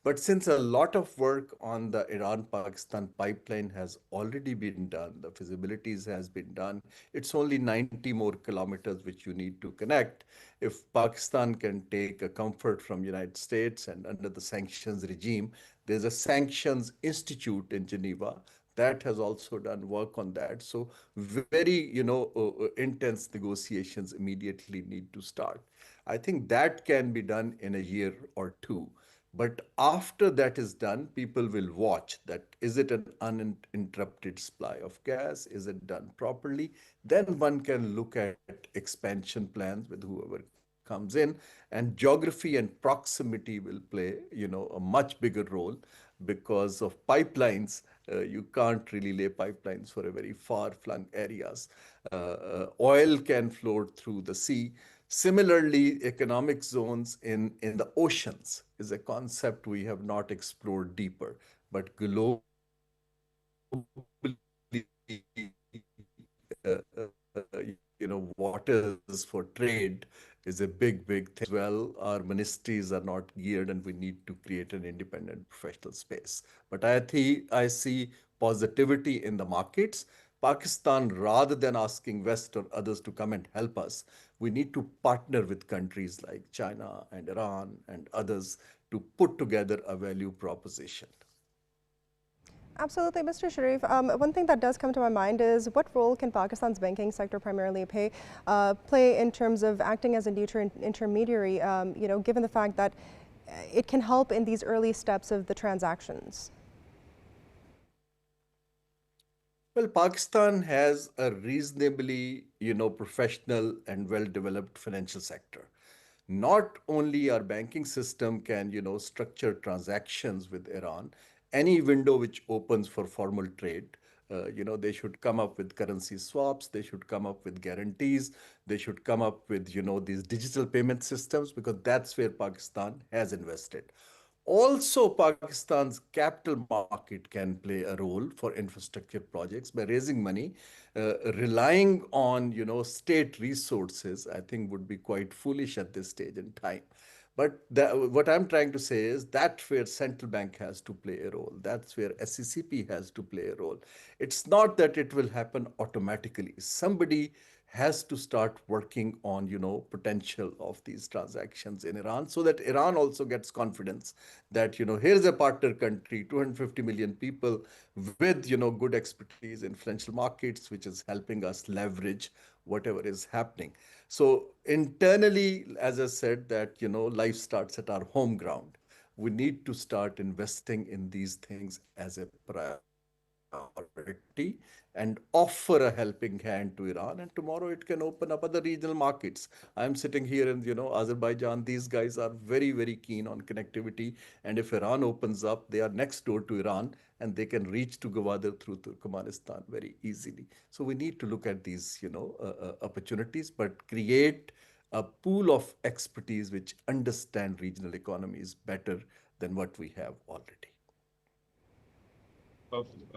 [SPEAKER 13] But since a lot of work on the Iran-Pakistan pipeline has already been done, the feasibilities has been done, it's only 90 more kilometers which you need to connect. If Pakistan can take a comfort from United States and under the sanctions regime, there's a sanctions institute in Geneva that has also done work on that. So very, intense negotiations immediately need to start. I think that can be done in a year or two. But after that is done, people will watch that. Is it an uninterrupted supply of gas? Is it done properly? Then one can look at expansion plans with whoever comes in, and geography and proximity will play, a much bigger role because of pipelines. You can't really lay pipelines for a very far-flung areas. Oil can float through the sea. Similarly, economic zones in the oceans is a concept we have not explored deeper, but globally, waters for trade is a big thing as well. Our ministries are not geared, and we need to create an independent professional space. But I see positivity in the markets. Pakistan, rather than asking West or others to come and help us, we need to partner with countries like China and Iran and others to put together a value proposition.
[SPEAKER 8] Absolutely, Mr. Sharif. One thing that does come to my mind is what role can Pakistan's banking sector primarily play in terms of acting as an intermediary, given the fact that it can help in these early steps of the transactions?
[SPEAKER 13] Well, Pakistan has a reasonably, professional and well-developed financial sector. Not only our banking system can, structure transactions with Iran, any window which opens for formal trade, they should come up with currency swaps, they should come up with guarantees, they should come up with, these digital payment systems, because that's where Pakistan has invested. Also, Pakistan's capital market can play a role for infrastructure projects by raising money. Relying on, state resources, I think would be quite foolish at this stage in time. But what I'm trying to say is that's where central bank has to play a role. That's where SCCP has to play a role. It's not that it will happen automatically. Somebody has to start working on, potential of these transactions in Iran, so that Iran also gets confidence that, here's a partner country, 250 million people with, good expertise in financial markets, which is helping us leverage whatever is happening. So internally, as I said, that, life starts at our home ground. We need to start investing in these things as a priority and offer a helping hand to Iran. And tomorrow it can open up other regional markets. I'm sitting here in, Azerbaijan. These guys are very, very keen on connectivity. And if Iran opens up, they are next door to Iran, and they can reach to Gwadar through Turkmenistan very easily. So we need to look at these, opportunities, but create a pool of expertise which understand regional economies better than what we have already.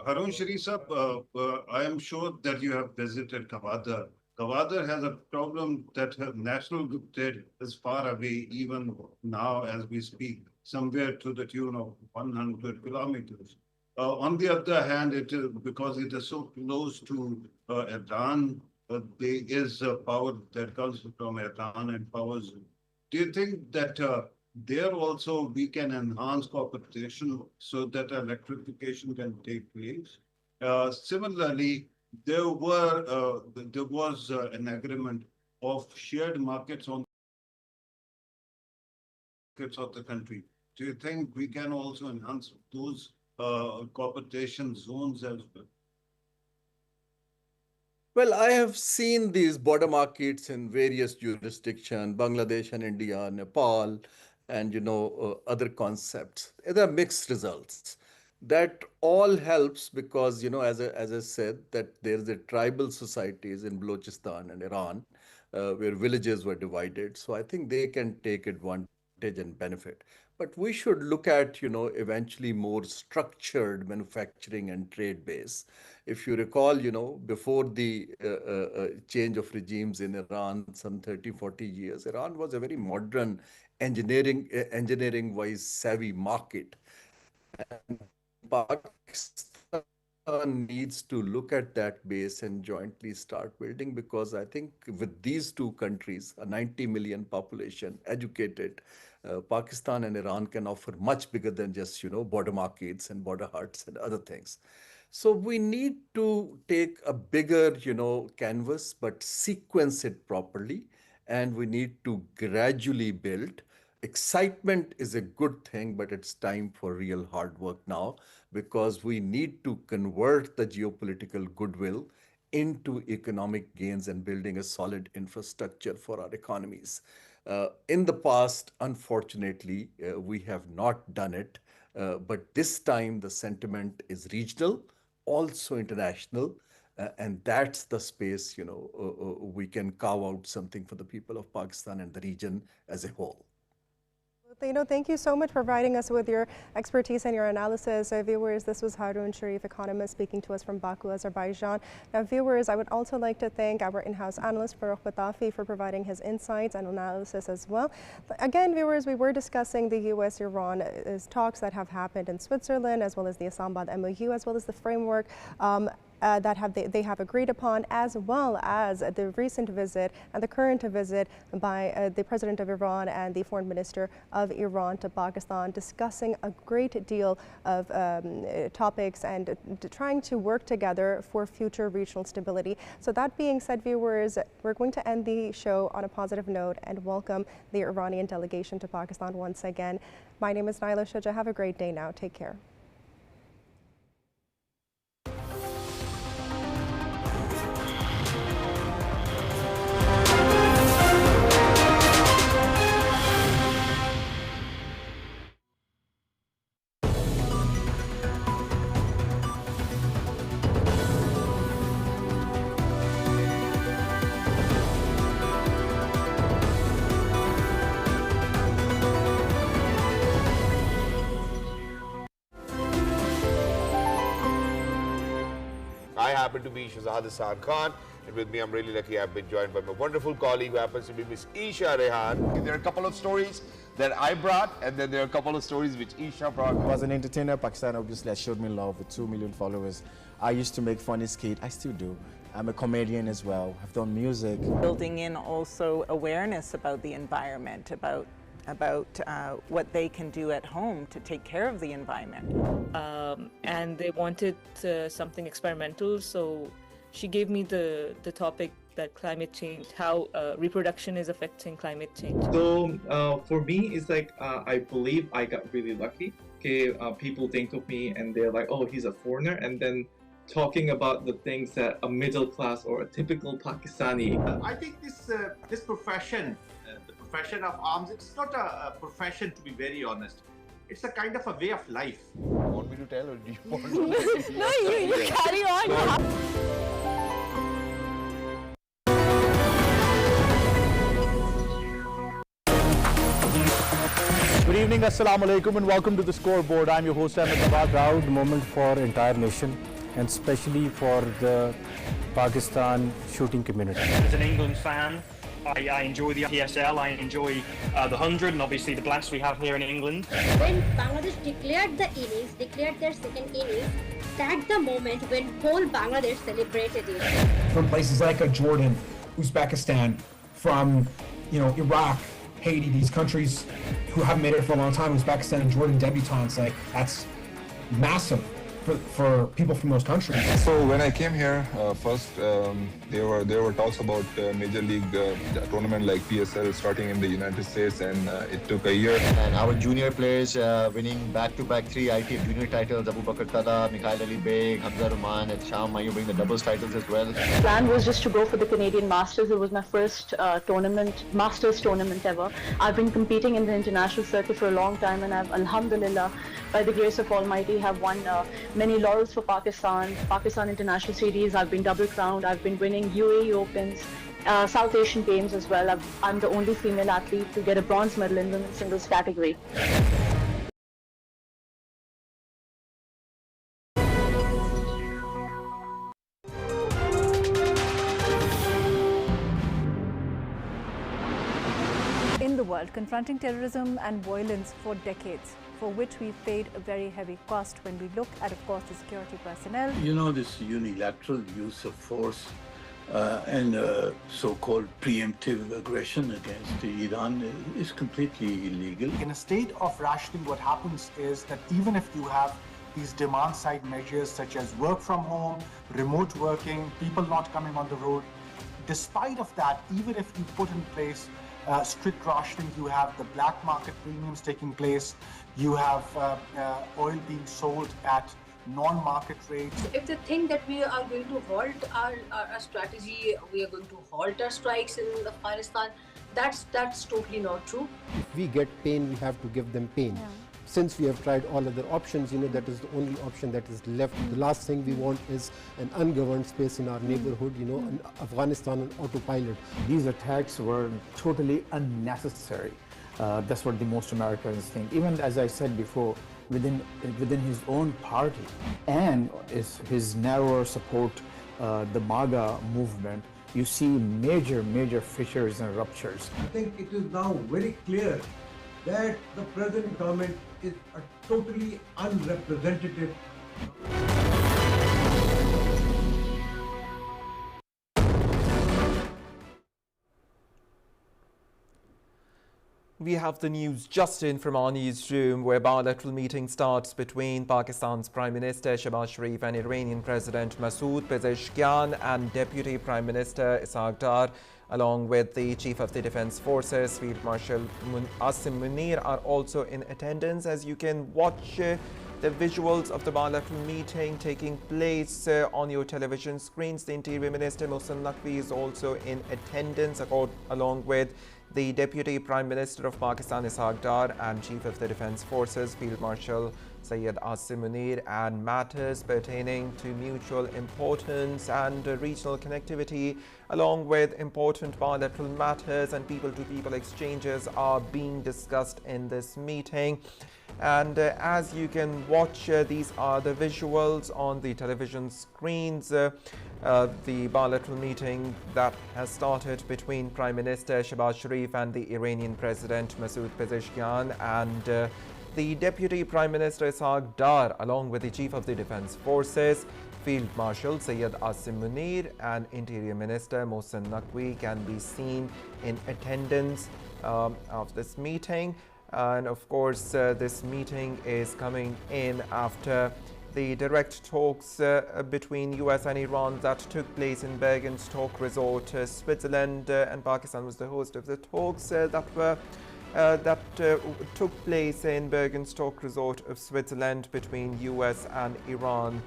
[SPEAKER 12] Harun Sharif, I am sure that you have visited Gwadar. Gwadar has a problem that national grid is far away, even now as we speak, somewhere to the tune of 100 kilometers. On the other hand, it is because it is so close to Iran, there is power that comes from Iran and powers. Do you think that there also we can enhance cooperation so that electrification can take place? Similarly, there was an agreement of shared markets on markets of the country. Do you think we can also enhance those cooperation zones as well?
[SPEAKER 13] Well, I have seen these border markets in various jurisdictions, Bangladesh and India, Nepal, and other concepts. There are mixed results. That all helps because, as I said, that there's a tribal societies in Balochistan and Iran where villages were divided. So I think they can take advantage and benefit. But we should look at, eventually more structured manufacturing and trade base. If you recall, before the change of regimes in Iran, some 30, 40 years, Iran was a very modern engineering-wise savvy market. And Pakistan needs to look at that base and jointly start building, because I think with these two countries, a 90 million population, educated, Pakistan and Iran can offer much bigger than just, border markets and border huts and other things. So we need to take a bigger, canvas, but sequence it properly. And we need to gradually build. Excitement is a good thing, but it's time for real hard work now, because we need to convert the geopolitical goodwill into economic gains and building a solid infrastructure for our economies. In the past, unfortunately, we have not done it, but this time the sentiment is regional, also international, and that's the space, we can carve out something for the people of Pakistan and the region as a whole.
[SPEAKER 8] Thank you so much for providing us with your expertise and your analysis. Viewers, this was Harun Sharif, economist, speaking to us from Baku, Azerbaijan. Now, viewers, I would also like to thank our in-house analyst, Farokh Batafi, for providing his insights and analysis as well. Again, viewers, we were discussing the U.S.-Iran talks that have happened in Switzerland, as well as the Islamabad MOU, as well as the framework that they have agreed upon, as well as the recent visit and the current visit by the President of Iran and the Foreign Minister of Iran to Pakistan, discussing a great deal of topics and trying to work together for future regional stability. So that being said, viewers, we're going to end the show on a positive note and welcome the Iranian delegation to Pakistan once again. My name is Naila Shuja. Have a great day now. Take care.
[SPEAKER 3] I happen to be Shahzad Hassan Khan, and with me, I'm really lucky I've been joined by my wonderful colleague who happens to be Miss Isha Rehan. There are a couple of stories that I brought, and then there are a couple of stories which Isha brought.
[SPEAKER 14] I was an entertainer. Pakistan obviously has showed me love with 2 million followers. I used to make funny skate. I still do. I'm a comedian as well. I've done music.
[SPEAKER 16] Building in also awareness about the environment, about what they can do at home to take care of the environment.
[SPEAKER 17] And they wanted something experimental, so she gave me the topic that climate change, how reproduction is affecting climate change.
[SPEAKER 18] So for me, it's like I believe I got really lucky. Okay, people think of me and they're like, oh, he's a foreigner, and then talking about the things that a middle class or a typical Pakistani.
[SPEAKER 19] I think this profession, the profession of arms, it's not a profession, to be very honest. It's a kind of a way of life.
[SPEAKER 3] You want me to tell, or do you want to
[SPEAKER 16] No, you carry on.
[SPEAKER 20] Good evening, assalamu alaikum, and welcome to the scoreboard. I'm your host, Ahmed Nawaz.
[SPEAKER 21] Proud moment for entire nation, and especially for the Pakistan shooting community.
[SPEAKER 29] As an England fan, I enjoy the PSL, I enjoy the 100, and obviously the blast we have here in England.
[SPEAKER 30] When Bangladesh declared the innings, declared their second innings, that's the moment when whole Bangladesh celebrated it.
[SPEAKER 31] From places like Jordan, Uzbekistan, from Iraq, Haiti, these countries who haven't made it for a long time, Uzbekistan and Jordan debutantes, like that's massive for people from those countries.
[SPEAKER 32] So when I came here, first there were talks about major league tournament like PSL starting in the United States, and it took a year.
[SPEAKER 33] And our junior players winning back-to-back 3 ITF junior titles: Abu Bakr Tada, Mikhail Ali Beg, Hamza Rahman, and Sham Mayu winning the doubles titles as well.
[SPEAKER 34] The plan was just to go for the Canadian Masters. It was my first Masters tournament ever. I've been competing in the international circuit for a long time, and I've, alhamdulillah, by the grace of Almighty, have won many laurels for Pakistan International Series. I've been double crowned. I've been winning UAE Opens, South Asian Games as well. I'm the only female athlete to get a bronze medal in the women's singles category.
[SPEAKER 2] world, confronting terrorism and violence for decades, for which we've paid a very heavy cost when we look at, of course, the security personnel.
[SPEAKER 5] You know, this unilateral use of force and so-called preemptive aggression against Iran is completely illegal.
[SPEAKER 6] In a state of rationing, what happens is that even if you have these demand-side measures such as work from home, remote working, people not coming on the road, despite of that, even if you put in place strict rationing, you have the black market premiums taking place, you have oil being sold at non-market rates.
[SPEAKER 7] If they think that we are going to halt our strategy, we are going to halt our strikes in Afghanistan, that's totally not true.
[SPEAKER 9] If we get pain, we have to give them pain.
[SPEAKER 2] Yeah.
[SPEAKER 9] Since we have tried all other options, that is the only option that is left. The last thing we want is an ungoverned space in our neighborhood, and Afghanistan on autopilot.
[SPEAKER 11] These attacks were totally unnecessary. That's what the most Americans think. Even as I said before, within his own party and his narrower support, the MAGA movement, you see major fissures and ruptures.
[SPEAKER 15] I think it is now very clear that the present government is a totally unrepresentative.
[SPEAKER 22] We have the news just in from our newsroom, where bilateral meeting starts between Pakistan's Prime Minister Shehbaz Sharif and Iranian President Masoud Pezeshkian and Deputy Prime Minister Ishaq Dar, along with the Chief of the Defence Forces, Field Marshal Asim Munir, are also in attendance. As you can watch the visuals of the bilateral meeting taking place on your television screens, the Interior Minister Mohsen Naqvi is also in attendance, along with the Deputy Prime Minister of Pakistan Ishaq Dar and Chief of the Defence Forces Field Marshal Syed Asim Munir, and matters pertaining to mutual importance and regional connectivity, along with important bilateral matters and people-to-people exchanges, are being discussed in this meeting. And as you can watch, these are the visuals on the television screens. The bilateral meeting that has started between Prime Minister Shehbaz Sharif and the Iranian President Masoud Pezeshkian, and the Deputy Prime Minister Ishaq Dar, along with the Chief of the Defence Forces, Field Marshal Syed Asim Munir, and Interior Minister Mohsen Naqvi, can be seen in attendance of this meeting. And of course, this meeting is coming in after the direct talks between US and Iran that took place in Bergenstock Resort, Switzerland, and Pakistan was the host of the talks that took place in Bergenstock Resort of Switzerland between US and Iran.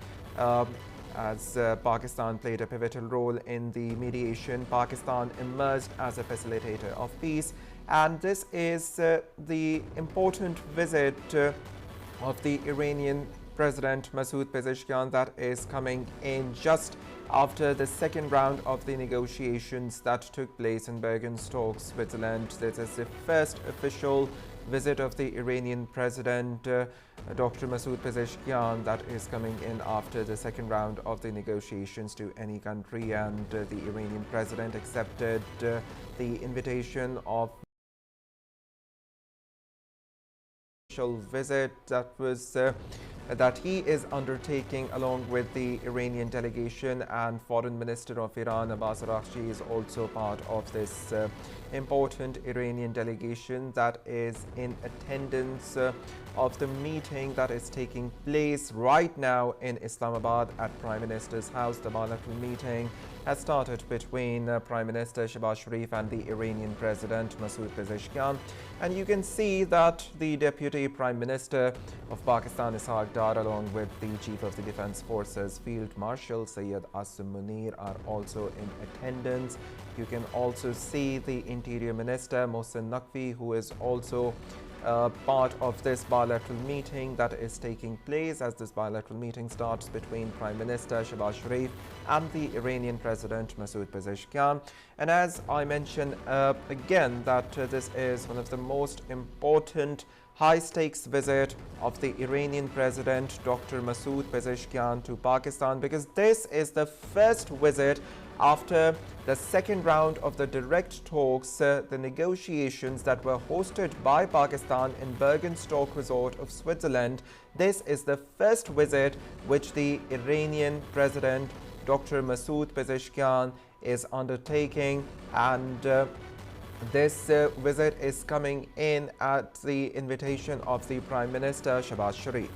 [SPEAKER 22] As Pakistan played a pivotal role in the mediation, Pakistan emerged as a facilitator of peace. And this is the important visit of the Iranian President Masoud Pezeshkian that is coming in just after the second round of the negotiations that took place in Bergenstock, Switzerland. This is the first official visit of the Iranian President, Dr. Masoud Pezeshkian, that is coming in after the second round of the negotiations to any country. And the Iranian President accepted the invitation of visit that he is undertaking, along with the Iranian delegation, and Foreign Minister of Iran Abbas Araghchi is also part of this important Iranian delegation that is in attendance of the meeting that is taking place right now in Islamabad at Prime Minister's house. The bilateral meeting has started between Prime Minister Shehbaz Sharif and the Iranian President Masoud Pezeshkian. And you can see that the Deputy Prime Minister of Pakistan Ishaq Dar, along with the Chief of the Defence Forces Field Marshal Syed Asim Munir, are also in attendance. You can also see the Interior Minister Mohsen Naqvi, who is also part of this bilateral meeting that is taking place, as this bilateral meeting starts between Prime Minister Shehbaz Sharif and the Iranian President Masoud Pezeshkian. And as I mentioned again, that this is one of the most important high-stakes visit of the Iranian President Dr. Masoud Pezeshkian to Pakistan, because this is the first visit after the second round of the direct talks, the negotiations that were hosted by Pakistan in Bergenstock Resort of Switzerland. This is the first visit which the Iranian President Dr. Masoud Pezeshkian is undertaking, and this visit is coming in at the invitation of the Prime Minister Shehbaz Sharif.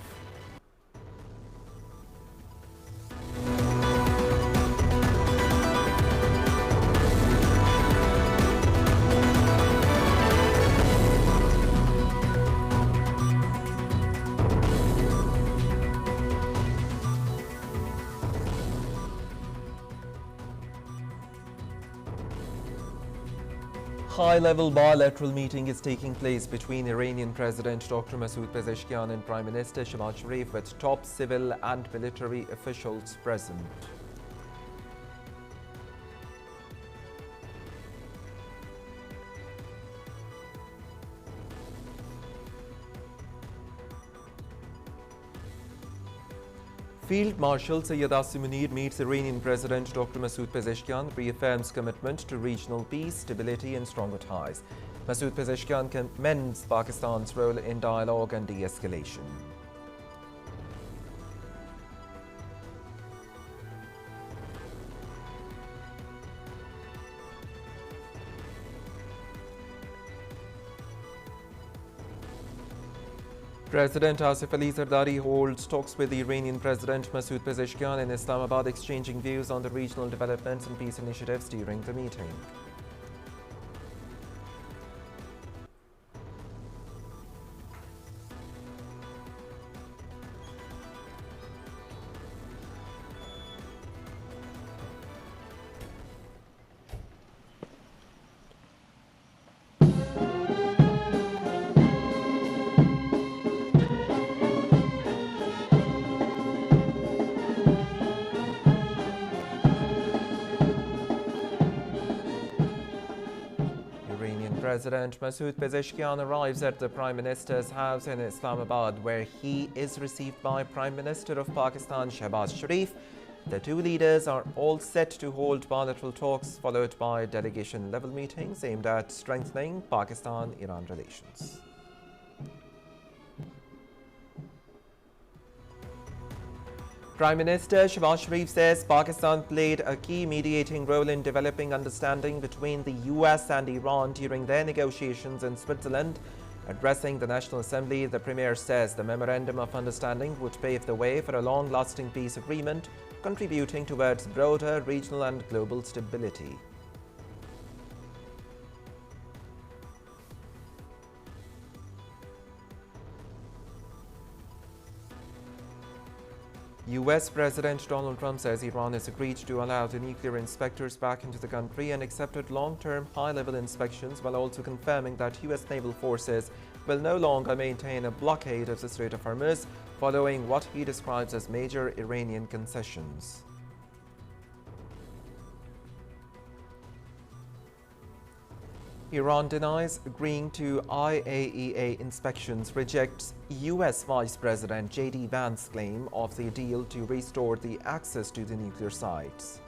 [SPEAKER 22] High-level bilateral meeting is taking place between Iranian President Dr. Masoud Pezeshkian and Prime Minister Shehbaz Sharif, with top civil and military officials present. Field Marshal Sayyid Asim Munir meets Iranian President Dr. Masoud Pezeshkian, reaffirms commitment to regional peace, stability and stronger ties. Masoud Pezeshkian commends Pakistan's role in dialogue and de-escalation. President Asif Ali Zardari holds talks with the Iranian President Masoud Pezeshkian in Islamabad, exchanging views on the regional developments and peace initiatives during the meeting. President Masoud Pezeshkian arrives at the Prime Minister's house in Islamabad, where he is received by Prime Minister of Pakistan Shehbaz Sharif. The two leaders are all set to hold bilateral talks, followed by delegation-level meetings aimed at strengthening Pakistan-Iran relations. Prime Minister Shehbaz Sharif says Pakistan played a key mediating role in developing understanding between the US and Iran during their negotiations in Switzerland. Addressing the National Assembly, the Premier says the Memorandum of Understanding would pave the way for a long-lasting peace agreement, contributing towards broader regional and global stability. US President Donald Trump says Iran has agreed to allow the nuclear inspectors back into the country and accepted long-term high-level inspections, while also confirming that US naval forces will no longer maintain a blockade of the Strait of Hormuz, following what he describes as major Iranian concessions. Iran denies agreeing to IAEA inspections, rejects US Vice President J.D. Vance's claim of the deal to restore the access to the nuclear sites.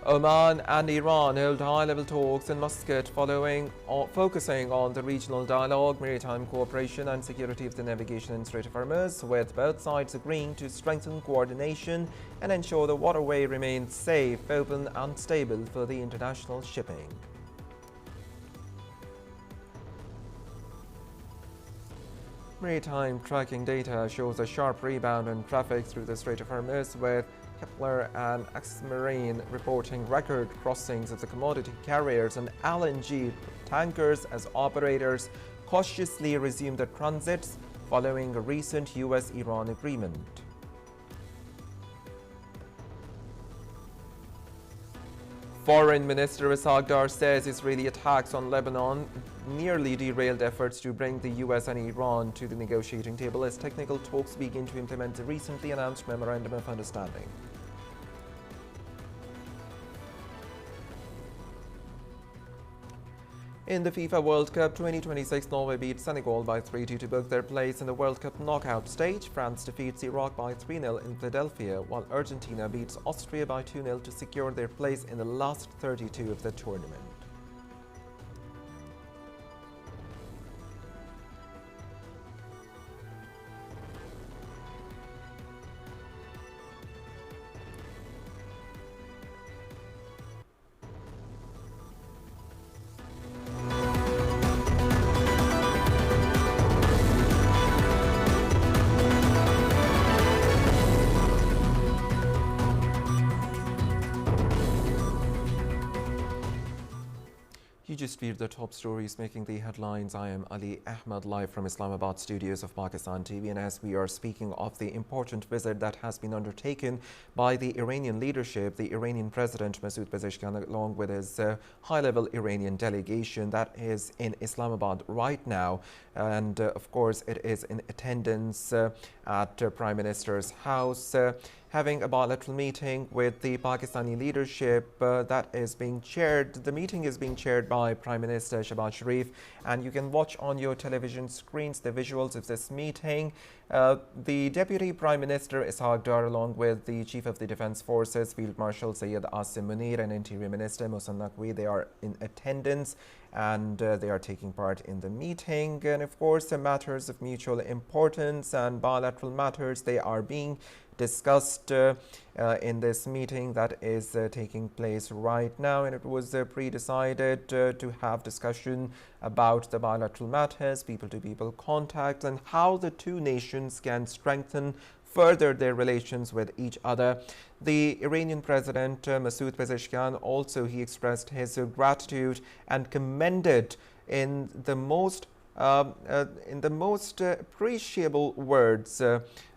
[SPEAKER 22] Oman and Iran held high-level talks in Muscat, focusing on the regional dialogue, maritime cooperation and security of the navigation in Strait of Hormuz, with both sides agreeing to strengthen coordination and ensure the waterway remains safe, open and stable for the international shipping. Maritime tracking data shows a sharp rebound in traffic through the Strait of Hormuz, with Kepler and Exmarine reporting record crossings of the commodity carriers and LNG tankers as operators cautiously resume their transits following a recent US-Iran agreement. Foreign Minister Ishaq Dar says Israeli attacks on Lebanon nearly derailed efforts to bring the US and Iran to the negotiating table as technical talks begin to implement the recently announced Memorandum of Understanding. In the FIFA World Cup 2026, Norway beat Senegal by 3-2 to book their place in the World Cup knockout stage. France defeats Iraq by 3-0 in Philadelphia, while Argentina beats Austria by 2-0 to secure their place in the last 32 of the tournament. You just viewed the top stories making the headlines. I am Ali Ahmed, live from Islamabad studios of Pakistan TV. And as we are speaking of the important visit that has been undertaken by the Iranian leadership, the Iranian President Masoud Pezeshkian, along with his high-level Iranian delegation that is in Islamabad right now. And of course, it is in attendance at Prime Minister's house, having a bilateral meeting with the Pakistani leadership that is being chaired. The meeting is being chaired by Prime Minister Shehbaz Sharif, and you can watch on your television screens the visuals of this meeting. The Deputy Prime Minister Ishaq Dar, along with the Chief of the Defence Forces, Field Marshal Syed Asim Munir, and Interior Minister Mohsen Naqvi, they are in attendance and they are taking part in the meeting. And of course, the matters of mutual importance and bilateral matters, they are being discussed in this meeting that is taking place right now, and it was pre-decided to have discussion about the bilateral matters, people-to-people contact, and how the two nations can strengthen further their relations with each other. The Iranian President Masoud Pezeshkian also, he expressed his gratitude and commended in the most appreciable words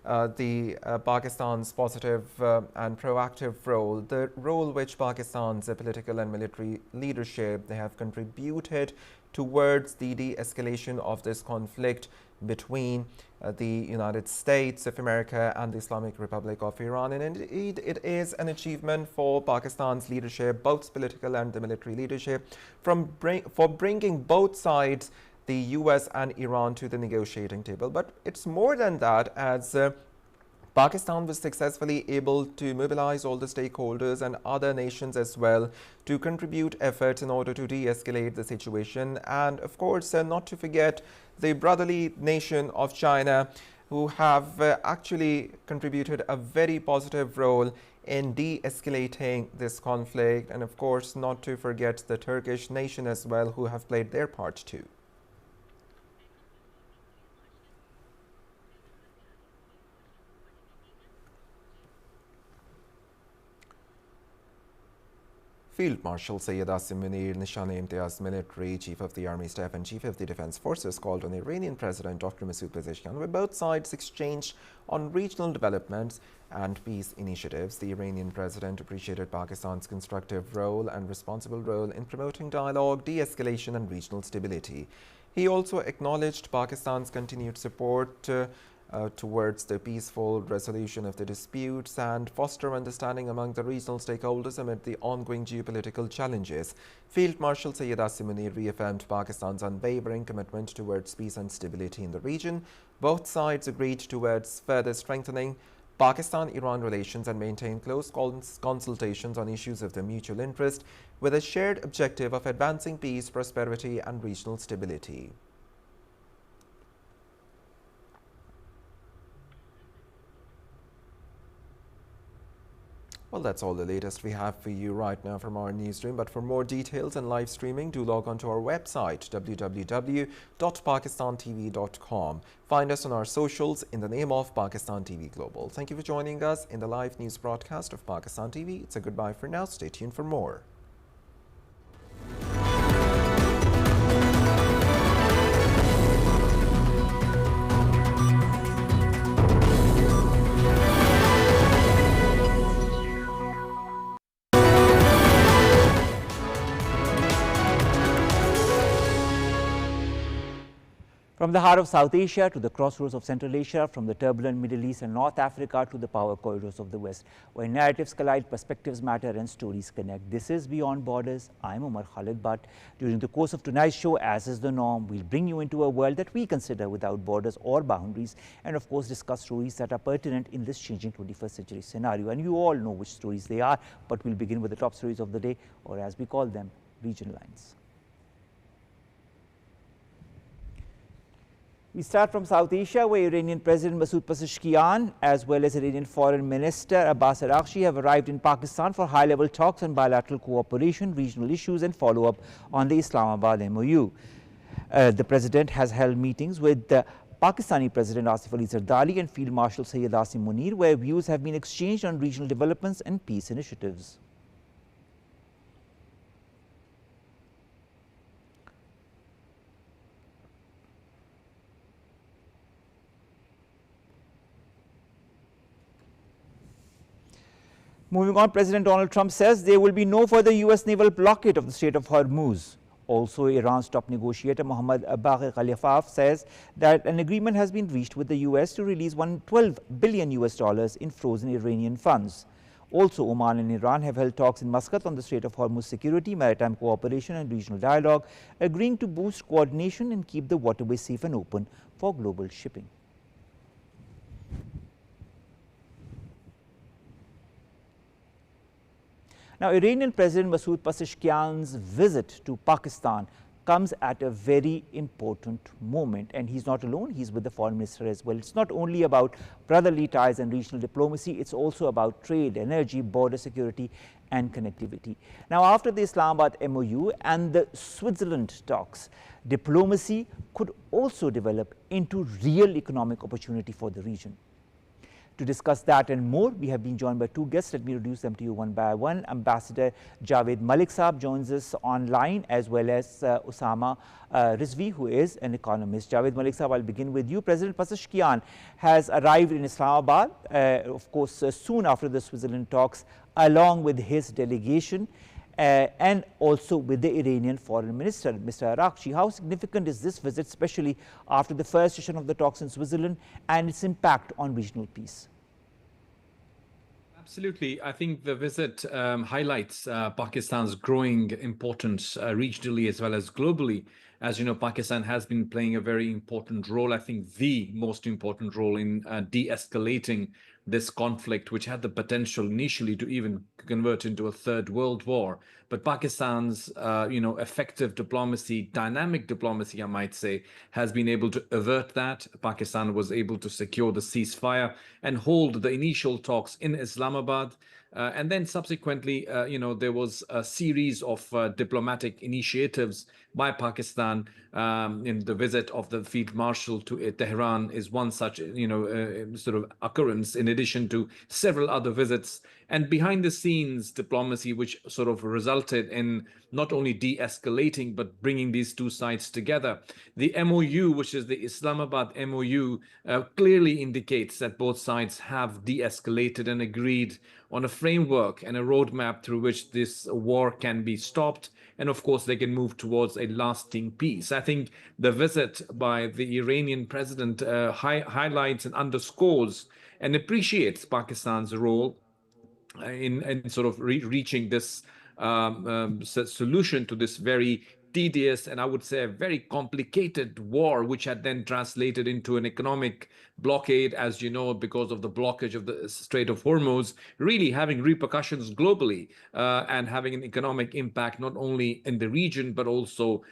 [SPEAKER 22] Pakistan's positive and proactive role, the role which Pakistan's political and military leadership, they have contributed towards the de-escalation of this conflict between the United States of America and the Islamic Republic of Iran. And indeed, it is an achievement for Pakistan's leadership, both political and the military leadership, for bringing both sides, the US and Iran, to the negotiating table. But it's more than that, as Pakistan was successfully able to mobilize all the stakeholders and other nations as well to contribute efforts in order to de-escalate the situation. And of course, not to forget the brotherly nation of China, who have actually contributed a very positive role in de-escalating this conflict. And of course, not to forget the Turkish nation as well, who have played their part too. Field Marshal Syed Asim Munir, Nishan-e-Imtiaz military Chief of the Army Staff and Chief of the Defence Forces, called on Iranian President Dr. Masoud Pezeshkian, where both sides exchanged on regional developments and peace initiatives. The Iranian President appreciated Pakistan's constructive role and responsible role in promoting dialogue, de-escalation and regional stability. He also acknowledged Pakistan's continued support towards the peaceful resolution of the disputes and foster understanding among the regional stakeholders amid the ongoing geopolitical challenges. Field Marshal Syed Asim Munir reaffirmed Pakistan's unwavering commitment towards peace and stability in the region. Both sides agreed towards further strengthening Pakistan-Iran relations and maintain close consultations on issues of their mutual interest, with a shared objective of advancing peace, prosperity and regional stability. Well, that's all the latest we have for you right now from our newsroom. But for more details and live streaming, do log on to our website, www.pakistantv.com. Find us on our socials in the name of Pakistan TV Global. Thank you for joining us in the live news broadcast of Pakistan TV. It's a goodbye for now. Stay tuned for more.
[SPEAKER 1] From the heart of South Asia to the crossroads of Central Asia, from the turbulent Middle East and North Africa to the power corridors of the West, where narratives collide, perspectives matter and stories connect. This is Beyond Borders. I'm Omar Khalid Butt. During the course of tonight's show, as is the norm, we'll bring you into a world that we consider without borders or boundaries, and of course discuss stories that are pertinent in this changing 21st century scenario. And you all know which stories they are, but we'll begin with the top stories of the day, or as we call them, region lines. We start from South Asia, where Iranian President Masoud Pezeshkian, as well as Iranian Foreign Minister Abbas Araghchi, have arrived in Pakistan for high-level talks on bilateral cooperation, regional issues and follow-up on the Islamabad MOU. The President has held meetings with the Pakistani President Asif Ali Zardari and Field Marshal Sayyid Asim Munir, where views have been exchanged on regional developments and peace initiatives. Moving on, President Donald Trump says there will be no further U.S. naval blockade of the Strait of Hormuz. Also, Iran's top negotiator Mohammad Bagher Khalifaf says that an agreement has been reached with the U.S. to release $112 billion in frozen Iranian funds. Also, Oman and Iran have held talks in Muscat on the Strait of Hormuz security, maritime cooperation and regional dialogue, agreeing to boost coordination and keep the waterway safe and open for global shipping. Now, Iranian President Masoud Pezeshkian's visit to Pakistan comes at a very important moment, and he's not alone, he's with the foreign minister as well. It's not only about brotherly ties and regional diplomacy, it's also about trade, energy, border security and connectivity. Now, after the Islamabad MOU and the Switzerland talks, diplomacy could also develop into real economic opportunity for the region. To discuss that and more, we have been joined by two guests. Let me introduce them to you one by one. Ambassador Javed Malik Saab joins us online, as well as Osama Rizvi, who is an economist. Javed Malik Saab, I'll begin with you. President Pezeshkian has arrived in Islamabad, of course, soon after the Switzerland talks, along with his delegation. And also with the Iranian Foreign Minister, Mr. Araghchi. How significant is this visit, especially after the first session of the talks in Switzerland and its impact on regional peace?
[SPEAKER 4] Absolutely. I think the visit highlights Pakistan's growing importance regionally as well as globally. As you know, Pakistan has been playing a very important role, I think the most important role in de-escalating this conflict, which had the potential initially to even convert into a third world war. But Pakistan's, effective diplomacy, dynamic diplomacy, I might say, has been able to avert that. Pakistan was able to secure the ceasefire and hold the initial talks in Islamabad. And then subsequently, there was a series of diplomatic initiatives by Pakistan. In the visit of the Field Marshal to Tehran is one such, sort of occurrence, in addition to several other visits. And behind the scenes diplomacy, which sort of resulted in not only de-escalating, but bringing these two sides together. The MOU, which is the Islamabad MOU, clearly indicates that both sides have de-escalated and agreed on a framework and a roadmap through which this war can be stopped. And of course, they can move towards a lasting peace. I think the visit by the Iranian president highlights and underscores and appreciates Pakistan's role in sort of reaching this solution to this very tedious and I would say a very complicated war, which had then translated into an economic blockade, as you know, because of the blockage of the Strait of Hormuz, really having repercussions globally and having an economic impact not only in the region, but also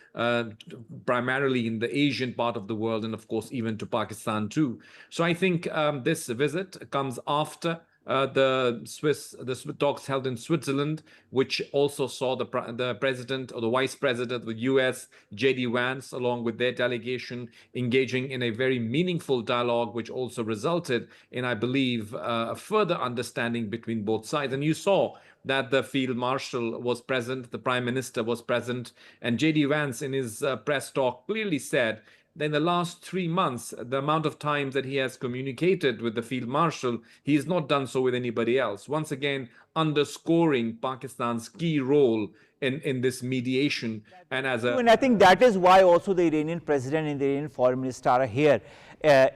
[SPEAKER 4] primarily in the Asian part of the world, and of course, even to Pakistan too. So I think this visit comes after the talks held in Switzerland, which also saw the president or the vice president of the US, J.D. Vance, along with their delegation, engaging in a very meaningful dialogue, which also resulted in, I believe, a further understanding between both sides. And you saw that the Field Marshal was present, the Prime Minister was present, and J.D. Vance in his press talk clearly said in the last 3 months, the amount of times that he has communicated with the Field Marshal, he has not done so with anybody else. Once again, underscoring Pakistan's key role in this mediation. And
[SPEAKER 1] and I think that is why also the Iranian president and the Iranian foreign minister are here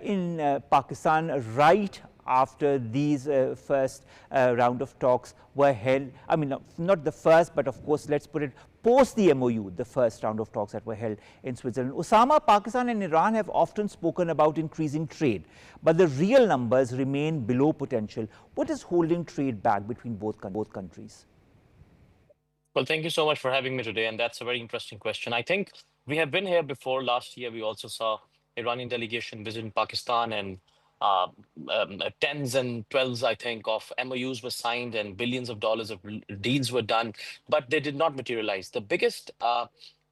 [SPEAKER 1] in Pakistan right after these first round of talks were held. I mean, not the first, but of course, let's put it post the MOU, the first round of talks that were held in Switzerland. Osama, Pakistan and Iran have often spoken about increasing trade, but the real numbers remain below potential. What is holding trade back between both countries?
[SPEAKER 8] Well, thank you so much for having me today. And that's a very interesting question. I think we have been here before. Last year, we also saw Iranian delegation visiting Pakistan, and tens and twelves, I think, of MOUs were signed and billions of dollars of deals were done, but they did not materialize. The biggest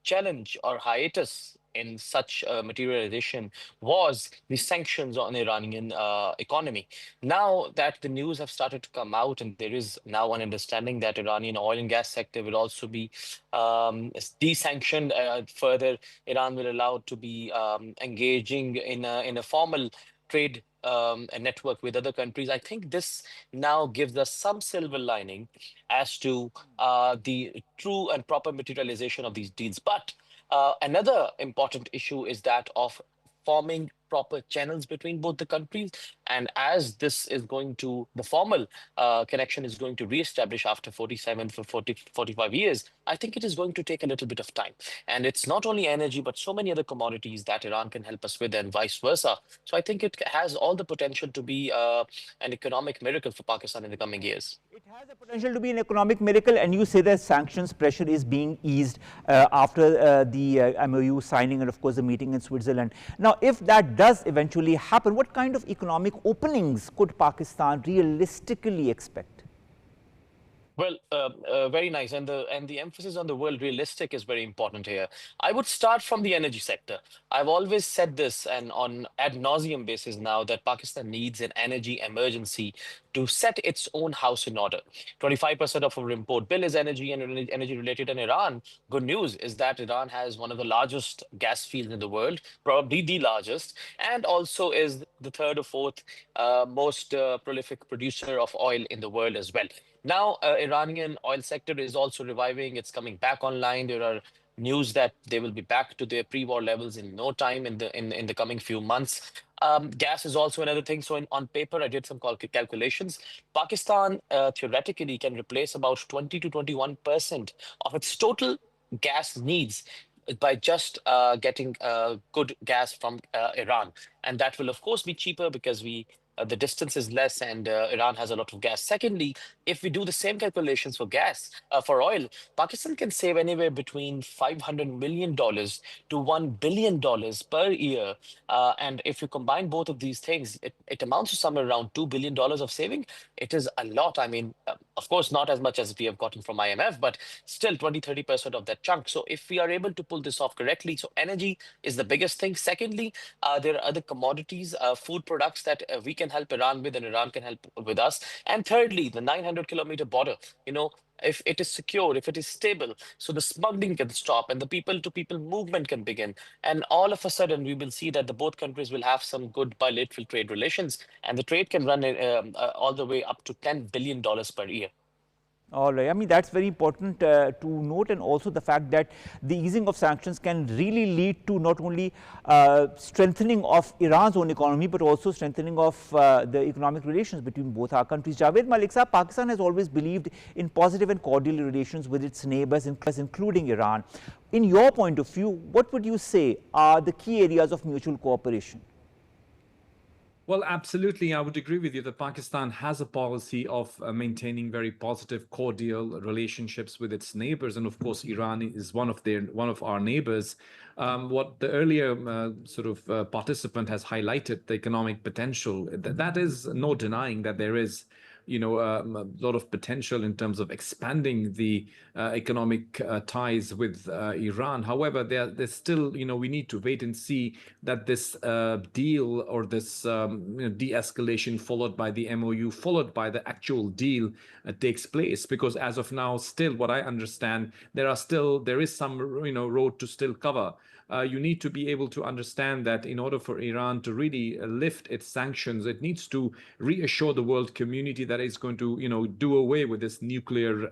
[SPEAKER 8] challenge or hiatus in such materialization was the sanctions on Iranian economy. Now that the news have started to come out, and there is now an understanding that Iranian oil and gas sector will also be desanctioned further, Iran will allow to be engaging in a formal trade a network with other countries. I think this now gives us some silver lining as to the true and proper materialization of these deals. But another important issue is that of forming proper channels between both the countries. And as this is going to, the formal connection is going to reestablish after 45 years, I think it is going to take a little bit of time. And it's not only energy, but so many other commodities that Iran can help us with, and vice versa. So I think it has all the potential to be an economic miracle for Pakistan in the coming years.
[SPEAKER 1] It has the potential to be an economic miracle, and you say that sanctions pressure is being eased after the MOU signing and of course the meeting in Switzerland. Now, if that does eventually happen, what kind of economic openings could Pakistan realistically expect?
[SPEAKER 8] Well, very nice. And the emphasis on the word realistic is very important here. I would start from the energy sector. I've always said this, and on ad nauseum basis now, that Pakistan needs an energy emergency to set its own house in order. 25% of our import bill is energy and energy related. In Iran, good news is that Iran has one of the largest gas fields in the world, probably the largest, and also is the third or fourth most prolific producer of oil in the world as well. Now, Iranian oil sector is also reviving. It's coming back online. There are news that they will be back to their pre-war levels in no time in the coming few months. Gas is also another thing. So on paper, I did some calculations. Pakistan theoretically can replace about 20 to 21% of its total gas needs by just getting good gas from Iran. And that will, of course, be cheaper because the distance is less and Iran has a lot of gas. Secondly, if we do the same calculations for gas, for oil, Pakistan can save anywhere between $500 million to $1 billion per year. And if you combine both of these things, it amounts to somewhere around $2 billion of saving. It is a lot. I mean, of course, not as much as we have gotten from IMF, but still 20-30% of that chunk. So if we are able to pull this off correctly, so energy is the biggest thing. Secondly, there are other commodities, food products that we can help Iran with, and Iran can help with us. And thirdly, the 900-kilometer border, if it is secure, if it is stable, so the smuggling can stop and the people-to-people movement can begin. And all of a sudden, we will see that the both countries will have some good bilateral trade relations, and the trade can run all the way up to $10 billion per year.
[SPEAKER 1] All right. I mean, that's very important to note, and also the fact that the easing of sanctions can really lead to not only strengthening of Iran's own economy, but also strengthening of the economic relations between both our countries. Javed Malik Saab, Pakistan has always believed in positive and cordial relations with its neighbors, including Iran. In your point of view, what would you say are the key areas of mutual cooperation?
[SPEAKER 4] Well, absolutely. I would agree with you that Pakistan has a policy of maintaining very positive, cordial relationships with its neighbors. And of course, Iran is one of our neighbors. What the earlier participant has highlighted, the economic potential, that is no denying that there is a lot of potential in terms of expanding the economic ties with Iran. However, there's still, we need to wait and see that this deal or this de-escalation followed by the MOU, followed by the actual deal takes place. Because as of now, still what I understand, there is some road to still cover you need to be able to understand that in order for Iran to really lift its sanctions, it needs to reassure the world community that it's going to, do away with this nuclear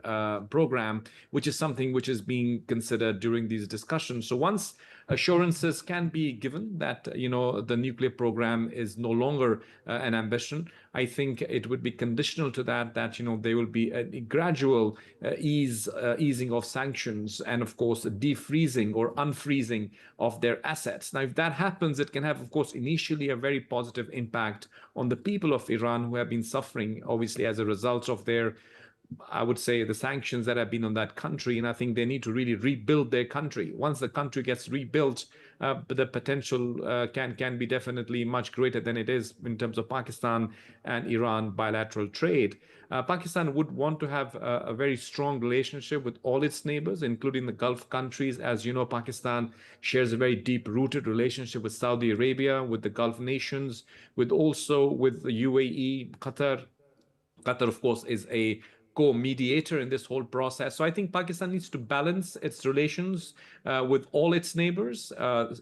[SPEAKER 4] program, which is something which is being considered during these discussions. So once assurances can be given that, the nuclear program is no longer an ambition, I think it would be conditional to that, there will be a gradual easing of sanctions and, of course, a defreezing or unfreezing of their assets. Now, if that happens, it can have, of course, initially a very positive impact on the people of Iran who have been suffering, obviously, as a result of their, I would say, the sanctions that have been on that country. And I think they need to really rebuild their country. Once the country gets rebuilt, the potential can be definitely much greater than it is in terms of Pakistan and Iran bilateral trade. Pakistan would want to have a very strong relationship with all its neighbors, including the Gulf countries. As you know, Pakistan shares a very deep-rooted relationship with Saudi Arabia, with the Gulf nations, with the UAE, Qatar. Qatar, of course, is a co-mediator in this whole process. So I think Pakistan needs to balance its relations with all its neighbors,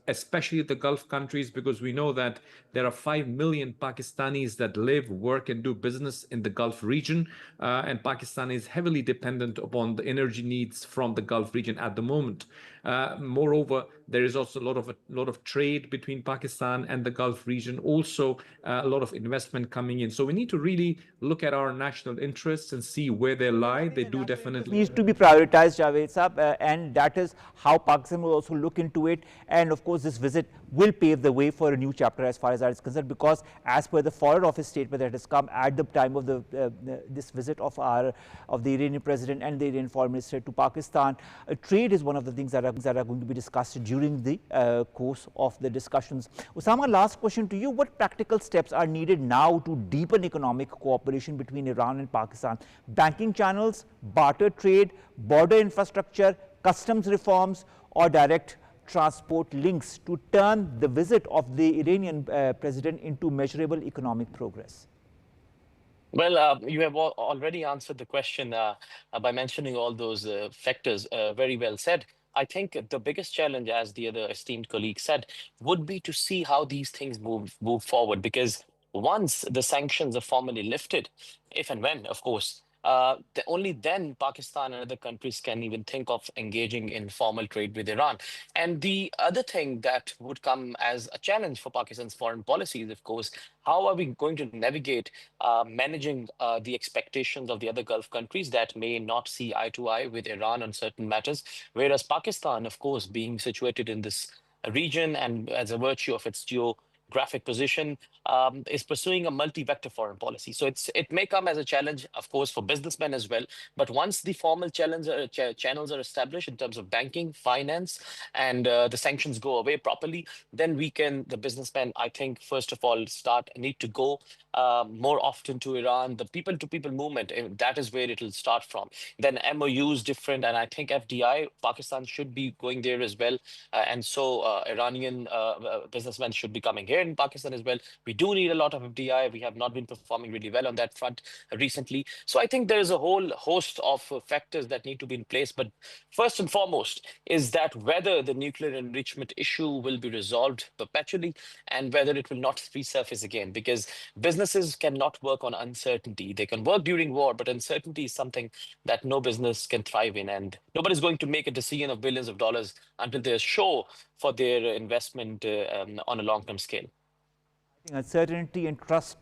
[SPEAKER 4] especially the Gulf countries, because we know that there are 5 million Pakistanis that live, work, and do business in the Gulf region. And Pakistan is heavily dependent upon the energy needs from the Gulf region at the moment. Moreover, there is also a lot of trade between Pakistan and the Gulf region, also a lot of investment coming in. So we need to really look at our national interests and see where they lie. They do definitely
[SPEAKER 1] needs to be prioritized, Javed Saab, and that is how Pakistan will also look into it. And of course, this visit will pave the way for a new chapter as far as that is concerned, because as per the Foreign Office statement that has come at the time of this visit of the Iranian president and the Iranian foreign minister to Pakistan, trade is one of the things that are going to be discussed during the course of the discussions. Usama, last question to you. What practical steps are needed now to deepen economic cooperation between Iran and Pakistan? Banking channels, barter trade, border infrastructure, customs reforms, or direct transport links to turn the visit of the Iranian president into measurable economic progress?
[SPEAKER 8] Well, you have already answered the question by mentioning all those factors. Very well said. I think the biggest challenge, as the other esteemed colleague said, would be to see how these things move forward. Because once the sanctions are formally lifted, if and when, of course, only then Pakistan and other countries can even think of engaging in formal trade with Iran. And the other thing that would come as a challenge for Pakistan's foreign policy is, of course, how are we going to navigate managing the expectations of the other Gulf countries that may not see eye to eye with Iran on certain matters, whereas Pakistan, of course, being situated in this region and as a virtue of its geographic position, is pursuing a multi-vector foreign policy. So it may come as a challenge, of course, for businessmen as well. But once the formal channels are established in terms of banking, finance, and the sanctions go away properly, then the businessmen, I think, first of all, need to go more often to Iran. The people-to-people movement, that is where it will start from. Then MOU is different, and I think FDI, Pakistan should be going there as well. And so Iranian businessmen should be coming here in Pakistan as well. We do need a lot of FDI. We have not been performing really well on that front recently. So I think there is a whole host of factors that need to be in place. But first and foremost is that whether the nuclear enrichment issue will be resolved perpetually and whether it will not resurface again. Because businesses cannot work on uncertainty. They can work during war, but uncertainty is something that no business can thrive in. And nobody's going to make a decision of billions of dollars until they're sure for their investment on a long-term scale.
[SPEAKER 1] Uncertainty and trust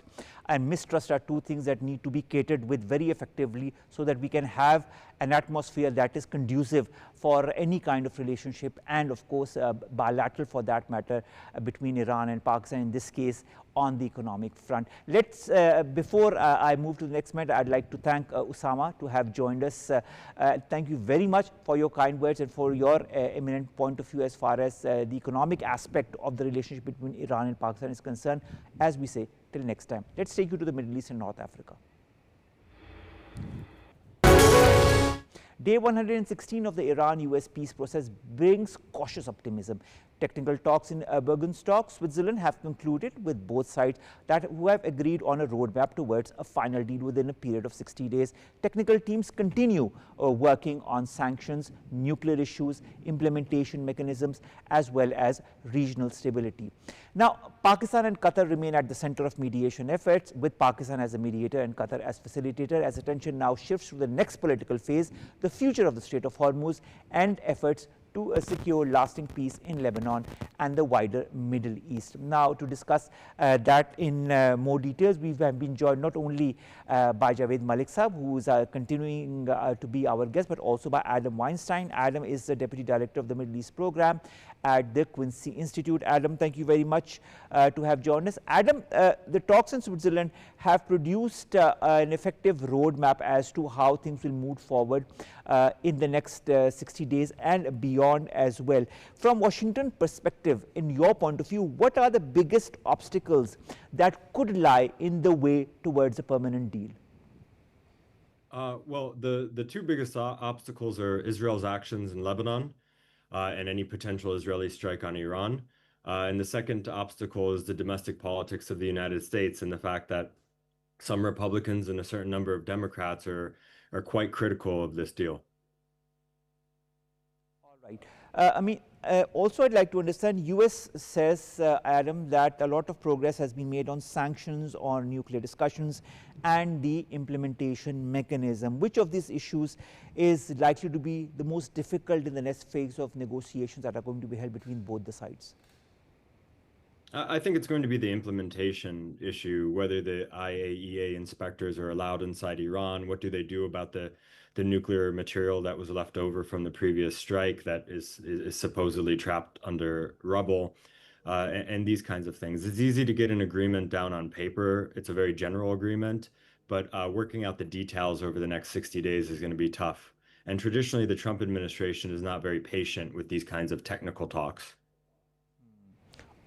[SPEAKER 1] and mistrust are two things that need to be catered with very effectively so that we can have an atmosphere that is conducive for any kind of relationship and, of course, bilateral for that matter between Iran and Pakistan, in this case on the economic front. Let's, before I move to the next matter, I'd like to thank Usama to have joined us. Thank you very much for your kind words and for your eminent point of view as far as the economic aspect of the relationship between Iran and Pakistan is concerned. As we say, till next time, let's take you to the Middle East and North Africa. Day 116 of the Iran-US peace process brings cautious optimism. Technical talks in Bergenstock, Switzerland have concluded with both sides who have agreed on a roadmap towards a final deal within a period of 60 days. Technical teams continue working on sanctions, nuclear issues, implementation mechanisms, as well as regional stability. Now, Pakistan and Qatar remain at the center of mediation efforts, with Pakistan as a mediator and Qatar as facilitator. As attention now shifts to the next political phase, the future of the Strait of Hormuz and efforts to secure lasting peace in Lebanon and the wider Middle East. Now, to discuss that in more details, we have been joined not only by Javed Malik Saab, who is continuing to be our guest, but also by Adam Weinstein. Adam is the Deputy Director of the Middle East Program at the Quincy Institute. Adam, thank you very much to have joined us. Adam, the talks in Switzerland have produced an effective roadmap as to how things will move forward in the next 60 days and beyond as well. From Washington perspective, in your point of view, what are the biggest obstacles that could lie in the way towards a permanent deal?
[SPEAKER 3] Well, the two biggest obstacles are Israel's actions in Lebanon and any potential Israeli strike on Iran. And the second obstacle is the domestic politics of the United States and the fact that some Republicans and a certain number of Democrats are quite critical of this deal.
[SPEAKER 1] All right. Also, I'd like to understand, U.S. says, Adam, that a lot of progress has been made on sanctions, on nuclear discussions, and the implementation mechanism. Which of these issues is likely to be the most difficult in the next phase of negotiations that are going to be held between both the sides?
[SPEAKER 3] I think it's going to be the implementation issue, whether the IAEA inspectors are allowed inside Iran, what do they do about the nuclear material that was left over from the previous strike that is supposedly trapped under rubble, and these kinds of things. It's easy to get an agreement down on paper. It's a very general agreement, but working out the details over the next 60 days is going to be tough. And traditionally, the Trump administration is not very patient with these kinds of technical talks.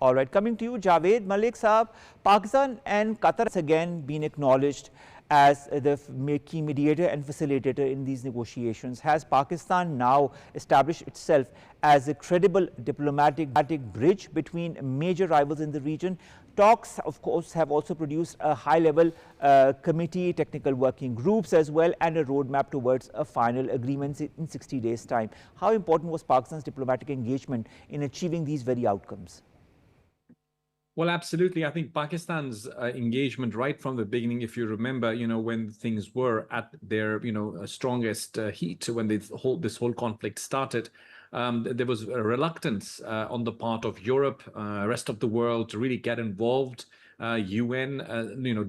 [SPEAKER 1] All right, coming to you, Javed Malik Saab, Pakistan and Qatar has again been acknowledged as the key mediator and facilitator in these negotiations. Has Pakistan now established itself as a credible diplomatic bridge between major rivals in the region? Talks, of course, have also produced a high-level committee, technical working groups as well, and a roadmap towards a final agreement in 60 days' time. How important was Pakistan's diplomatic engagement in achieving these very outcomes?
[SPEAKER 4] Well, absolutely. I think Pakistan's engagement right from the beginning, if you remember, when things were at their, strongest heat, when this whole conflict started, there was a reluctance on the part of Europe, rest of the world to really get involved. UN,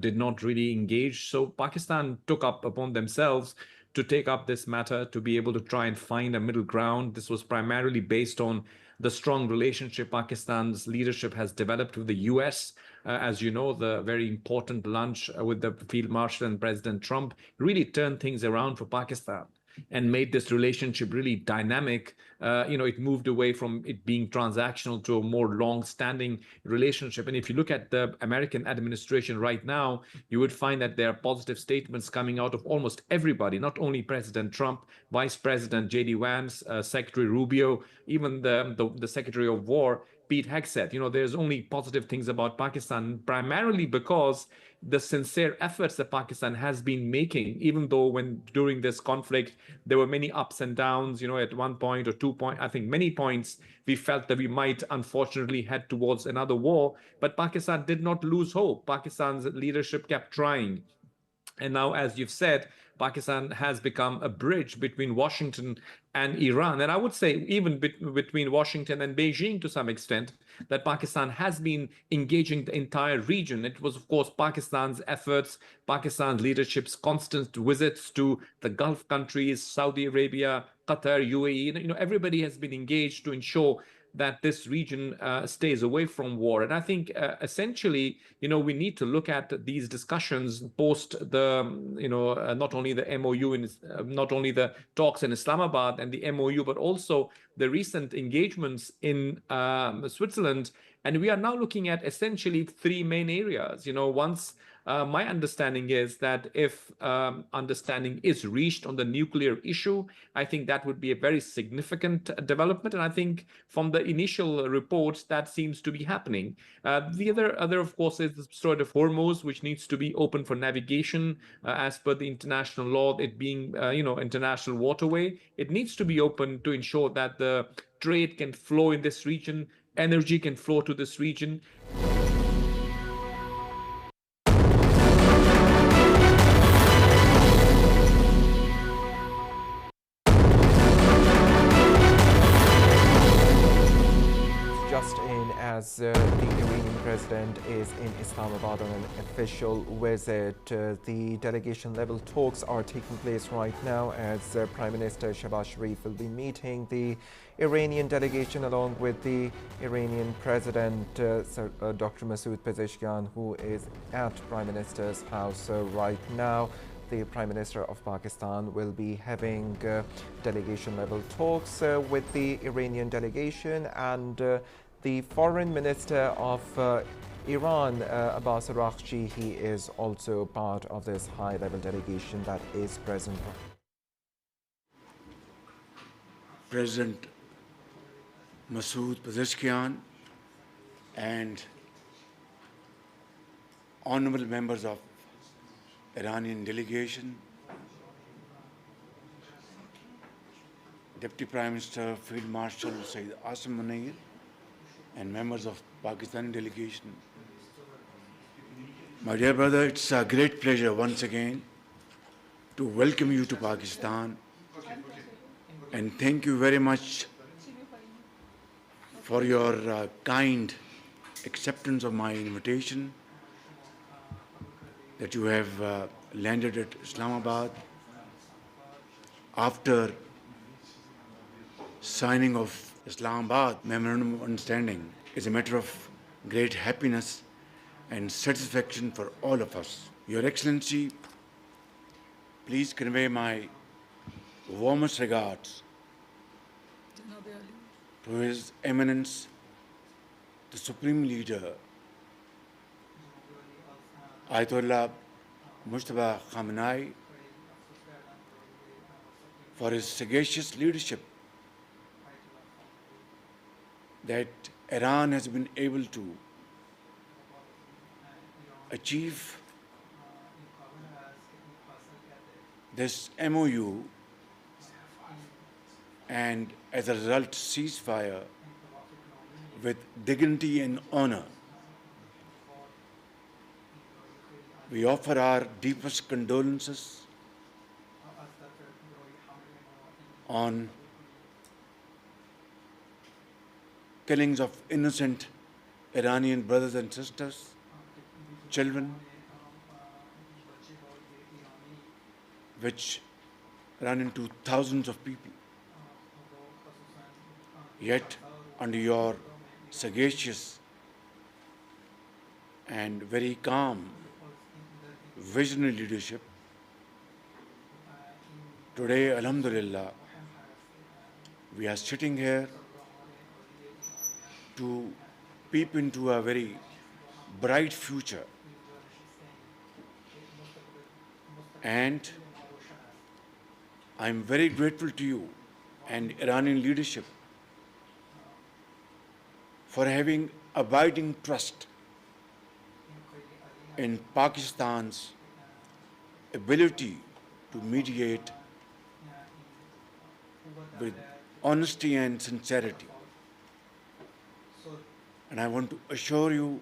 [SPEAKER 4] did not really engage. So Pakistan took up upon themselves to take up this matter, to be able to try and find a middle ground. This was primarily based on the strong relationship Pakistan's leadership has developed with the US. As you know, the very important lunch with the Field Marshal and President Trump really turned things around for Pakistan and made this relationship really dynamic. It moved away from it being transactional to a more long-standing relationship. And if you look at the American administration right now, you would find that there are positive statements coming out of almost everybody, not only President Trump, Vice President J.D. Vance, Secretary Rubio, even the Secretary of War, Pete Hegseth. There's only positive things about Pakistan, primarily because the sincere efforts that Pakistan has been making, even though during this conflict, there were many ups and downs, at one point or 2 points, I think many points, we felt that we might unfortunately head towards another war, but Pakistan did not lose hope. Pakistan's leadership kept trying. And now, as you've said, Pakistan has become a bridge between Washington and Iran. And I would say even between Washington and Beijing to some extent, that Pakistan has been engaging the entire region. It was, of course, Pakistan's efforts, Pakistan's leadership's constant visits to the Gulf countries, Saudi Arabia, Qatar, UAE. Everybody has been engaged to ensure that this region stays away from war. And I think essentially, we need to look at these discussions post the, not only the MOU, not only the talks in Islamabad and the MOU, but also the recent engagements in Switzerland. And we are now looking at essentially three main areas. Once My understanding is that if understanding is reached on the nuclear issue, I think that would be a very significant development. And I think from the initial reports, that seems to be happening. The other, of course, is the Strait of Hormuz, which needs to be open for navigation as per the international law, it being, international waterway. It needs to be open to ensure that the trade can flow in this region, energy can flow to this region.
[SPEAKER 22] Just in as the Iranian president is in Islamabad on an official visit. The delegation level talks are taking place right now as Prime Minister Shehbaz Sharif will be meeting the Iranian delegation along with the Iranian president Dr. Masoud Pezeshkian, who is at Prime Minister's house right now. The Prime Minister of Pakistan will be having delegation level talks with the Iranian delegation, and the Foreign Minister of Iran, Abbas Araghchi, he is also part of this high-level delegation that is present.
[SPEAKER 10] President Masoud Pezeshkian and honorable members of Iranian delegation, Deputy Prime Minister Field Marshal Sayyid Asim Munir, and members of Pakistan delegation. My dear brother, it's a great pleasure once again to welcome you to Pakistan, and thank you very much for your kind acceptance of my invitation, that you have landed at Islamabad after signing of Islamabad Memorandum of Understanding is a matter of great happiness and satisfaction for all of us. Your Excellency, please convey my warmest regards to His Eminence, the Supreme Leader, Ayatollah Mujtaba Khamenei, for his sagacious leadership that Iran has been able to achieve this MOU and as a result ceasefire with dignity and honor. We offer our deepest condolences on killings of innocent Iranian brothers and sisters, children, which run into thousands of people. Yet, under your sagacious and very calm visionary leadership, today, Alhamdulillah, we are sitting here to peep into a very bright future. And I'm very grateful to you and Iranian leadership for having abiding trust in Pakistan's ability to mediate with honesty and sincerity. And I want to assure you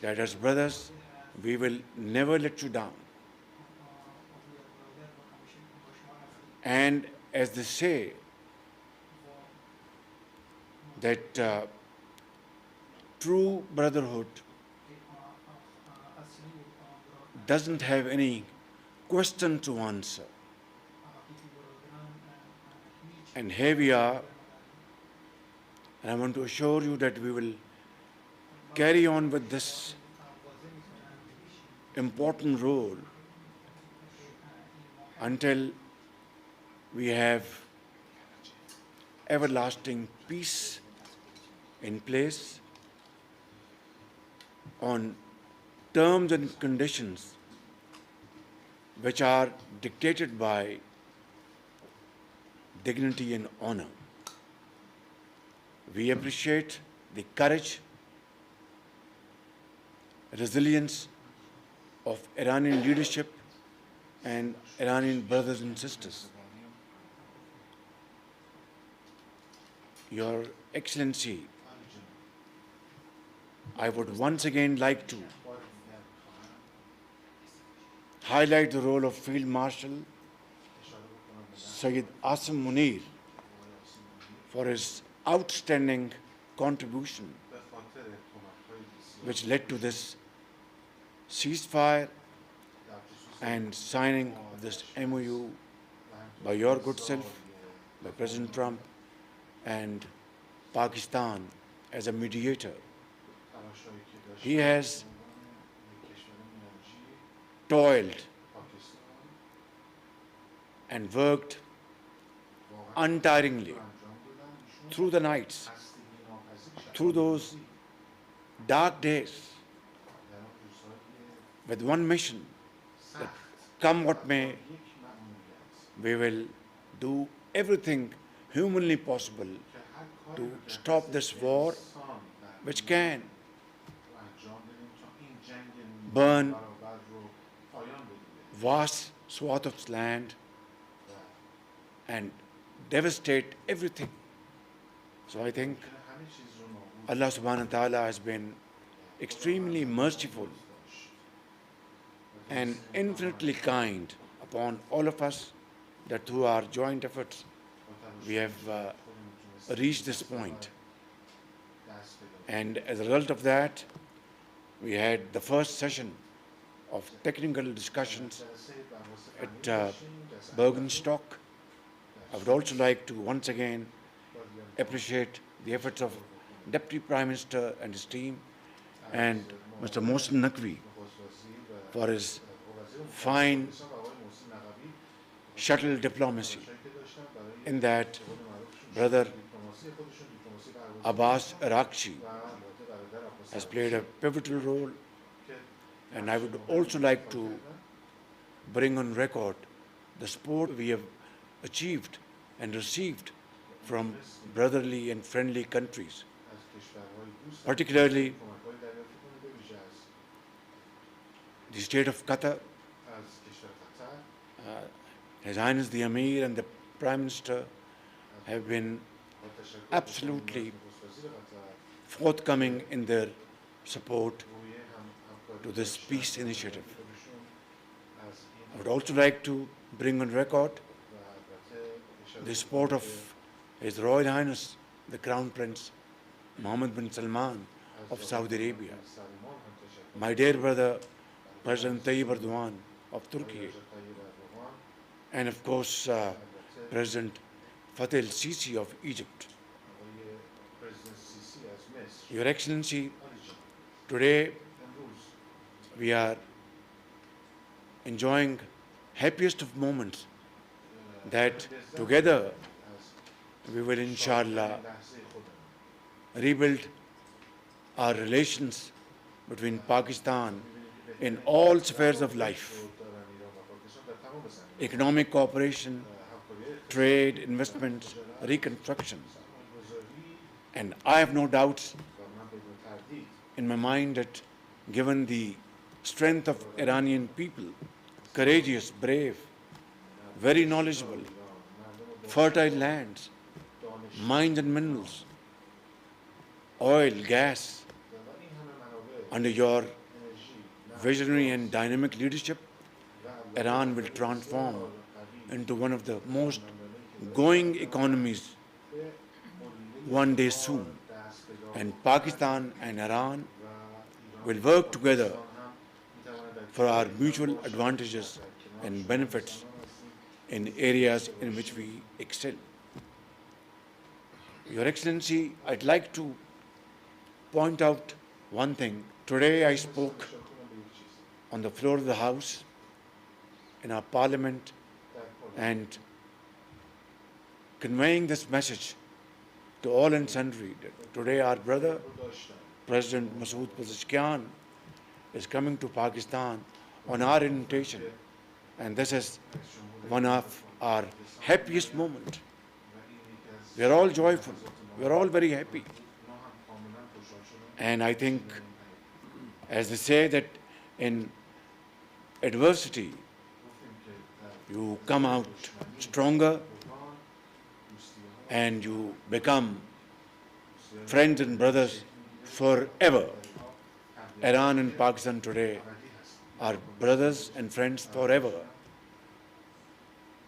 [SPEAKER 10] that as brothers, we will never let you down. And as they say, that true brotherhood doesn't have any question to answer. And here we are, and I want to assure you that we will carry on with this important role until we have everlasting peace in place on terms and conditions which are dictated by dignity and honor. We appreciate the courage, resilience of Iranian leadership and Iranian brothers and sisters. Your Excellency, I would once again like to highlight the role of Field Marshal Sayyid Asim Munir for his outstanding contribution which led to this ceasefire and signing of this MOU by your good self, by President Trump and Pakistan as a mediator. He has toiled and worked untiringly through the nights, through those dark days, with one mission, that come what may, we will do everything humanly possible to stop this war, which can burn vast swath of land and devastate everything. So I think Allah subhanahu wa ta'ala has been extremely merciful and infinitely kind upon all of us, that through our joint efforts we have reached this point. And as a result of that, we had the first session of technical discussions at Bergenstock. I would also like to once again appreciate the efforts of Deputy Prime Minister and his team and Mr. Mohsen Naqvi for his fine shuttle diplomacy, in that Brother Abbas Arakchi has played a pivotal role, and I would also like to bring on record the support we have achieved and received from brotherly and friendly countries, particularly the state of Qatar. His Highness the Amir and the Prime Minister have been absolutely forthcoming in their support to this peace initiative. I would also like to bring on record the support of His Royal Highness the Crown Prince Mohammed bin Salman of Saudi Arabia, my dear brother President Tayyip Erdogan of Turkey, and of course President Fattah el-Sisi of Egypt. Your Excellency, today we are enjoying happiest of moments that together we will inshallah rebuild our relations between Pakistan in all spheres of life: economic cooperation, trade, investments, reconstruction. And I have no doubts in my mind that given the strength of Iranian people, courageous, brave, very knowledgeable, fertile lands, mines and minerals, oil, gas, under your visionary and dynamic leadership, Iran will transform into one of the most growing economies one day soon. And Pakistan and Iran will work together for our mutual advantages and benefits in areas in which we excel. Your Excellency, I'd like to point out one thing. Today I spoke on the floor of the House in our Parliament, and conveying this message to all and sundry that today our brother, President Masood Pezeshkian, is coming to Pakistan on our invitation. And this is one of our happiest moments. We are all joyful. We are all very happy. And I think, as they say, that in adversity, you come out stronger and you become friends and brothers forever. Iran and Pakistan today are brothers and friends forever.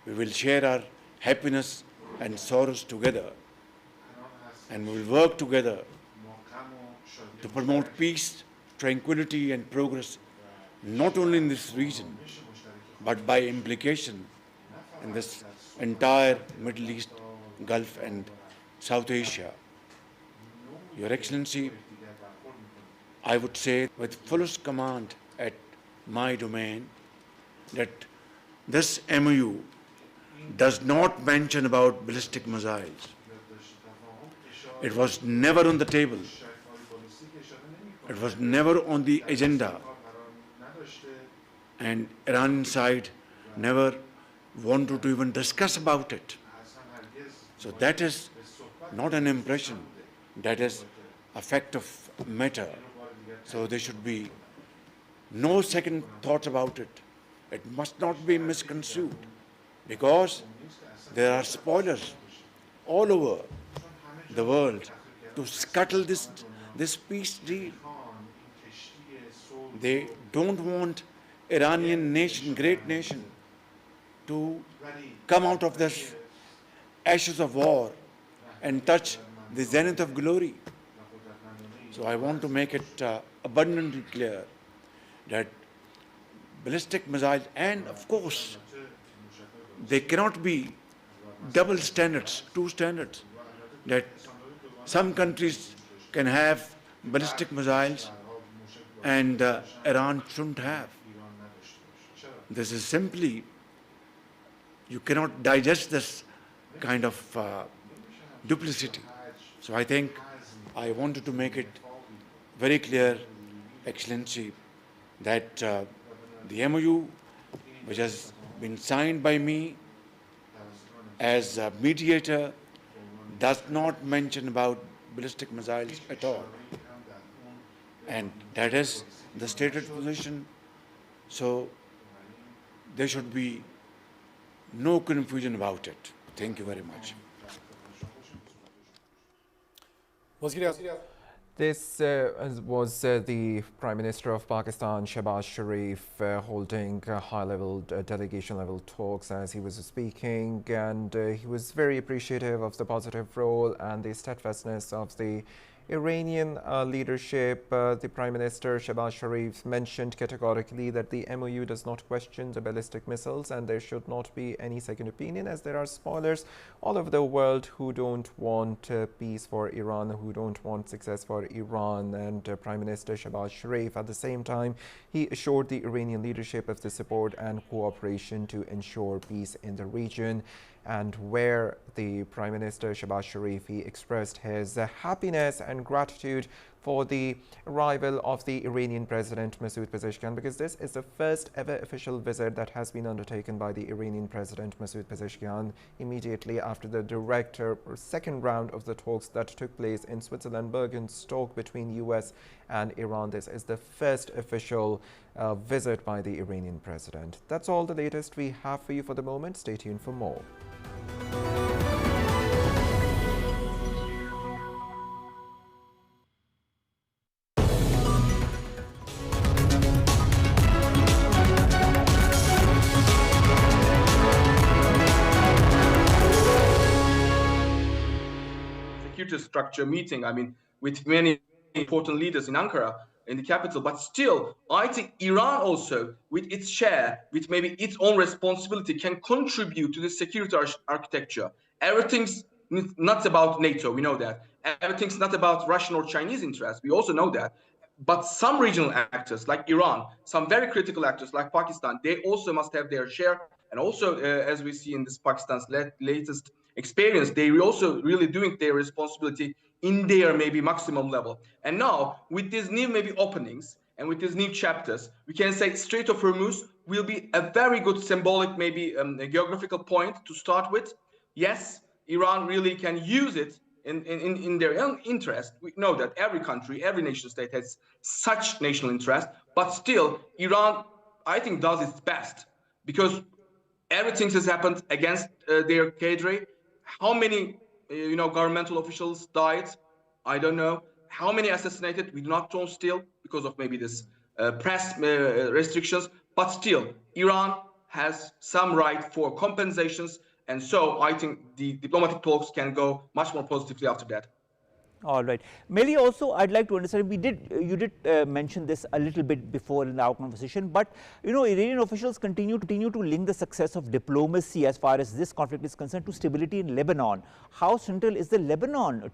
[SPEAKER 10] We will share our happiness and sorrows together, and we will work together to promote peace, tranquility and progress, not only in this region, but by implication in this entire Middle East, Gulf and South Asia. Your Excellency, I would say with fullest command at my domain that this MOU does not mention about ballistic missiles. It was never on the table. It was never on the agenda. And Iranian side never wanted to even discuss about it. So that is not an impression, that is a fact of matter. So there should be no second thoughts about it. It must not be misconstrued, because there are spoilers all over the world to scuttle this peace deal. They don't want Iranian nation, great nation, to come out of this ashes of war and touch the zenith of glory. So I want to make it abundantly clear that ballistic missiles, and of course, they cannot be double standards, two standards, that some countries can have ballistic missiles and Iran shouldn't have. This is simply, you cannot digest this kind of duplicity. So I think I wanted to make it very clear, Excellency, that the MOU, which has been signed by me as a mediator, does not mention about ballistic missiles at all. And that is the stated position. So there should be no confusion about it. Thank you very much.
[SPEAKER 22] This was the Prime Minister of Pakistan, Shehbaz Sharif, holding high-level, delegation-level talks as he was speaking, and he was very appreciative of the positive role and the steadfastness of the Iranian leadership. The Prime Minister, Shehbaz Sharif, mentioned categorically that the MOU does not question the ballistic missiles and there should not be any second opinion, as there are spoilers all over the world who don't want peace for Iran, who don't want success for Iran. And Prime Minister Shehbaz Sharif, at the same time, he assured the Iranian leadership of the support and cooperation to ensure peace in the region. And where the Prime Minister Shehbaz Sharif, he expressed his happiness and gratitude for the arrival of the Iranian President Masoud Pezeshkian, because this is the first ever official visit that has been undertaken by the Iranian President Masoud Pezeshkian immediately after the direct second round of the talks that took place in Switzerland, Bergenstock, between US and Iran. This is the first official visit by the Iranian President. That's all the latest we have for you for the moment. Stay tuned for more.
[SPEAKER 12] Security structure meeting, I mean, with many important leaders in Ankara, in the capital, but still, I think Iran also, with its share, with maybe its own responsibility, can contribute to the security architecture. Everything's not about NATO, we know that. Everything's not about Russian or Chinese interests, we also know that. But some regional actors like Iran, some very critical actors like Pakistan, they also must have their share. And also, as we see in this Pakistan's latest experience, they are also really doing their responsibility in their maybe maximum level. And now with these new maybe openings, and with these new chapters, we can say Strait of Hormuz will be a very good symbolic, maybe a geographical point to start with. Yes, Iran really can use it in their own interest. We know that every country, every nation state has such national interest, but still Iran, I think, does its best because everything has happened against their cadre. How many, governmental officials died? I don't know. How many assassinated? We do not know still because of maybe this press restrictions. But still, Iran has some right for compensations. And so I think the diplomatic talks can go much more positively after that.
[SPEAKER 1] All right. Mehdi, also I'd like to understand, you did mention this a little bit before in our conversation, but Iranian officials continue to link the success of diplomacy as far as this conflict is concerned to stability in Lebanon. How central is the Lebanon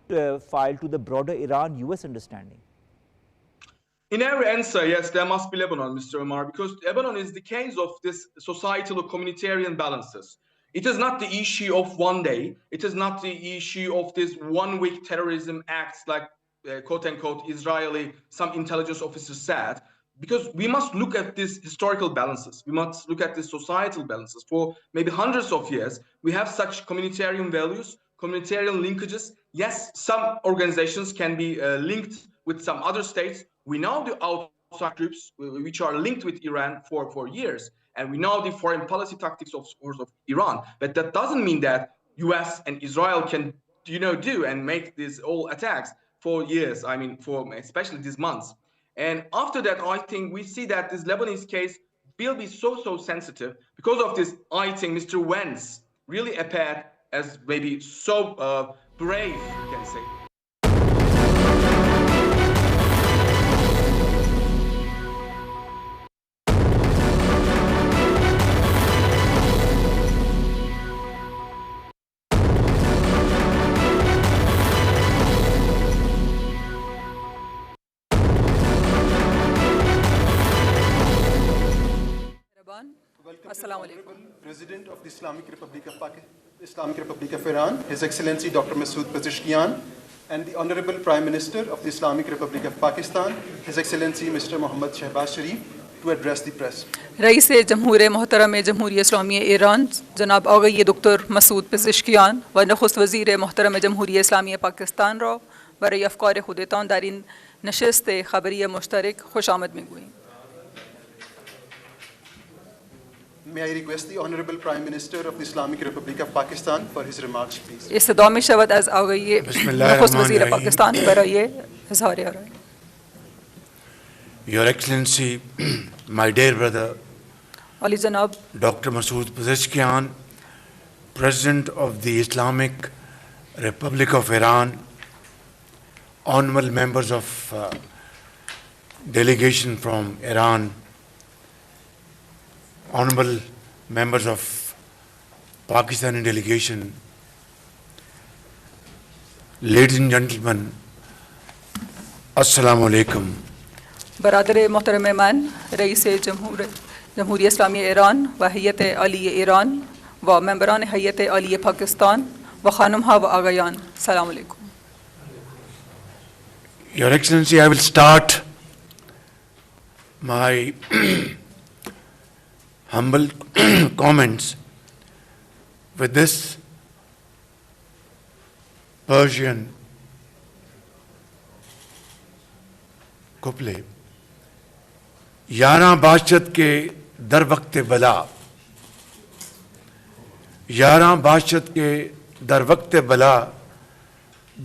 [SPEAKER 1] file to the broader Iran-US understanding?
[SPEAKER 12] In every answer, yes, there must be Lebanon, Mr. Omar, because Lebanon is the case of this societal or communitarian balances. It is not the issue of one day. It is not the issue of this 1 week terrorism acts like quote unquote Israeli, some intelligence officer said, because we must look at these historical balances. We must look at the societal balances. For maybe hundreds of years, we have such communitarian values, communitarian linkages. Yes, some organizations can be linked with some other states. We know the outside groups which are linked with Iran for years. And we know the foreign policy tactics of Iran, but that doesn't mean that US and Israel can, do and make these all attacks for years. I mean, for especially these months. And after that, I think we see that this Lebanese case will be so sensitive because of this. I think Mr. Wentz really appeared as maybe so brave, you can say.
[SPEAKER 13] President of the Islamic Republic of Iran, His Excellency Dr. Masood Pezeshkian, and the Honorable Prime Minister of the Islamic Republic of Pakistan, His Excellency Mr. Mohammad Shehbaz Sharif, to address the press.
[SPEAKER 14] Rice जमहूर मोहतरम जमहूरियत Islamia Iran जनाब आगई doctor Masood Pezeshkian व नखस्त वज़ीर मोहतरम जमहूरियत Islamia Pakistan را برای افکار خودتان در این نشست خبری مشترک خوش آمد میگوییم.
[SPEAKER 13] May I request the Honorable Prime Minister of the Islamic Republic of Pakistan for his remarks, please.
[SPEAKER 14] استدعا می شود از آقای نخست وزیر پاکستان برای اظهار آرای.
[SPEAKER 10] Your Excellency, my dear brother,
[SPEAKER 14] عالی جناب
[SPEAKER 10] Dr. Masood Pezeshkian, President of the Islamic Republic of Iran, honorable members of delegation from Iran, honorable members of Pakistani delegation, ladies and gentlemen, Assalamu alaikum.
[SPEAKER 14] برادر محترم من رئیس جمهوری اسلامی ایران و هیئت عالی ایران و ممبران هیئت عالی پاکستان و خانم ها و آقایان سلام علیکم.
[SPEAKER 10] Your Excellency, I will start my humble comments with this Persian couplet. यारां बादशाह के दर वक्त बला, यारां बादशाह के दर वक्त बला,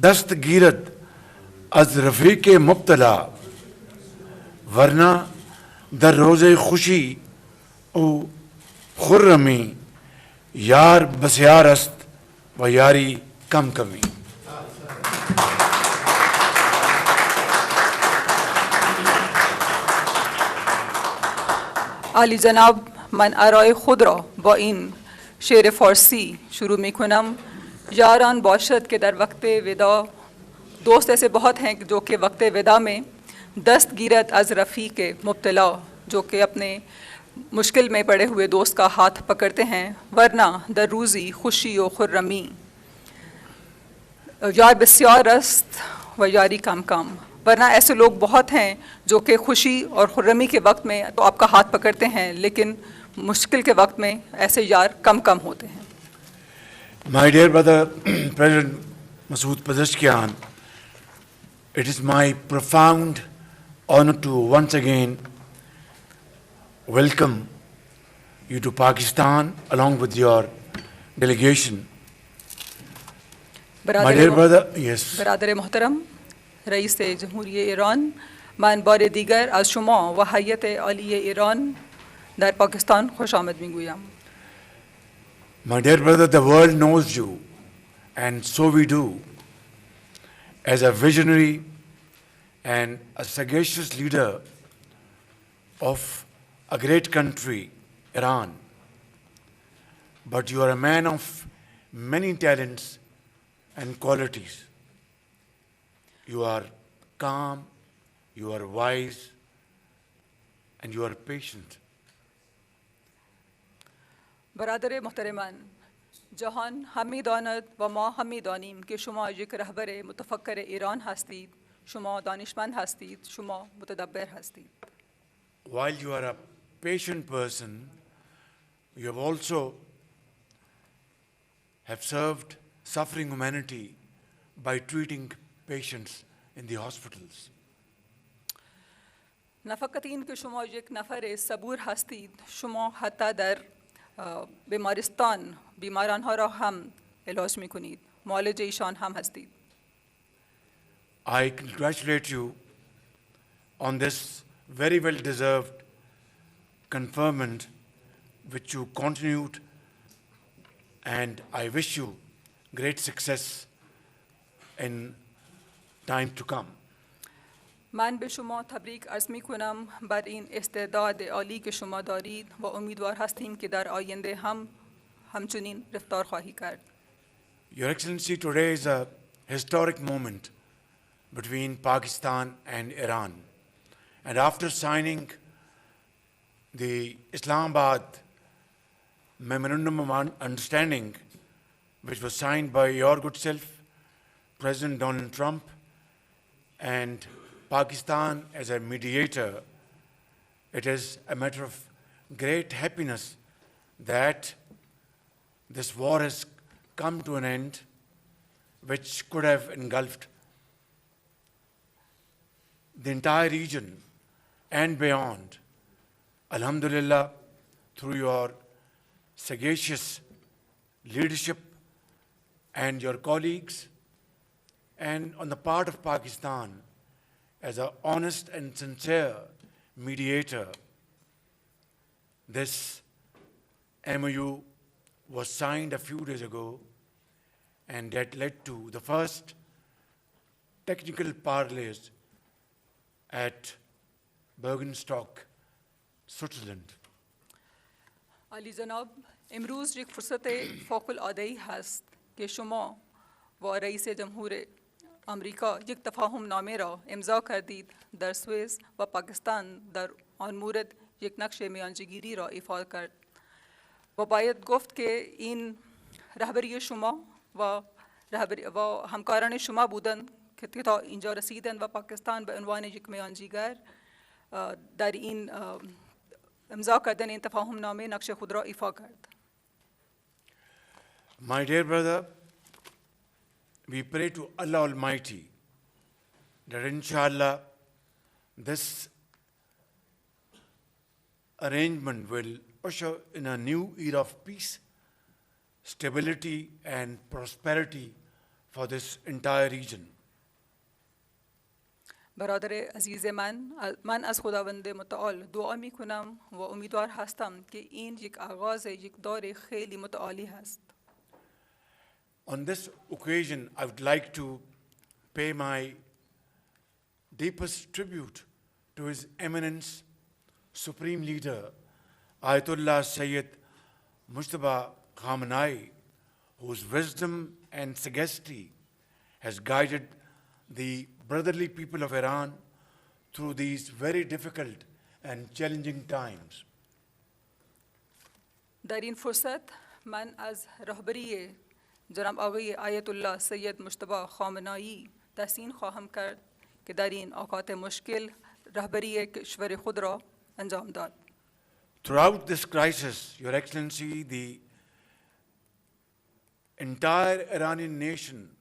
[SPEAKER 10] दस्तगीरत अज रफ़ीक़ मुब्तला, वरना दर रोज़े खुशी ओ खुर्रमी, यार बसयार अस्त व यारी कम कमी.
[SPEAKER 14] عالی جناب من آرای خود را با این شعر فارسی شروع می کنم. یاران باشد که در وقت ودا، دوست ایسے بہت ہیں جو کہ وقت ودا میں دست گیرت از رفیق مبتلا، جو کہ اپنے مشکل میں پڑے ہوئے دوست کا ہاتھ پکڑتے ہیں، ورنہ در روزی خوشی و خرمی، یار بسیار است و یاری کم کم. ورنہ ایسے لوگ بہت ہیں जो कि खुशी और खुर्रमी के वक्त में तो आपका हाथ पकड़ते हैं, लेकिन मुश्किल के वक्त में ऐसे यार कम होते हैं.
[SPEAKER 10] My dear brother, President Masood Pezeshkian, it is my profound honor to once again welcome you to Pakistan along with your delegation. My dear brother, yes.
[SPEAKER 14] برادر محترم رئیس جمهوری ایران، من بار دیگر از شما و هیئت عالی ایران در پاکستان خوش آمد میگویم.
[SPEAKER 10] My dear brother, the world knows you, and so we do, as a visionary and a sagacious leader of a great country, Iran. But you are a man of many talents and qualities. You are calm, you are wise, and you are patient.
[SPEAKER 14] برادر محترمان، جهان همی داند و ما همی دانیم که شما یک رهبر متفکر ایران هستید، شما دانشمند هستید، شما متدبر هستید.
[SPEAKER 10] While you are a patient person, you have also served suffering humanity by treating patients in the hospitals.
[SPEAKER 14] نه فقط این که شما یک نفر صبور هستید، شما حتی در بیمارستان بیماران ها را هم علاج می کنید، معالج ایشان هم هستید.
[SPEAKER 10] I congratulate you on this very well deserved conferment which you continued, and I wish you great success in time to come.
[SPEAKER 14] من به شما تبریک عرض می کنم بر این استعداد عالی که شما دارید و امیدوار هستیم که در آینده هم همچنین رفتار خواهی کرد.
[SPEAKER 10] Your Excellency, today is a historic moment between Pakistan and Iran. And after signing the Islamabad Memorandum of Understanding, which was signed by your good self, President Donald Trump, and Pakistan as a mediator, it is a matter of great happiness that this war has come to an end, which could have engulfed the entire region and beyond. Alhamdulillah, through your sagacious leadership and your colleagues, and on the part of Pakistan as an honest and sincere mediator, this MOU was signed a few days ago, and that led to the first technical parleys at Bergenstock, Switzerland.
[SPEAKER 14] عالی جناب، امروز یک فرصت فوق العاده‌ای هست که شما و رئیس جمهور آمریکا یک تفاهم نامه را امضا کردید در سوئیس و پاکستان در آن مورد یک نقش میانجیگیری را ایفا کرد و باید گفت که این رهبری شما و همکاران شما بودند که تا اینجا رسیدند و پاکستان به عنوان یک میانجیگر در این امضا کردن این تفاهم نامه نقش خود را ایفا کرد.
[SPEAKER 10] My dear brother, we pray to Allah Almighty that inshallah this arrangement will usher in a new era of peace, stability and prosperity for this entire region.
[SPEAKER 14] برادر عزیز من از خداوند متعال دعا می کنم و امیدوار هستم که این یک آغاز یک دور خیلی متعالی هست.
[SPEAKER 10] On this occasion, I would like to pay my deepest tribute to His Eminence, Supreme Leader, Ayatollah Sayyid Mujtaba Khamenei, whose wisdom and sagacity has guided the brotherly people of Iran through these very difficult and challenging times.
[SPEAKER 14] در این فرصت من از رهبری جناب آقای آیت الله سید مجتبی خامنه‌ای تحسین خواهم کرد که در این اوقات مشکل رهبری کشور خود را انجام داد.
[SPEAKER 10] Throughout this crisis, Your Excellency, the entire Iranian nation,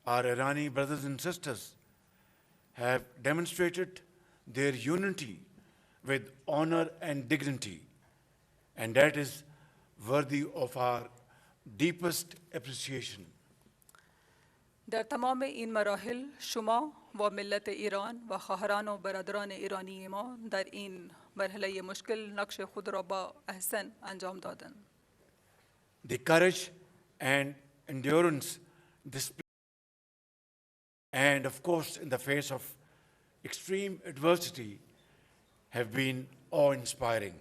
[SPEAKER 10] our Irani brothers and sisters, have demonstrated their unity with honor and dignity, and that is worthy of our deepest appreciation.
[SPEAKER 14] در تمام این مراحل شما و ملت ایران و خواهران و برادران ایرانی ما در این مرحله مشکل نقش خود را با احسن انجام دادند.
[SPEAKER 10] The courage and endurance displayed, and of course in the face of extreme adversity, have been awe-inspiring.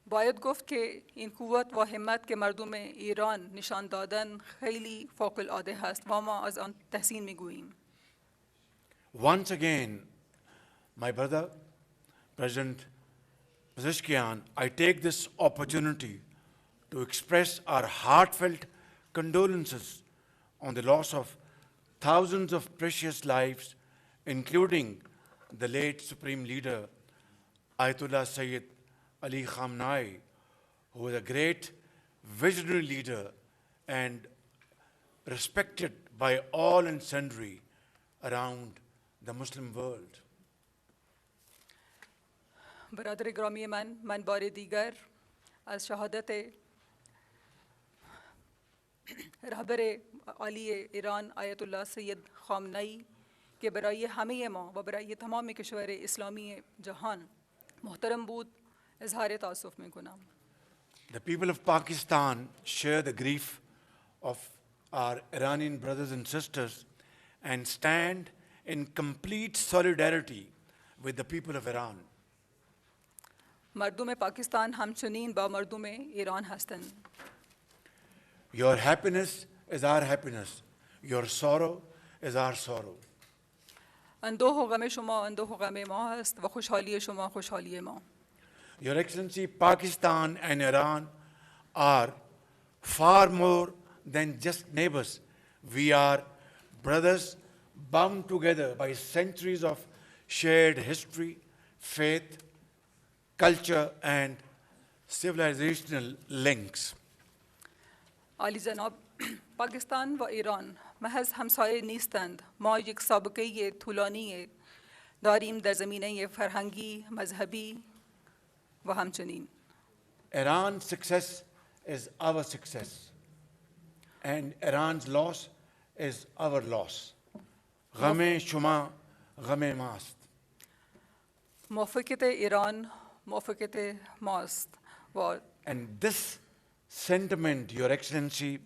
[SPEAKER 14] باید گفت که این قوت و همت که مردم ایران نشان دادن خیلی فوق العاده هست و ما از آن تحسین میگوییم.
[SPEAKER 10] Once again, my brother, President Pezeshkian, I take this opportunity to express our heartfelt condolences on the loss of thousands of precious lives, including the late Supreme Leader, Ayatollah Sayyid Ali Khamenei, who was a great visionary leader and respected by all and sundry around the Muslim world.
[SPEAKER 14] برادر گرامی من بار دیگر از شهادت رهبر عالی ایران آیت الله سید خامنه‌ای که برای همه ما و برای تمام کشور اسلامی جهان محترم بود اظهار تأسف میکنم.
[SPEAKER 10] The people of Pakistan share the grief of our Iranian brothers and sisters and stand in complete solidarity with the people of Iran.
[SPEAKER 14] مردم پاکستان همچنین با مردم ایران هستند.
[SPEAKER 10] Your happiness is our happiness. Your sorrow is our sorrow.
[SPEAKER 14] اندوه و غم شما اندوه و غم ما هست و خوشحالی شما خوشحالی ما.
[SPEAKER 10] Your Excellency, Pakistan and Iran are far more than just neighbors. We are brothers bound together by centuries of shared history, faith, culture, and civilizational links.
[SPEAKER 14] عالی جناب، پاکستان و ایران محض همسایه نیستند. ما یک سابقه طولانی داریم در زمینه فرهنگی، مذهبی و همچنین.
[SPEAKER 10] Iran's success is our success, and Iran's loss is our loss. غم شما غم ماست.
[SPEAKER 14] موافقت ایران موافقت ماست و
[SPEAKER 10] And this sentiment, Your Excellency,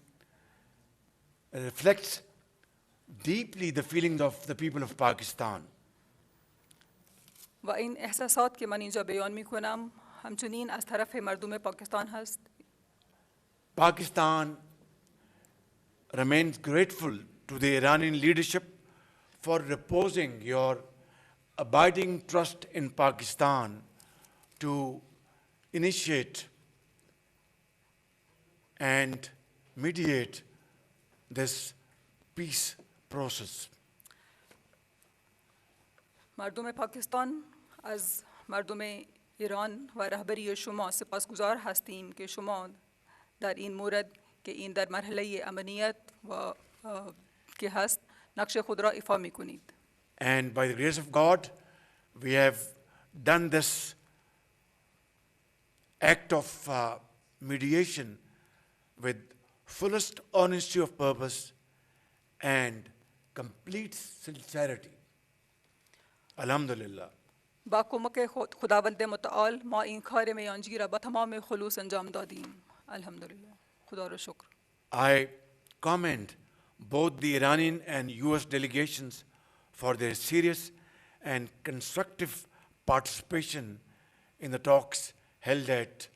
[SPEAKER 10] reflects deeply the feelings of the people of Pakistan.
[SPEAKER 14] و این احساسات که من اینجا بیان میکنم همچنین از طرف مردم پاکستان هست.
[SPEAKER 10] Pakistan remains grateful to the Iranian leadership for reposing your abiding trust in Pakistan to initiate and mediate this peace process.
[SPEAKER 14] مردم پاکستان از مردم ایران و رهبری شما سپاسگزار هستیم که شما در این مورد که این در مرحله امنیت و که هست نقش خود را ایفا میکنید.
[SPEAKER 10] And by the grace of God, we have done this act of mediation with fullest honesty of purpose and complete sincerity. Alhamdulillah.
[SPEAKER 14] با کمک خداوند متعال ما این کار میانجی را با تمام خلوص انجام دادیم. الحمدلله. خدا را شکر.
[SPEAKER 10] I commend both the Iranian and US delegations for their serious and constructive participation in the talks held at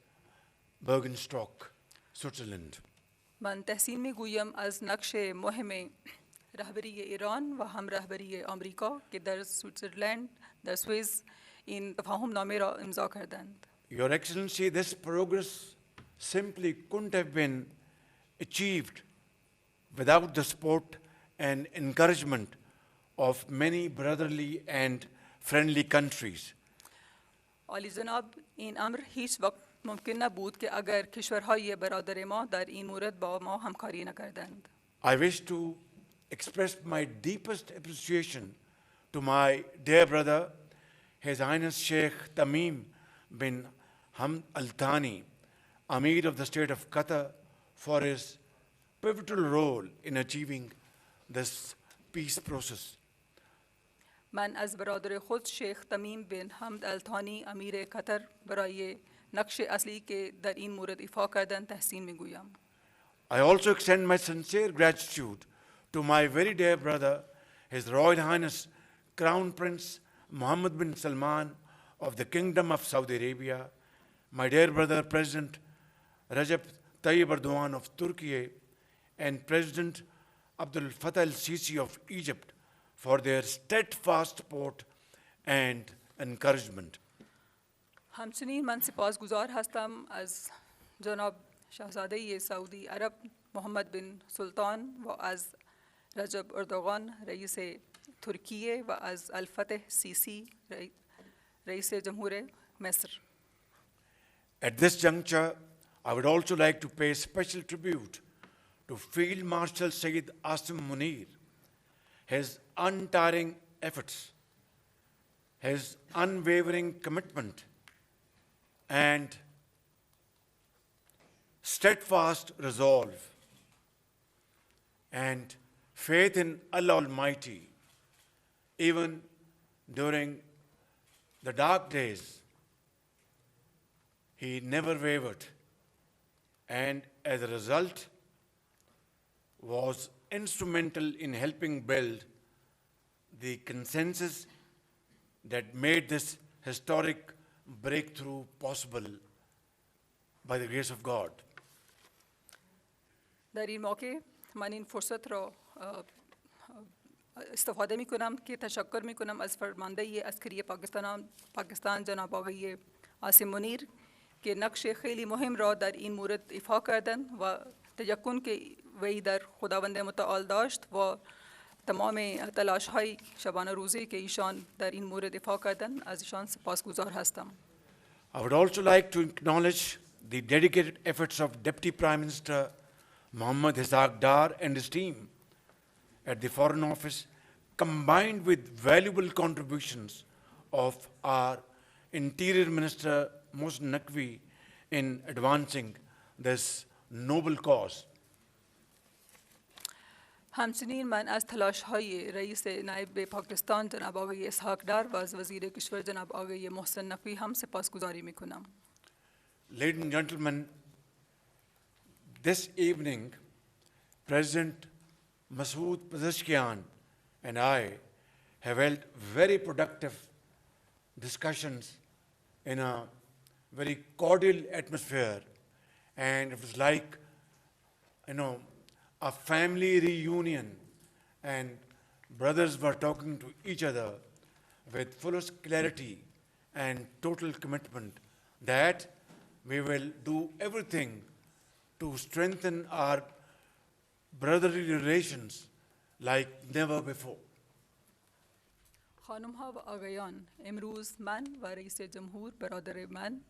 [SPEAKER 10] Bergenstock, Switzerland.
[SPEAKER 14] من تحسین میگویم از نقش مهم رهبری ایران و هم رهبری آمریکا که در سوئیسرلند در سوئیس این تفاهم نامه را امضا کردند.
[SPEAKER 10] Your Excellency, this progress simply couldn't have been achieved without the support and encouragement of many brotherly and friendly countries.
[SPEAKER 14] عالی جناب این امر هیچ وقت ممکن نبود که اگر کشورهای برادر ما در این مورد با ما همکاری نکردند.
[SPEAKER 10] I wish to express my deepest appreciation to my dear brother, His Highness Sheikh Tamim bin Hamd Al Thani, Amir of the State of Qatar, for his pivotal role in achieving this peace process.
[SPEAKER 14] من از برادر خود شیخ تمیم بن حمد الثانی امیر قطر برای نقش اصلی که در این مورد ایفا کردن تحسین میگویم.
[SPEAKER 10] I also extend my sincere gratitude to my very dear brother, His Royal Highness Crown Prince Mohammed bin Salman of the Kingdom of Saudi Arabia, my dear brother President Recep Tayyip Erdogan of Turkey, and President Abdel Fattah el-Sisi of Egypt for their steadfast support and encouragement.
[SPEAKER 14] همچنین من سپاسگزار هستم از جناب شاهزاده سعودی عرب محمد بن سلطان و از رجب اردوغان رئیس ترکیه و از الفتح سیسی رئیس جمهور مصر.
[SPEAKER 10] At this juncture, I would also like to pay special tribute to Field Marshal Sayyid Asim Munir, his untiring efforts, his unwavering commitment, and steadfast resolve, and faith in Allah Almighty, even during the dark days. He never wavered, and as a result, was instrumental in helping build the consensus that made this historic breakthrough possible by the grace of God.
[SPEAKER 14] در این موقع من این فرصت را استفاده می کنم که تشکر می کنم از فرمانده عسکری پاکستان جناب آقای عاصم منیر که نقش خیلی مهم را در این مورد ایفا کردند و تیقن که وی در خداوند متعال داشت و تمام تلاش های شبانه روزی که ایشان در این مورد ایفا کردند از ایشان سپاسگزار هستم.
[SPEAKER 10] I would also like to acknowledge the dedicated efforts of Deputy Prime Minister Mohammad Ishaq Dar and his team at the Foreign Office, combined with valuable contributions of our Interior Minister Mohsen Naqvi in advancing this noble cause.
[SPEAKER 14] همچنین من از تلاش های رئیس نایب پاکستان جناب آقای اسحاق دار و از وزیر کشور جناب آقای محسن نقوی هم سپاسگزاری می کنم.
[SPEAKER 10] Ladies and gentlemen, this evening, President Masood Pezeshkian and I have held very productive discussions in a very cordial atmosphere, and it was like, a family reunion, and brothers were talking to each other with fullest clarity and total commitment that we will do everything to strengthen our brotherly relations like never before.
[SPEAKER 14] خانم ها و آقایان، امروز من و رئیس جمهور برادر من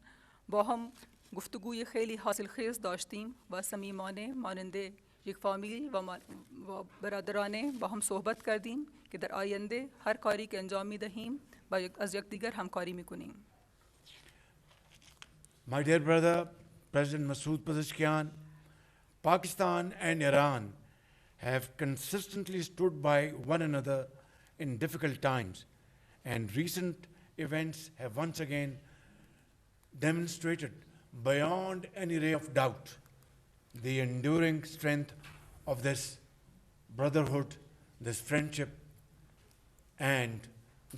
[SPEAKER 14] با هم گفتگوی خیلی حاصلخیز داشتیم و صمیمانه ماننده یک فامیلی و برادرانه با هم صحبت کردیم که در آینده هر کاری که انجام می دهیم با از یکدیگر همکاری می کنیم.
[SPEAKER 10] My dear brother, President Masood Pezeshkian, Pakistan and Iran have consistently stood by one another in difficult times, and recent events have once again demonstrated beyond any ray of doubt the enduring strength of this brotherhood, this friendship, and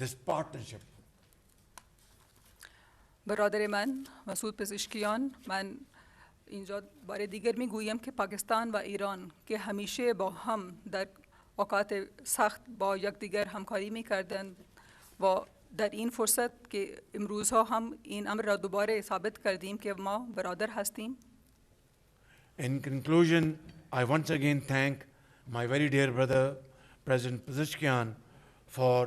[SPEAKER 10] this partnership.
[SPEAKER 14] برادر من مسعود پزشکیان، من اینجا بار دیگر میگویم که پاکستان و ایران که همیشه با هم در اوقات سخت با یکدیگر همکاری میکردند و در این فرصت که امروزها هم این امر را دوباره ثابت کردیم که ما برادر هستیم.
[SPEAKER 10] In conclusion, I once again thank my very dear brother, President Pezeshkian, for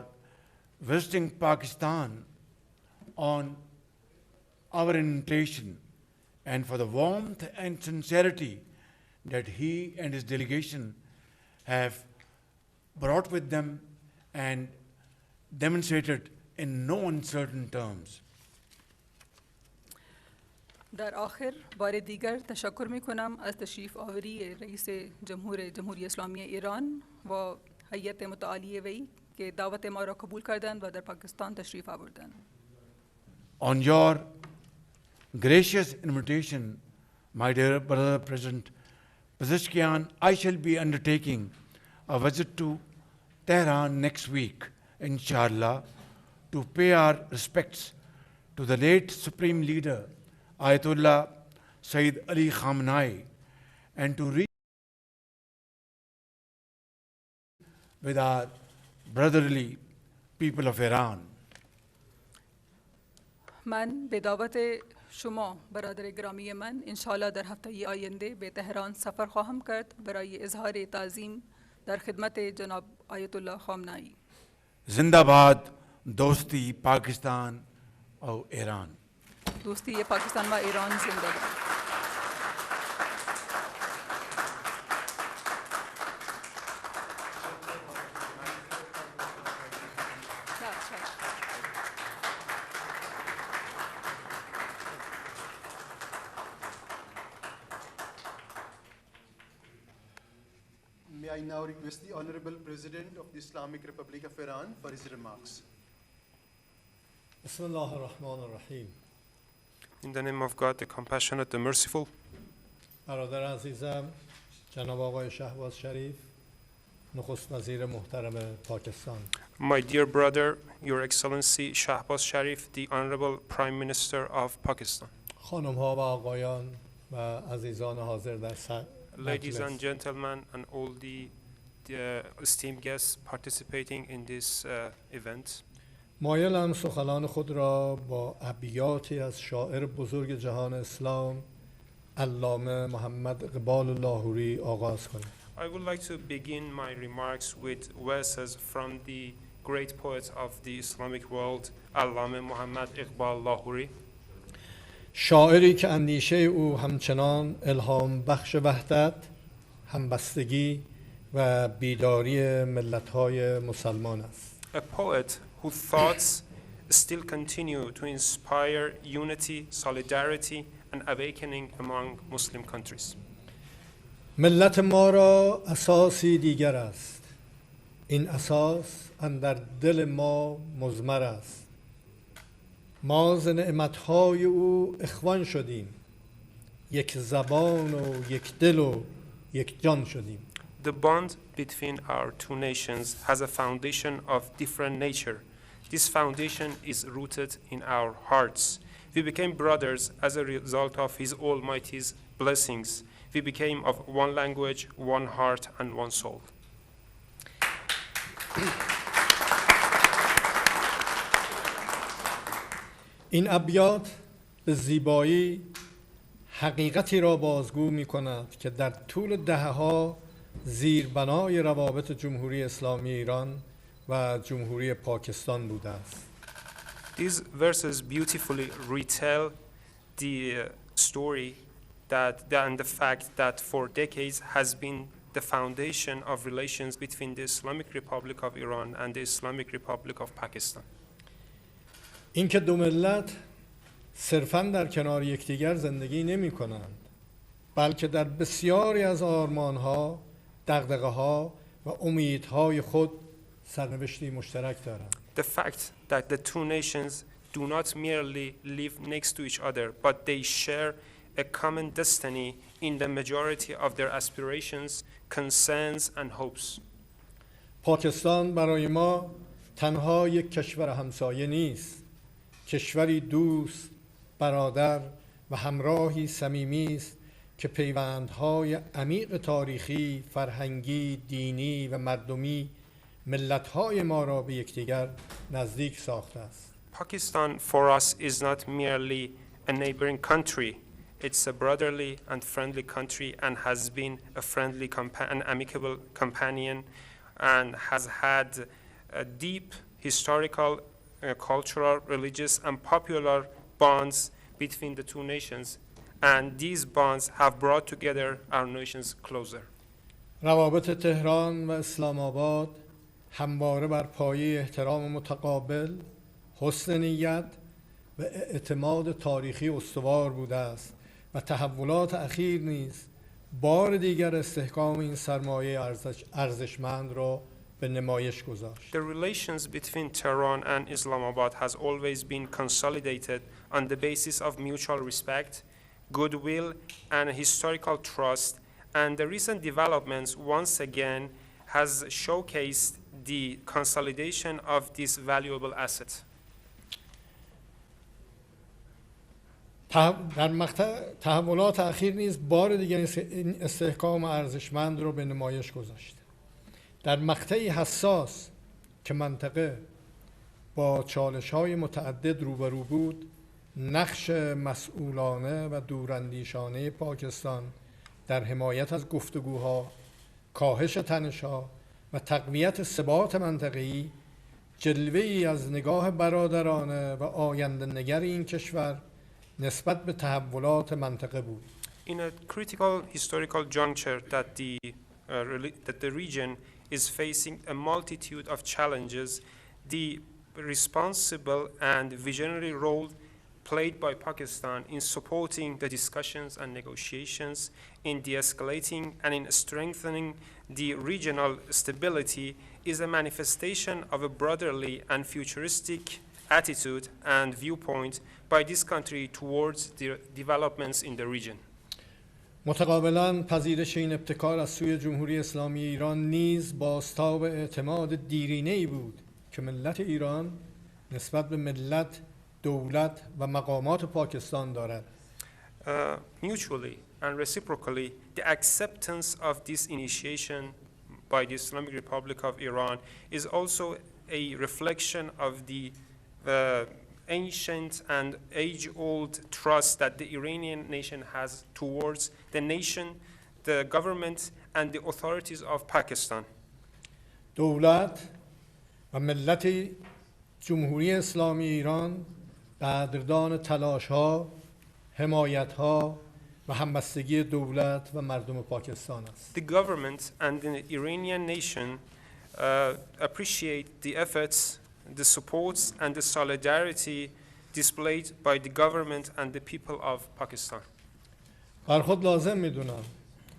[SPEAKER 10] visiting Pakistan on our invitation and for the warmth and sincerity that he and his delegation have brought with them and demonstrated in no uncertain terms.
[SPEAKER 14] در آخر بار دیگر تشکر می کنم از تشریف آوری رئیس جمهوری اسلامی ایران و هیئت متعالی وی که دعوت ما را قبول کردند و در پاکستان تشریف آوردند.
[SPEAKER 10] On your gracious invitation, my dear brother President Pezeshkian, I shall be undertaking a visit to Tehran next week, inshallah, to pay our respects to the late Supreme Leader, Ayatollah Sayyid Ali Khamenei, and to reach with our brotherly people of Iran.
[SPEAKER 14] من به دعوت شما برادر گرامی من انشاءالله در هفته آینده به تهران سفر خواهم کرد برای اظهار تعظیم در خدمت جناب آیت الله خامنه‌ای.
[SPEAKER 10] زنده‌باد دوستی پاکستان و ایران.
[SPEAKER 14] دوستی پاکستان و ایران زنده باد.
[SPEAKER 13] May I now request the Honorable President of the Islamic Republic of Iran for his remarks.
[SPEAKER 16] Bismillah ar-Rahman ar-Rahim.
[SPEAKER 17] In the name of God, the compassionate, the merciful.
[SPEAKER 16] برادر عزیزم جناب آقای شهباز شریف نخست وزیر محترم پاکستان.
[SPEAKER 17] My dear brother, Your Excellency Shahbaz Sharif, the Honorable Prime Minister of Pakistan.
[SPEAKER 16] خانم ها و آقایان و عزیزان حاضر در
[SPEAKER 17] Ladies and gentlemen and all the esteemed guests participating in this event.
[SPEAKER 16] مایلم سخنان خود را با ابیاتی از شاعر بزرگ جهان اسلام علامه محمد اقبال لاهوری آغاز کنم.
[SPEAKER 17] I would like to begin my remarks with verses from the great poet of the Islamic world, Allame Muhammad Iqbal Lahori.
[SPEAKER 16] شاعری که اندیشه او همچنان الهام بخش وحدت، همبستگی و بیداری ملت‌های مسلمان است.
[SPEAKER 17] A poet whose thoughts still continue to inspire unity, solidarity and awakening among Muslim countries.
[SPEAKER 16] ملت ما را اساسی دیگر است. این اساس اندر دل ما مضمر است. ما ز نعمت‌های او اخوان شدیم. یک زبان و یک دل و یک جان شدیم.
[SPEAKER 17] The bond between our two nations has a foundation of different nature. This foundation is rooted in our hearts. We became brothers as a result of His Almighty's blessings. We became of one language, one heart, and one soul.
[SPEAKER 16] این ابیات به زیبایی حقیقتی را بازگو می کند که در طول دهه‌ها زیربنای روابط جمهوری اسلامی ایران و جمهوری پاکستان بوده است.
[SPEAKER 17] These verses beautifully retell the story and the fact that for decades has been the foundation of relations between the Islamic Republic of Iran and the Islamic Republic of Pakistan.
[SPEAKER 16] اینکه دو ملت صرفاً در کنار یکدیگر زندگی نمی کنند، بلکه در بسیاری از آرمان‌ها، دغدغه‌ها و امیدهای خود سرنوشتی مشترک دارند.
[SPEAKER 17] The fact that the two nations do not merely live next to each other, but they share a common destiny in the majority of their aspirations, concerns and hopes.
[SPEAKER 16] پاکستان برای ما تنها یک کشور همسایه نیست. کشوری دوست، برادر و همراهی صمیمی است که پیوندهای عمیق تاریخی، فرهنگی، دینی و مردمی ملت‌های ما را به یکدیگر نزدیک ساخته است.
[SPEAKER 17] Pakistan for us is not merely a neighboring country. It's a brotherly and friendly country and has been a friendly and amicable companion and has had deep historical, cultural, religious, and popular bonds between the two nations, and these bonds have brought together our nations closer.
[SPEAKER 16] روابط تهران و اسلام آباد همواره بر پایه احترام متقابل، حسن نیت و اعتماد تاریخی استوار بوده است و تحولات اخیر نیز بار دیگر استحکام این سرمایه ارزشمند را به نمایش گذاشت.
[SPEAKER 17] The relations between Tehran and Islamabad has always been consolidated on the basis of mutual respect, goodwill, and historical trust, and the recent developments once again has showcased the consolidation of this valuable asset.
[SPEAKER 16] در مقطع تحولات اخیر نیز بار دیگر این استحکام ارزشمند را به نمایش گذاشت. در مقطعی حساس که منطقه با چالش‌های متعدد روبرو بود، نقش مسئولانه و دوراندیشانه پاکستان در حمایت از گفتگوها، کاهش تنش‌ها و تقویت ثبات منطقه‌ای جلوه‌ای از نگاه برادرانه و آینده‌نگر این کشور نسبت به تحولات منطقه بود.
[SPEAKER 17] In a critical historical juncture that the region is facing a multitude of challenges, the responsible and visionary role played by Pakistan in supporting the discussions and negotiations, in de-escalating and in strengthening the regional stability is a manifestation of a brotherly and futuristic attitude and viewpoint by this country towards the developments in the region.
[SPEAKER 16] متقابلاً پذیرش این ابتکار از سوی جمهوری اسلامی ایران نیز بازتاب اعتماد دیرینه‌ای بود که ملت ایران نسبت به ملت، دولت و مقامات پاکستان دارد.
[SPEAKER 17] Mutually and reciprocally, the acceptance of this initiation by the Islamic Republic of Iran is also a reflection of the ancient and age-old trust that the Iranian nation has towards the nation, the government, and the authorities of Pakistan.
[SPEAKER 16] دولت و ملت جمهوری اسلامی ایران قدردان تلاش‌ها، حمایت‌ها و همبستگی دولت و مردم پاکستان است.
[SPEAKER 17] The government and the Iranian nation appreciate the efforts, the supports, and the solidarity displayed by the government and the people of Pakistan.
[SPEAKER 16] بر خود لازم می‌دونم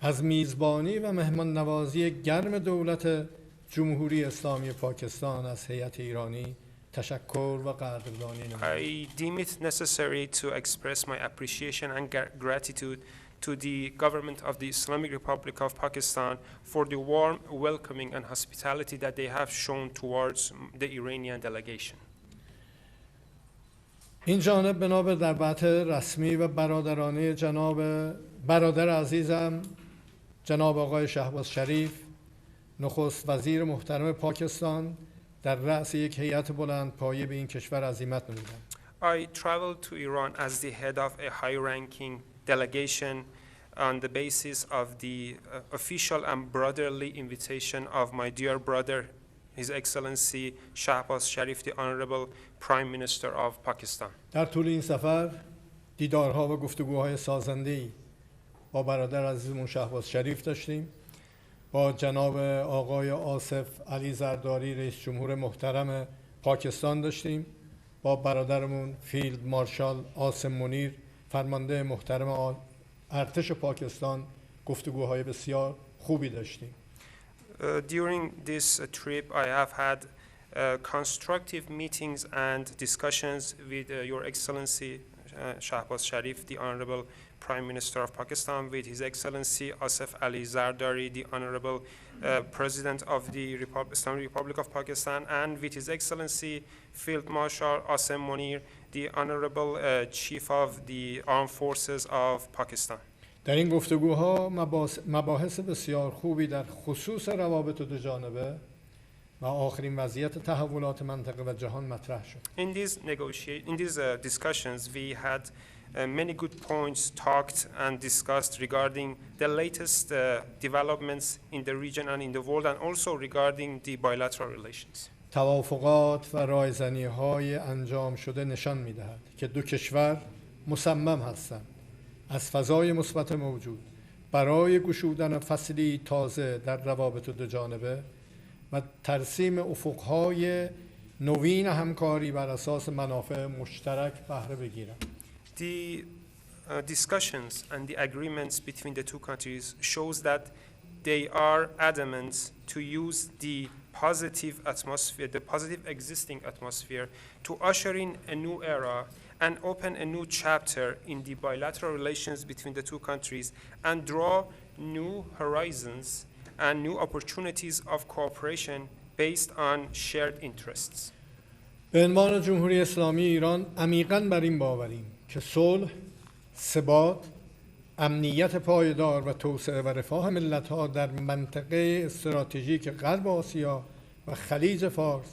[SPEAKER 16] از میزبانی و مهمان نوازی گرم دولت جمهوری اسلامی پاکستان از هیئت ایرانی تشکر و قدردانی نمایم.
[SPEAKER 17] I deem it necessary to express my appreciation and gratitude to the government of the Islamic Republic of Pakistan for the warm welcoming and hospitality that they have shown towards the Iranian delegation.
[SPEAKER 16] این جانب بنا به دعوت رسمی و برادرانه برادر عزیزم جناب آقای شهباز شریف، نخست وزیر محترم پاکستان، در رأس یک هیئت بلند پایه به این کشور عزیمت نمودم.
[SPEAKER 17] I traveled to Iran as the head of a high-ranking delegation on the basis of the official and brotherly invitation of my dear brother, His Excellency Shahbaz Sharif, the Honorable Prime Minister of Pakistan.
[SPEAKER 16] در طول این سفر دیدارها و گفتگوهای سازنده‌ای با برادر عزیزمون شهباز شریف داشتیم، با جناب آقای آصف علی زرداری رئیس جمهور محترم پاکستان داشتیم، با برادرمون فیلد مارشال عاصم منیر فرمانده محترم ارتش پاکستان گفتگوهای بسیار خوبی داشتیم.
[SPEAKER 17] During this trip, I have had constructive meetings and discussions with Your Excellency Shahbaz Sharif, the Honorable Prime Minister of Pakistan, with His Excellency Asif Ali Zardari, the Honorable President of the Islamic Republic of Pakistan, and with His Excellency Field Marshal Asim Munir, the Honorable Chief of the Armed Forces of Pakistan.
[SPEAKER 16] در این گفتگوها مباحث بسیار خوبی در خصوص روابط دو جانبه و آخرین وضعیت تحولات منطقه و جهان مطرح شد.
[SPEAKER 17] In these discussions, we had many good points talked and discussed regarding the latest developments in the region and in the world, and also regarding the bilateral relations.
[SPEAKER 16] توافقات و رایزنی‌های انجام شده نشان می‌دهد که دو کشور مصمم هستند از فضای مثبت موجود برای گشودن فصلی تازه در روابط دو جانبه و ترسیم افق‌های نوین همکاری بر اساس منافع مشترک بهره بگیرند.
[SPEAKER 17] The discussions and the agreements between the two countries shows that they are adamant to use the positive atmosphere, the positive existing atmosphere, to usher in a new era and open a new chapter in the bilateral relations between the two countries and draw new horizons and new opportunities of cooperation based on shared interests.
[SPEAKER 16] به عنوان جمهوری اسلامی ایران عمیقاً بر این باوریم که صلح، ثبات، امنیت پایدار و توسعه و رفاه ملت‌ها در منطقه استراتژیک غرب آسیا و خلیج فارس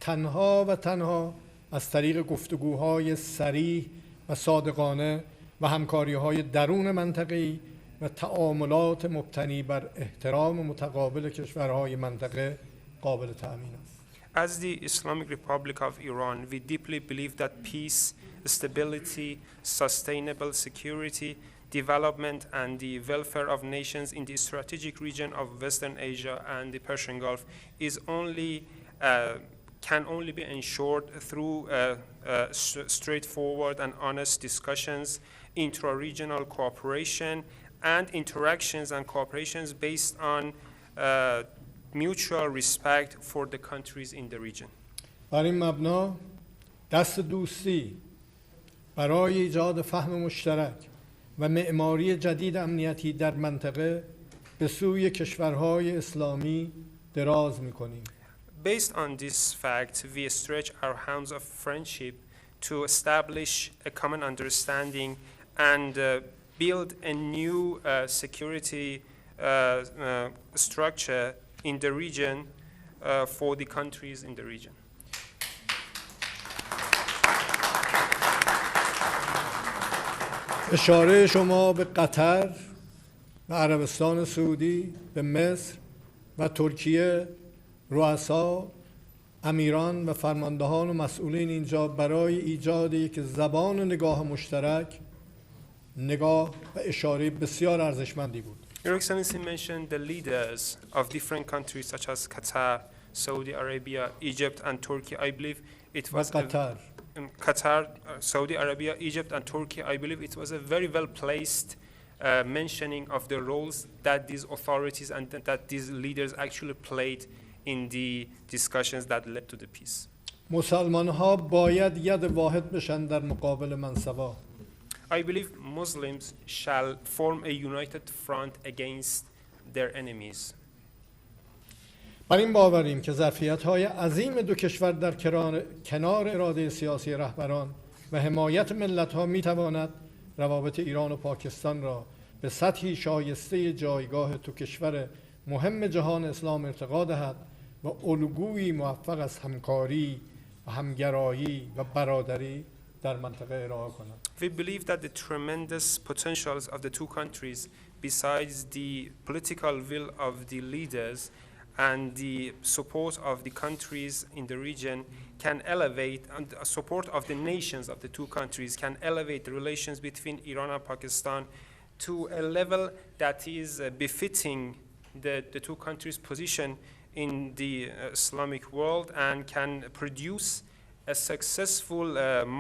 [SPEAKER 16] تنها از طریق گفتگوهای صریح و صادقانه و همکاری‌های درون منطقه‌ای و تعاملات مبتنی بر احترام متقابل کشورهای منطقه قابل تأمین است.
[SPEAKER 17] As the Islamic Republic of Iran, we deeply believe that peace, stability, sustainable security, development, and the welfare of nations in the strategic region of Western Asia and the Persian Gulf can only be ensured through straightforward and honest discussions, intra-regional cooperation, and interactions and cooperations based on mutual respect for the countries in the region.
[SPEAKER 16] بر این مبنا دست دوستی برای ایجاد فهم مشترک و معماری جدید امنیتی در منطقه به سوی کشورهای اسلامی دراز می‌کنیم.
[SPEAKER 17] Based on this fact, we stretch our hands of friendship to establish a common understanding and build a new security structure in the region for the countries in the region.
[SPEAKER 16] اشاره شما به قطر و عربستان سعودی، به مصر و ترکیه، رؤسا، امیران و فرماندهان و مسئولین اینجا برای ایجاد یک زبان نگاه مشترک، نگاه و اشاره بسیار ارزشمندی بود.
[SPEAKER 17] Your Excellency mentioned the leaders of different countries such as Qatar, Saudi Arabia, Egypt, and Turkey. I believe it was Qatar, Saudi Arabia, Egypt, and Turkey. I believe it was a very well-placed mentioning of the roles that these authorities and that these leaders actually played in the discussions that led to the peace.
[SPEAKER 16] مسلمان‌ها باید ید واحد بشن در مقابل منصبا.
[SPEAKER 17] I believe Muslims shall form a united front against their enemies.
[SPEAKER 16] بر این باوریم که ظرفیت‌های عظیم دو کشور در کنار اراده سیاسی رهبران و حمایت ملت‌ها می‌تواند روابط ایران و پاکستان را به سطحی شایسته جایگاه دو کشور مهم جهان اسلام ارتقا دهد و الگویی موفق از همکاری و همگرایی و برادری در منطقه ارائه کند.
[SPEAKER 17] We believe that the tremendous potentials of the two countries, besides the political will of the leaders and the support of the countries in the region, can elevate, and the support of the nations of the two countries can elevate the relations between Iran and Pakistan to a level that is befitting the two countries' position in the Islamic world and can produce a successful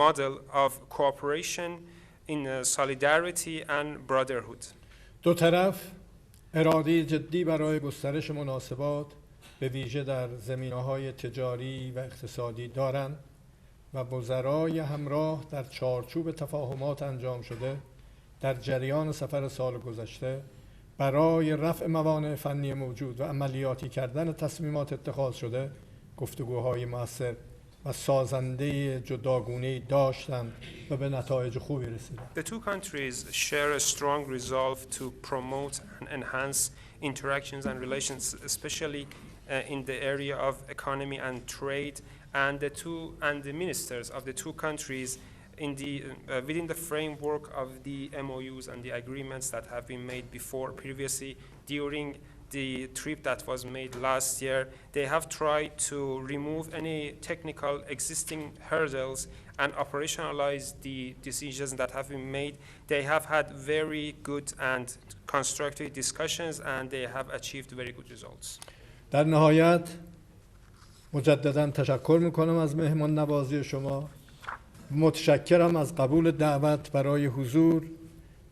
[SPEAKER 17] model of cooperation in solidarity and brotherhood.
[SPEAKER 16] دو طرف اراده جدی برای گسترش مناسبات به ویژه در زمینه‌های تجاری و اقتصادی دارند و وزرای همراه در چارچوب تفاهمات انجام شده در جریان سفر سال گذشته برای رفع موانع فنی موجود و عملیاتی کردن تصمیمات اتخاذ شده گفتگوهای مؤثر و سازنده جداگونه‌ای داشتند و به نتایج خوبی رسیدند.
[SPEAKER 17] The two countries share a strong resolve to promote and enhance interactions and relations, especially in the area of economy and trade, and the ministers of the two countries in the within the framework of the MOUs and the agreements that have been made before previously during the trip that was made last year. They have tried to remove any technical existing hurdles and operationalize the decisions that have been made. They have had very good and constructive discussions and they have achieved very good results.
[SPEAKER 16] در نهایت مجددا تشکر میکنم از مهمان نوازی شما. متشکرم از قبول دعوت برای حضور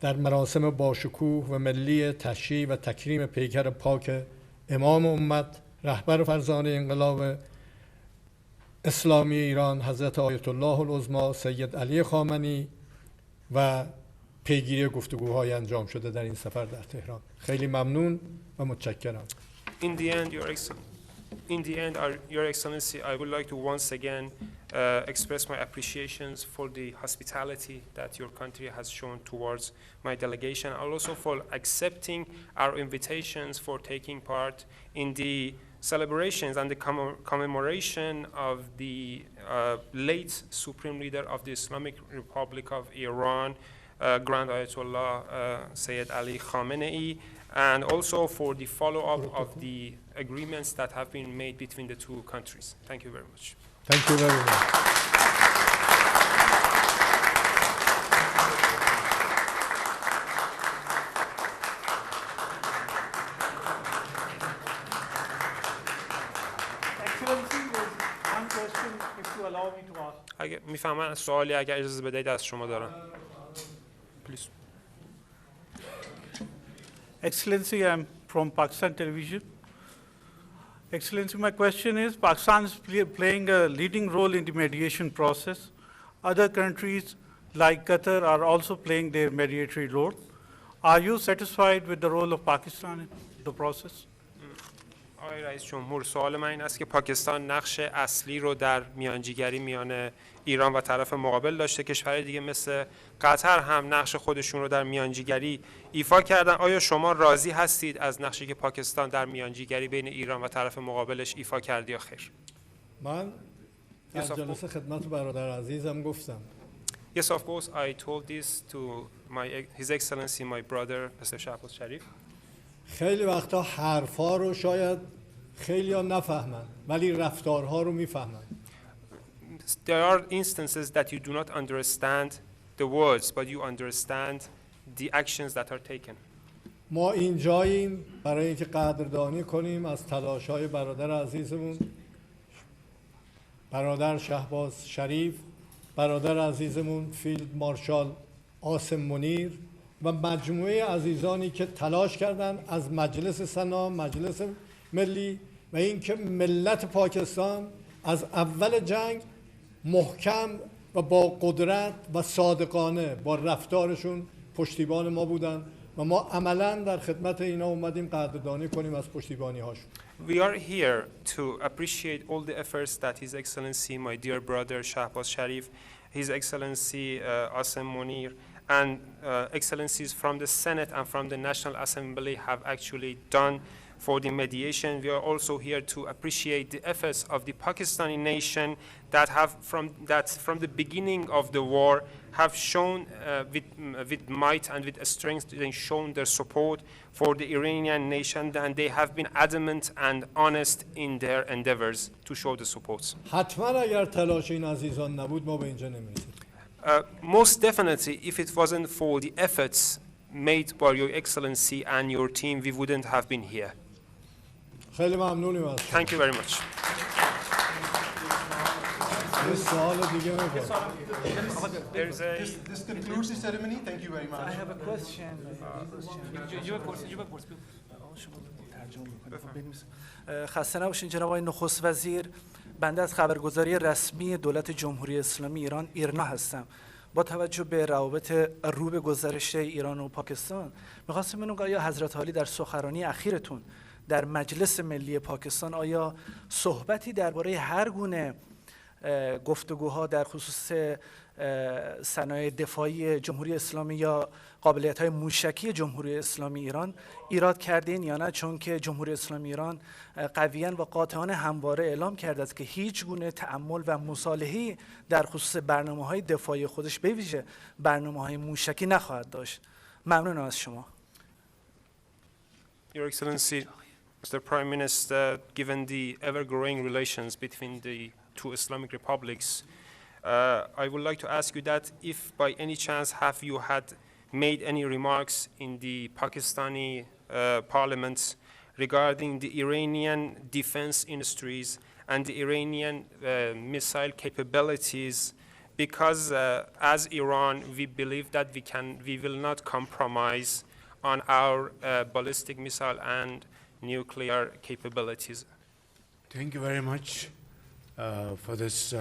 [SPEAKER 16] در مراسم باشکوه و ملی تشییع و تکریم پیکر پاک امام امت رهبر فرزانه انقلاب اسلامی ایران حضرت آیت الله العظما سید علی خامنه‌ای و پیگیری گفتگوهای انجام شده در این سفر در تهران. خیلی ممنون و متشکرم.
[SPEAKER 17] In the end, Your Excellency, I would like to once again express my appreciations for the hospitality that your country has shown towards my delegation, and also for accepting our invitations for taking part in the celebrations and the commemoration of the late Supreme Leader of the Islamic Republic of Iran, Grand Ayatollah Sayyid Ali Khamenei, and also for the follow-up of the agreements that have been made between the two countries. Thank you very much.
[SPEAKER 16] Thank you very much.
[SPEAKER 18] Excellency, there's one question, if you allow me to ask.
[SPEAKER 17] اگه میفهمن سوالی اگر اجازه بدهید از شما دارم. Please.
[SPEAKER 18] Excellency, I'm from Pakistan Television. Excellency, my question is, Pakistan is playing a leading role in the mediation process. Other countries like Qatar are also playing their mediatory role. Are you satisfied with the role of Pakistan in the process?
[SPEAKER 17] آقای رئیس جمهور، سوال من این است که پاکستان نقش اصلی رو در میانجیگری میان ایران و طرف مقابل داشته. کشورهای دیگه مثل قطر هم نقش خودشون رو در میانجیگری ایفا کردن. آیا شما راضی هستید از نقشی که پاکستان در میانجیگری بین ایران و طرف مقابلش ایفا کرد یا خیر؟
[SPEAKER 16] من در جلسه خدمت برادر عزیزم گفتم.
[SPEAKER 17] Yes, of course, I told this to His Excellency, my brother, Mr. Shahbaz Sharif.
[SPEAKER 16] خیلی وقتا حرفا رو شاید خیلی ها نفهمن ولی رفتارها رو میفهمن.
[SPEAKER 17] There are instances that you do not understand the words, but you understand the actions that are taken.
[SPEAKER 16] ما اینجاییم برای اینکه قدردانی کنیم از تلاش‌های برادر عزیزمون، برادر شهباز شریف، برادر عزیزمون فیلد مارشال عاصم منیر و مجموعه عزیزانی که تلاش کردند از مجلس سنا، مجلس ملی و اینکه ملت پاکستان از اول جنگ محکم و با قدرت و صادقانه با رفتارشون پشتیبان ما بودن و ما عملاً در خدمت اینا اومدیم قدردانی کنیم از پشتیبانی هاشون.
[SPEAKER 17] We are here to appreciate all the efforts that His Excellency, my dear brother Shahbaz Sharif, His Excellency Asim Munir, and excellencies from the Senate and from the National Assembly have actually done for the mediation. We are also here to appreciate the efforts of the Pakistani nation that from the beginning of the war have shown with might and with strength, they shown their support for the Iranian nation, and they have been adamant and honest in their endeavors to show the support.
[SPEAKER 16] حتما اگر تلاش این عزیزان نبود ما به اینجا نمی‌رسیدیم.
[SPEAKER 17] Most definitely, if it wasn't for the efforts made by Your Excellency and your team, we wouldn't have been here.
[SPEAKER 16] خیلی ممنونیم از
[SPEAKER 17] Thank you very much.
[SPEAKER 13] This concludes the ceremony. Thank you very much.
[SPEAKER 18] I have a question.
[SPEAKER 19] خسته نباشین جناب آقای نخست وزیر. بنده از خبرگزاری رسمی دولت جمهوری اسلامی ایران ایرنا هستم. با توجه به روابط رو به گذشته ایران و پاکستان می‌خواستم ببینم آیا حضرت عالی در سخنرانی اخیرتون در مجلس ملی پاکستان آیا صحبتی درباره هر گونه گفتگوها در خصوص صنایع دفاعی جمهوری اسلامی یا قابلیت‌های موشکی جمهوری اسلامی ایران ایراد کردین یا نه، چون که جمهوری اسلامی ایران قویاً و قاطعانه همواره اعلام کرده است که هیچ گونه تأمل و مصالحه‌ای در خصوص برنامه‌های دفاعی خودش به ویژه برنامه‌های موشکی نخواهد داشت. ممنون از شما.
[SPEAKER 17] Your Excellency, Mr. Prime Minister, given the ever-growing relations between the two Islamic republics, I would like to ask you that if by any chance have you had made any remarks in the Pakistani parliament regarding the Iranian defense industries and the Iranian missile capabilities, because as Iran, we believe that we will not compromise on our ballistic missile and nuclear capabilities.
[SPEAKER 10] Thank you very much for this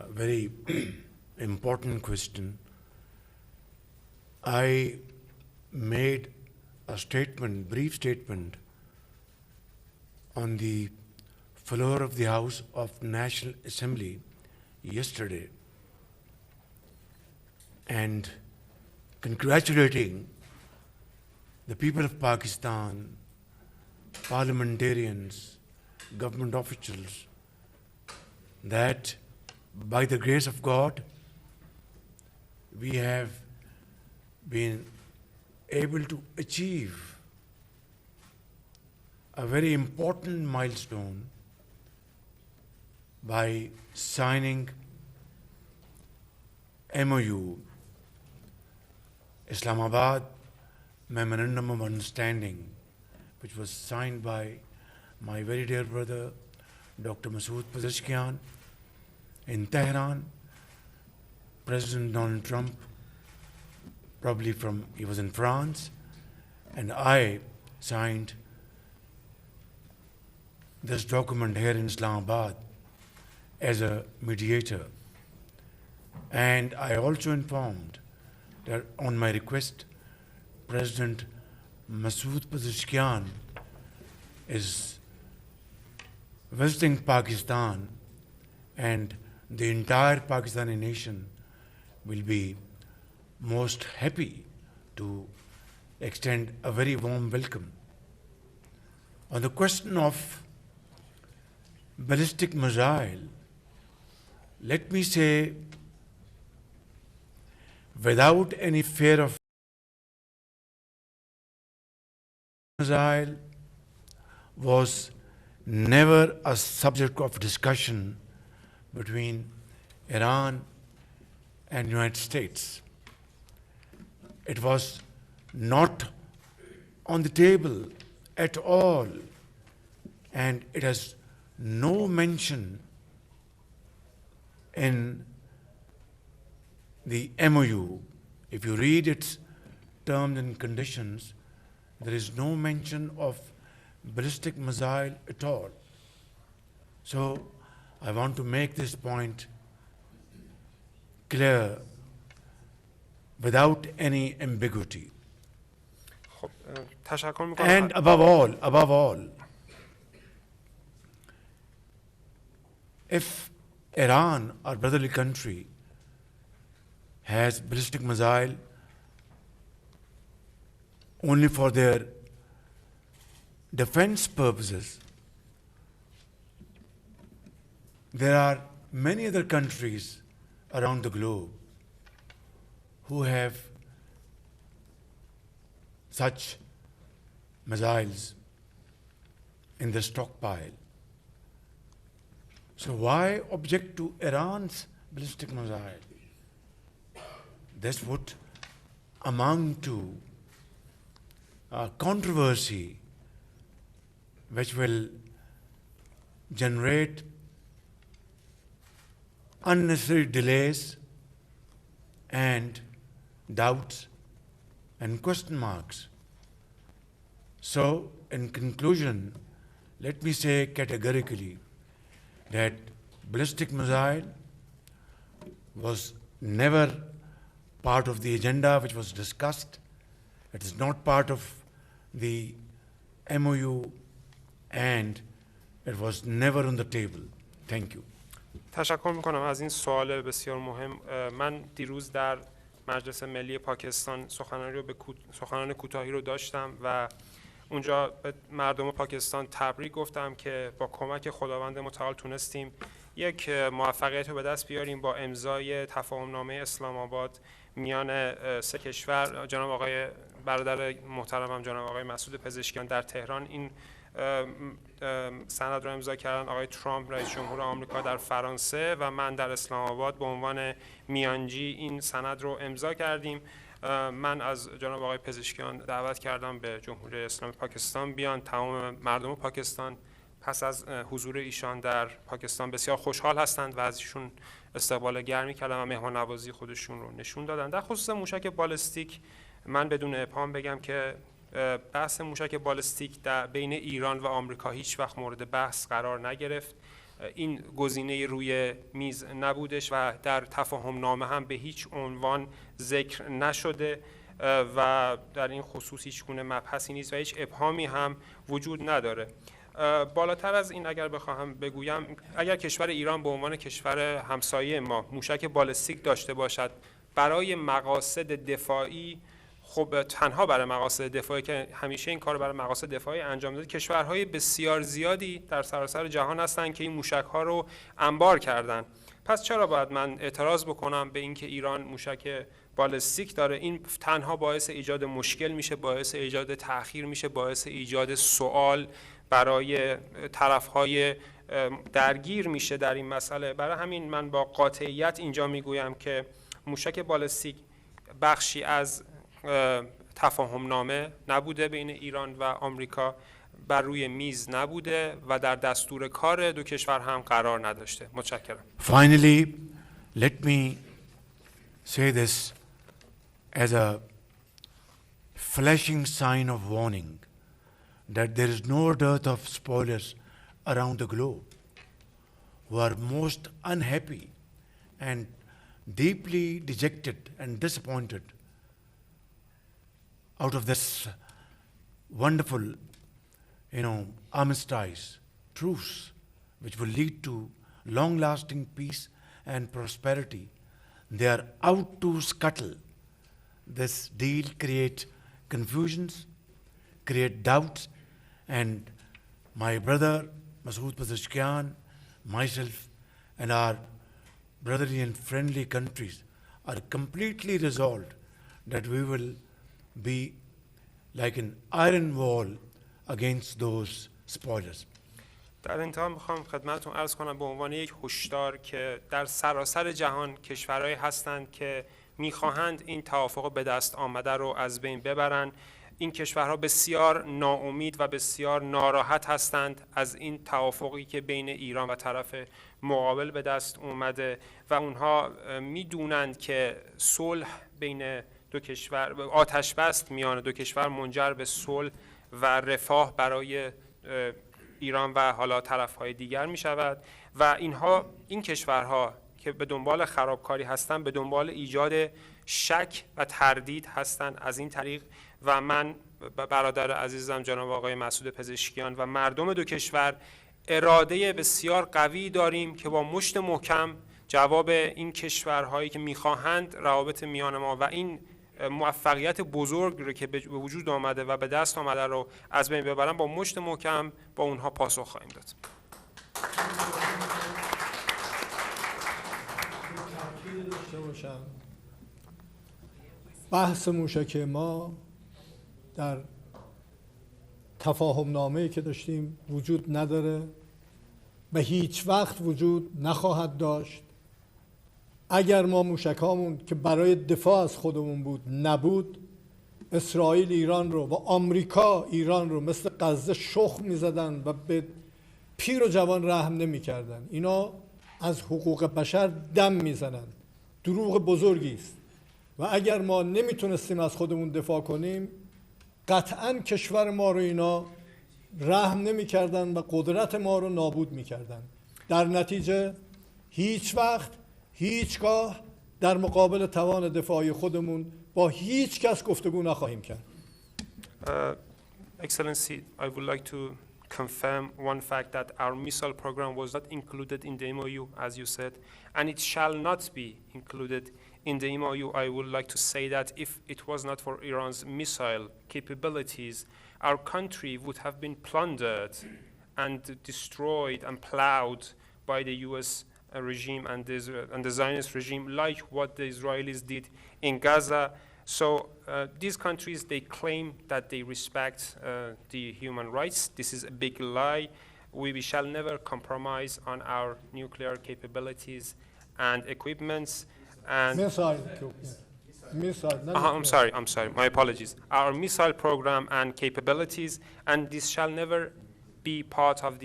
[SPEAKER 10] very important question. I made a statement, brief statement, on the floor of the House of National Assembly yesterday, and congratulating the people of Pakistan, parliamentarians, government officials, that by the grace of God, we have been able to achieve a very important milestone by signing MOU, Islamabad Memorandum of Understanding, which was signed by my very dear brother, Dr. Masood Pezeshkian, in Tehran. President Donald Trump, probably he was in France, and I signed this document here in Islamabad as a mediator. And I also informed that on my request, President Masood Pezeshkian is visiting Pakistan, and the entire Pakistani nation will be most happy to extend a very warm welcome. On the question of ballistic missile, let me say, without any fear of missile was never a subject of discussion between Iran and United States. It was not on the table at all, and it has no mention in the MOU. If you read its terms and conditions, there is no mention of ballistic missile at all. So I want to make this point clear without any ambiguity. And above all, if Iran, our brotherly country, has ballistic missile only for their defense purposes, there are many other countries around the globe who have such missiles in the stockpile. So why object to Iran's ballistic missile? This would amount to a controversy which will generate unnecessary delays and doubts and question marks. So, in conclusion, let me say categorically that ballistic missile was never part of the agenda which was discussed. It is not part of the MOU, and it was never on the table. Thank you.
[SPEAKER 17] تشکر میکنم از این سوال بسیار مهم. من دیروز در مجلس ملی پاکستان سخنرانی کوتاهی رو داشتم و اونجا به مردم پاکستان تبریک گفتم که با کمک خداوند متعال تونستیم یک موفقیت رو به دست بیاریم با امضای تفاهمنامه اسلام آباد میان سه کشور. جناب آقای برادر محترمم جناب آقای مسعود پزشکیان در تهران این سند رو امضا کردن، آقای ترامپ رئیس جمهور آمریکا در فرانسه و من در اسلام آباد به عنوان میانجی این سند رو امضا کردیم. من از جناب آقای پزشکیان دعوت کردم به جمهوری اسلامی پاکستان بیان. تمام مردم پاکستان پس از حضور ایشان در پاکستان بسیار خوشحال هستند و از ایشون استقبال گرمی کردن و مهمان نوازی خودشون رو نشون دادن. در خصوص موشک بالستیک من بدون ابهام بگم که بحث موشک بالستیک در بین ایران و آمریکا هیچ وقت مورد بحث قرار نگرفت. این گزینه روی میز نبودش و در تفاهم نامه هم به هیچ عنوان ذکر نشده و در این خصوص هیچ گونه مبحثی نیست و هیچ ابهامی هم وجود نداره. بالاتر از این اگر بخواهم بگویم، اگر کشور ایران به عنوان کشور همسایه ما موشک بالستیک داشته باشد برای مقاصد دفاعی، خب تنها برای مقاصد دفاعی که همیشه این کار برای مقاصد دفاعی انجام داده، کشورهای بسیار زیادی در سراسر جهان هستند که این موشک‌ها رو انبار کردن. پس چرا باید من اعتراض بکنم به اینکه ایران موشک بالستیک داره؟ این تنها باعث ایجاد مشکل میشه، باعث ایجاد تأخیر میشه، باعث ایجاد سوال برای طرف‌های درگیر میشه در این مسئله. برای همین من با قاطعیت اینجا میگویم که موشک بالستیک بخشی از تفاهم نامه نبوده بین ایران و آمریکا، بر روی میز نبوده و در دستور کار دو کشور هم قرار نداشته. متشکرم.
[SPEAKER 10] Finally, let me say this as a flashing sign of warning that there is no dearth of spoilers around the globe who are most unhappy and deeply dejected and disappointed out of this wonderful, armistice, truce, which will lead to long-lasting peace and prosperity. They are out to scuttle this deal, create confusions, create doubts, and my brother Masood Pezeshkian, myself, and our brotherly and friendly countries are completely resolved that we will be like an iron wall against those spoilers.
[SPEAKER 17] در انتها میخوام خدمتتون عرض کنم به عنوان یک هشدار که در سراسر جهان کشورهایی هستند که میخواهند این توافق به دست آمده رو از بین ببرن. این کشورها بسیار ناامید و بسیار ناراحت هستند از این توافقی که بین ایران و طرف مقابل به دست اومده و اونها میدونند که صلح بین دو کشور، آتش بست میان دو کشور منجر به صلح و رفاه برای ایران و حالا طرف‌های دیگر می شود و این کشورها که به دنبال خرابکاری هستند به دنبال ایجاد شک و تردید هستند از این طریق. و من برادر عزیزم جناب آقای مسعود پزشکیان و مردم دو کشور اراده بسیار قوی داریم که با مشت محکم جواب این کشورهایی که میخواهند روابط میان ما و این موفقیت بزرگ رو که به وجود آمده و به دست آمده رو از بین ببرن، با مشت محکم با اونها پاسخ خواهیم داد.
[SPEAKER 16] بحث موشک ما در تفاهم نامه‌ای که داشتیم وجود نداره، به هیچ وقت وجود نخواهد داشت. اگر ما موشکامون که برای دفاع از خودمون بود نبود، اسرائیل ایران رو و آمریکا ایران رو مثل غزه شخم می‌زدن و به پیر و جوان رحم نمی‌کردن. اینا از حقوق بشر دم می‌زنن. دروغ بزرگی است و اگر ما نمیتونستیم از خودمون دفاع کنیم، قطعاً کشور ما رو اینا رحم نمی‌کردن و قدرت ما رو نابود می‌کردن. در نتیجه هیچ وقت هیچگاه در مقابل توان دفاعی خودمون با هیچ کس گفتگو نخواهیم کرد.
[SPEAKER 17] Excellency, I would like to confirm one fact that our missile program was not included in the MOU, as you said, and it shall not be included in the MOU. I would like to say that if it was not for Iran's missile capabilities, our country would have been plundered and destroyed and plowed by the US regime and the Zionist regime, like what the Israelis did in Gaza. So these countries, they claim that they respect the human rights. This is a big lie. We shall never compromise on our nuclear capabilities and equipments. And I'm sorry, my apologies. Our missile program and capabilities, and this shall never be part of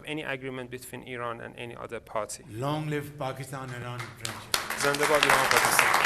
[SPEAKER 17] any agreement between Iran and any other party.
[SPEAKER 10] Long live Pakistan-Iran friendship.
[SPEAKER 17] Zindabad Iran Pakistan.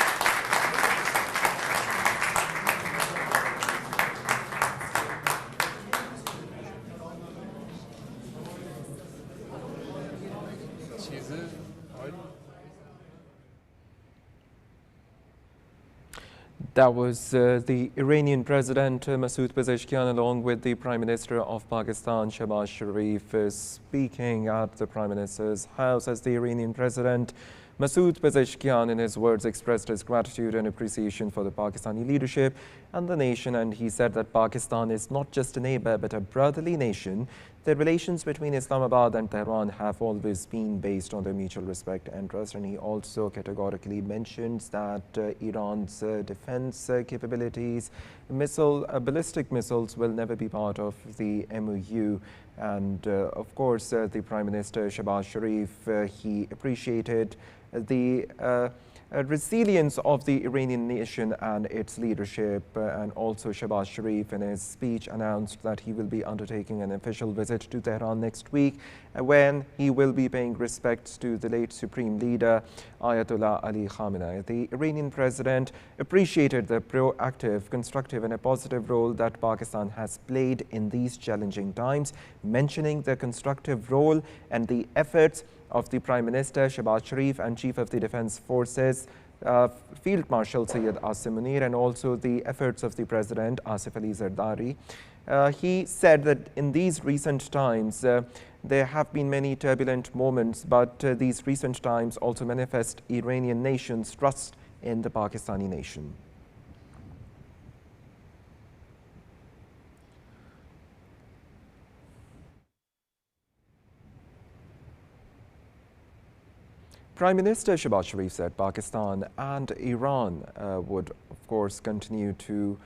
[SPEAKER 22] That was the Iranian President Masoud Pezeshkian along with the Prime Minister of Pakistan Shehbaz Sharif speaking at the Prime Minister's house as the Iranian President Masoud Pezeshkian in his words expressed his gratitude and appreciation for the Pakistani leadership and the nation, and he said that Pakistan is not just a neighbor but a brotherly nation. The relations between Islamabad and Tehran have always been based on their mutual respect and trust, and he also categorically mentions that Iran's defense capabilities, ballistic missiles will never be part of the MOU. And of course, the Prime Minister Shehbaz Sharif, he appreciated the resilience of the Iranian nation and its leadership, and also Shehbaz Sharif in his speech announced that he will be undertaking an official visit to Tehran next week when he will be paying respects to the late Supreme Leader Ayatollah Ali Khamenei. The Iranian president appreciated the proactive, constructive and a positive role that Pakistan has played in these challenging times, mentioning the constructive role and the efforts of the Prime Minister Shehbaz Sharif and Chief of the Defense Forces Field Marshal Syed Asim Munir, and also the efforts of the President Asif Ali Zardari. He said that in these recent times there have been many turbulent moments, but these recent times also manifest Iranian nation's trust in the Pakistani nation. Prime Minister Shehbaz Sharif said Pakistan and Iran would, of course, continue to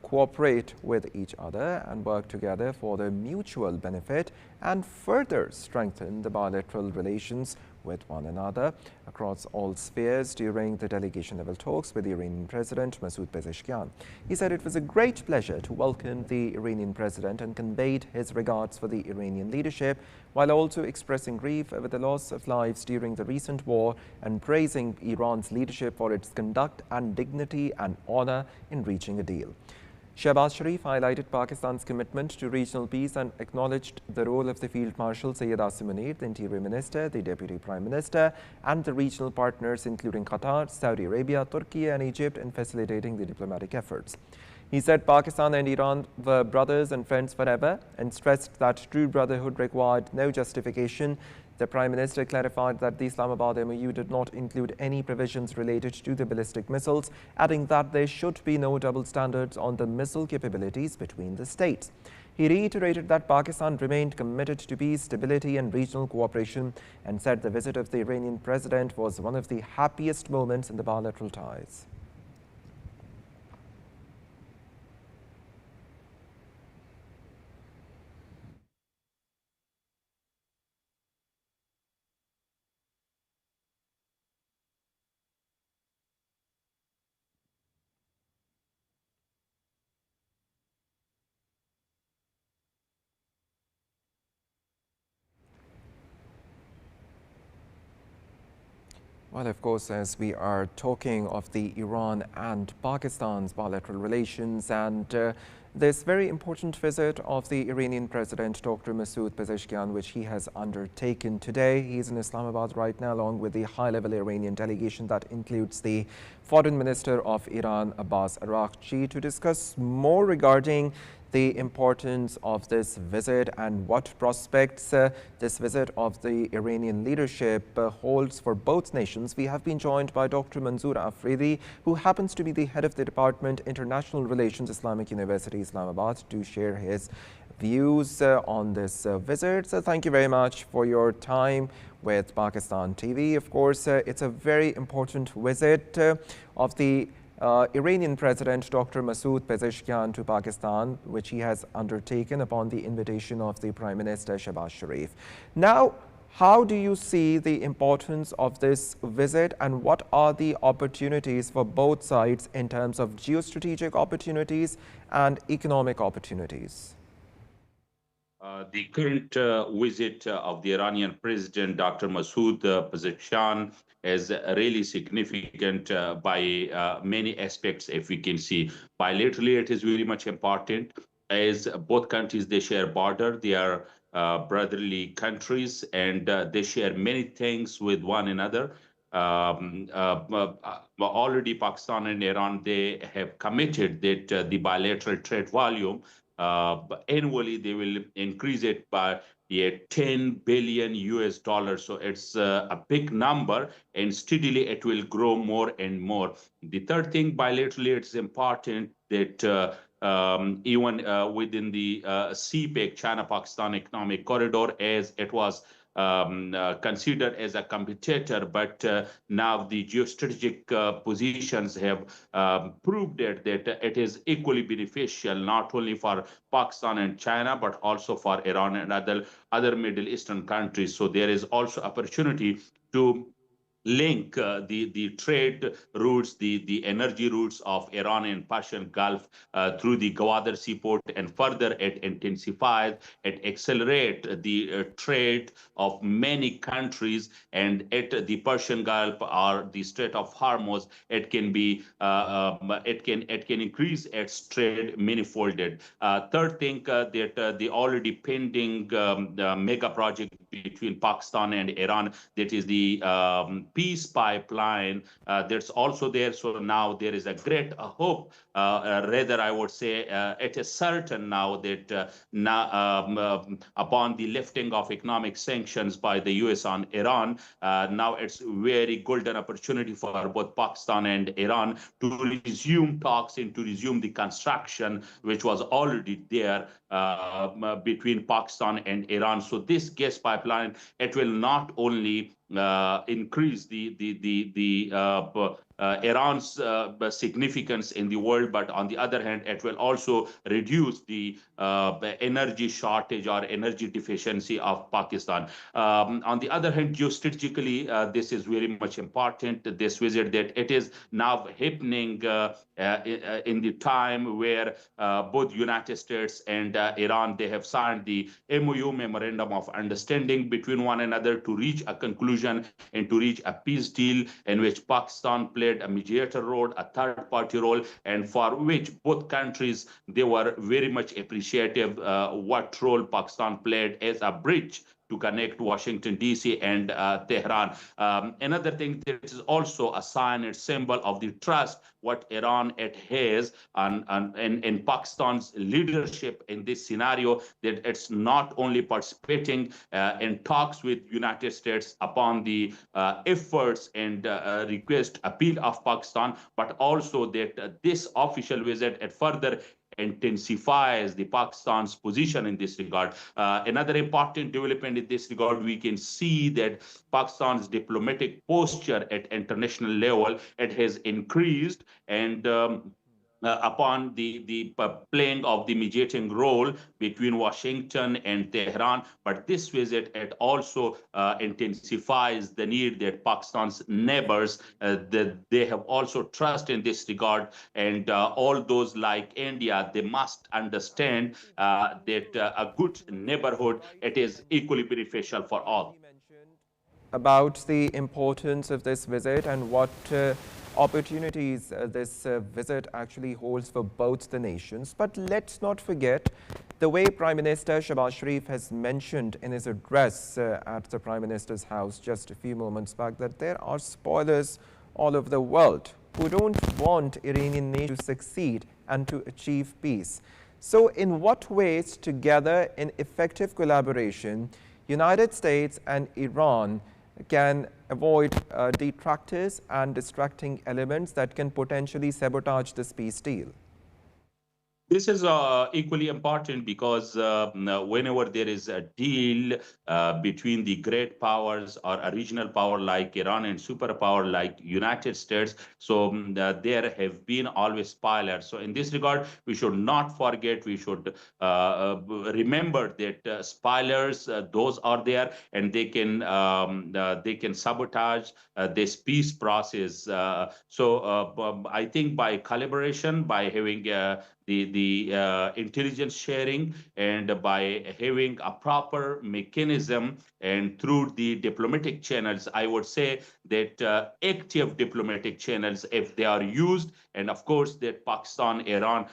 [SPEAKER 22] cooperate with each other and work together for their mutual benefit and further strengthen the bilateral relations with one another across all spheres during the delegation-level talks with the Iranian President Masoud Pezeshkian. He said it was a great pleasure to welcome the Iranian President and conveyed his regards for the Iranian leadership, while also expressing grief over the loss of lives during the recent war and praising Iran's leadership for its conduct and dignity and honor in reaching a deal. Shehbaz Sharif highlighted Pakistan's commitment to regional peace and acknowledged the role of the Field Marshal Syed Asim Munir, the Interior Minister, the Deputy Prime Minister, and the regional partners including Qatar, Saudi Arabia, Turkey and Egypt in facilitating the diplomatic efforts. He said Pakistan and Iran were brothers and friends forever and stressed that true brotherhood required no justification. The Prime Minister clarified that the Islamabad MOU did not include any provisions related to the ballistic missiles, adding that there should be no double standards on the missile capabilities between the states. He reiterated that Pakistan remained committed to peace, stability and regional cooperation and said the visit of the Iranian president was one of the happiest moments in the bilateral ties. Well, of course, as we are talking of the Iran and Pakistan's bilateral relations and this very important visit of the Iranian President Dr. Masoud Pezeshkian, which he has undertaken today. He is in Islamabad right now along with the high-level Iranian delegation that includes the Foreign Minister of Iran, Abbas Araghchi, to discuss more regarding the importance of this visit and what prospects this visit of the Iranian leadership holds for both nations. We have been joined by Dr. Manzoor Afridi, who happens to be the head of the Department International Relations, Islamic University, Islamabad, to share his views on this visit. So thank you very much for your time with Pakistan TV. Of course, it's a very important visit of the Iranian President Dr. Masoud Pezeshkian to Pakistan, which he has undertaken upon the invitation of the Prime Minister Shehbaz Sharif. Now, how do you see the importance of this visit, and what are the opportunities for both sides in terms of geostrategic opportunities and economic opportunities?
[SPEAKER 20] The current visit of the Iranian President, Dr. Masoud Pezeshkian, is really significant by many aspects. If we can see bilaterally, it is very much important, as both countries, they share border, they are brotherly countries, and they share many things with one another. Already Pakistan and Iran, they have committed that the bilateral trade volume annually they will increase it by 10 billion US dollars. So it's a big number, and steadily it will grow more and more. The third thing, bilaterally, it's important that even within the CPEC, China-Pakistan Economic Corridor, as it was considered as a competitor, but now the geostrategic positions have proved that it is equally beneficial, not only for Pakistan and China, but also for Iran and other Middle Eastern countries. So there is also opportunity to link the trade routes, the energy routes of Iran and Persian Gulf through the Gwadar seaport, and further it intensifies, it accelerates the trade of many countries, and at the Persian Gulf or the Strait of Hormuz, it can be it can increase its trade many-folded. Third thing, that the already pending mega project between Pakistan and Iran, that is the peace pipeline, that's also there. So now there is a great hope, rather I would say it is certain now that upon the lifting of economic sanctions by the US on Iran, now it's very golden opportunity for both Pakistan and Iran to resume talks and to resume the construction which was already there between Pakistan and Iran. So this gas pipeline, it will not only increase Iran's significance in the world, but on the other hand, it will also reduce the energy shortage or energy deficiency of Pakistan. On the other hand, geostrategically, this is very much important, this visit, that it is now happening in the time where both United States and Iran, they have signed the MOU, Memorandum of Understanding, between one another to reach a conclusion and to reach a peace deal in which Pakistan played a mediator role, a third-party role, and for which both countries, they were very much appreciative what role Pakistan played as a bridge to connect Washington, D.C. and Tehran. Another thing that is also a sign and symbol of the trust what Iran it has in Pakistan's leadership in this scenario, that it's not only participating in talks with United States upon the efforts and request appeal of Pakistan, but also that this official visit it further intensifies the Pakistan's position in this regard. Another important development in this regard, we can see that Pakistan's diplomatic posture at international level, it has increased, and upon the playing of the mediating role between Washington and Tehran. But this visit, it also intensifies the need that Pakistan's neighbors, that they have also trust in this regard, and all those like India, they must understand that a good neighborhood, it is equally beneficial for all.
[SPEAKER 22] About the importance of this visit and what opportunities this visit actually holds for both the nations. But let's not forget the way Prime Minister Shehbaz Sharif has mentioned in his address at the Prime Minister's house just a few moments back, that there are spoilers all over the world who don't want Iranian nation to succeed and to achieve peace. So in what ways, together in effective collaboration, United States and Iran can avoid detractors and distracting elements that can potentially sabotage this peace deal?
[SPEAKER 20] This is equally important because whenever there is a deal between the great powers or a regional power like Iran and superpower like United States, so there have been always spoilers. So in this regard, we should not forget, we should remember that spoilers, those are there, and they can sabotage this peace process. I think by collaboration, by having the intelligence sharing, and by having a proper mechanism and through the diplomatic channels, I would say that active diplomatic channels, if they are used, and of course that Pakistan, Iran,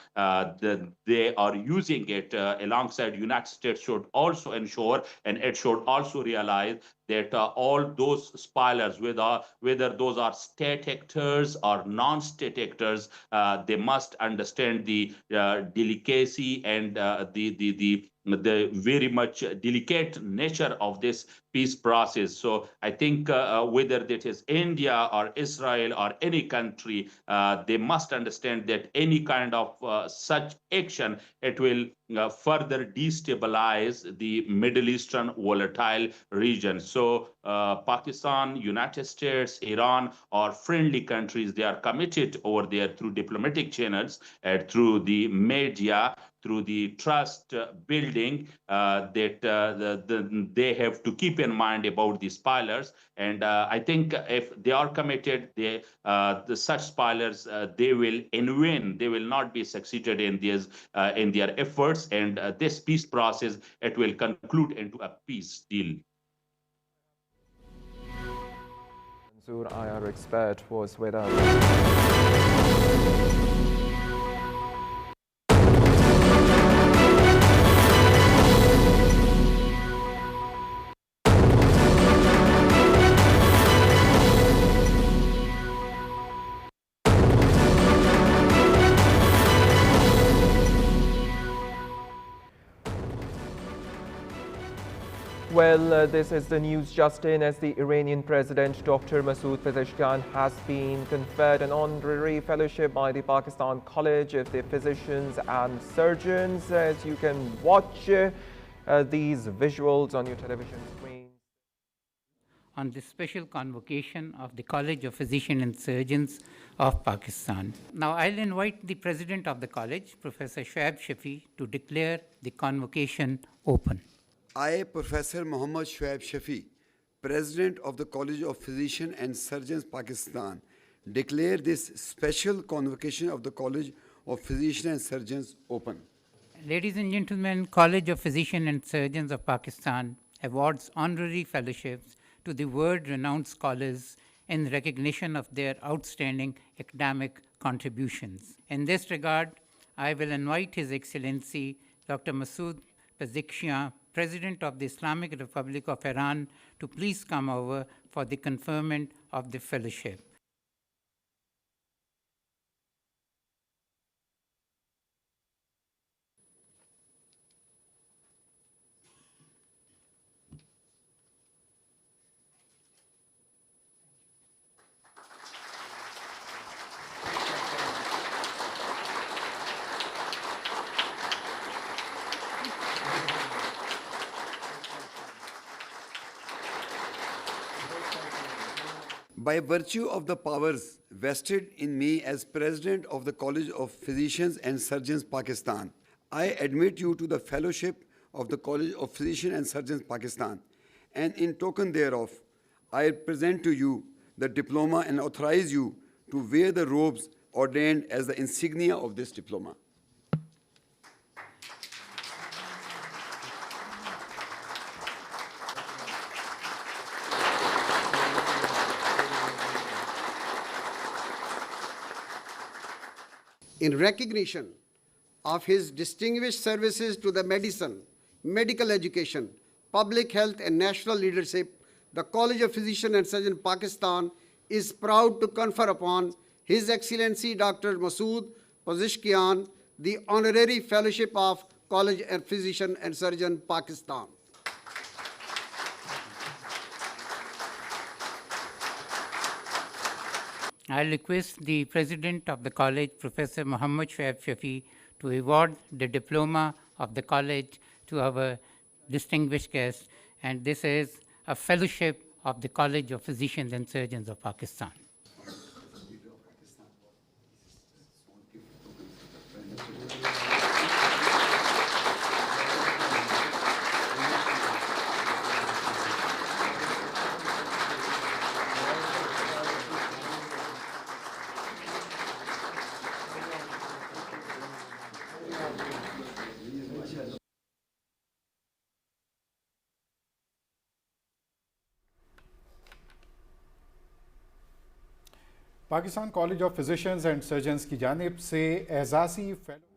[SPEAKER 20] they are using it alongside United States, should also ensure, and it should also realize that all those spoilers, whether those are state actors or non-state actors, they must understand the delicacy and the very much delicate nature of this peace process. So I think whether that is India or Israel or any country, they must understand that any kind of such action, it will further destabilize the Middle Eastern volatile region. So Pakistan, United States, Iran are friendly countries. They are committed over there through diplomatic channels, through the media, through the trust building, that they have to keep in mind about the spoilers. And I think if they are committed, such spoilers, they will win. They will not be succeeded in their efforts. And this peace process, it will conclude into a peace deal.
[SPEAKER 22] Manzoor, IR expert, was with us. Well, this is the news just in, as the Iranian President Dr. Masoud Pezeshkian has been conferred an honorary fellowship by the Pakistan College of the Physicians and Surgeons. As you can watch these visuals on your television screen.
[SPEAKER 5] On this special convocation of the College of Physicians and Surgeons of Pakistan. Now I'll invite the President of the College, Professor Shoaib Shafi, to declare the convocation open.
[SPEAKER 21] I, Professor Muhammad Shoaib Shafi, President of the College of Physicians and Surgeons Pakistan, declare this special convocation of the College of Physicians and Surgeons open.
[SPEAKER 5] Ladies and gentlemen, College of Physicians and Surgeons of Pakistan awards honorary fellowships to the world-renowned scholars in recognition of their outstanding academic contributions. In this regard, I will invite His Excellency Dr. Masoud Pezeshkian, President of the Islamic Republic of Iran, to please come over for the conferment of the fellowship.
[SPEAKER 21] By virtue of the powers vested in me as President of the College of Physicians and Surgeons Pakistan, I admit you to the fellowship of the College of Physicians and Surgeons Pakistan, and in token thereof, I present to you the diploma and authorize you to wear the robes ordained as the insignia of this diploma.
[SPEAKER 23] In recognition of his distinguished services to the medicine, medical education, public health, and national leadership, the College of Physicians and Surgeons Pakistan is proud to confer upon His Excellency Dr. Masoud Pezeshkian the honorary fellowship of College of Physicians and Surgeons Pakistan.
[SPEAKER 5] I request the President of the College, Professor Muhammad Shoaib Shafi, to award the diploma of the college to our distinguished guest, and this is a fellowship of the College of Physicians and Surgeons of Pakistan.
[SPEAKER 2] Pakistan college of physicians and surgeons की जानिब से एजाज़ी fellow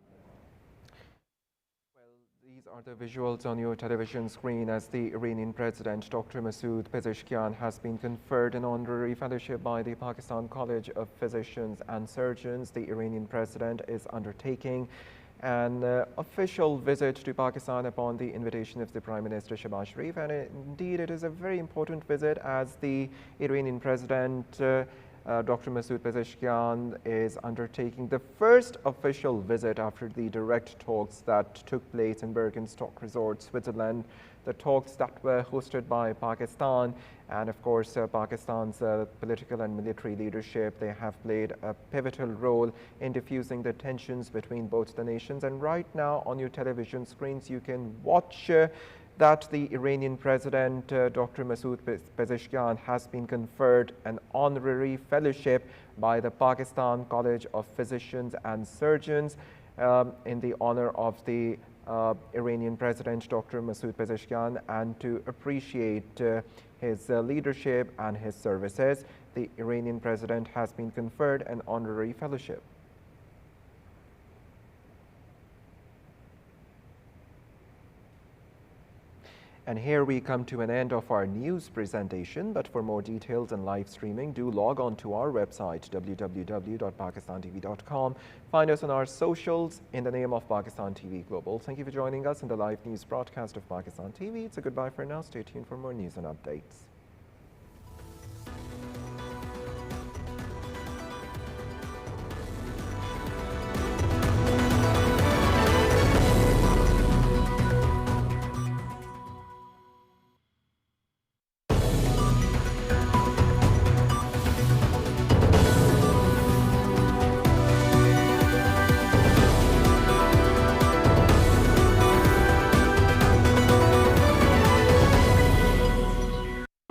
[SPEAKER 22] These are the visuals on your television screen as the Iranian President Dr. Masoud Pezeshkian has been conferred an honorary fellowship by the Pakistan College of Physicians and Surgeons. The Iranian President is undertaking an official visit to Pakistan upon the invitation of the Prime Minister Shehbaz Sharif, and indeed it is a very important visit as the Iranian President Dr. Masoud Pezeshkian is undertaking the first official visit after the direct talks that took place in Bergenstock Resort, Switzerland. The talks that were hosted by Pakistan and of course Pakistan's political and military leadership, they have played a pivotal role in diffusing the tensions between both the nations. And right now on your television screens you can watch that the Iranian President Dr. Masoud Pezeshkian has been conferred an honorary fellowship by the Pakistan College of Physicians and Surgeons in the honor of the Iranian President Dr. Masoud Pezeshkian, and to appreciate his leadership and his services, the Iranian President has been conferred an honorary fellowship. And here we come to an end of our news presentation, but for more details and live streaming, do log on to our website www.pakistantv.com. Find us on our socials in the name of Pakistan TV Global. Thank you for joining us in the live news broadcast of Pakistan TV. It's a goodbye for now. Stay tuned for more news and updates.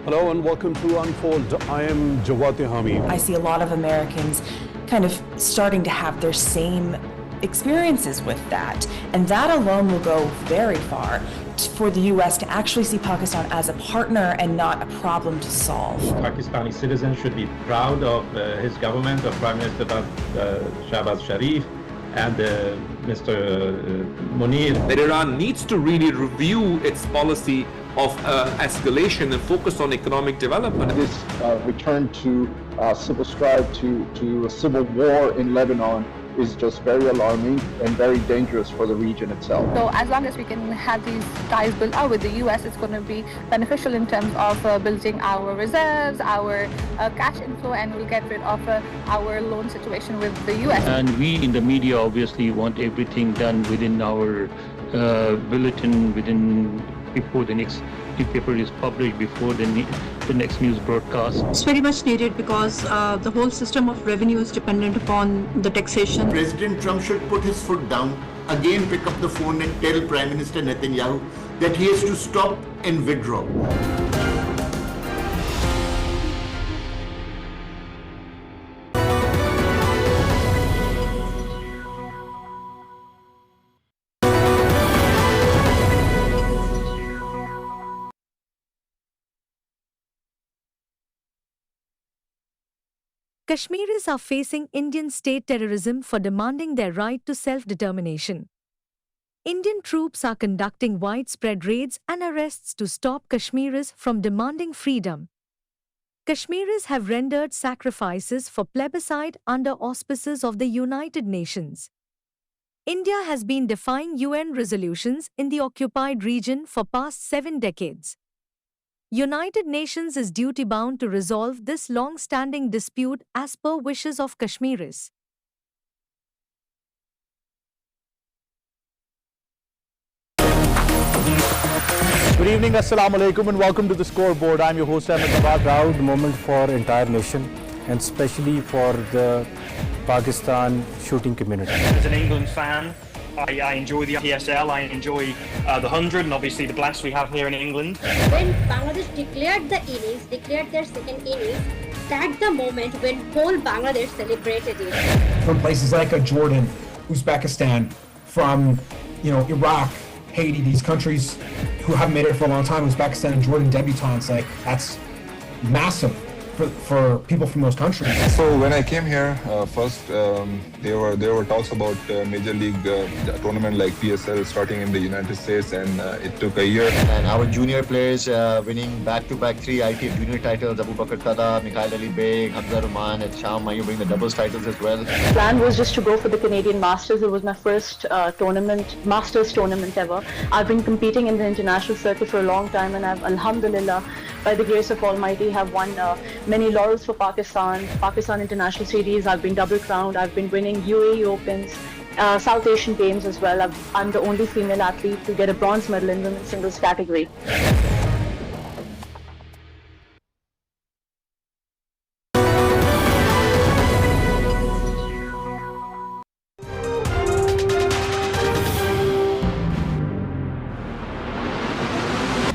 [SPEAKER 6] Hello and welcome to Unfold. I am Jawati Hami.
[SPEAKER 7] I see a lot of Americans kind of starting to have their same experiences with that. And that alone will go very far for the U.S. to actually see Pakistan as a partner and not a problem to solve.
[SPEAKER 24] Pakistani citizens should be proud of his government, of Prime Minister Shehbaz Sharif and Mr. Munir.
[SPEAKER 25] That Iran needs to really review its policy of escalation and focus on economic development.
[SPEAKER 26] This return to civil strife, to a civil war in Lebanon is just very alarming and very dangerous for the region itself.
[SPEAKER 27] So as long as we can have these ties built out with the US, it's going to be beneficial in terms of building our reserves, our cash inflow, and we'll get rid of our loan situation with the US.
[SPEAKER 28] And we in the media obviously want everything done within our bulletin, before the next newspaper is published, before the next news broadcast.
[SPEAKER 29] It's very much needed because the whole system of revenue is dependent upon the taxation.
[SPEAKER 30] President Trump should put his foot down, again pick up the phone and tell Prime Minister Netanyahu that he has to stop and withdraw.
[SPEAKER 31] Kashmiris are facing Indian state terrorism for demanding their right to self-determination. Indian troops are conducting widespread raids and arrests to stop Kashmiris from demanding freedom. Kashmiris have rendered sacrifices for plebiscite under auspices of the United Nations. India has been defying UN resolutions in the occupied region for past 7 decades. United Nations is duty-bound to resolve this long-standing dispute as per wishes of Kashmiris.
[SPEAKER 1] Good evening, Assalamu alaikum, and welcome to the Scoreboard. I'm your host, Ahmed Abad.
[SPEAKER 3] Proud moment for entire nation, and especially for the Pakistan shooting community.
[SPEAKER 4] As an England fan, I enjoy the PSL, I enjoy the 100 and obviously the blast we have here in England.
[SPEAKER 8] When Bangladesh declared their second innings, that's the moment when whole Bangladesh celebrated it.
[SPEAKER 9] From places like Jordan, Uzbekistan, from Iraq, Haiti, these countries who haven't made it for a long time, Uzbekistan and Jordan debutantes, that's massive for people from those countries.
[SPEAKER 11] So when I came here, first there were talks about major league tournament like PSL starting in the United States, and it took a year.
[SPEAKER 12] And our junior players winning back-to-back 3 ITF junior titles: Abu Bakr Tada, Mikhail Ali Beg, Hamza Rahman, and Sham Mayu bring the doubles titles as well.
[SPEAKER 29] The plan was just to go for the Canadian Masters. It was my first Masters tournament ever. I've been competing in the international circuit for a long time, and I've, alhamdulillah, by the grace of Almighty, have won many laurels for Pakistan International Series. I've been double crowned. I've been winning UAE Opens, South Asian Games as well. I'm the only female athlete to get a bronze medal in women's singles category.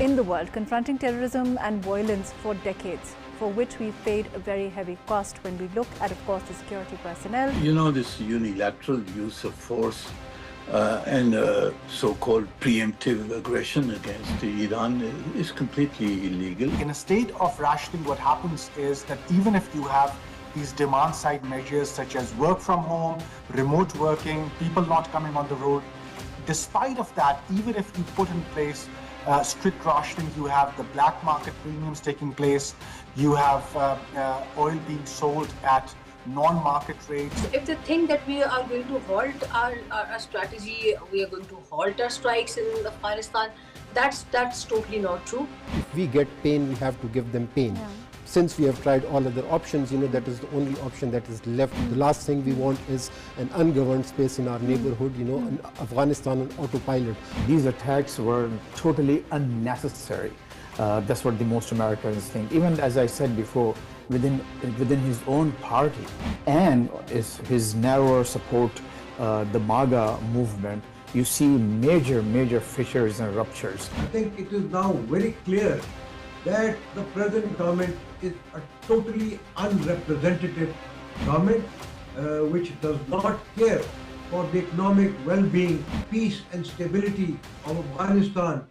[SPEAKER 13] In the world, confronting terrorism and violence for decades, for which we've paid a very heavy cost when we look at, of course, the security personnel.
[SPEAKER 14] This unilateral use of force and so-called preemptive aggression against Iran is completely illegal.
[SPEAKER 15] In a state of rationing, what happens is that even if you have these demand-side measures such as work from home, remote working, people not coming on the road, despite of that, even if you put in place strict rationing, you have the black market premiums taking place, you have oil being sold at non-market rates.
[SPEAKER 8] If they think that we are going to halt our strategy, we are going to halt our strikes in Afghanistan, that's totally not true.
[SPEAKER 18] If we get pain, we have to give them pain. Yeah. Since we have tried all other options, that is the only option that is left. The last thing we want is an ungoverned space in our neighborhood, Afghanistan on autopilot.
[SPEAKER 32] These attacks were totally unnecessary. That's what the most Americans think. Even as I said before, within his own party and his narrower support, the MAGA movement, you see major fissures and ruptures.
[SPEAKER 33] I think it is now very clear that the present government is a totally unrepresentative government which does not care for the economic well-being, peace and stability of Afghanistan.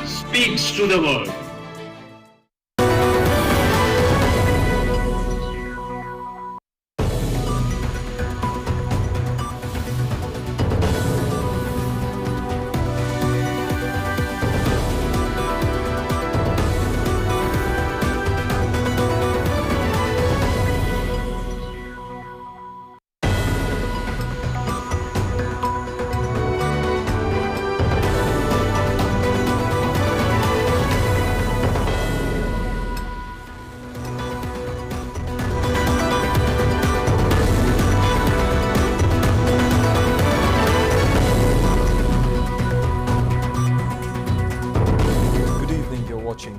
[SPEAKER 34] Speaks to the world.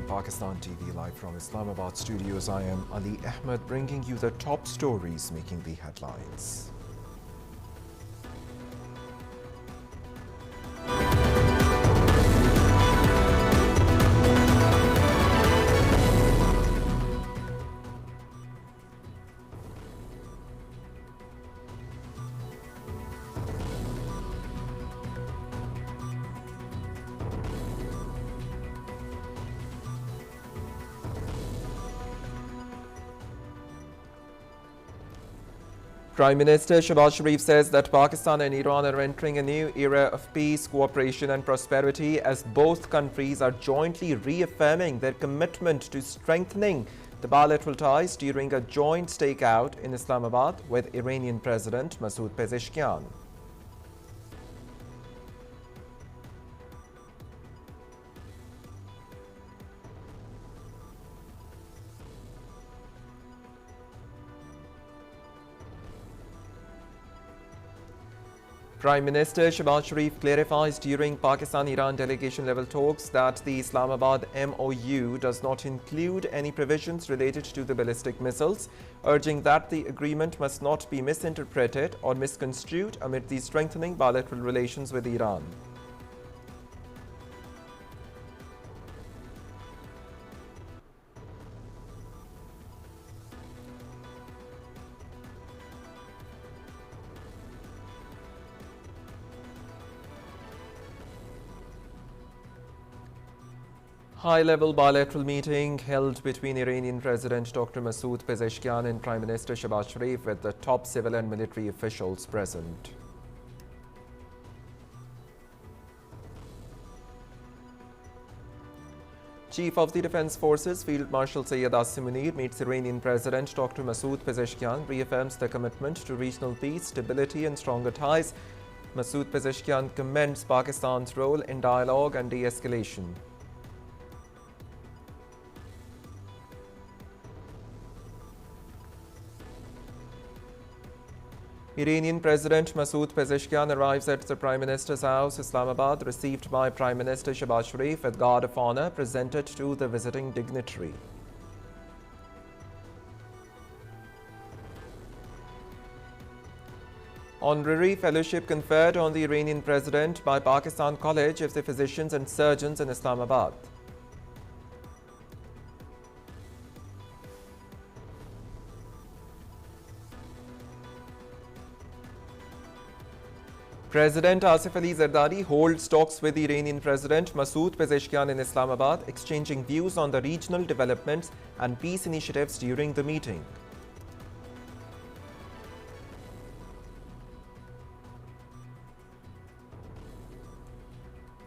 [SPEAKER 22] Pakistan TV live from Islamabad studios. I am Ali Ahmed bringing you the top stories making the headlines. Prime Minister Shehbaz Sharif says that Pakistan and Iran are entering a new era of peace, cooperation and prosperity as both countries are jointly reaffirming their commitment to strengthening the bilateral ties during a joint stakeout in Islamabad with Iranian President Masoud Pezeshkian. Prime Minister Shehbaz Sharif clarifies during Pakistan-Iran delegation level talks that the Islamabad MOU does not include any provisions related to the ballistic missiles, urging that the agreement must not be misinterpreted or misconstrued amid the strengthening bilateral relations with Iran. High-level bilateral meeting held between Iranian President Dr. Masoud Pezeshkian and Prime Minister Shehbaz Sharif with the top civil and military officials present. Chief of the Defence Forces Field Marshal Syed Asim Munir meets Iranian President Dr. Masoud Pezeshkian, reaffirms the commitment to regional peace, stability and stronger ties. Masoud Pezeshkian commends Pakistan's role in dialogue and de-escalation. Iranian President Masoud Pezeshkian arrives at the Prime Minister's house, Islamabad, received by Prime Minister Shehbaz Sharif with guard of honor presented to the visiting dignitary. Honorary fellowship conferred on the Iranian President by Pakistan College of the Physicians and Surgeons in Islamabad. President Asif Ali Zardari holds talks with Iranian President Masoud Pezeshkian in Islamabad, exchanging views on the regional developments and peace initiatives during the meeting.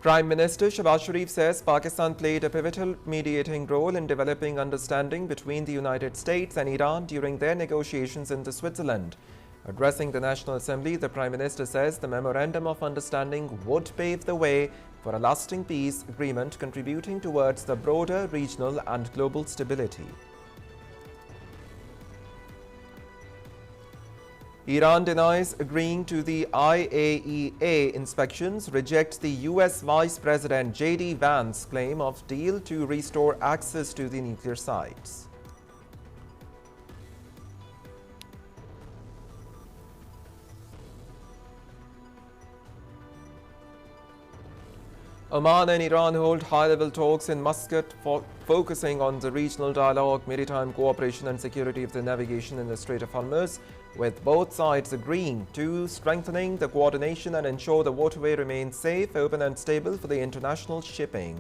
[SPEAKER 22] Prime Minister Shehbaz Sharif says Pakistan played a pivotal mediating role in developing understanding between the United States and Iran during their negotiations in Switzerland. Addressing the National Assembly, the Prime Minister says the Memorandum of Understanding would pave the way for a lasting peace agreement contributing towards the broader regional and global stability. Iran denies agreeing to the IAEA inspections, rejects the US Vice President J.D. Vance's claim of deal to restore access to the nuclear sites. Oman and Iran hold high-level talks in Muscat focusing on the regional dialogue, maritime cooperation and security of the navigation in the Strait of Hormuz, with both sides agreeing to strengthening the coordination and ensure the waterway remains safe, open and stable for the international shipping.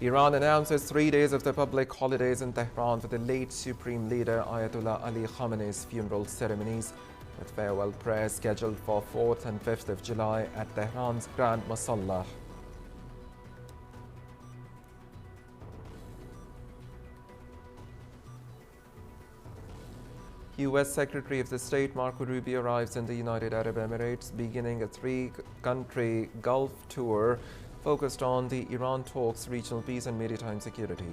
[SPEAKER 22] Iran announces 3 days of the public holidays in Tehran for the late Supreme Leader Ayatollah Ali Khamenei's funeral ceremonies, with farewell prayers scheduled for 4th and 5th of July at Tehran's Grand Masallah. U.S. Secretary of State Marco Rubio arrives in the United Arab Emirates, beginning a 3-country Gulf tour focused on the Iran talks, regional peace and maritime security.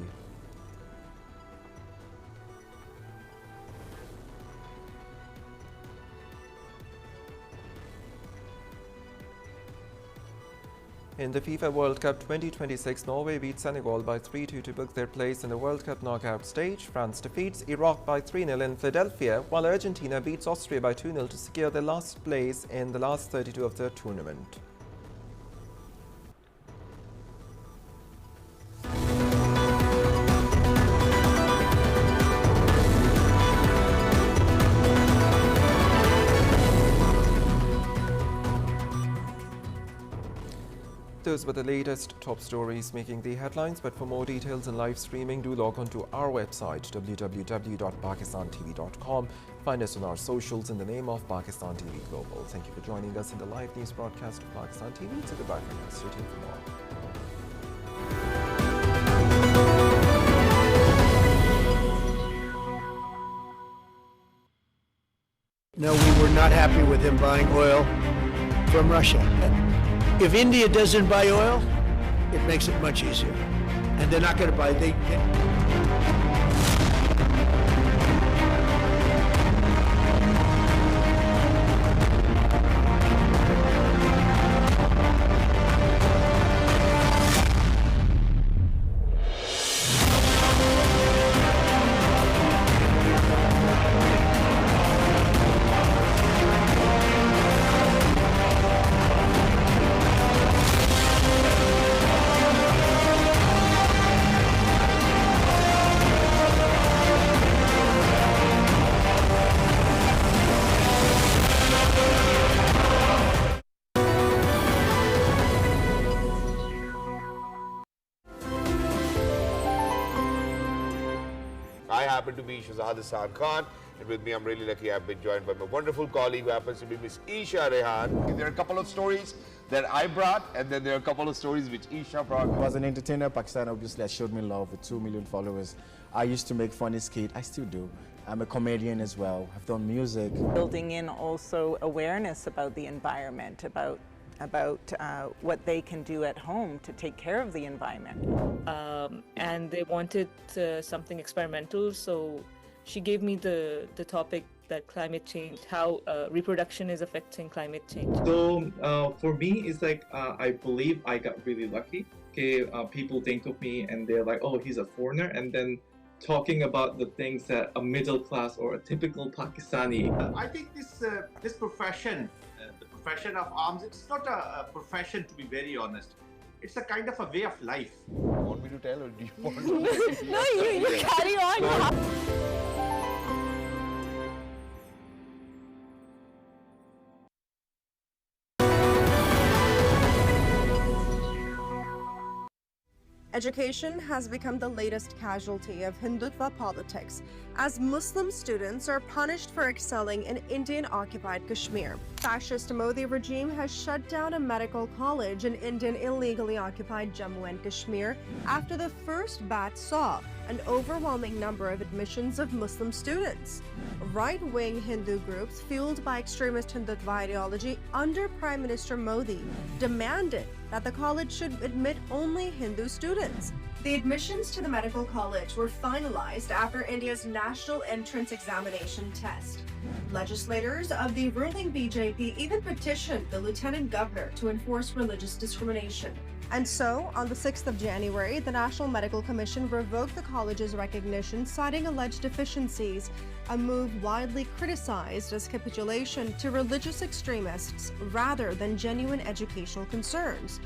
[SPEAKER 22] In the FIFA World Cup 2026, Norway beat Senegal by 3-2 to book their place in the World Cup knockout stage. France defeats Iraq by 3-0 in Philadelphia, while Argentina beats Austria by 2-0 to secure their last place in the last 32 of the tournament. Those were the latest top stories making the headlines. But for more details and live streaming, do log on to our website, www.pakistantv.com. Find us on our socials in the name of Pakistan TV Global. Thank you for joining us in the live news broadcast of Pakistan TV. It's a goodbye from us. Stay tuned for more.
[SPEAKER 2] No, we were not happy with him buying oil from Russia. If India doesn't buy oil, it makes it much easier. And they're not going to buy.
[SPEAKER 5] I happen to be Shahzad Hassan Khan, and with me I'm really lucky I've been joined by my wonderful colleague who happens to be Miss Isha Rehan. There are a couple of stories that I brought, and then there are a couple of stories which Isha brought.
[SPEAKER 6] I was an entertainer. Pakistan obviously has showed me love with 2 million followers. I used to make funny skit. I still do. I'm a comedian as well. I've done music.
[SPEAKER 7] Building in also awareness about the environment, about what they can do at home to take care of the environment.
[SPEAKER 10] And they wanted something experimental, so she gave me the topic that climate change, how reproduction is affecting climate change.
[SPEAKER 16] So for me, it's like I believe I got really lucky. Okay, people think of me and they're like, oh, he's a foreigner, and then talking about the things that a middle class or a typical Pakistani.
[SPEAKER 33] I think this profession, the profession of arms, it's not a profession, to be very honest. It's a kind of a way of life.
[SPEAKER 5] Want me to tell, or do you want to?
[SPEAKER 7] No, you carry on.
[SPEAKER 17] Education has become the latest casualty of Hindutva politics, as Muslim students are punished for excelling in Indian-occupied Kashmir. Fascist Modi regime has shut down a medical college in Indian illegally occupied Jammu and Kashmir after the first batch saw an overwhelming number of admissions of Muslim students. Right-wing Hindu groups fueled by extremist Hindutva ideology under Prime Minister Modi demanded that the college should admit only Hindu students. The admissions to the medical college were finalized after India's national entrance examination test. Legislators of the ruling BJP even petitioned the lieutenant governor to enforce religious discrimination. And so, on the 6th of January, the National Medical Commission revoked the college's recognition, citing alleged deficiencies, a move widely criticized as capitulation to religious extremists rather than genuine educational concerns.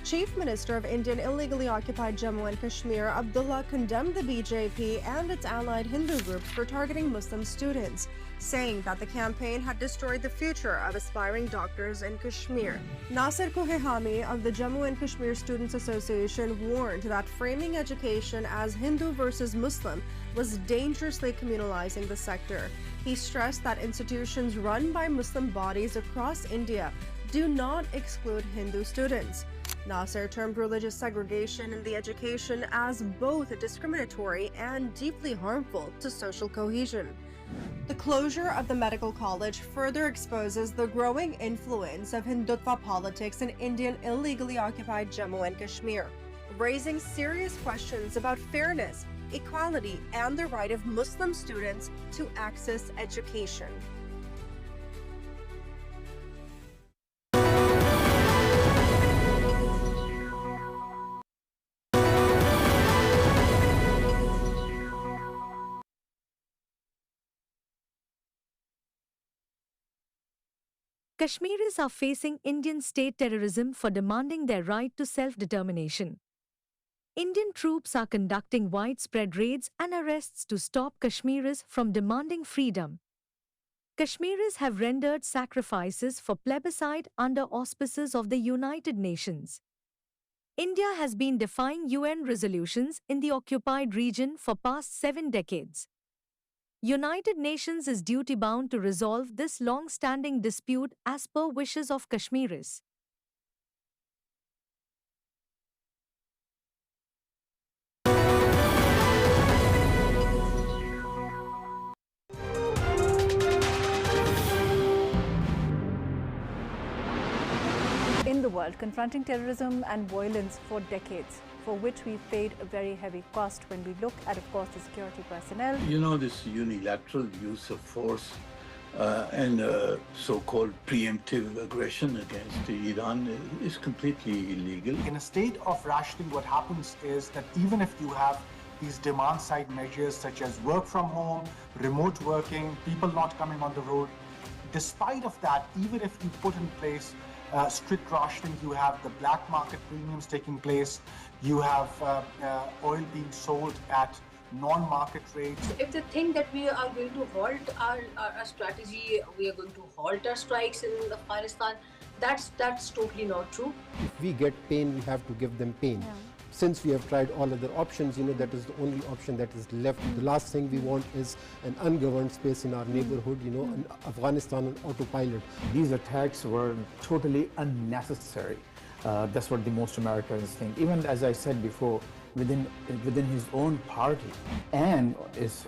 [SPEAKER 17] Chief Minister of Indian illegally occupied Jammu and Kashmir, Abdullah, condemned the BJP and its allied Hindu groups for targeting Muslim students, saying that the campaign had destroyed the future of aspiring doctors in Kashmir. Nasir Kohehami of the Jammu and Kashmir Students Association warned that framing education as Hindu versus Muslim was dangerously communalizing the sector. He stressed that institutions run by Muslim bodies across India do not exclude Hindu students. Nasir termed religious segregation in the education as both discriminatory and deeply harmful to social cohesion. The closure of the medical college further exposes the growing influence of Hindutva politics in Indian illegally occupied Jammu and Kashmir, raising serious questions about fairness, equality, and the right of Muslim students to access education.
[SPEAKER 31] Kashmiris are facing Indian state terrorism for demanding their right to self-determination. Indian troops are conducting widespread raids and arrests to stop Kashmiris from demanding freedom. Kashmiris have rendered sacrifices for plebiscite under auspices of the United Nations. India has been defying UN resolutions in the occupied region for past 7 decades. United Nations is duty-bound to resolve this long-standing dispute as per wishes of Kashmiris.
[SPEAKER 13] In the world, confronting terrorism and violence for decades, for which we've paid a very heavy cost when we look at, of course, the security personnel.
[SPEAKER 14] You know, this unilateral use of force and so-called preemptive aggression against Iran is completely illegal.
[SPEAKER 15] In a state of rationing, what happens is that even if you have these demand-side measures such as work from home, remote working, people not coming on the road, despite of that, even if you put in place strict rationing, you have the black market premiums taking place, you have oil being sold at non-market rates.
[SPEAKER 8] If they think that we are going to halt our strategy, we are going to halt our strikes in Afghanistan, that's totally not true.
[SPEAKER 18] If we get pain, we have to give them pain.
[SPEAKER 13] Yeah.
[SPEAKER 18] Since we have tried all other options, that is the only option that is left. The last thing we want is an ungoverned space in our neighborhood, and Afghanistan on autopilot.
[SPEAKER 32] These attacks were totally unnecessary. That's what the most Americans think. Even as I said before, within his own party and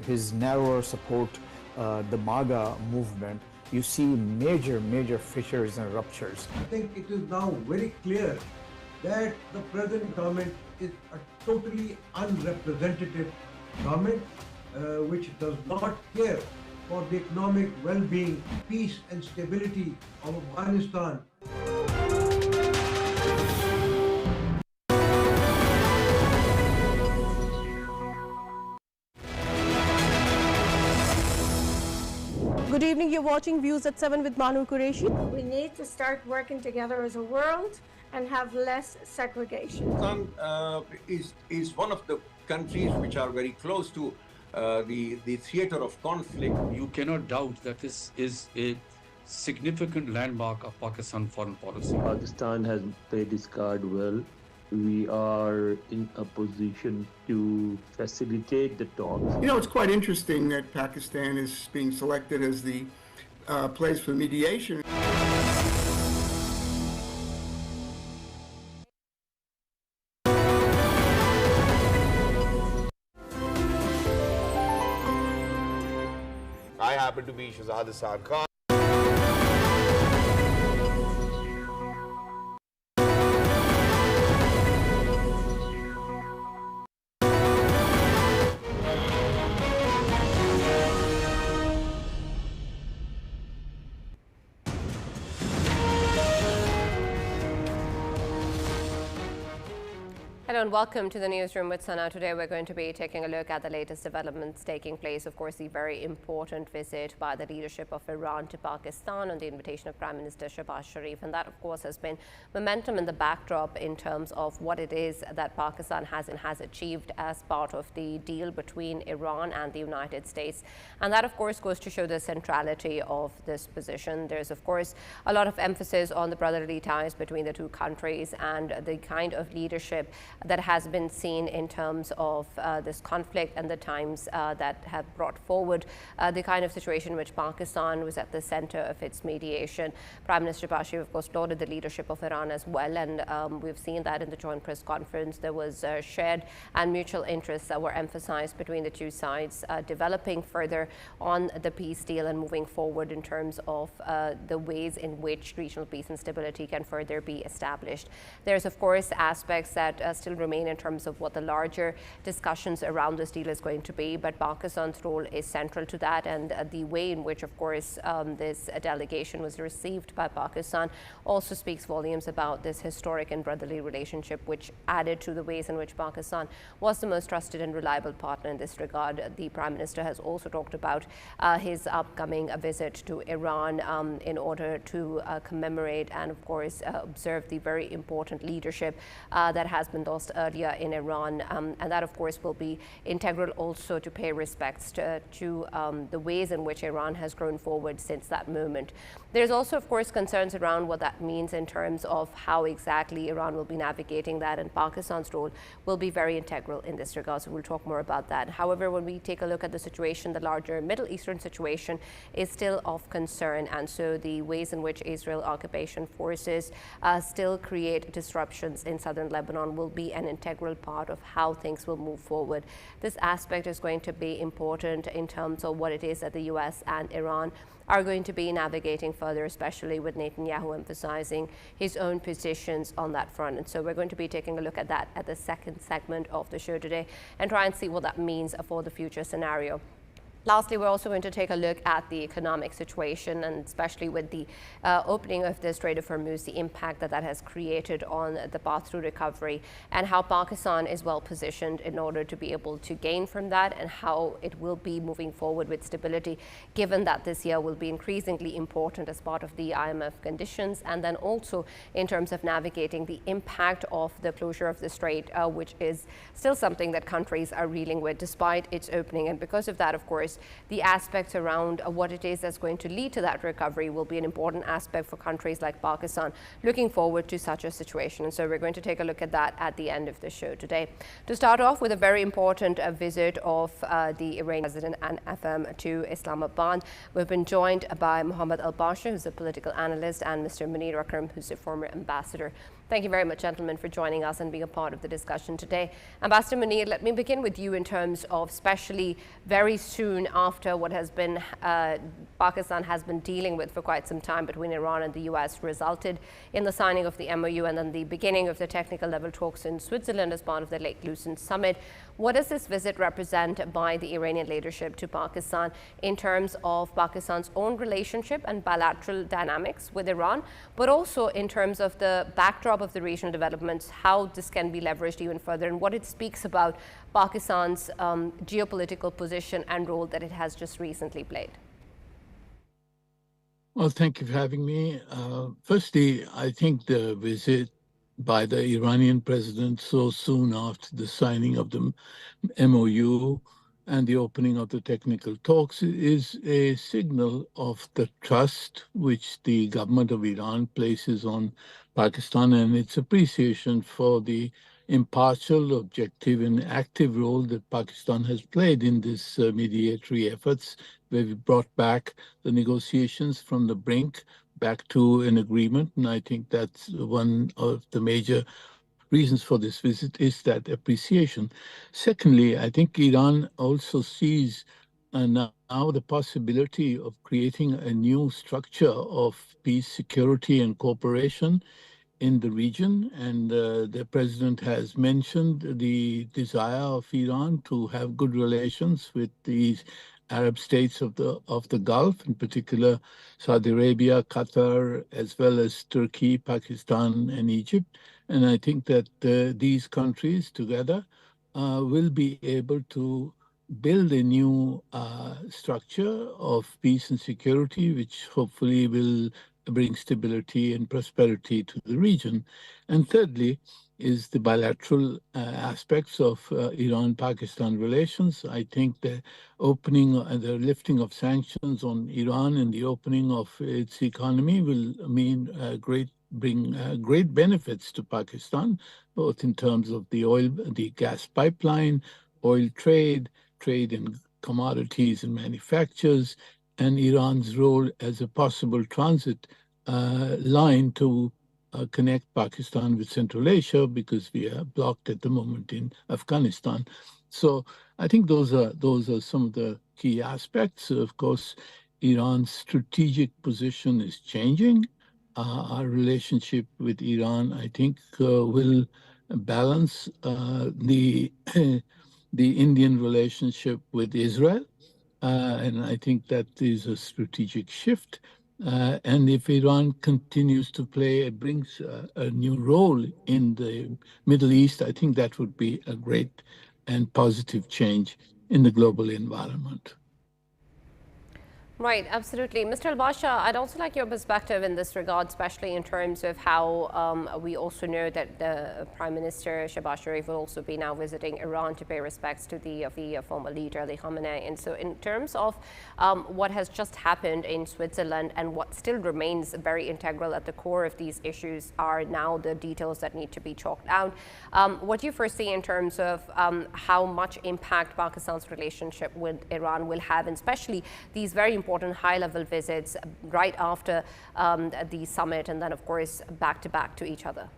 [SPEAKER 32] his narrower support, the MAGA movement, you see major fissures and ruptures.
[SPEAKER 33] I think it is now very clear that the present government is a totally unrepresentative government which does not care for the economic well-being, peace and stability of Afghanistan.
[SPEAKER 17] Good evening, you're watching Views at 7 with Manu Qureshi.
[SPEAKER 1] We need to start working together as a world and have less segregation.
[SPEAKER 3] Pakistan is one of the countries which are very close to the theater of conflict.
[SPEAKER 4] You cannot doubt that this is a significant landmark of Pakistan foreign policy.
[SPEAKER 19] Pakistan has played its card well. We are in a position to facilitate the talks.
[SPEAKER 20] It's quite interesting that Pakistan is being selected as the place for mediation.
[SPEAKER 5] I happen to be Shahzad Hasan Khan.
[SPEAKER 21] Hello and welcome to the newsroom with Sana. Today we're going to be taking a look at the latest developments taking place. Of course, the very important visit by the leadership of Iran to Pakistan on the invitation of Prime Minister Shehbaz Sharif. And that, of course, has been momentum in the backdrop in terms of what it is that Pakistan has achieved as part of the deal between Iran and the United States. And that, of course, goes to show the centrality of this position. There's, of course, a lot of emphasis on the brotherly ties between the two countries and the kind of leadership that has been seen in terms of this conflict and the times that have brought forward the kind of situation in which Pakistan was at the center of its mediation. Prime Minister Shehbaz Sharif, of course, lauded the leadership of Iran as well, and we've seen that in the joint press conference. There was shared and mutual interests that were emphasized between the two sides, developing further on the peace deal and moving forward in terms of the ways in which regional peace and stability can further be established. There's, of course, aspects that still remain in terms of what the larger discussions around this deal is going to be, but Pakistan's role is central to that, and the way in which, of course, this delegation was received by Pakistan also speaks volumes about this historic and brotherly relationship, which added to the ways in which Pakistan was the most trusted and reliable partner in this regard. The Prime Minister has also talked about his upcoming visit to Iran in order to commemorate and, of course, observe the very important leadership that has been thus discussed earlier in Iran, and that, of course, will be integral also to pay respects to the ways in which Iran has grown forward since that moment. There's also, of course, concerns around what that means in terms of how exactly Iran will be navigating that, and Pakistan's role will be very integral in this regard. So we'll talk more about that. However, when we take a look at the situation, the larger Middle Eastern situation is still of concern, and so the ways in which Israel occupation forces still create disruptions in southern Lebanon will be an integral part of how things will move forward. This aspect is going to be important in terms of what it is that the US and Iran are going to be navigating further, especially with Netanyahu emphasizing his own positions on that front. And so we're going to be taking a look at that at the second segment of the show today and try and see what that means for the future scenario. Lastly, we're also going to take a look at the economic situation, and especially with the opening of the Strait of Hormuz, the impact that has created on the path through recovery, and how Pakistan is well positioned in order to be able to gain from that, and how it will be moving forward with stability, given that this year will be increasingly important as part of the IMF conditions, and then also in terms of navigating the impact of the closure of the strait, which is still something that countries are reeling with despite its opening. And because of that, of course, the aspects around what it is that's going to lead to that recovery will be an important aspect for countries like Pakistan looking forward to such a situation. And so we're going to take a look at that at the end of the show today. To start off with a very important visit of the Iranian President and FM to Islamabad, we've been joined by Mohammad Al-Basha, who's a political analyst, and Mr. Munir Akram, who's a former ambassador. Thank you very much, gentlemen, for joining us and being a part of the discussion today. Ambassador Munir, let me begin with you in terms of, especially very soon after what has been Pakistan has been dealing with for quite some time between Iran and the US, resulted in the signing of the MOU and then the beginning of the technical level talks in Switzerland as part of the Lake Lucerne Summit. What does this visit represent by the Iranian leadership to Pakistan in terms of Pakistan's own relationship and bilateral dynamics with Iran, but also in terms of the backdrop of the regional developments, how this can be leveraged even further, and what it speaks about Pakistan's geopolitical position and role that it has just recently played?
[SPEAKER 14] Well, thank you for having me. Firstly, I think the visit by the Iranian president so soon after the signing of the MOU and the opening of the technical talks is a signal of the trust which the government of Iran places on Pakistan and its appreciation for the impartial, objective, and active role that Pakistan has played in this mediatory efforts, where we brought back the negotiations from the brink back to an agreement. And I think that's one of the major reasons for this visit, is that appreciation. Secondly, I think Iran also sees now the possibility of creating a new structure of peace, security, and cooperation in the region. And the president has mentioned the desire of Iran to have good relations with these Arab states of the Gulf, in particular Saudi Arabia, Qatar, as well as Turkey, Pakistan, and Egypt. And I think that these countries together will be able to build a new structure of peace and security, which hopefully will bring stability and prosperity to the region. And thirdly is the bilateral aspects of Iran-Pakistan relations. I think the opening, the lifting of sanctions on Iran and the opening of its economy will bring great benefits to Pakistan, both in terms of the oil, the gas pipeline, oil trade in commodities and manufacturers, and Iran's role as a possible transit line to connect Pakistan with Central Asia, because we are blocked at the moment in Afghanistan. So I think those are some of the key aspects. Of course, Iran's strategic position is changing. Our relationship with Iran, I think, will balance the Indian relationship with Israel. And I think that is a strategic shift. And if Iran continues to brings a new role in the Middle East, I think that would be a great and positive change in the global environment.
[SPEAKER 21] Right, absolutely. Mr. Al-Basha, I'd also like your perspective in this regard, especially in terms of how we also know that the Prime Minister Shehbaz Sharif will also be now visiting Iran to pay respects to the former leader Ali Khamenei. And so in terms of what has just happened in Switzerland and what still remains very integral at the core of these issues are now the details that need to be chalked out. What do you foresee in terms of how much impact Pakistan's relationship with Iran will have, and especially these very important high-level visits right after the summit and then, of course, back-to-back to each other?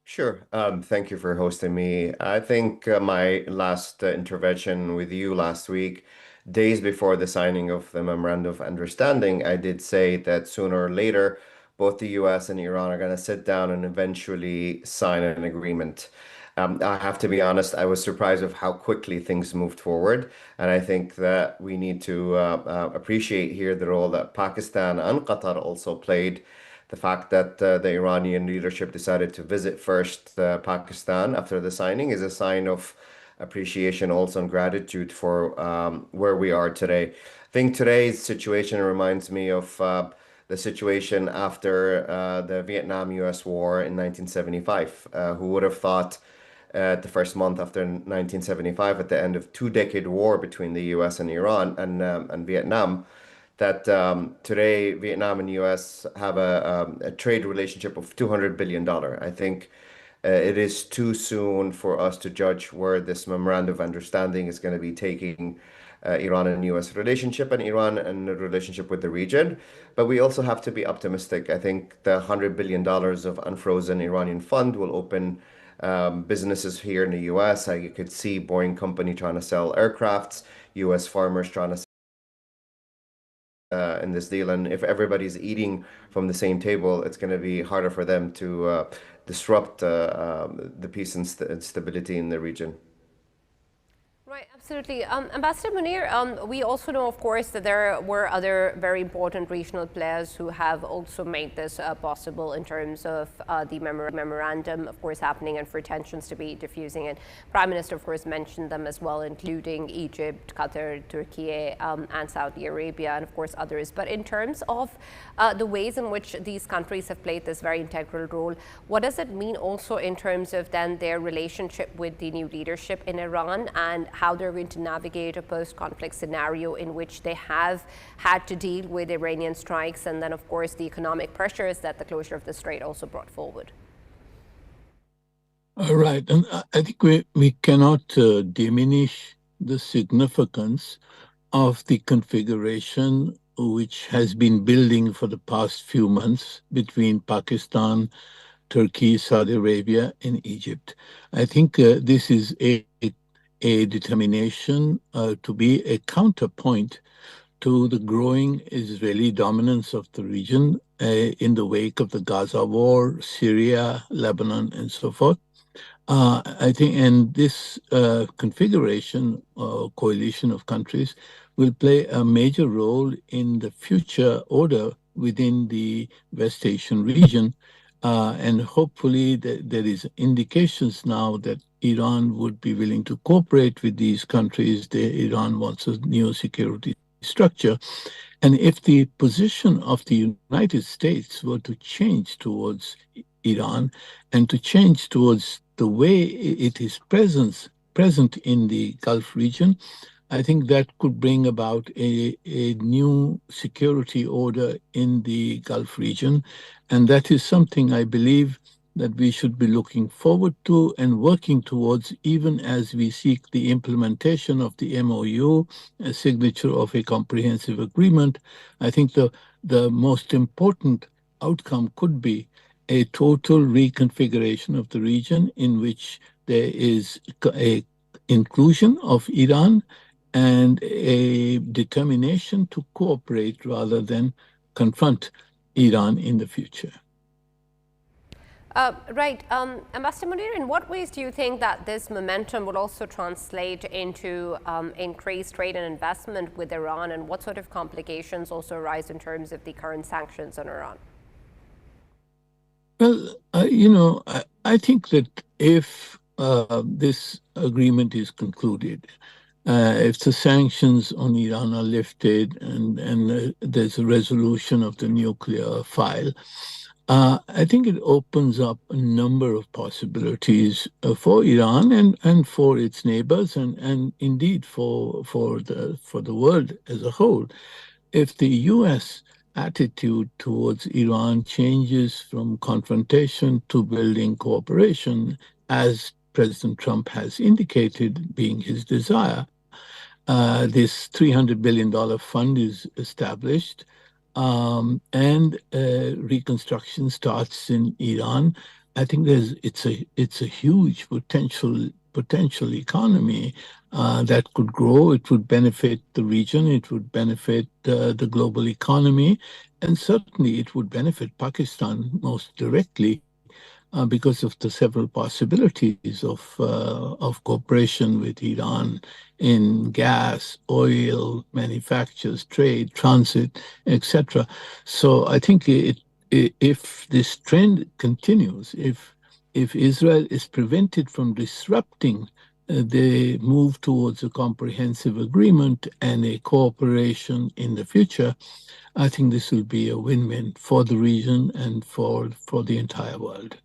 [SPEAKER 2] Sure. Thank you for hosting me. I think my last intervention with you last week, days before the signing of the Memorandum of Understanding, I did say that sooner or later, both the US and Iran are going to sit down and eventually sign an agreement. I have to be honest, I was surprised of how quickly things moved forward. And I think that we need to appreciate here the role that Pakistan and Qatar also played. The fact that the Iranian leadership decided to visit first Pakistan after the signing is a sign of appreciation also and gratitude for where we are today. I think today's situation reminds me of the situation after the Vietnam-US War in 1975. Who would have thought the first month after 1975, at the end of two-decade war between the US and Iran and Vietnam, that today Vietnam and US have a trade relationship of $200 billion. I think it is too soon for us to judge where this Memorandum of Understanding is going to be taking Iran and US relationship and Iran and the relationship with the region. But we also have to be optimistic. I think the $100 billion of unfrozen Iranian fund will open businesses here in the US. I could see Boeing Company trying to sell aircrafts, US farmers trying to in this deal. And if everybody's eating from the same table, it's going to be harder for them to disrupt the peace and stability in the region.
[SPEAKER 21] Right, absolutely. Ambassador Munir, we also know, of course, that there were other very important regional players who have also made this possible in terms of the memorandum, of course, happening and for tensions to be diffusing. And Prime Minister, of course, mentioned them as well, including Egypt, Qatar, Turkey, and Saudi Arabia, and of course others. But in terms of the ways in which these countries have played this very integral role, what does it mean also in terms of then their relationship with the new leadership in Iran and how they're going to navigate a post-conflict scenario in which they have had to deal with Iranian strikes and then, of course, the economic pressures that the closure of the strait also brought forward?
[SPEAKER 14] Right. And I think we cannot diminish the significance of the configuration which has been building for the past few months between Pakistan, Turkey, Saudi Arabia, and Egypt. I think this is a determination to be a counterpoint to the growing Israeli dominance of the region in the wake of the Gaza war, Syria, Lebanon, and so forth. I think, and this configuration or coalition of countries will play a major role in the future order within the West Asian region. And hopefully there is indications now that Iran would be willing to cooperate with these countries. Iran wants a new security structure. And if the position of the United States were to change towards Iran and to change towards the way it is present in the Gulf region, I think that could bring about a new security order in the Gulf region. And that is something I believe that we should be looking forward to and working towards, even as we seek the implementation of the MOU, a signature of a comprehensive agreement. I think the most important outcome could be a total reconfiguration of the region in which there is a inclusion of Iran and a determination to cooperate rather than confront Iran in the future.
[SPEAKER 21] Right. Ambassador Munir, in what ways do you think that this momentum will also translate into increased trade and investment with Iran, and what sort of complications also arise in terms of the current sanctions on Iran?
[SPEAKER 14] Well, I think that if this agreement is concluded, if the sanctions on Iran are lifted and there's a resolution of the nuclear file, I think it opens up a number of possibilities for Iran and for its neighbors and indeed for the world as a whole. If the U.S. attitude towards Iran changes from confrontation to building cooperation, as President Trump has indicated being his desire, this $300 billion fund is established, and reconstruction starts in Iran. I think it's a huge potential economy that could grow. It would benefit the region. It would benefit the global economy, and certainly it would benefit Pakistan most directly. Because of the several possibilities of cooperation with Iran in gas, oil, manufactures, trade, transit, etc. So I think if this trend continues, if Israel is prevented from disrupting the move towards a comprehensive agreement and a cooperation in the future, I think this will be a win-win for the region and for the entire world.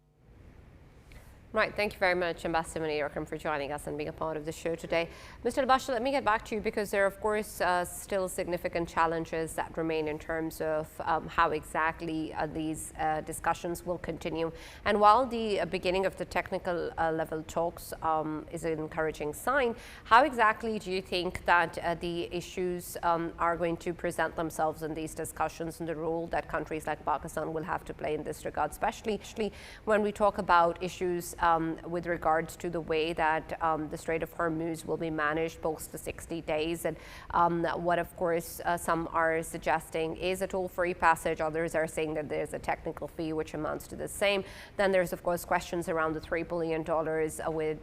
[SPEAKER 21] Right, thank you very much, Ambassador Munir Akram, for joining us and being a part of the show today. Mr. Al-Bashir, let me get back to you because there are, of course, still significant challenges that remain in terms of how exactly these discussions will continue. And while the beginning of the technical level talks is an encouraging sign, how exactly do you think that the issues are going to present themselves in these discussions and the role that countries like Pakistan will have to play in this regard, especially when we talk about issues with regards to the way that the Strait of Hormuz will be managed post the 60 days and what, of course, some are suggesting is a toll-free passage. Others are saying that there's a technical fee which amounts to the same. Then there's, of course, questions around the $3 billion with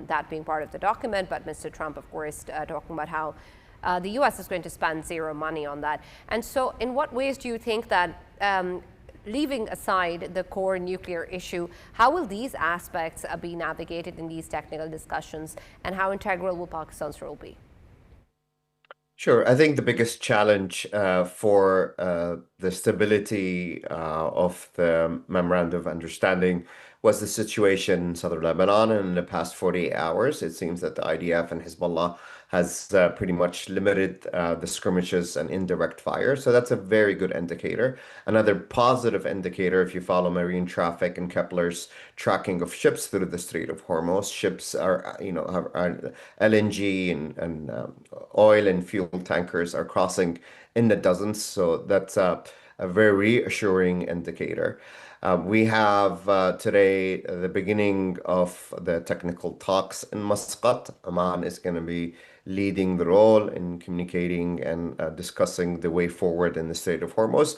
[SPEAKER 21] that being part of the document. But Mr. Trump, of course, talking about how the U.S. is going to spend zero money on that. And so in what ways do you think that leaving aside the core nuclear issue, how will these aspects be navigated in these technical discussions, and how integral will Pakistan's role be?
[SPEAKER 2] Sure. I think the biggest challenge for the stability of the Memorandum of Understanding was the situation in southern Lebanon. And in the past 48 hours, it seems that the IDF and Hezbollah has pretty much limited the skirmishes and indirect fire. So that's a very good indicator. Another positive indicator, if you follow marine traffic and Kepler's tracking of ships through the Strait of Hormuz, ships are LNG and oil and fuel tankers are crossing in the dozens. So that's a very reassuring indicator. We have today the beginning of the technical talks in Muscat. Oman is going to be leading the role in communicating and discussing the way forward in the Strait of Hormuz.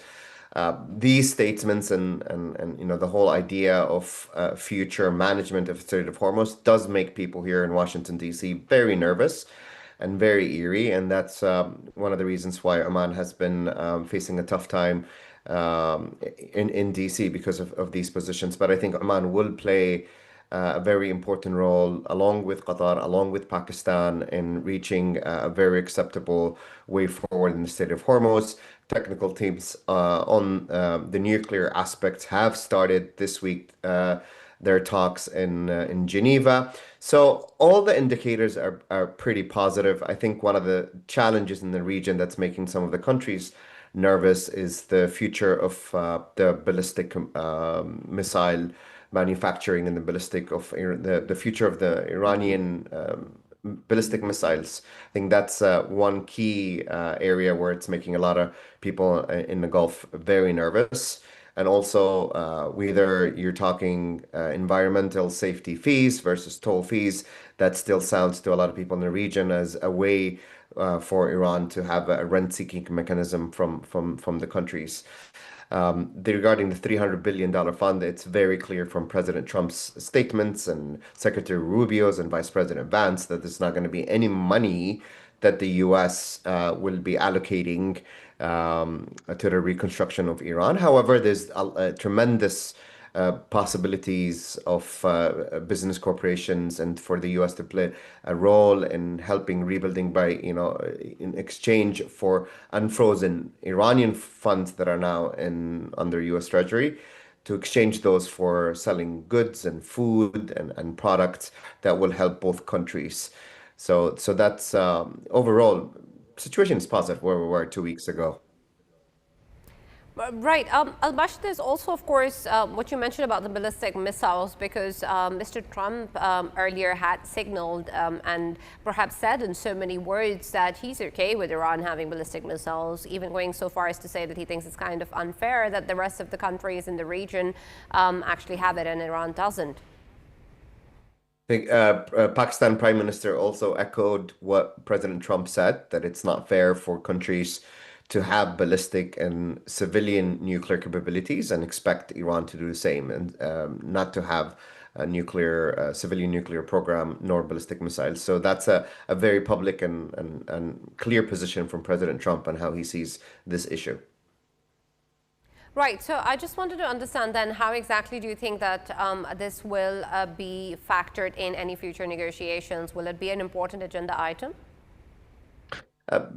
[SPEAKER 2] These statements and the whole idea of future management of the Strait of Hormuz does make people here in Washington, D.C. very nervous and very eerie. And that's one of the reasons why Oman has been facing a tough time in DC because of these positions. But I think Oman will play a very important role along with Qatar, along with Pakistan in reaching a very acceptable way forward in the Strait of Hormuz. Technical teams on the nuclear aspects have started this week their talks in Geneva. So all the indicators are pretty positive. I think one of the challenges in the region that's making some of the countries nervous is the future of the ballistic missile manufacturing and the future of the Iranian ballistic missiles. I think that's one key area where it's making a lot of people in the Gulf very nervous. And also, whether you're talking environmental safety fees versus toll fees, that still sounds to a lot of people in the region as a way for Iran to have a rent-seeking mechanism from the countries. Regarding the $300 billion fund, it's very clear from President Trump's statements and Secretary Rubio's and Vice President Vance that there's not going to be any money that the U.S. will be allocating to the reconstruction of Iran. However, there's a tremendous possibilities of business corporations and for the U.S. to play a role in helping rebuilding by, in exchange for unfrozen Iranian funds that are now under U.S. Treasury, to exchange those for selling goods and food and products that will help both countries. So that's overall situation is positive where we were 2 weeks ago.
[SPEAKER 21] Right. Al-Bashir, there's also, of course, what you mentioned about the ballistic missiles, because Mr. Trump earlier had signaled and perhaps said in so many words that he's okay with Iran having ballistic missiles, even going so far as to say that he thinks it's kind of unfair that the rest of the countries in the region actually have it and Iran doesn't.
[SPEAKER 2] I think Pakistan Prime Minister also echoed what President Trump said, that it's not fair for countries to have ballistic and civilian nuclear capabilities and expect Iran to do the same, and not to have a civilian nuclear program nor ballistic missiles. So that's a very public and clear position from President Trump on how he sees this issue.
[SPEAKER 21] Right. So I just wanted to understand then, how exactly do you think that this will be factored in any future negotiations? Will it be an important agenda item?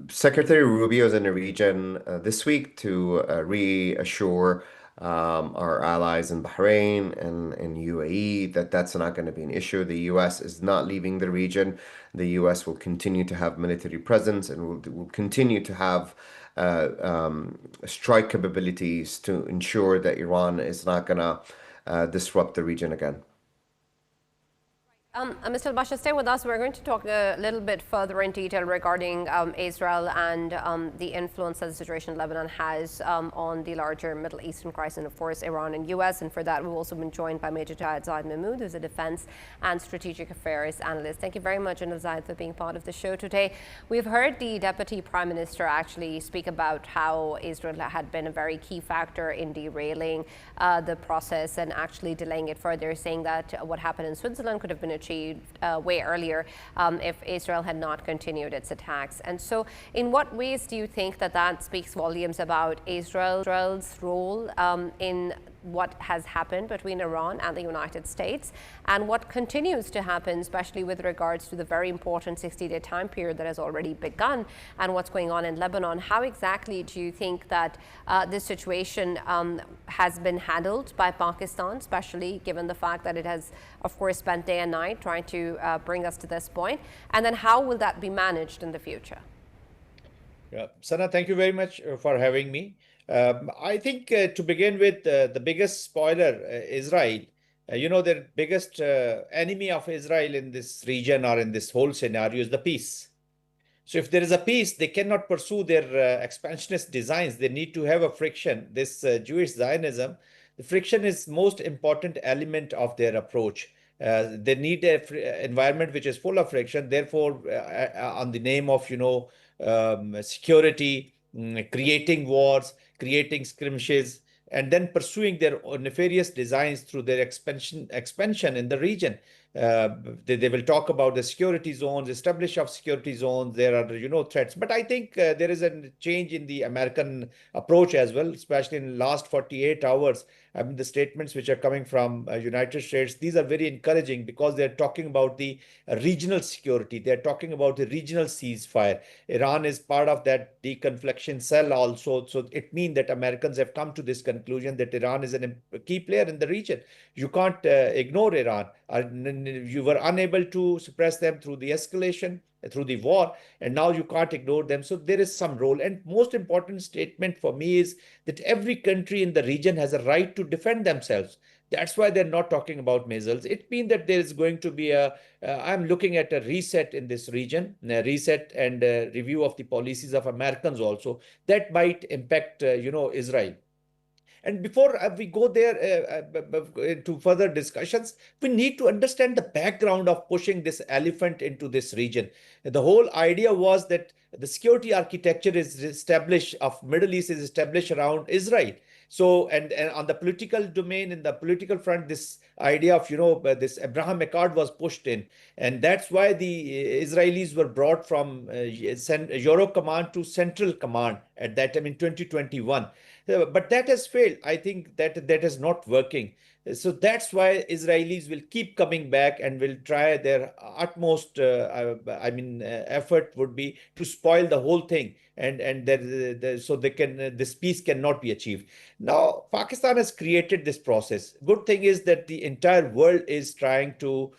[SPEAKER 2] Secretary Rubio is in the region this week to reassure our allies in Bahrain and in UAE that that's not going to be an issue. The U.S. is not leaving the region. The U.S. will continue to have military presence and will continue to have strike capabilities to ensure that Iran is not going to disrupt the region again.
[SPEAKER 21] Mr. Al-Bashir, stay with us. We're going to talk a little bit further in detail regarding Israel and the influence that the situation in Lebanon has on the larger Middle Eastern crisis, and of course Iran and US. And for that, we've also been joined by Major Jayed Zaid Mahmood, who's a defense and strategic affairs analyst. Thank you very much, General Zaid, for being part of the show today. We've heard the Deputy Prime Minister actually speak about how Israel had been a very key factor in derailing the process and actually delaying it further, saying that what happened in Switzerland could have been achieved way earlier if Israel had not continued its attacks. And so in what ways do you think that that speaks volumes about Israel's role in what has happened between Iran and the United States, and what continues to happen, especially with regards to the very important 60-day time period that has already begun, and what's going on in Lebanon? How exactly do you think that this situation has been handled by Pakistan, especially given the fact that it has, of course, spent day and night trying to bring us to this point? And then how will that be managed in the future?
[SPEAKER 6] Yeah. Sana, thank you very much for having me. I think to begin with, the biggest spoiler, Israel, the biggest enemy of Israel in this region or in this whole scenario is the peace. So if there is a peace, they cannot pursue their expansionist designs. They need to have a friction. This Jewish Zionism, the friction is most important element of their approach. They need an environment which is full of friction. Therefore, on the name of, security, creating wars, creating skirmishes, and then pursuing their nefarious designs through their expansion in the region. They will talk about the security zones, establish of security zones. There are, threats. But I think there is a change in the American approach as well, especially in the last 48 hours. I mean, the statements which are coming from United States, these are very encouraging because they're talking about the regional security. They're talking about the regional ceasefire. Iran is part of that deconfliction cell also. So it means that Americans have come to this conclusion that Iran is a key player in the region. You can't ignore Iran. You were unable to suppress them through the escalation, through the war, and now you can't ignore them. So there is some role. And most important statement for me is that every country in the region has a right to defend themselves. That's why they're not talking about missiles. It means that there is going to be I'm looking at a reset in this region, a reset and a review of the policies of Americans also. That might impact, Israel. And before we go there to further discussions, we need to understand the background of pushing this elephant into this region. The whole idea was that the security architecture is established of Middle East is established around Israel. So, and on the political domain, in the political front, this idea of, this Abraham Accord was pushed in. And that's why the Israelis were brought from Euro Command to Central Command at that time in 2021. But that has failed. I think that is not working. So that's why Israelis will keep coming back and will try their utmost. Effort would be to spoil the whole thing, and so they can this peace cannot be achieved. Now, Pakistan has created this process. Good thing is that the entire world is trying to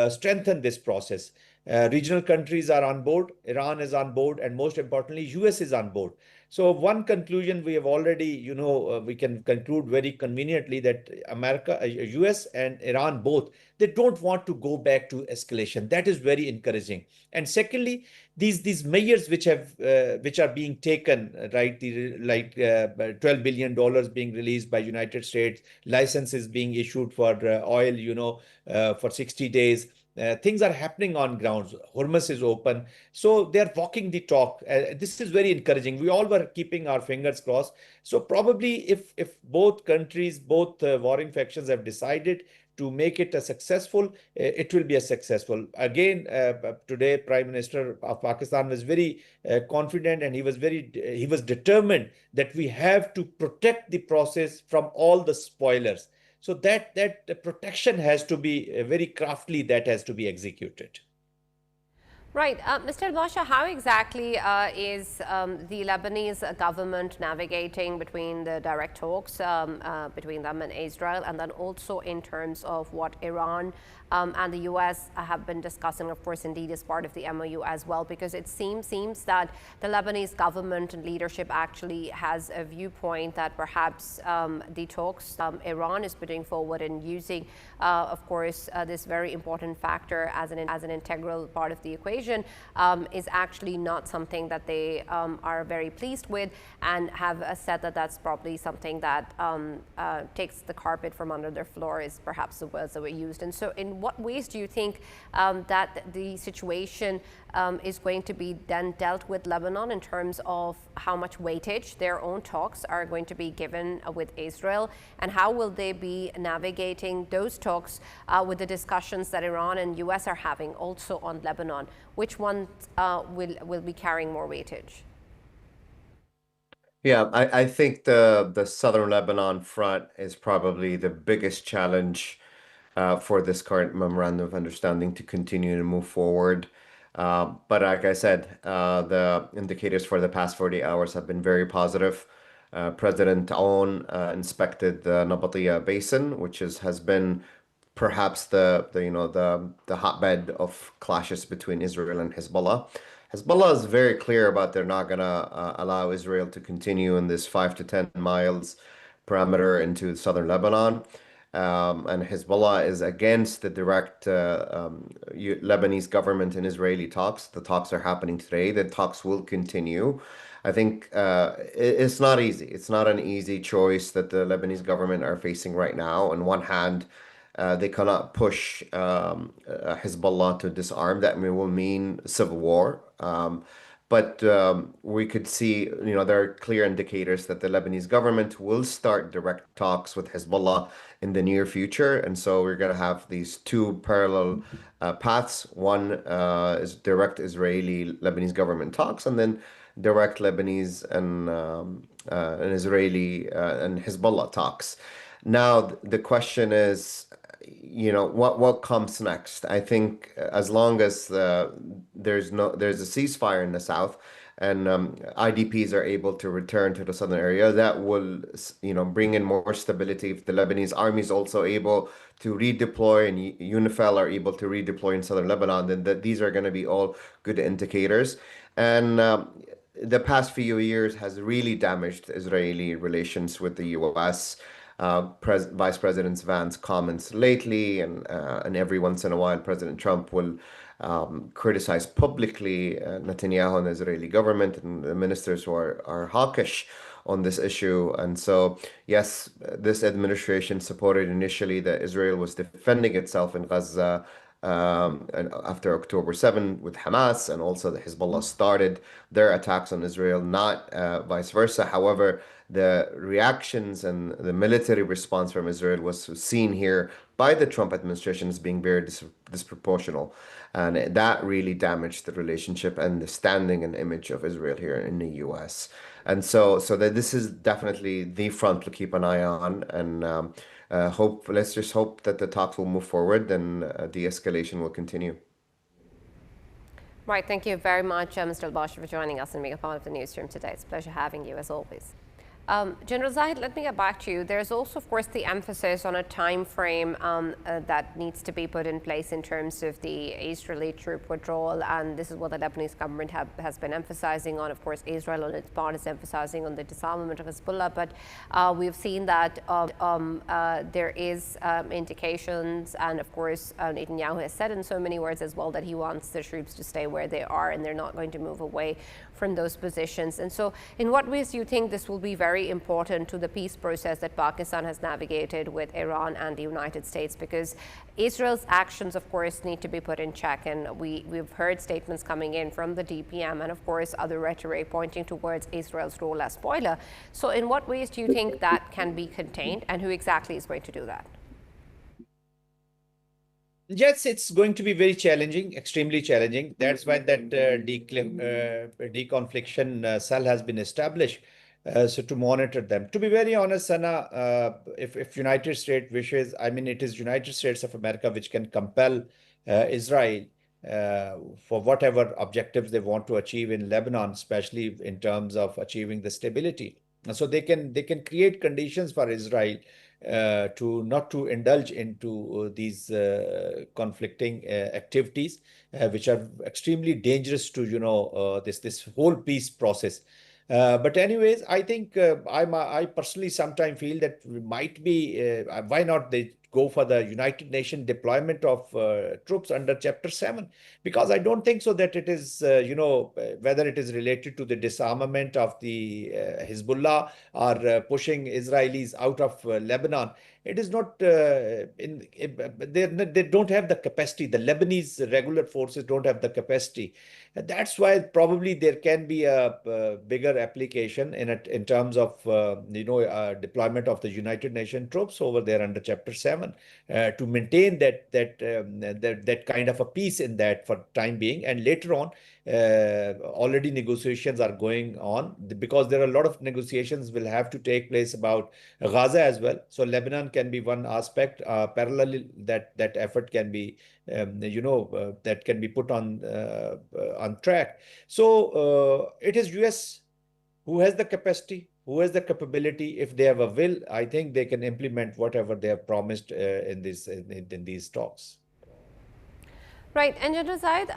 [SPEAKER 6] strengthen this process. Regional countries are on board, Iran is on board, and most importantly, US is on board. So one conclusion we have already, we can conclude very conveniently that US and Iran both, they don't want to go back to escalation. That is very encouraging. And secondly, these measures which are being taken, right, like $12 billion being released by United States, licenses being issued for oil, for 60 days. Things are happening on grounds. Hormuz is open. So they're walking the talk. This is very encouraging. We all were keeping our fingers crossed. So probably if both countries, both warring factions have decided to make it a successful, it will be a successful. Again, today, Prime Minister of Pakistan was very confident, and he was determined that we have to protect the process from all the spoilers. So that protection has to be very craftily, that has to be executed.
[SPEAKER 21] Right. Mr. El-Basha, how exactly is the Lebanese government navigating between the direct talks between them and Israel, and then also in terms of what Iran and the US have been discussing, of course, indeed, as part of the MOU as well, because it seems that the Lebanese government and leadership actually has a viewpoint that perhaps the talks Iran is putting forward and using, of course, this very important factor as an integral part of the equation is actually not something that they are very pleased with, and have said that that's probably something that takes the carpet from under their floor, is perhaps the words that were used. And so in what ways do you think that the situation is going to be then dealt with Lebanon in terms of how much weightage their own talks are going to be given with Israel, and how will they be navigating those talks with the discussions that Iran and US are having also on Lebanon? Which one will be carrying more weightage?
[SPEAKER 2] Yeah, I think the southern Lebanon front is probably the biggest challenge for this current memorandum of understanding to continue to move forward. But like I said, the indicators for the past 40 hours have been very positive. President Aoun inspected the Nabatiya Basin, which has been perhaps the hotbed of clashes between Israel and Hezbollah. Hezbollah is very clear about they're not going to allow Israel to continue in this 5 to 10 miles perimeter into southern Lebanon. And Hezbollah is against the direct Lebanese government and Israeli talks. The talks are happening today. The talks will continue. I think it's not easy. It's not an easy choice that the Lebanese government are facing right now. On one hand, they cannot push Hezbollah to disarm. That will mean civil war. But we could see, there are clear indicators that the Lebanese government will start direct talks with Hezbollah in the near future. And so we're going to have these two parallel paths. One is direct Israeli-Lebanese government talks, and then direct Lebanese and Israeli and Hezbollah talks. Now, the question is, what comes next? I think as long as there's a ceasefire in the south, and IDPs are able to return to the southern area, that will bring in more stability. If the Lebanese army is also able to redeploy, and UNIFIL are able to redeploy in southern Lebanon, then these are going to be all good indicators. And the past few years has really damaged Israeli relations with the US. Vice President Vance's comments lately, and every once in a while, President Trump will criticize publicly Netanyahu and the Israeli government and the ministers who are hawkish on this issue. And so, yes, this administration supported initially that Israel was defending itself in Gaza and after October 7 with Hamas, and also the Hezbollah started their attacks on Israel, not vice versa. However, the reactions and the military response from Israel was seen here by the Trump administration as being very disproportional. And that really damaged the relationship and the standing and image of Israel here in the US. And so that this is definitely the front to keep an eye on. And let's just hope that the talks will move forward and de-escalation will continue.
[SPEAKER 21] Right, thank you very much, Mr. Al-Bashir, for joining us and being a part of the newsroom today. It's a pleasure having you, as always. General Zahid, let me get back to you. There's also, of course, the emphasis on a time frame that needs to be put in place in terms of the Israeli troop withdrawal, and this is what the Lebanese government has been emphasizing on. Of course, Israel on its part is emphasizing on the disarmament of Hezbollah, but we've seen that there is indications, and of course, Netanyahu has said in so many words as well that he wants the troops to stay where they are and they're not going to move away from those positions. And so in what ways do you think this will be very important to the peace process that Pakistan has navigated with Iran and the United States? Because Israel's actions, of course, need to be put in check. And we've heard statements coming in from the DPM and, of course, other rhetoric pointing towards Israel's role as spoiler. So in what ways do you think that can be contained, and who exactly is going to do that?
[SPEAKER 6] Yes, it's going to be very challenging, extremely challenging. That's why that deconfliction cell has been established, so to monitor them. To be very honest, Sana, if United States wishes, I mean, it is United States of America which can compel Israel for whatever objectives they want to achieve in Lebanon, especially in terms of achieving the stability. So they can create conditions for Israel to not to indulge into these conflicting activities, which are extremely dangerous to this whole peace process. But anyways, I think I personally sometimes feel that might be why not they go for the United Nations deployment of troops under Chapter 7, because I don't think so that it is, whether it is related to the disarmament of the Hezbollah or pushing Israelis out of Lebanon. It is not, they don't have the capacity. The Lebanese regular forces don't have the capacity. That's why probably there can be a bigger application in terms of, deployment of the United Nations troops over there under Chapter 7 to maintain that kind of a peace in that for time being. And later on, already negotiations are going on, because there are a lot of negotiations will have to take place about Gaza as well. So Lebanon can be one aspect. Parallelly, that effort can be, that can be put on track. So it is US who has the capacity, who has the capability. If they have a will, I think they can implement whatever they have promised in these talks.
[SPEAKER 21] Right, and General Zahid,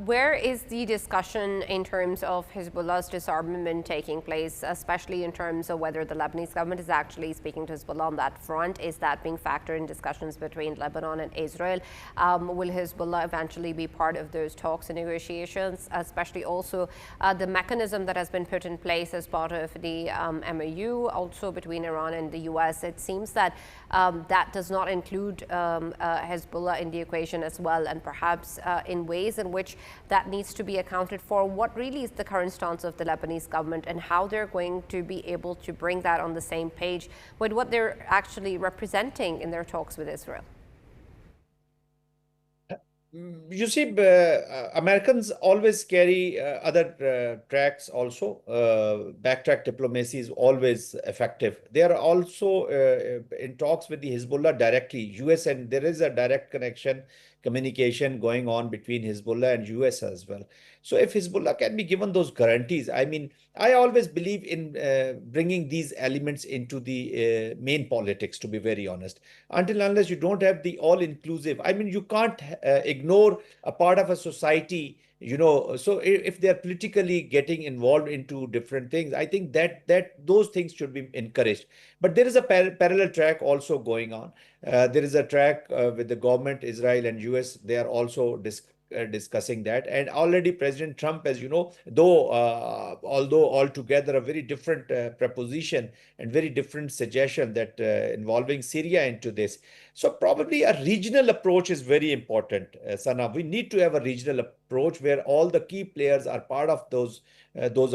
[SPEAKER 21] where is the discussion in terms of Hezbollah's disarmament taking place, especially in terms of whether the Lebanese government is actually speaking to Hezbollah on that front? Is that being factored in discussions between Lebanon and Israel? Will Hezbollah eventually be part of those talks and negotiations, especially also the mechanism that has been put in place as part of the MOU, also between Iran and the US? It seems that that does not include Hezbollah in the equation as well, and perhaps in ways in which that needs to be accounted for. What really is the current stance of the Lebanese government, and how they're going to be able to bring that on the same page with what they're actually representing in their talks with Israel?
[SPEAKER 6] You see, Americans always carry other tracks also. Backtrack diplomacy is always effective. They are also in talks with the Hezbollah directly, US, and there is a direct communication going on between Hezbollah and US as well. So if Hezbollah can be given those guarantees, I mean, I always believe in bringing these elements into the main politics, to be very honest. Until unless you don't have the all-inclusive, I mean, you can't ignore a part of a society, so if they're politically getting involved into different things, I think that those things should be encouraged. But there is a parallel track also going on. There is a track with the government, Israel and US. They are also discussing that. And already President Trump, as you know, although altogether a very different proposition and very different suggestion that involving Syria into this. So probably a regional approach is very important, Sana. We need to have a regional approach where all the key players are part of those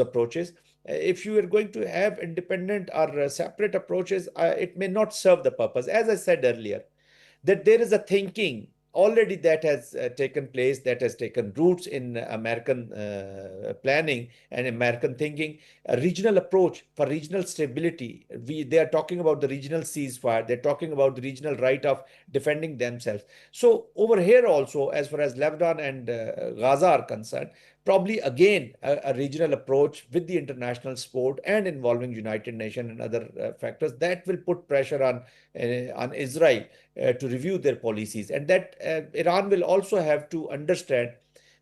[SPEAKER 6] approaches. If you are going to have independent or separate approaches, it may not serve the purpose. As I said earlier, that there is a thinking already that has taken place, that has taken roots in American planning and American thinking. A regional approach for regional stability. They are talking about the regional ceasefire. They're talking about the regional right of defending themselves. So over here also, as far as Lebanon and Gaza are concerned, probably again a regional approach with the international support and involving United Nations and other factors that will put pressure on Israel to review their policies, and that Iran will also have to understand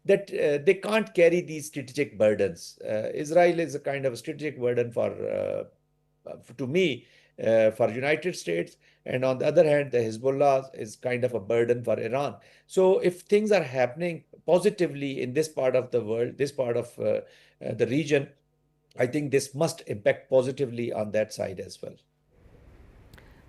[SPEAKER 6] that they can't carry these strategic burdens. Israel is a kind of a strategic burden to me, for United States, and on the other hand, the Hezbollah is kind of a burden for Iran. So if things are happening positively in this part of the world, this part of the region, I think this must impact positively on that side as well.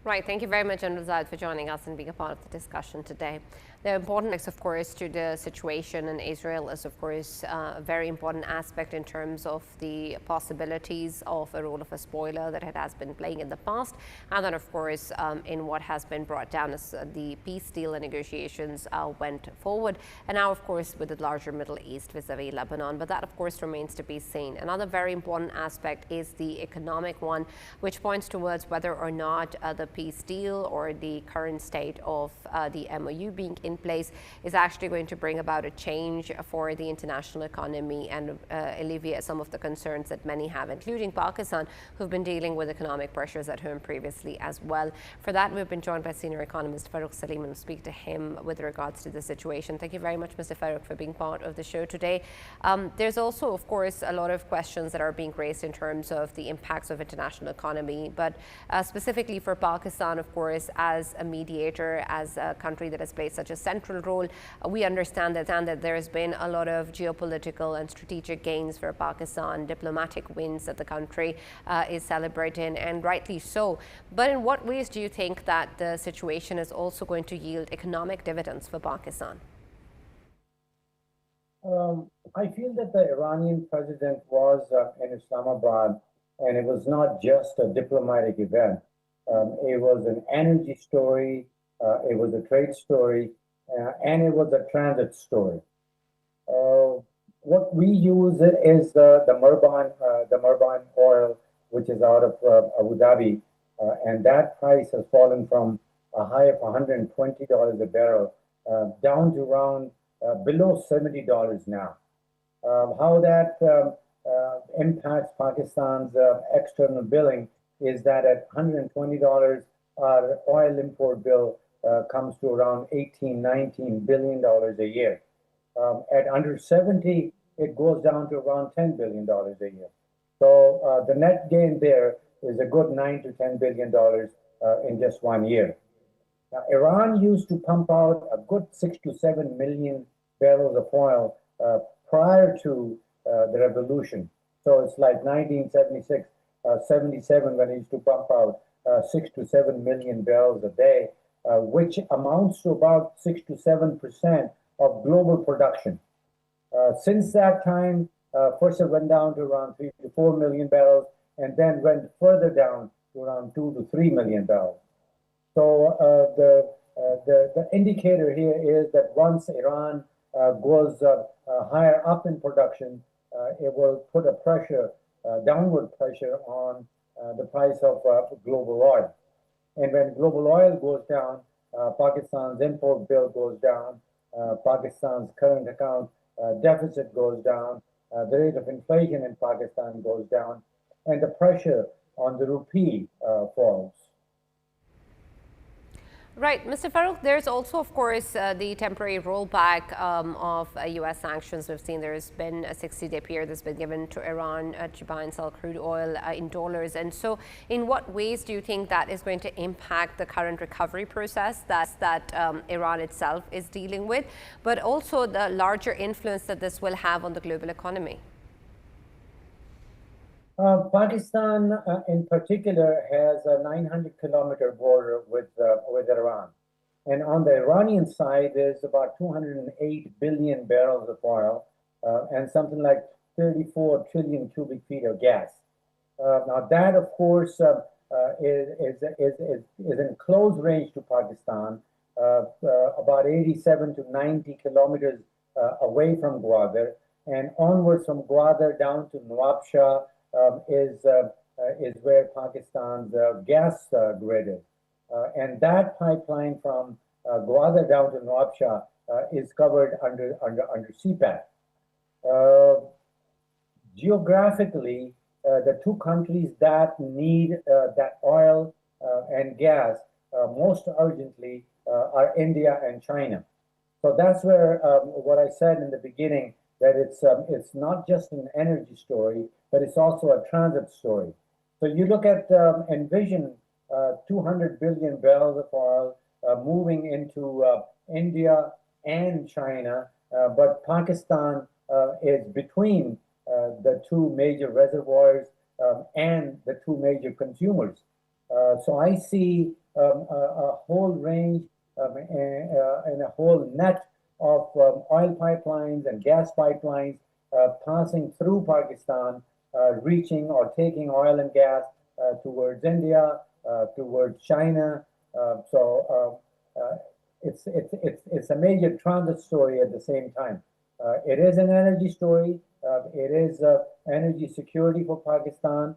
[SPEAKER 21] Right. Thank you very much, Anurad, for joining us and being a part of the discussion today. The importance, of course, to the situation in Israel is, of course, a very important aspect in terms of the possibilities of a role of a spoiler that it has been playing in the past. And then, of course, in what has been brought down as the peace deal and negotiations went forward. And now, of course, with the larger Middle East vis-a-vis Lebanon. But that, of course, remains to be seen. Another very important aspect is the economic one, which points towards whether or not the peace deal or the current state of the MOU being in place is actually going to bring about a change for the international economy and alleviate some of the concerns that many have, including Pakistan, who've been dealing with economic pressures at home previously as well. For that, we've been joined by senior economist Farooq Salim, and we'll speak to him with regards to the situation. Thank you very much, Mr. Farooq, for being part of the show today. There's also, of course, a lot of questions that are being raised in terms of the impacts of international economy, but specifically for Pakistan, of course, as a mediator, as a country that has played such a central role, we understand that there has been a lot of geopolitical and strategic gains for Pakistan, diplomatic wins that the country is celebrating, and rightly so. But in what ways do you think that the situation is also going to yield economic dividends for Pakistan?
[SPEAKER 9] I feel that the Iranian president was in Islamabad, and it was not just a diplomatic event. It was an energy story, it was a trade story, and it was a transit story. What we use is the Murban oil, which is out of Abu Dhabi, and that price has fallen from a high of $120 a barrel down to around below $70 now. How that impacts Pakistan's external billing is that at $120, our oil import bill comes to around $18-19 billion a year. At under 70, it goes down to around $10 billion a year. So the net gain there is a good $9 to $10 billion in just 1 year. Now, Iran used to pump out a good 6 to 7 million barrels of oil prior to the revolution. So it's like 1976, 77 when it used to pump out 6 to 7 million barrels a day, which amounts to about 6 to 7% of global production. Since that time, first it went down to around 3 to 4 million barrels, and then went further down to around 2 to 3 million barrels. So the indicator here is that once Iran goes higher up in production, it will put a pressure, downward pressure on the price of global oil. And when global oil goes down, Pakistan's import bill goes down, Pakistan's current account deficit goes down, the rate of inflation in Pakistan goes down, and the pressure on the rupee falls.
[SPEAKER 21] Right. Mr. Farooq, there's also, of course, the temporary rollback of U.S. sanctions. We've seen there's been a 60-day period that's been given to Iran to buy and sell crude oil in dollars. And so in what ways do you think that is going to impact the current recovery process that Iran itself is dealing with, but also the larger influence that this will have on the global economy?
[SPEAKER 9] Pakistan, in particular, has a 900-kilometer border with Iran. And on the Iranian side, there's about 208 billion barrels of oil and something like 34 trillion cubic feet of gas. Now, that, of course, is in close range to Pakistan, about 87 to 90 kilometers away from Gwadar, and onwards from Gwadar down to Nawabshah is where Pakistan's gas grid is. And that pipeline from Gwadar down to Nawabshah is covered under CPAC. Geographically, the two countries that need that oil and gas most urgently are India and China. So that's where what I said in the beginning, that it's not just an energy story, but it's also a transit story. So you look at envision 200 billion barrels of oil moving into India and China, but Pakistan is between the two major reservoirs and the two major consumers. So I see a whole range and a whole net of oil pipelines and gas pipelines passing through Pakistan, reaching or taking oil and gas towards India, towards China. So it's a major transit story at the same time. It is an energy story. It is energy security for Pakistan,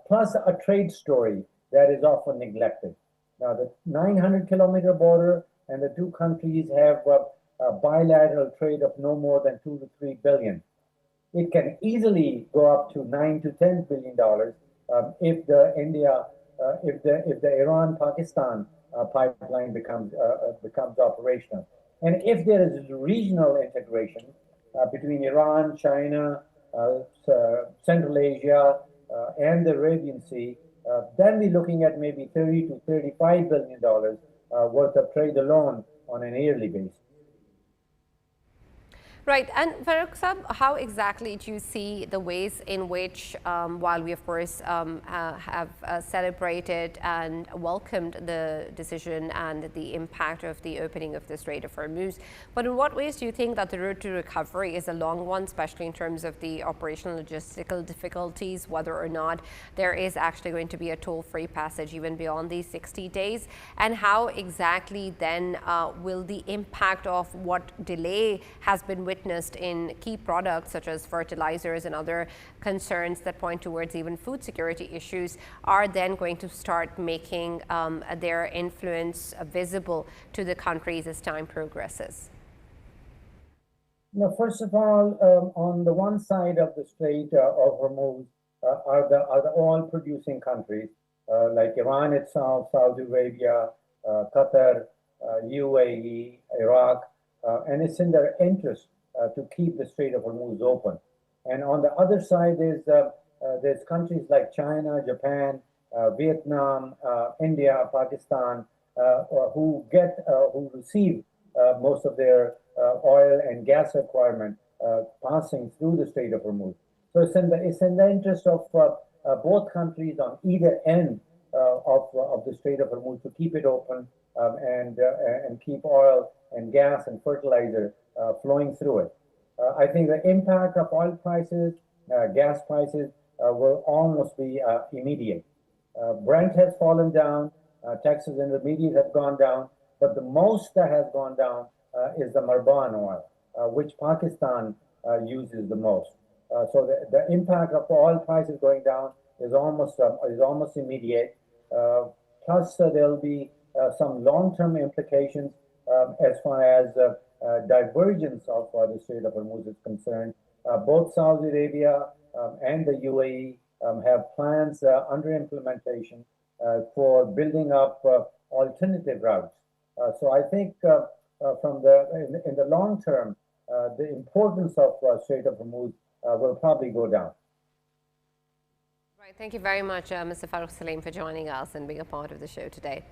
[SPEAKER 9] plus a trade story that is often neglected. Now, the 900-kilometer border and the two countries have a bilateral trade of no more than 2 to 3 billion. It can easily go up to 9 to 10 billion dollars if the Iran-Pakistan pipeline becomes operational, and if there is regional integration between Iran, China, Central Asia, and the Arabian Sea, then we're looking at maybe 30 to 35 billion dollars worth of trade alone on an yearly basis.
[SPEAKER 21] Right, and Farooq Saab, how exactly do you see the ways in which, while we of course have celebrated and welcomed the decision and the impact of the opening of the Strait of Hormuz, but in what ways do you think that the road to recovery is a long one, especially in terms of the operational logistical difficulties, whether or not there is actually going to be a toll-free passage even beyond these 60 days, and how exactly then will the impact of what delay has been witnessed in key products such as fertilizers and other concerns that point towards even food security issues are then going to start making their influence visible to the countries as time progresses?
[SPEAKER 9] Now, first of all, on the one side of the Strait of Hormuz are the oil-producing countries like Iran itself, Saudi Arabia, Qatar, UAE, Iraq, and it's in their interest to keep the Strait of Hormuz open. And on the other side is there's countries like China, Japan, Vietnam, India, Pakistan, who receive most of their oil and gas requirement passing through the Strait of Hormuz. So it's in the interest of both countries on either end of the Strait of Hormuz to keep it open and keep oil and gas and fertilizer flowing through it. I think the impact of oil prices, gas prices will almost be immediate. Brent has fallen down, Texas Intermediate have gone down, but the most that has gone down is the Marban oil, which Pakistan uses the most. So the impact of oil prices going down is almost immediate. Plus, there'll be some long-term implications as far as divergence of the Strait of Hormuz is concerned. Both Saudi Arabia and the UAE have plans under implementation for building up alternative routes. So I think in the long term, the importance of Strait of Hormuz will probably go down.
[SPEAKER 21] Right. Thank you very much, Mr. Farooq Salim, for joining us and being a part of the show today.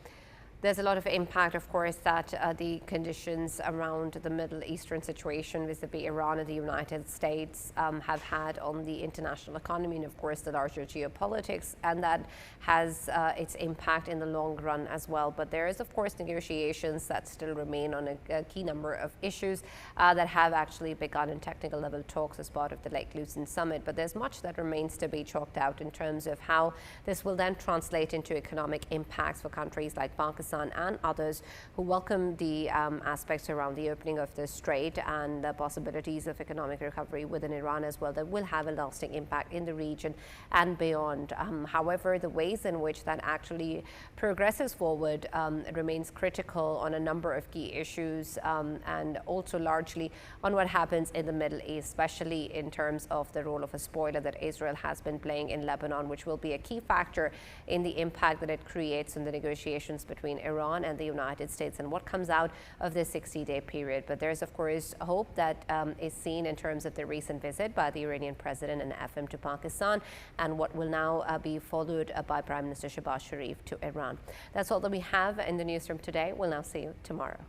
[SPEAKER 21] There's a lot of impact, of course, that the conditions around the Middle Eastern situation vis-a-vis Iran and the United States have had on the international economy and, of course, the larger geopolitics, and that has its impact in the long run as well. But there is, of course, negotiations that still remain on a key number of issues that have actually begun in technical level talks as part of the Lake Lucerne Summit. But there's much that remains to be chalked out in terms of how this will then translate into economic impacts for countries like Pakistan Pakistan and others who welcome the aspects around the opening of the strait and the possibilities of economic recovery within Iran as well that will have a lasting impact in the region and beyond. However, the ways in which that actually progresses forward remains critical on a number of key issues and also largely on what happens in the Middle East, especially in terms of the role of a spoiler that Israel has been playing in Lebanon, which will be a key factor in the impact that it creates in the negotiations between Iran and the United States and what comes out of this 60-day period. But there's, of course, hope that is seen in terms of the recent visit by the Iranian president and FM to Pakistan and what will now be followed by Prime Minister Shehbaz Sharif to Iran. That's all that we have in the newsroom today. We'll now see you tomorrow.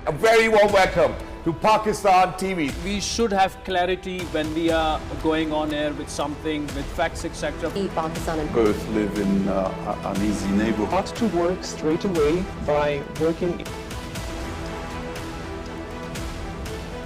[SPEAKER 5] A very warm welcome to Pakistan TV.
[SPEAKER 10] We should have clarity when we are going on air with something, with facts, etc.
[SPEAKER 21] Pakistan and
[SPEAKER 11] both live in uneasy neighborhoods.
[SPEAKER 12] To work straight away by working.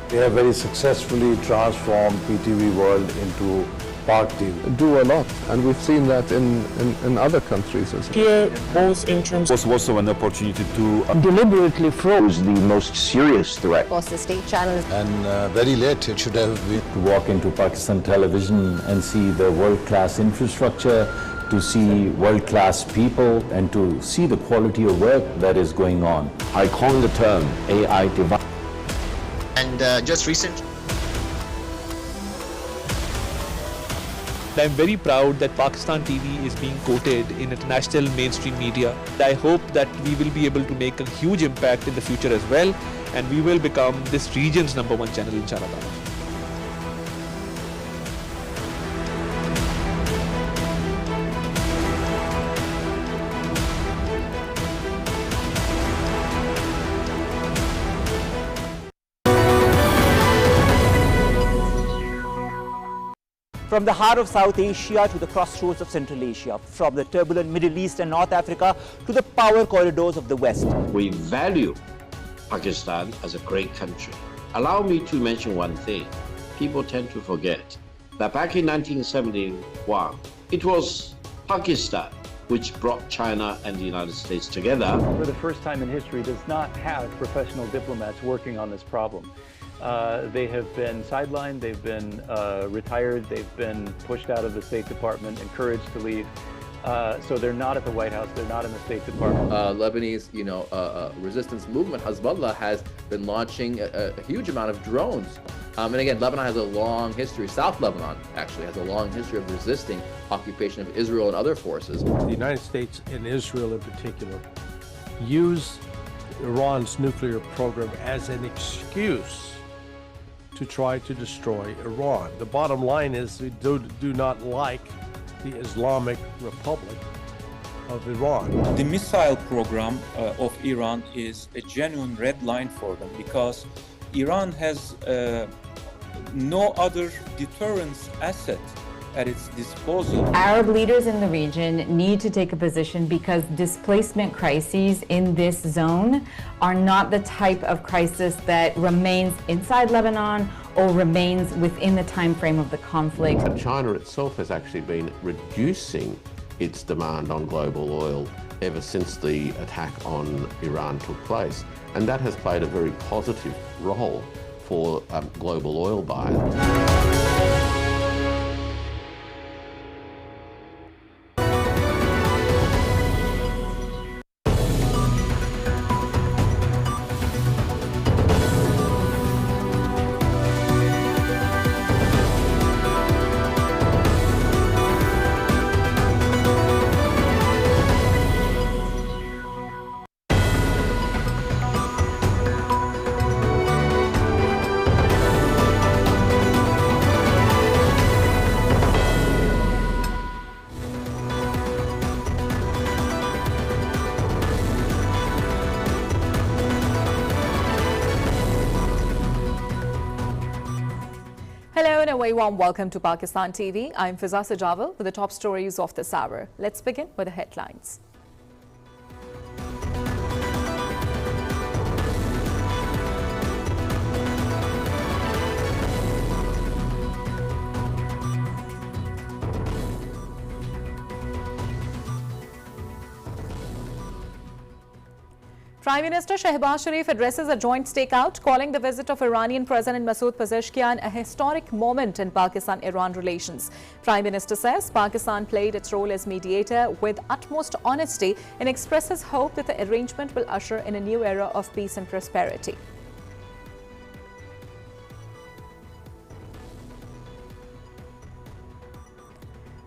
[SPEAKER 16] They have very successfully transformed PTV World into Park TV.
[SPEAKER 22] Do a lot, and we've seen that in other countries as well.
[SPEAKER 12] Here, both in terms
[SPEAKER 11] was also an opportunity to
[SPEAKER 22] deliberately froze the most serious threat.
[SPEAKER 21] Across the state channels.
[SPEAKER 16] And very late, it should have been.
[SPEAKER 23] To walk into Pakistan television and see the world-class infrastructure, to see world-class people, and to see the quality of work that is going on.
[SPEAKER 22] I coined the term AI divide.
[SPEAKER 24] And just recently,
[SPEAKER 25] I'm very proud that Pakistan TV is being quoted in international mainstream media. I hope that we will be able to make a huge impact in the future as well, and we will become this region's #1 channel, inshallah.
[SPEAKER 26] From the heart of South Asia to the crossroads of Central Asia, from the turbulent Middle East and North Africa to the power corridors of the West.
[SPEAKER 27] We value Pakistan as a great country. Allow me to mention one thing. People tend to forget that back in 1971, it was Pakistan which brought China and the United States together.
[SPEAKER 28] For the first time in history, does not have professional diplomats working on this problem. They have been sidelined, they've been retired, they've been pushed out of the State Department, encouraged to leave. So they're not at the White House, they're not in the State Department.
[SPEAKER 29] Lebanese, resistance movement, Hezbollah, has been launching a huge amount of drones. And again, Lebanon has a long history, South Lebanon actually has a long history of resisting occupation of Israel and other forces.
[SPEAKER 30] The United States and Israel in particular use Iran's nuclear program as an excuse to try to destroy Iran. The bottom line is we do not like the Islamic Republic of Iran.
[SPEAKER 34] The missile program of Iran is a genuine red line for them because Iran has no other deterrence asset at its disposal.
[SPEAKER 35] Arab leaders in the region need to take a position because displacement crises in this zone are not the type of crisis that remains inside Lebanon or remains within the time frame of the conflict.
[SPEAKER 23] China itself has actually been reducing its demand on global oil ever since the attack on Iran took place. And that has played a very positive role for global oil buyers.
[SPEAKER 1] Hello and a very warm welcome to Pakistan TV. I'm Fiza Sajawal with the top stories of this hour. Let's begin with the headlines. Prime Minister Shehbaz Sharif addresses a joint stakeout, calling the visit of Iranian President Masoud Pezeshkian a historic moment in Pakistan-Iran relations. Prime Minister says Pakistan played its role as mediator with utmost honesty and expresses hope that the arrangement will usher in a new era of peace and prosperity.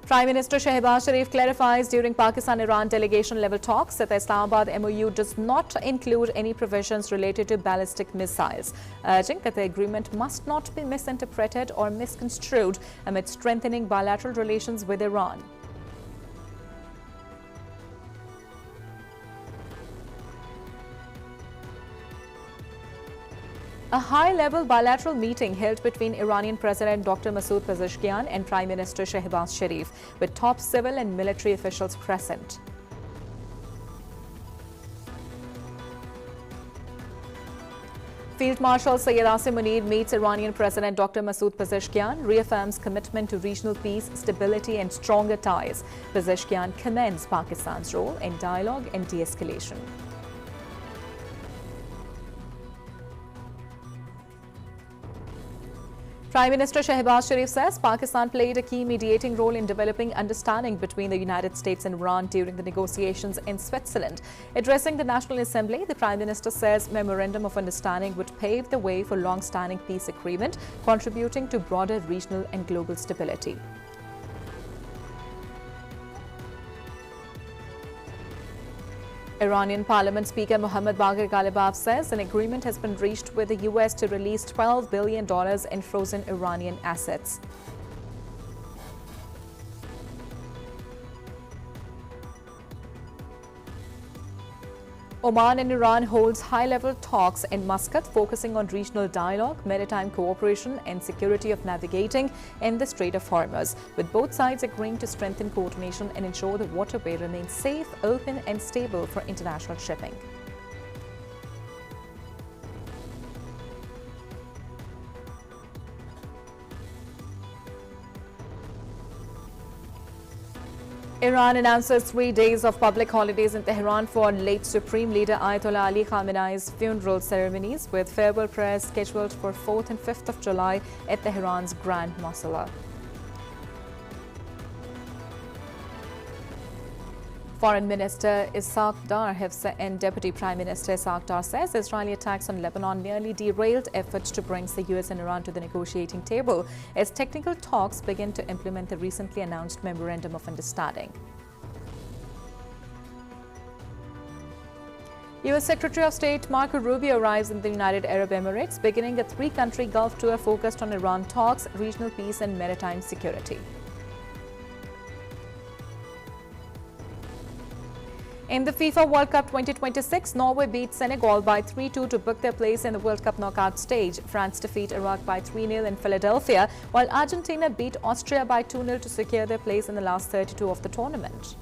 [SPEAKER 1] Prime Minister Shehbaz Sharif clarifies during Pakistan-Iran delegation level talks that the Islamabad MOU does not include any provisions related to ballistic missiles, urging that the agreement must not be misinterpreted or misconstrued amid strengthening bilateral relations with Iran. A high-level bilateral meeting held between Iranian President Dr. Masoud Pezeshkian and Prime Minister Shehbaz Sharif, with top civil and military officials present. Field Marshal Sayyid Asim Munir meets Iranian President Dr. Masoud Pezeshkian, reaffirms commitment to regional peace, stability and stronger ties. Pezeshkian commends Pakistan's role in dialogue and de-escalation. Prime Minister Shehbaz Sharif says Pakistan played a key mediating role in developing understanding between the United States and Iran during the negotiations in Switzerland. Addressing the National Assembly, the Prime Minister says Memorandum of Understanding would pave the way for long-standing peace agreement, contributing to broader regional and global stability. Iranian Parliament Speaker Mohammad Bagher Ghalibaf says an agreement has been reached with the US to release $12 billion in frozen Iranian assets. Oman and Iran holds high-level talks in Muscat focusing on regional dialogue, maritime cooperation and security of navigating in the Strait of Hormuz, with both sides agreeing to strengthen coordination and ensure the waterway remains safe, open and stable for international shipping. Iran announces 3 days of public holidays in Tehran for late Supreme Leader Ayatollah Ali Khamenei's funeral ceremonies, with farewell prayers scheduled for 4th and 5th of July at Tehran's Grand Mosala. Foreign Minister Ishaq Dar and Deputy Prime Minister Ishaq Dar says Israeli attacks on Lebanon nearly derailed efforts to bring the US and Iran to the negotiating table as technical talks begin to implement the recently announced Memorandum of Understanding. US Secretary of State Marco Rubio arrives in the United Arab Emirates, beginning a 3-country Gulf tour focused on Iran talks, regional peace and maritime security. In the FIFA World Cup 2026, Norway beat Senegal by 3-2 to book their place in the World Cup knockout stage. France defeat Iraq by 3-0 in Philadelphia, while Argentina beat Austria by 2-0 to secure their place in the last 32 of the tournament.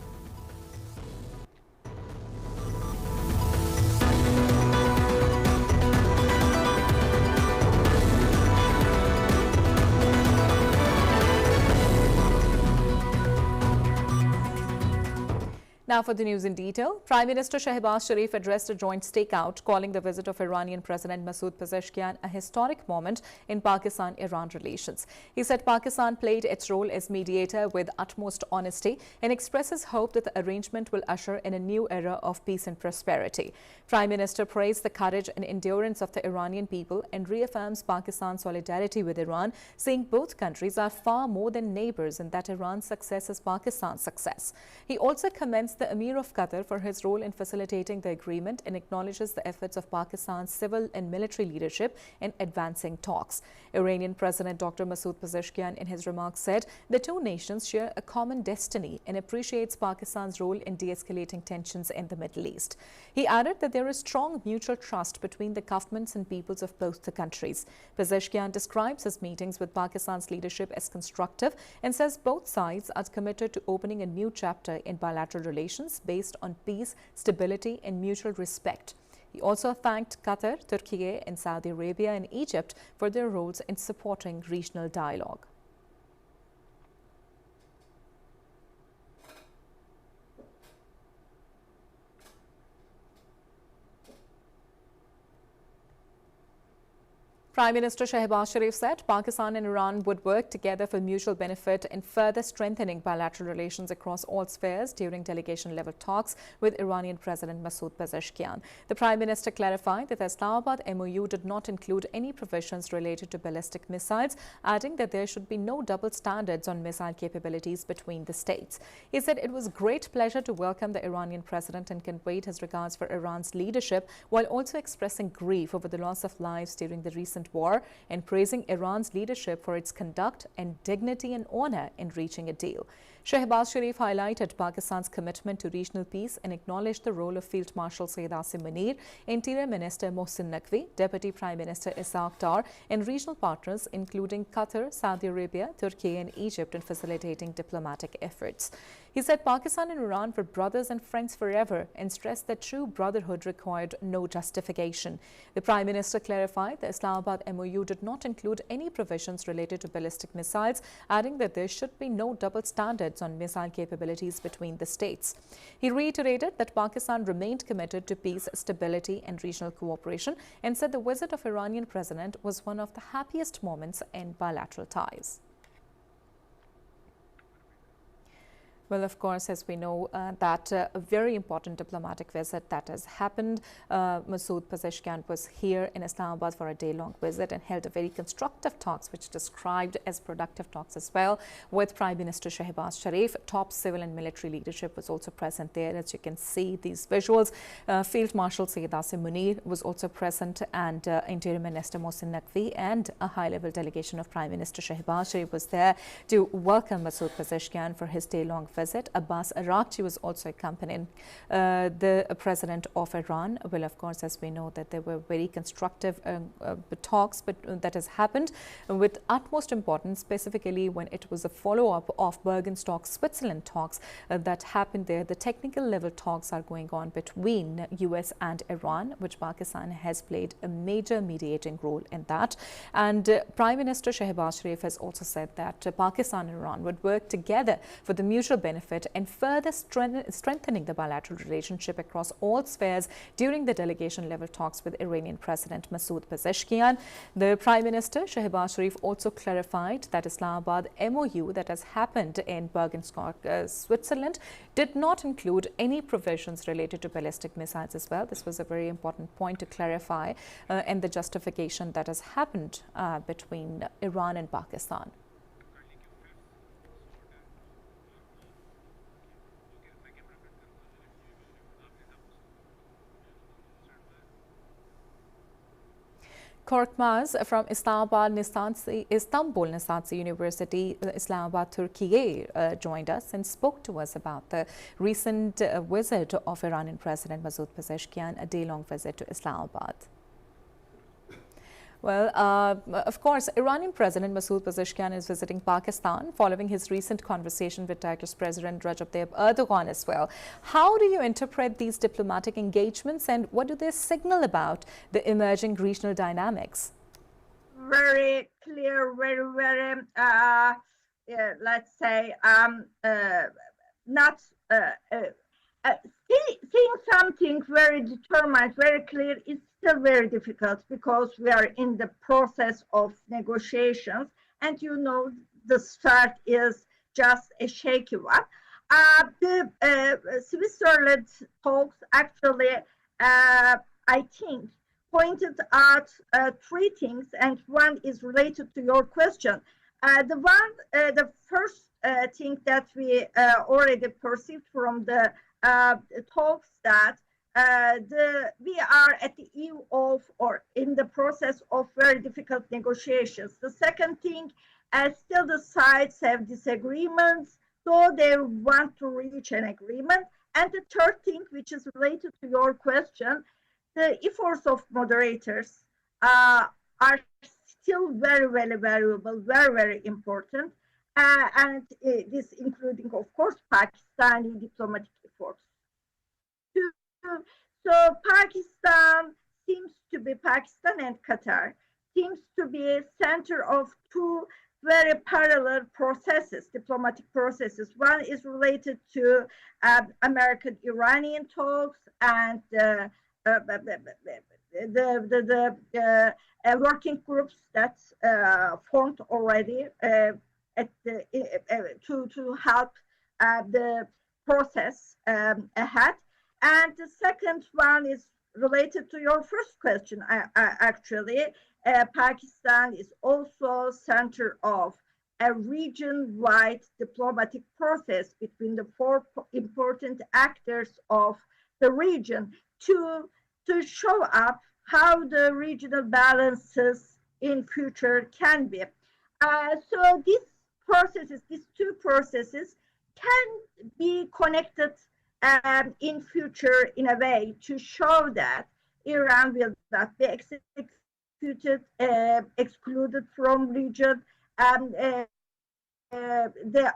[SPEAKER 1] Now for the news in detail. Prime Minister Shehbaz Sharif addressed a joint stakeout, calling the visit of Iranian President Masoud Pezeshkian a historic moment in Pakistan-Iran relations. He said Pakistan played its role as mediator with utmost honesty and expresses hope that the arrangement will usher in a new era of peace and prosperity. Prime Minister praised the courage and endurance of the Iranian people and reaffirms Pakistan's solidarity with Iran, saying both countries are far more than neighbors and that Iran's success is Pakistan's success. He also commends the Emir of Qatar for his role in facilitating the agreement and acknowledges the efforts of Pakistan's civil and military leadership in advancing talks. Iranian President Dr. Masoud Pezeshkian in his remarks said the two nations share a common destiny and appreciates Pakistan's role in de-escalating tensions in the Middle East. He added that there is strong mutual trust between the governments and peoples of both the countries. Pezeshkian describes his meetings with Pakistan's leadership as constructive and says both sides are committed to opening a new chapter in bilateral relations based on peace, stability and mutual respect. He also thanked Qatar, Turkey and Saudi Arabia and Egypt for their roles in supporting regional dialogue. Prime Minister Shehbaz Sharif said Pakistan and Iran would work together for mutual benefit in further strengthening bilateral relations across all spheres during delegation-level talks with Iranian President Masoud Pezeshkian. The Prime Minister clarified that the Islamabad MOU did not include any provisions related to ballistic missiles, adding that there should be no double standards on missile capabilities between the states. He said it was great pleasure to welcome the Iranian president and conveyed his regards for Iran's leadership, while also expressing grief over the loss of lives during the recent war and praising Iran's leadership for its conduct and dignity and honor in reaching a deal. Shehbaz Sharif highlighted Pakistan's commitment to regional peace and acknowledged the role of Field Marshal Syed Asim Munir, Interior Minister Mohsin Naqvi, Deputy Prime Minister Ishaq Dar, and regional partners including Qatar, Saudi Arabia, Turkey and Egypt in facilitating diplomatic efforts. He said Pakistan and Iran were brothers and friends forever and stressed that true brotherhood required no justification. The Prime Minister clarified the Islamabad MOU did not include any provisions related to ballistic missiles, adding that there should be no double standards on missile capabilities between the states. He reiterated that Pakistan remained committed to peace, stability and regional cooperation and said the visit of Iranian president was one of the happiest moments in bilateral ties. Well, of course, as we know, that a very important diplomatic visit that has happened. Masoud Pezeshkian was here in Islamabad for a day-long visit and held a very constructive talks, which described as productive talks as well, with Prime Minister Shehbaz Sharif. Top civil and military leadership was also present there, as you can see these visuals. Field Marshal Syed Asim Munir was also present, and Interior Minister Mohsin Naqvi and a high-level delegation of Prime Minister Shehbaz Sharif was there to welcome Masoud Pezeshkian for his day-long visit. Abbas Araghchi was also accompanying the president of Iran. Well, of course, as we know that there were very constructive talks that has happened with utmost importance, specifically when it was a follow-up of Bergenstock, Switzerland talks that happened there. The technical level talks are going on between US and Iran, which Pakistan has played a major mediating role in that. And Prime Minister Shehbaz Sharif has also said that Pakistan and Iran would work together for the mutual benefit and further strengthening the bilateral relationship across all spheres during the delegation-level talks with Iranian President Masoud Pezeshkian. The Prime Minister Shehbaz Sharif also clarified that Islamabad MOU that has happened in Bergenstock, Switzerland, did not include any provisions related to ballistic missiles as well. This was a very important point to clarify, and the justification that has happened between Iran and Pakistan. Korkmaz from Istanbul Nistatsi University, Islamabad, Turkey, joined us and spoke to us about the recent visit of Iranian President Masoud Pezeshkian, a day-long visit to Islamabad. Well, of course, Iranian President Masoud Pezeshkian is visiting Pakistan following his recent conversation with Turkish President Recep Tayyip Erdogan as well. How do you interpret these diplomatic engagements and what do they signal about the emerging regional dynamics?
[SPEAKER 2] Very clear, very, let's say, not seeing something very determined, very clear is still very difficult because we are in the process of negotiations, and you know the start is just a shaky one. The Switzerland talks actually, I think, pointed out three things, and one is related to your question. The first thing that we already perceived from the talks that we are at the eve of or in the process of very difficult negotiations. The second thing, still the sides have disagreements, so they want to reach an agreement. And the third thing, which is related to your question, the efforts of moderators are still very, very valuable, very, very important. And this including, of course, Pakistani diplomatic efforts. So Pakistan and Qatar seems to be a center of two very parallel processes, diplomatic processes. One is related to American-Iranian talks and the working groups that's formed already to help the process ahead. And the second one is related to your first question, actually. Pakistan is also center of a region-wide diplomatic process between the four important actors of the region to show up how the regional balances in future can be. So these two processes can be connected in future in a way to show that Iran will not be excluded from region. The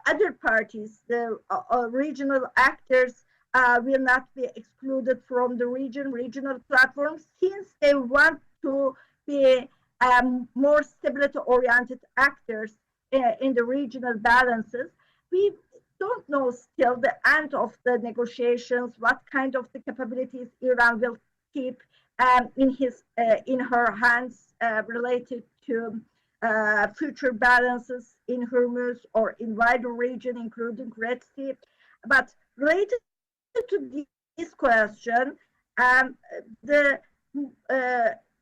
[SPEAKER 2] other parties, the regional actors, will not be excluded from the regional platforms, since they want to be more stability-oriented actors in the regional balances. We don't know still the end of the negotiations, what kind of the capabilities Iran will keep in her hands related to future balances in Hormuz or in wider region, including Red Sea. But related to this question, the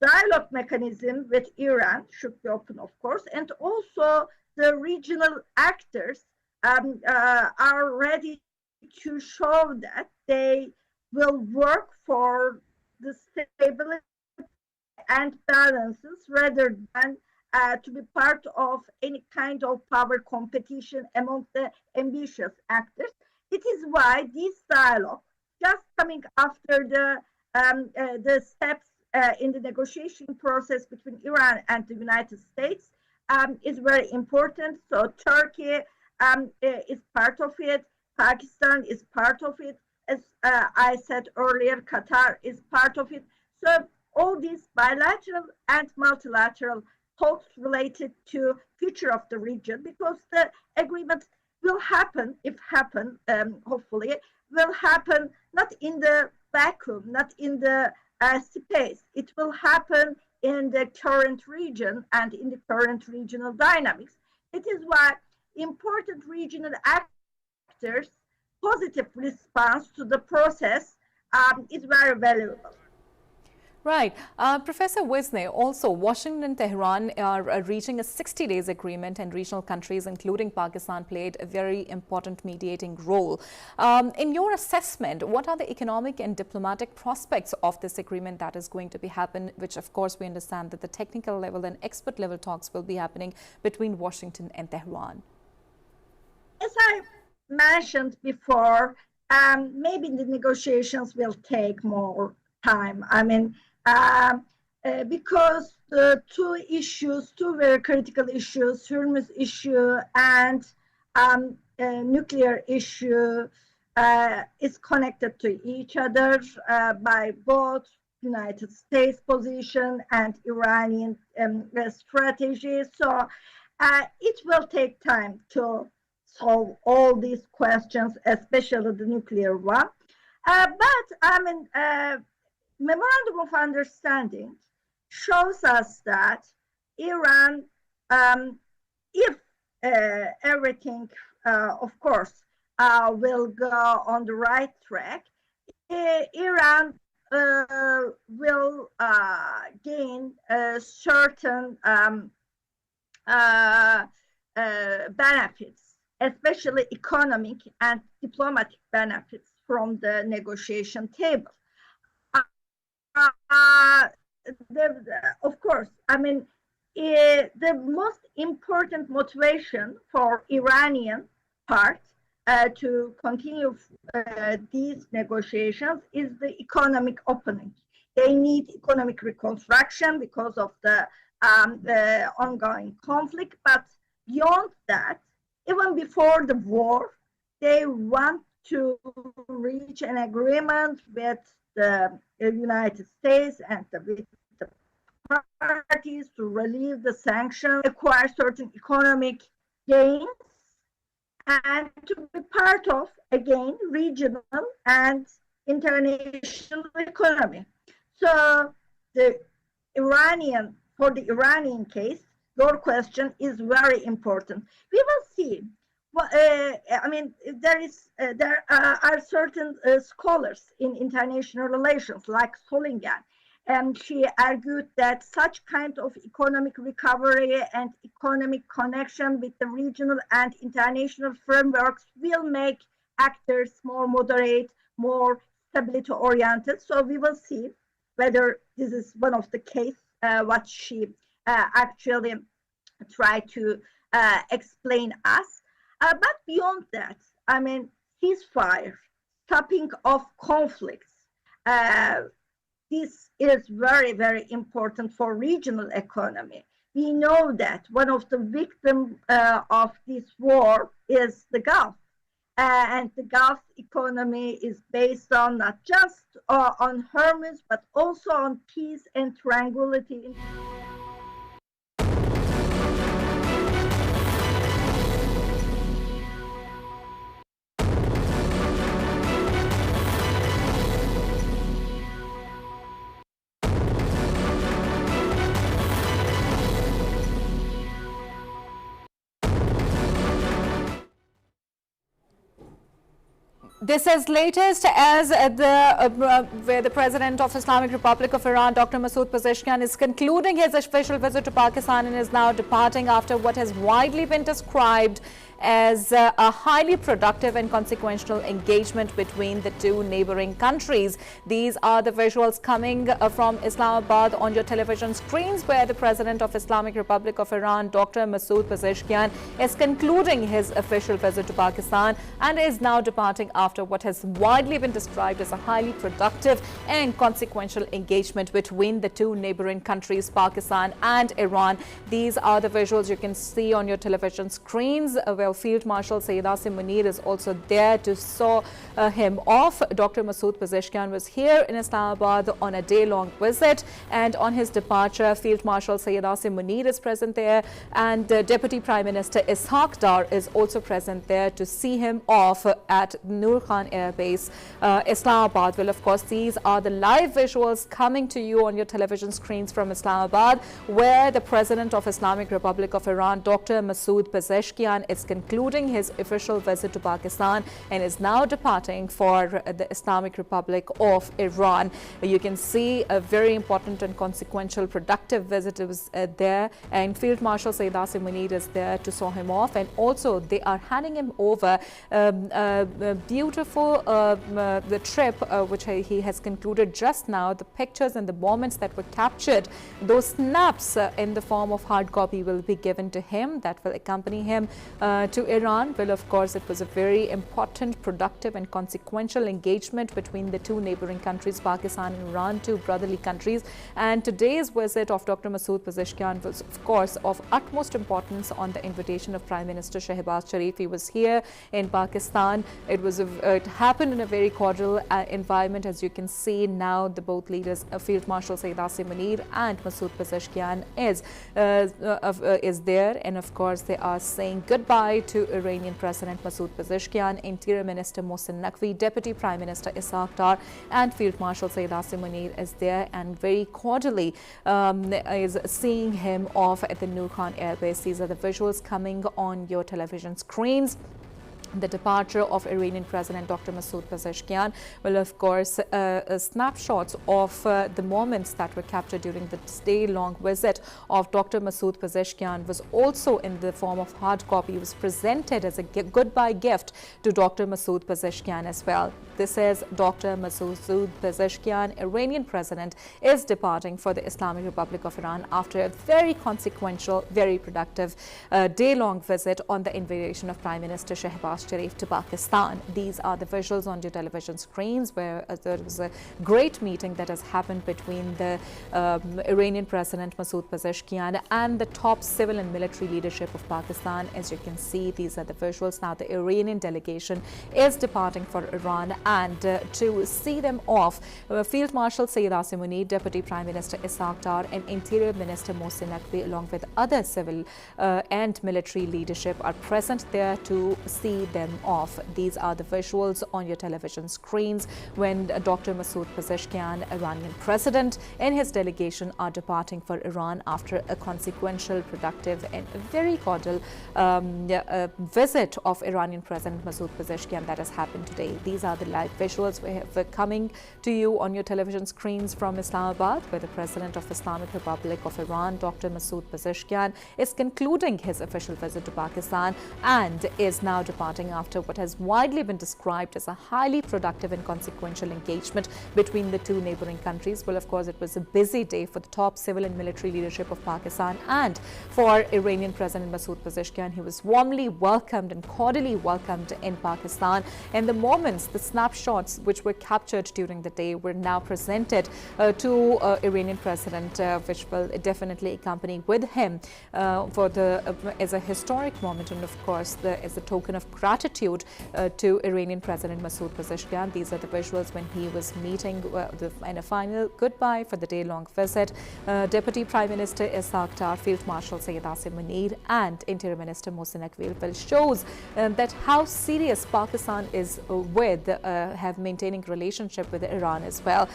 [SPEAKER 2] dialogue mechanism with Iran should be open, of course, and also the regional actors are ready to show that they will work for the stability and balances rather than to be part of any kind of power competition among the ambitious actors. It is why this dialogue, just coming after the steps in the negotiation process between Iran and the United States, is very important. So Turkey is part of it. Pakistan is part of it. As I said earlier, Qatar is part of it. So all these bilateral and multilateral talks related to future of the region, because the agreement will happen, hopefully, will happen not in the vacuum, not in the space. It will happen in the current region and in the current regional dynamics. It is why important regional actors' positive response to the process is very valuable.
[SPEAKER 1] Right. Professor Wisneh, also Washington and Tehran are reaching a 60 days agreement, and regional countries, including Pakistan, played a very important mediating role. In your assessment, what are the economic and diplomatic prospects of this agreement that is going to be happen, which of course we understand that the technical level and expert level talks will be happening between Washington and Tehran?
[SPEAKER 2] As I mentioned before, maybe the negotiations will take more time. I mean, because the two very critical issues, Hormuz issue and nuclear issue, is connected to each other by both United States position and Iranian strategy. So it will take time to solve all these questions, especially the nuclear one. But I mean, Memorandum of Understanding shows us that Iran, if everything, of course, will go on the right track, Iran will gain certain benefits, especially economic and diplomatic benefits from the negotiation table. Of course, I mean, the most important motivation for Iranian part to continue these negotiations is the economic opening. They need economic reconstruction because of the ongoing conflict, but beyond that, even before the war, they want to reach an agreement with the United States and with the parties to relieve the sanctions, acquire certain economic gains, and to be part of, again, regional and international economy. So for the Iranian case, your question is very important. We will see. Well, I mean, there are certain scholars in international relations, like Solingen, and she argued that such kind of economic recovery and economic connection with the regional and international frameworks will make actors more moderate, more stability-oriented. So we will see whether this is one of the case, what she actually tried to explain us. But beyond that, I mean, ceasefire, stopping of conflicts, this is very, very important for regional economy. We know that one of the victims of this war is the Gulf. And the Gulf economy is based on not just on Hormuz, but also on peace and tranquility.
[SPEAKER 1] This is latest as where the President of Islamic Republic of Iran, Dr. Masood Pezeshkian, is concluding his official visit to Pakistan and is now departing after what has widely been described as a highly productive and consequential engagement between the two neighboring countries. These are the visuals coming from Islamabad on your television screens, where the President of Islamic Republic of Iran, Dr. Masood Pezeshkian, is concluding his official visit to Pakistan and is now departing after what has widely been described as a highly productive and consequential engagement between the two neighboring countries, Pakistan and Iran. These are the visuals you can see on your television screens, where Field Marshal Sayyid Asim Munir is also there to saw him off. Dr. Masood Pezeshkian was here in Islamabad on a day-long visit, and on his departure, Field Marshal Sayyid Asim Munir is present there, and Deputy Prime Minister Ishaq Dar is also present there to see him off at Noor Khan Air Base, Islamabad. Well, of course, these are the live visuals coming to you on your television screens from Islamabad, where the President of Islamic Republic of Iran, Dr. Masood Pezeshkian, is concluding his official visit to Pakistan and is now departing for the Islamic Republic of Iran. You can see a very important and consequential, productive visit was there, and Field Marshal Sayyid Asim Munir is there to saw him off, and also they are handing him over a beautiful the trip which he has concluded just now. The pictures and the moments that were captured, those snaps in the form of hard copy will be given to him, that will accompany him to Iran. Well, of course, it was a very important, productive and consequential engagement between the two neighboring countries, Pakistan and Iran, two brotherly countries. And today's visit of Dr. Masood Pezeshkian was, of course, of utmost importance on the invitation of Prime Minister Shehbaz Sharif. He was here in Pakistan. It happened in a very cordial environment. As you can see now, the both leaders, Field Marshal Sayyid Asim Munir and Masood Pezeshkian is there, and of course they are saying goodbye to Iranian President Masood Pezeshkian, Interior Minister Mohsen Naqvi, Deputy Prime Minister Ishaq Dar, and Field Marshal Sayyid Asim Munir is there and very cordially is seeing him off at the Noor Khan Air Base. These are the visuals coming on your television screens. The departure of Iranian President Dr. Masoud Pezeshkian will, of course, snapshots of the moments that were captured during the day-long visit of Dr. Masoud Pezeshkian was also in the form of hard copy. It was presented as a goodbye gift to Dr. Masoud Pezeshkian as well. This is Dr. Masoud Pezeshkian, Iranian president, is departing for the Islamic Republic of Iran after a very consequential, very productive day-long visit on the invitation of Prime Minister Shehbaz Sharif to Pakistan. These are the visuals on your television screens where there was a great meeting that has happened between the Iranian President Masoud Pezeshkian and the top civil and military leadership of Pakistan. As you can see, these are the visuals. Now the Iranian delegation is departing for Iran, and to see them off, Field Marshal Sayyid Asim Munir, Deputy Prime Minister Ishaq Dar and Interior Minister Mohsin Naqvi along with other civil and military leadership are present there to see them off. These are the visuals on your television screens when Dr. Masoud Pezeshkian, Iranian president, and his delegation are departing for Iran after a consequential, productive and very cordial visit of Iranian President Masoud Pezeshkian that has happened today. These are the live visuals we have coming to you on your television screens from Islamabad, where the President of Islamic Republic of Iran, Dr. Masoud Pezeshkian, is concluding his official visit to Pakistan and is now departing after what has widely been described as a highly productive and consequential engagement between the two neighboring countries. Well, of course, it was a busy day for the top civil and military leadership of Pakistan and for Iranian President Masoud Pezeshkian. He was warmly welcomed and cordially welcomed in Pakistan, and the moments, the snapshots which were captured during the day were now presented to Iranian President, which will definitely accompany with him as a historic moment, and of course as a token of gratitude to Iranian President Masoud Pezeshkian. These are the visuals when he was meeting in a final goodbye for the day-long visit. Deputy Prime Minister Ishaq Dar, Field Marshal Sayyid Asim Munir and Interior Minister Mohsin Naqvi. Well, shows that how serious Pakistan is with have maintaining relationship with Iran as well.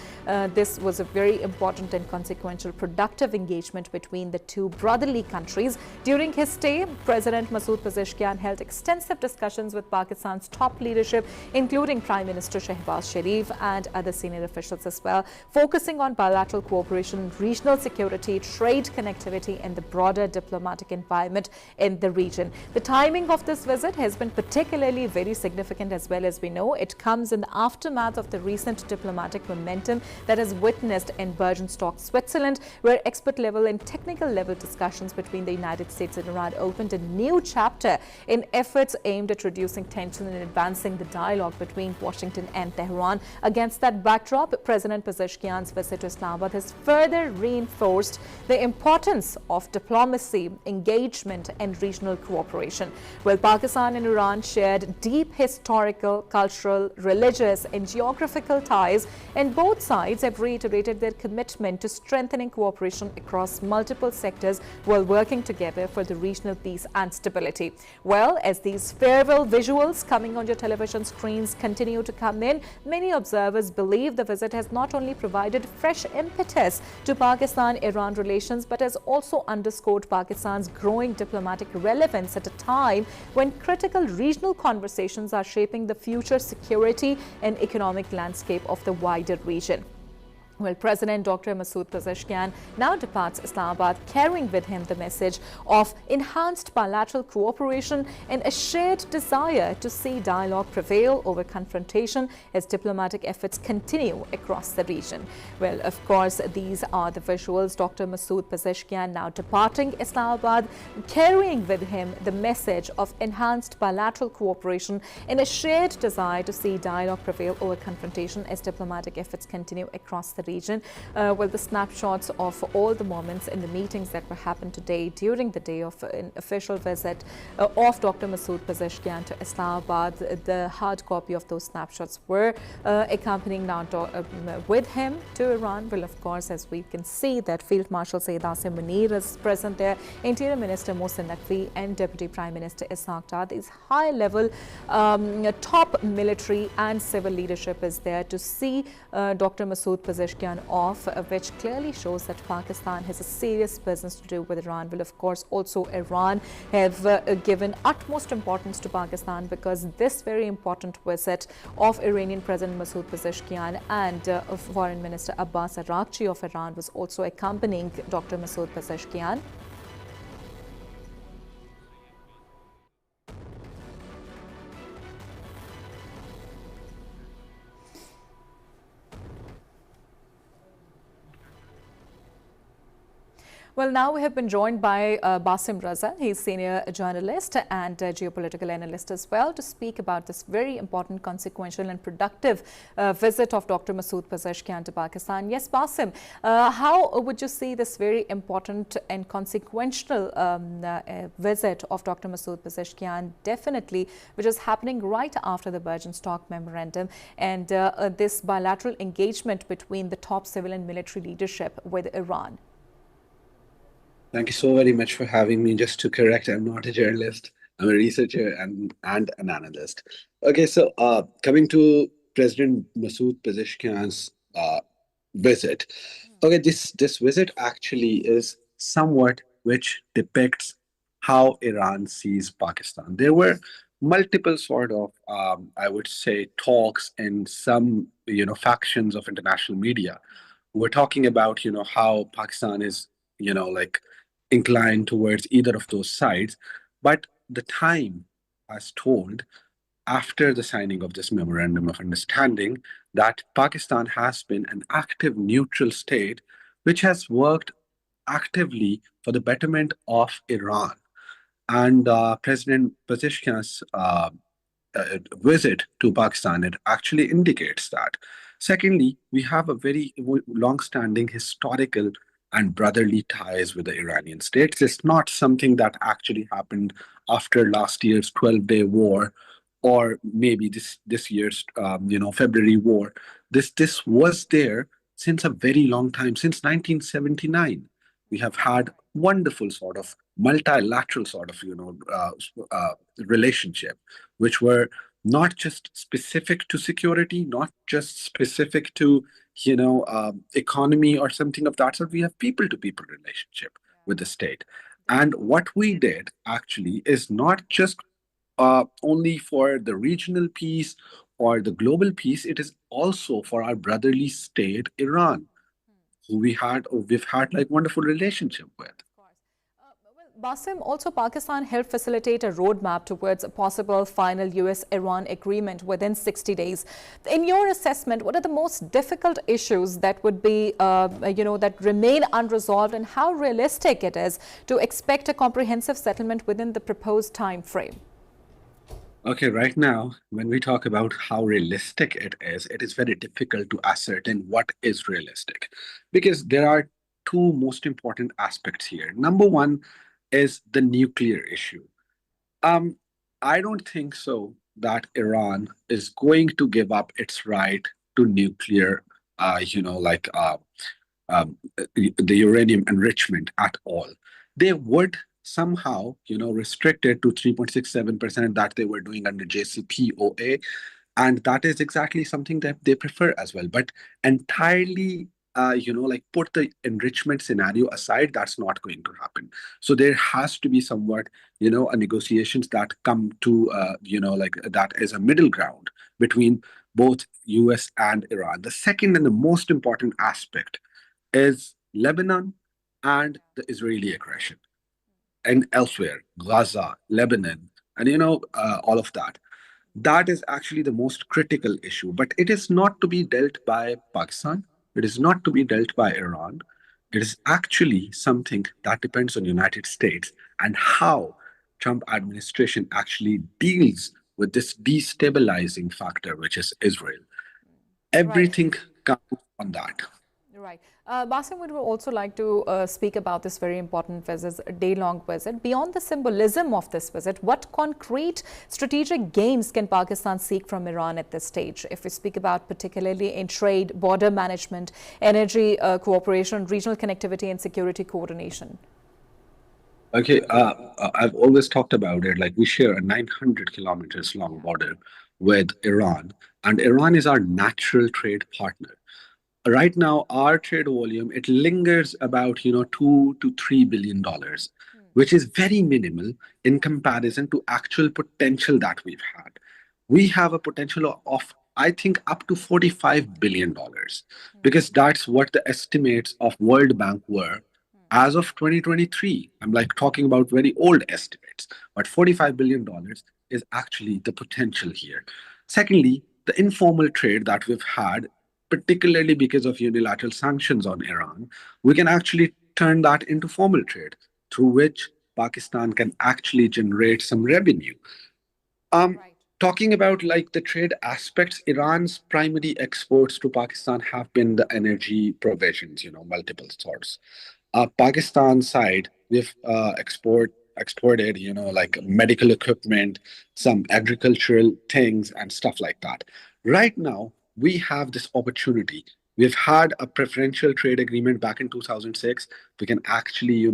[SPEAKER 1] This was a very important and consequential, productive engagement between the two brotherly countries. During his stay, President Masoud Pezeshkian held extensive discussions with Pakistan's top leadership, including Prime Minister Shehbaz Sharif and other senior officials as well, focusing on bilateral cooperation, regional security, trade connectivity, and the broader diplomatic environment in the region. The timing of this visit has been particularly very significant as well. As we know, it comes in the aftermath of the recent diplomatic momentum that has witnessed in Bergenstock, Switzerland, where expert level and technical level discussions between the United States and Iran opened a new chapter in efforts aimed at reducing tension and advancing the dialogue between Washington and Tehran. Against that backdrop, President Pezeshkian's visit to Islamabad has further reinforced the importance of diplomacy, engagement and regional cooperation. Well, Pakistan and Iran shared deep historical, cultural, religious and geographical ties, and both sides have reiterated their commitment to strengthening cooperation across multiple sectors while working together for the regional peace and stability. Well, as these farewell visuals coming on your television screens continue to come in, many observers believe the visit has not only provided fresh impetus to Pakistan-Iran relations, but has also underscored Pakistan's growing diplomatic relevance at a time when critical regional conversations are shaping the future security and economic landscape of the wider region. Well, President Dr. Masoud Pezeshkian now departs Islamabad, carrying with him the message of enhanced bilateral cooperation and a shared desire to see dialogue prevail over confrontation as diplomatic efforts continue across the region. Well, of course, these are the visuals. Dr. Masoud Pezeshkian now departing Islamabad, carrying with him the message of enhanced bilateral cooperation and a shared desire to see dialogue prevail over confrontation as diplomatic efforts continue across the region. Well, the snapshots of all the moments in the meetings that were happened today during the day of an official visit of Dr. Masoud Pezeshkian to Islamabad. The hard copy of those snapshots were accompanying now with him to Iran. Well, of course, as we can see that Field Marshal Sayyid Asim Munir is present there, Interior Minister Mohsin Naqvi and Deputy Prime Minister Ishaq Dar. These high-level top military and civil leadership is there to see Dr. Masoud Pezeshkian Pezeshkian off, which clearly shows that Pakistan has a serious business to do with Iran. Will, of course, also Iran have given utmost importance to Pakistan, because this very important visit of Iranian President Masood Pezeshkian and Foreign Minister Abbas Araghchi of Iran was also accompanying Dr. Masood Pezeshkian. Well, now we have been joined by Basim Raza. He's senior journalist and geopolitical analyst as well, to speak about this very important, consequential and productive visit of Dr. Masood Pezeshkian to Pakistan. Yes, Basim, how would you see this very important and consequential visit of Dr. Masood Pezeshkian, definitely, which is happening right after the Bergenstock Memorandum and this bilateral engagement between the top civil and military leadership with Iran?
[SPEAKER 3] Thank you so very much for having me. Just to correct, I'm not a journalist. I'm a researcher and an analyst. Okay, so coming to President Masood Pezeshkian's visit. Okay, this visit actually is somewhat which depicts how Iran sees Pakistan. There were multiple sort of, I would say, talks in some, factions of international media. We're talking about, how Pakistan is, inclined towards either of those sides. But the time has told, after the signing of this memorandum of understanding, that Pakistan has been an active neutral state which has worked actively for the betterment of Iran. And President Pezeshkian's visit to Pakistan, it actually indicates that. Secondly, we have a very long-standing historical and brotherly ties with the Iranian states. It's not something that actually happened after last year's 12-day war, or maybe this year's February war. This was there since a very long time, since 1979. We have had wonderful sort of multilateral sort of relationship, which were not just specific to security, not just specific to economy or something of that sort. We have people-to-people relationship with the state. And what we did actually is not just only for the regional peace or the global peace, it is also for our brotherly state, Iran, who we've had like wonderful relationship with.
[SPEAKER 1] Basim, also Pakistan helped facilitate a roadmap towards a possible final US-Iran agreement within 60 days. In your assessment, what are the most difficult issues that would be, that remain unresolved, and how realistic it is to expect a comprehensive settlement within the proposed time frame?
[SPEAKER 3] Okay, right now, when we talk about how realistic it is very difficult to ascertain what is realistic, because there are two most important aspects here. Number one is the nuclear issue. I don't think so that Iran is going to give up its right to nuclear, the uranium enrichment at all. They would somehow, restrict it to 3.67% that they were doing under JCPOA. And that is exactly something that they prefer as well. But entirely put the enrichment scenario aside, that's not going to happen. So there has to be somewhat, a negotiations that come to, that is a middle ground between both US and Iran. The second and the most important aspect is Lebanon and the Israeli aggression. And elsewhere, Gaza, Lebanon, and all of that. That is actually the most critical issue. But it is not to be dealt by Pakistan. It is not to be dealt by Iran. It is actually something that depends on the United States and how Trump administration actually deals with this destabilizing factor, which is Israel. Everything comes on that.
[SPEAKER 1] Right. Basim, we would also like to speak about this very important visit, a day-long visit. Beyond the symbolism of this visit, what concrete strategic gains can Pakistan seek from Iran at this stage? If we speak about particularly in trade, border management, energy cooperation, regional connectivity and security coordination.
[SPEAKER 3] Okay, I've always talked about it, like we share a 900 kilometers long border with Iran, and Iran is our natural trade partner. right now our trade volume, it lingers about, $2 to $3 billion, which is very minimal in comparison to actual potential that we've had. We have a potential of, I think, up to $45 billion, because that's what the estimates of World Bank were as of 2023. I'm like talking about very old estimates, but $45 billion is actually the potential here. Secondly, the informal trade that we've had, particularly because of unilateral sanctions on Iran, we can actually turn that into formal trade, through which Pakistan can actually generate some revenue. Talking about like the trade aspects, Iran's primary exports to Pakistan have been the energy provisions, multiple sorts. Pakistan side, we've exported, like medical equipment, some agricultural things and stuff like that. Right now, we have this opportunity. We've had a preferential trade agreement back in 2006. We can actually,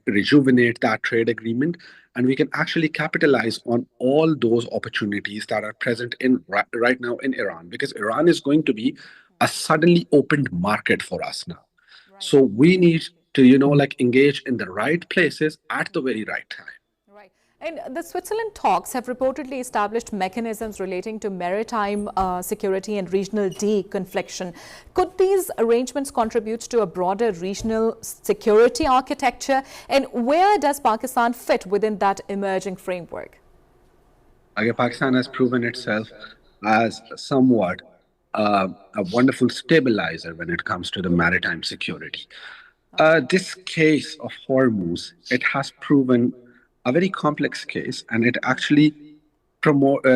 [SPEAKER 3] rejuvenate that trade agreement, and we can actually capitalize on all those opportunities that are present in right now in Iran, because Iran is going to be a suddenly opened market for us now. So we need to, engage in the right places at the very right time.
[SPEAKER 1] And the Switzerland talks have reportedly established mechanisms relating to maritime security and regional deconfliction. Could these arrangements contribute to a broader regional security architecture? And where does Pakistan fit within that emerging framework?
[SPEAKER 3] Pakistan has proven itself as somewhat a wonderful stabilizer when it comes to the maritime security. This case of Hormuz, it has proven a very complex case, and it actually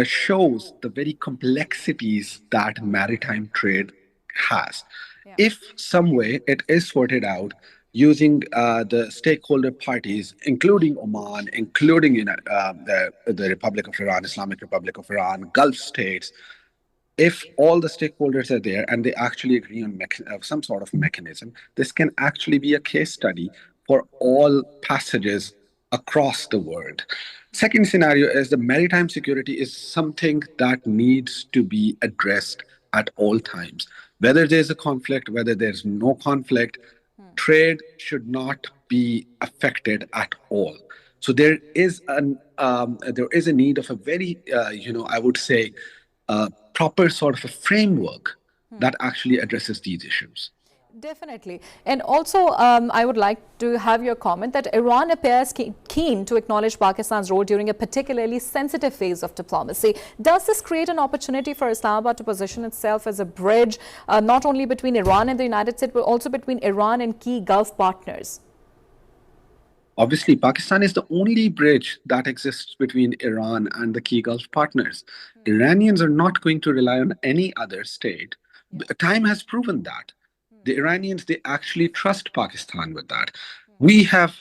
[SPEAKER 3] shows the very complexities that maritime trade has. If some way it is sorted out using the stakeholder parties, including Oman, including the Republic of Iran, Islamic Republic of Iran, Gulf states, if all the stakeholders are there and they actually agree on some sort of mechanism, this can actually be a case study for all passages across the world. Second scenario is the maritime security is something that needs to be addressed at all times. Whether there's a conflict, whether there's no conflict, trade should not be affected at all. So there is a need of a very, I would say, proper sort of a framework that actually addresses these issues.
[SPEAKER 1] Definitely. And also, I would like to have your comment that Iran appears keen to acknowledge Pakistan's role during a particularly sensitive phase of diplomacy. Does this create an opportunity for Islamabad to position itself as a bridge, not only between Iran and the United States, but also between Iran and key Gulf partners?
[SPEAKER 3] Obviously, Pakistan is the only bridge that exists between Iran and the key Gulf partners. Iranians are not going to rely on any other state. Time has proven that. The Iranians, they actually trust Pakistan with that. We have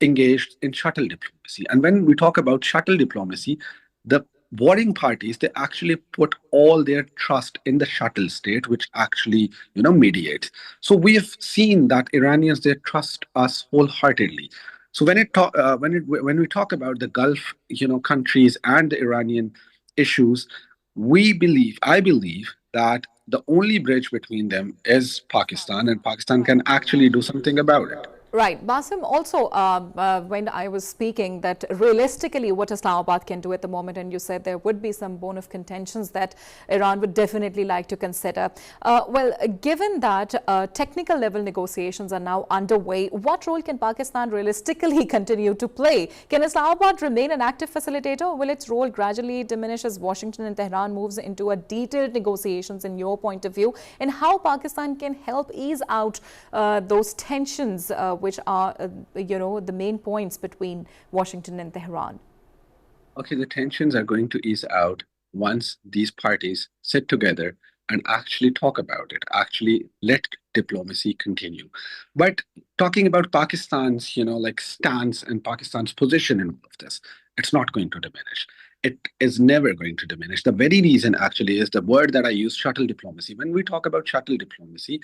[SPEAKER 3] engaged in shuttle diplomacy. And when we talk about shuttle diplomacy, the warring parties, they actually put all their trust in the shuttle state, which actually, mediates. So we have seen that Iranians, they trust us wholeheartedly. So when we talk about the Gulf, countries and the Iranian issues, I believe that the only bridge between them is Pakistan, and Pakistan can actually do something about it.
[SPEAKER 1] Right. Basim, also, when I was speaking that realistically what Islamabad can do at the moment, and you said there would be some bone of contentions that Iran would definitely like to consider. Well, given that technical level negotiations are now underway, what role can Pakistan realistically continue to play? Can Islamabad remain an active facilitator, or will its role gradually diminish as Washington and Tehran moves into a detailed negotiations in your point of view? And how Pakistan can help ease out those tensions which are, the main points between Washington and Tehran?
[SPEAKER 3] Okay, the tensions are going to ease out once these parties sit together and actually talk about it, actually let diplomacy continue. But talking about Pakistan's, stance and Pakistan's position in all of this, it's not going to diminish. It is never going to diminish. The very reason actually is the word that I use, shuttle diplomacy. When we talk about shuttle diplomacy,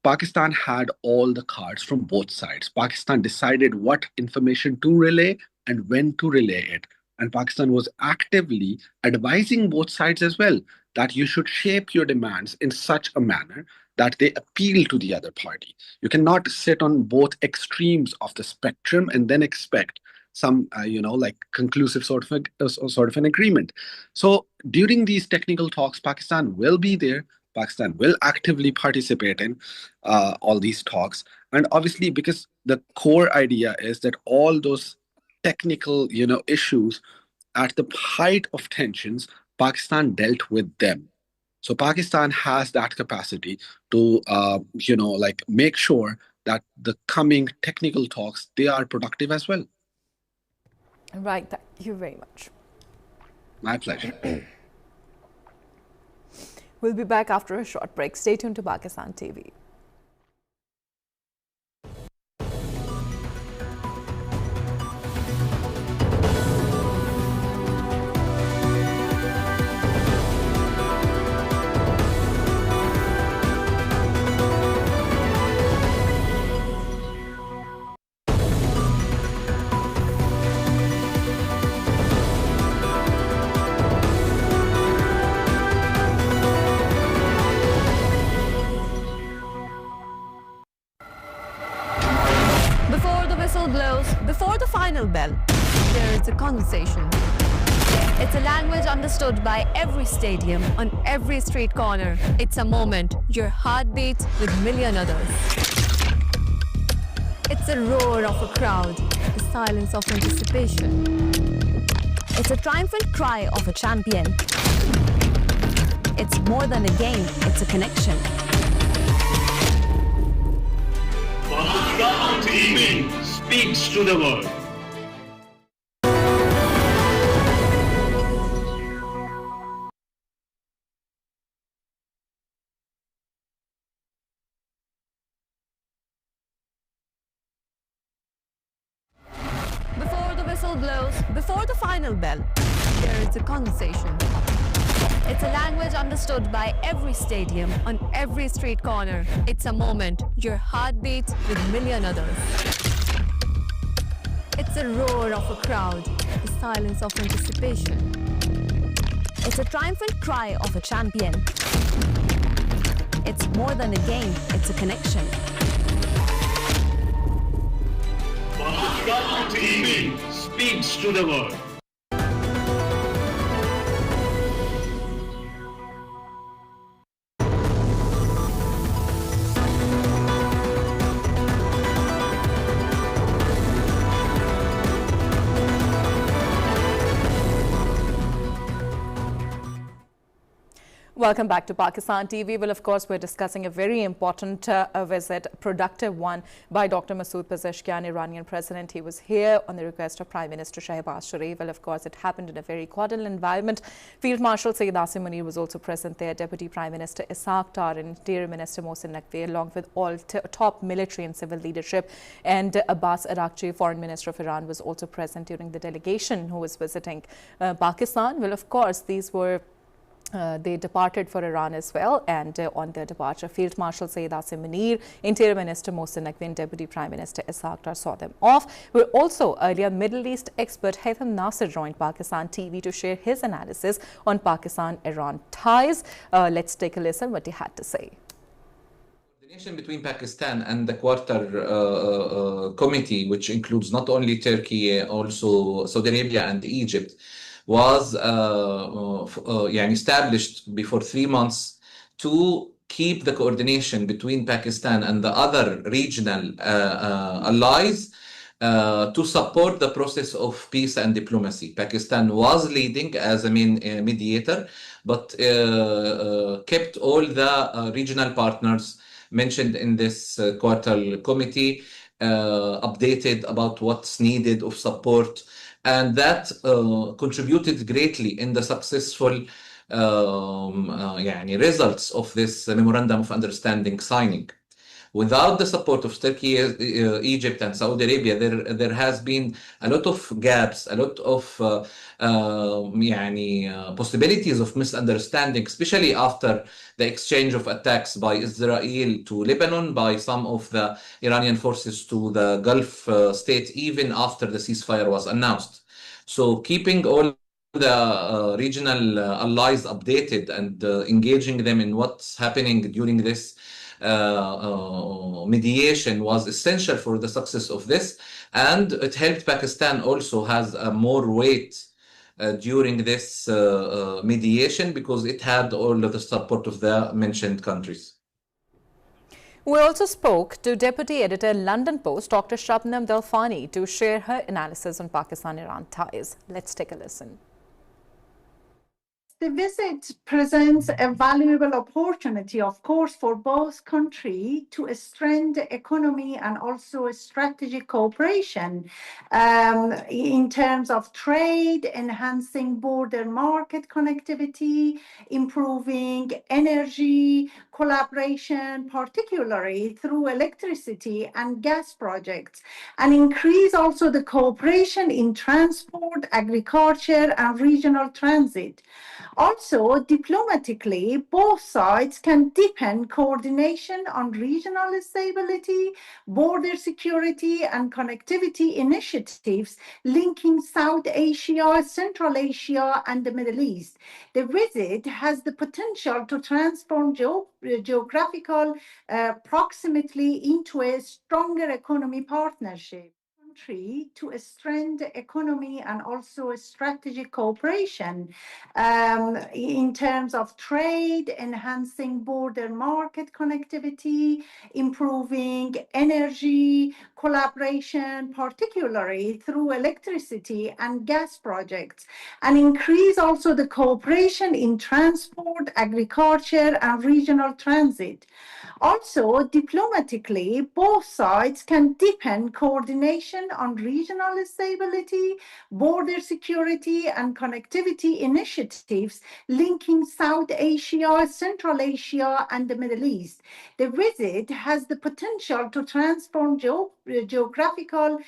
[SPEAKER 3] Pakistan had all the cards from both sides. Pakistan decided what information to relay and when to relay it. And Pakistan was actively advising both sides as well that you should shape your demands in such a manner that they appeal to the other party. You cannot sit on both extremes of the spectrum and then expect some, like conclusive sort of an agreement. So during these technical talks, Pakistan will be there. Pakistan will actively participate in all these talks. And obviously, because the core idea is that all those technical, issues at the height of tensions, Pakistan dealt with them. So Pakistan has that capacity to, make sure that the coming technical talks, they are productive as well.
[SPEAKER 1] Right. Thank you very much.
[SPEAKER 3] My pleasure.
[SPEAKER 1] We'll be back after a short break. Stay tuned to Pakistan TV.
[SPEAKER 4] Before the final bell, there is a conversation. It's a language understood by every stadium, on every street corner. It's a moment your heart beats with a million others. It's a roar of a crowd, the silence of anticipation. It's a triumphant cry of a champion. It's more than a game, it's a connection.
[SPEAKER 6] Pakistan TV speaks to the world.
[SPEAKER 4] Before the whistle blows, before the final bell, there is a conversation. It's a language understood by every stadium, on every street corner. It's a moment your heart beats with a million others. It's a roar of a crowd, the silence of anticipation. It's a triumphant cry of a champion. It's more than a game, it's a connection.
[SPEAKER 6] Pakistan TV speaks to the world.
[SPEAKER 1] Welcome back to Pakistan TV. Well, of course, we're discussing a very important visit, productive one, by Dr. Masood Pezeshkian, Iranian president. He was here on the request of Prime Minister Shehbaz Sharif. Well, of course, it happened in a very cordial environment. Field Marshal Sayyid Asim Munir was also present there. Deputy Prime Minister Ishaq Dar and Interior Minister Mohsin Naqvi, along with all top military and civil leadership. And Abbas Araghchi, Foreign Minister of Iran, was also present during the delegation who was visiting Pakistan. Well, of course, these were they departed for Iran as well, and on their departure, Field Marshal Sayyid Asim Munir, Interior Minister Mohsin Naqvi and Deputy Prime Minister Ishaq Dar saw them off. We're also earlier Middle East expert Haitham Nasser joined Pakistan TV to share his analysis on Pakistan-Iran ties. Let's take a listen what he had to say.
[SPEAKER 7] Coordination between Pakistan and the Quarter Committee, which includes not only Turkey, also Saudi Arabia and Egypt, was established before 3 months to keep the coordination between Pakistan and the other regional allies to support the process of peace and diplomacy. Pakistan was leading as a main mediator, but kept all the regional partners mentioned in this Quarter Committee updated about what's needed of support. And that contributed greatly in the successful results of this Memorandum of Understanding signing. Without the support of Turkey, Egypt and Saudi Arabia, there has been a lot of gaps, a lot of possibilities of misunderstanding, especially after the exchange of attacks by Israel to Lebanon, by some of the Iranian forces to the Gulf state, even after the ceasefire was announced. So keeping all the regional allies updated and engaging them in what's happening during this mediation was essential for the success of this, and it helped Pakistan also has more weight during this mediation because it had all of the support of the mentioned countries.
[SPEAKER 1] We also spoke to Deputy Editor London Post, Dr. Shabnam Dalfani, to share her analysis on Pakistan-Iran ties. Let's take a listen.
[SPEAKER 5] The visit presents a valuable opportunity, of course, for both countries to strengthen economy and also strategic cooperation in terms of trade, enhancing border market connectivity, improving energy collaboration, particularly through electricity and gas projects, and increase also the cooperation in transport, agriculture, and regional transit. Also, diplomatically, both sides can deepen coordination on regional stability, border security, and connectivity initiatives linking South Asia, Central Asia, and the Middle East. The visit has the potential to transform geographical proximity into a stronger economy partnership. To strengthen economy and also strategic cooperation in terms of trade, enhancing border market connectivity, improving energy collaboration, particularly through electricity and gas projects, and increase also the cooperation in transport, agriculture, and regional transit. Also, diplomatically, both sides can deepen coordination on regional stability, border security, and connectivity initiatives linking South Asia, Central Asia, and the Middle East. The visit has the potential to transform geographical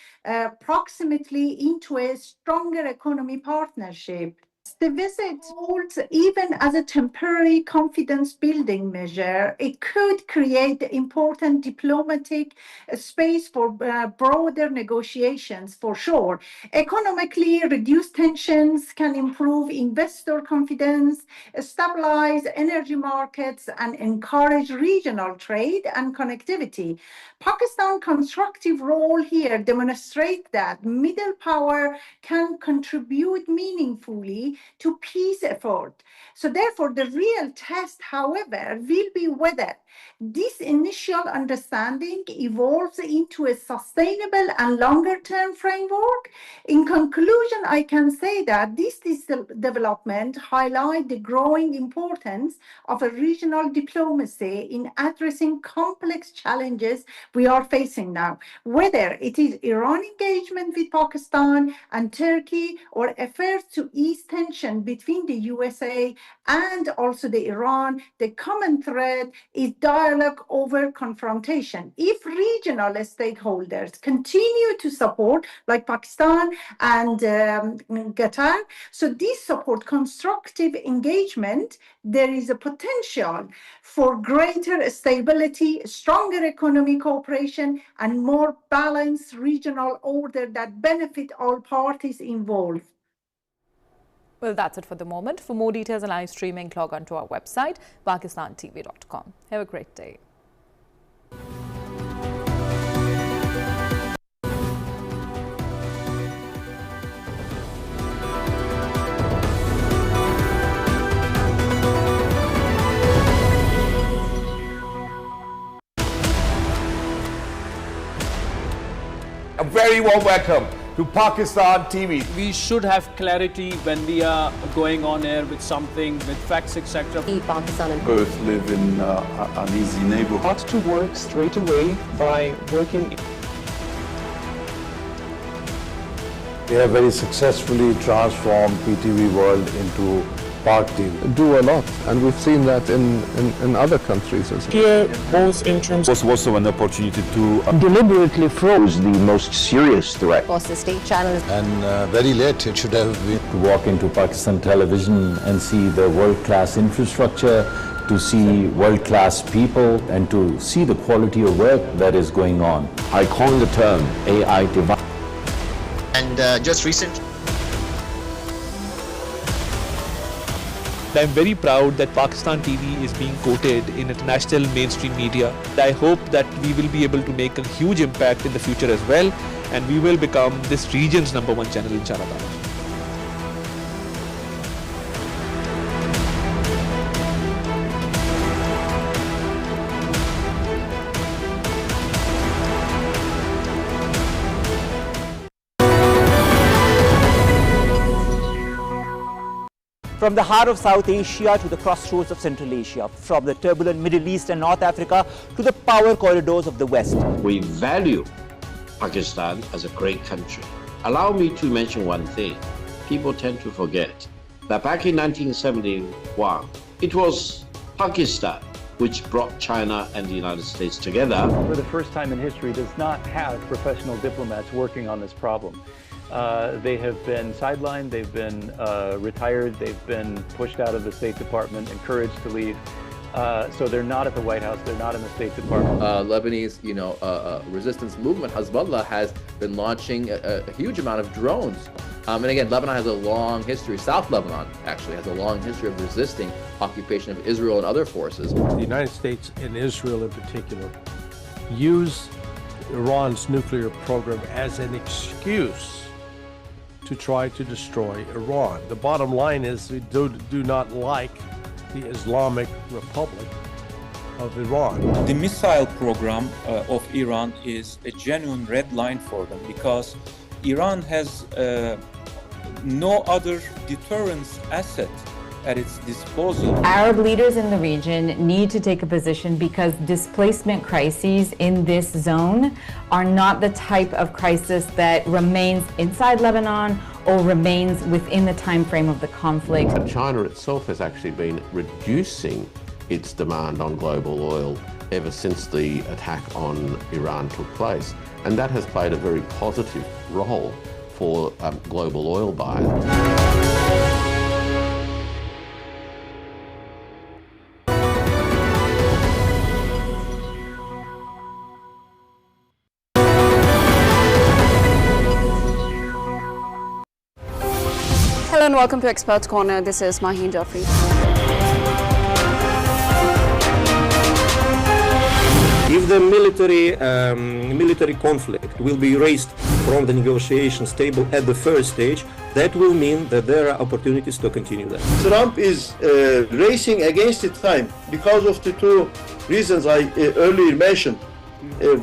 [SPEAKER 5] proximity into a stronger economy partnership. The visit holds even as a temporary confidence building measure. It could create important diplomatic space for broader negotiations, for sure. Economically, reduced tensions can improve investor confidence, stabilize energy markets, and encourage regional trade and connectivity. Pakistan's constructive role here demonstrates that middle power can contribute meaningfully to peace effort. So therefore, the real test, however, will be whether this initial understanding evolves into a sustainable and longer-term framework. In conclusion, I can say that this development highlights the growing importance of a regional diplomacy in addressing complex challenges we are facing now, whether it is Iran engagement with Pakistan and Turkey or efforts to ease tension between the USA and also the Iran. The common thread is dialogue over confrontation. If regional stakeholders continue to support, like Pakistan and Qatar, so this support constructive engagement, there is a potential for greater stability, stronger economic cooperation, and more balanced regional order that benefit all parties involved.
[SPEAKER 1] Well, that's it for the moment. For more details and live streaming, log on to our website, pakistantv.com. Have a great day.
[SPEAKER 8] A very warm welcome to Pakistan TV.
[SPEAKER 9] We should have clarity when we are going on air with something, with facts, etc.
[SPEAKER 23] Pakistan and
[SPEAKER 11] Both live in uneasy neighborhoods.
[SPEAKER 9] to work straight away by working.
[SPEAKER 16] They have very successfully transformed PTV World into Park TV.
[SPEAKER 22] Do a lot, and we've seen that in other countries as well.
[SPEAKER 9] Here, both in terms
[SPEAKER 11] It was also an opportunity to
[SPEAKER 9] deliberately froze
[SPEAKER 24] The most serious threat.
[SPEAKER 21] Was the state channel.
[SPEAKER 16] And very late, it should have been.
[SPEAKER 10] To walk into Pakistan television and see the world-class infrastructure, to see world-class people, and to see the quality of work that is going on.
[SPEAKER 27] I coined the term AI divide.
[SPEAKER 24] And just recently,
[SPEAKER 12] I'm very proud that Pakistan TV is being quoted in international mainstream media. I hope that we will be able to make a huge impact in the future as well, and we will become this region's #1 channel, inshallah.
[SPEAKER 13] From the heart of South Asia to the crossroads of Central Asia, from the turbulent Middle East and North Africa to the power corridors of the West.
[SPEAKER 27] We value Pakistan as a great country. Allow me to mention one thing. People tend to forget that back in 1971, it was Pakistan which brought China and the United States together.
[SPEAKER 14] For the first time in history, does not have professional diplomats working on this problem. They have been sidelined, they've been retired, they've been pushed out of the State Department, encouraged to leave. So they're not at the White House, they're not in the State Department.
[SPEAKER 15] Lebanese, resistance movement, Hezbollah, has been launching a huge amount of drones. And again, Lebanon has a long history, South Lebanon actually has a long history of resisting occupation of Israel and other forces.
[SPEAKER 30] The United States and Israel in particular use Iran's nuclear program as an excuse to try to destroy Iran. The bottom line is we do not like the Islamic Republic of Iran.
[SPEAKER 34] The missile program of Iran is a genuine red line for them because Iran has no other deterrence asset at its disposal.
[SPEAKER 35] Arab leaders in the region need to take a position because displacement crises in this zone are not the type of crisis that remains inside Lebanon or remains within the time frame of the conflict.
[SPEAKER 23] China itself has actually been reducing its demand on global oil ever since the attack on Iran took place. And that has played a very positive role for global oil buyers.
[SPEAKER 17] Hello and welcome to Experts Corner. This is Maheen Jaffrey.
[SPEAKER 18] If the military conflict will be erased from the negotiations table at the first stage, that will mean that there are opportunities to continue that.
[SPEAKER 19] Trump is racing against its time because of the two reasons I earlier mentioned.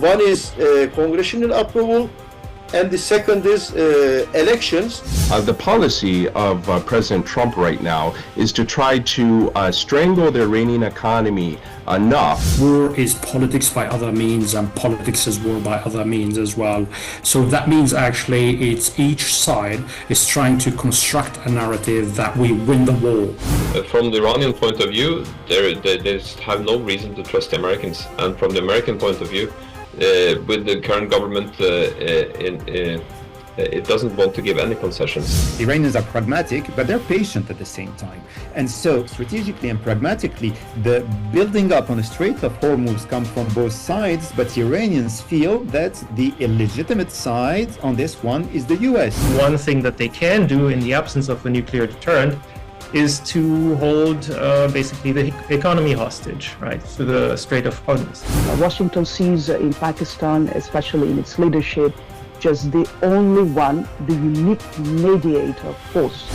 [SPEAKER 19] One is congressional approval, and the second is elections.
[SPEAKER 20] The policy of President Trump right now is to try to strangle the Iranian economy enough.
[SPEAKER 25] War is politics by other means, and politics is war by other means as well. So that means actually it's each side is trying to construct a narrative that we win the war.
[SPEAKER 26] From the Iranian point of view, they have no reason to trust the Americans, and from the American point of view, with the current government, it doesn't want to give any concessions.
[SPEAKER 28] The Iranians are pragmatic, but they're patient at the same time. And so, strategically and pragmatically, the building up on the Strait of Hormuz comes from both sides, but the Iranians feel that the illegitimate side on this one is the US.
[SPEAKER 29] One thing that they can do in the absence of a nuclear deterrent is to hold basically the economy hostage, right, to the Strait of Hormuz.
[SPEAKER 31] Washington sees in Pakistan, especially in its leadership, just the only one, the unique mediator force.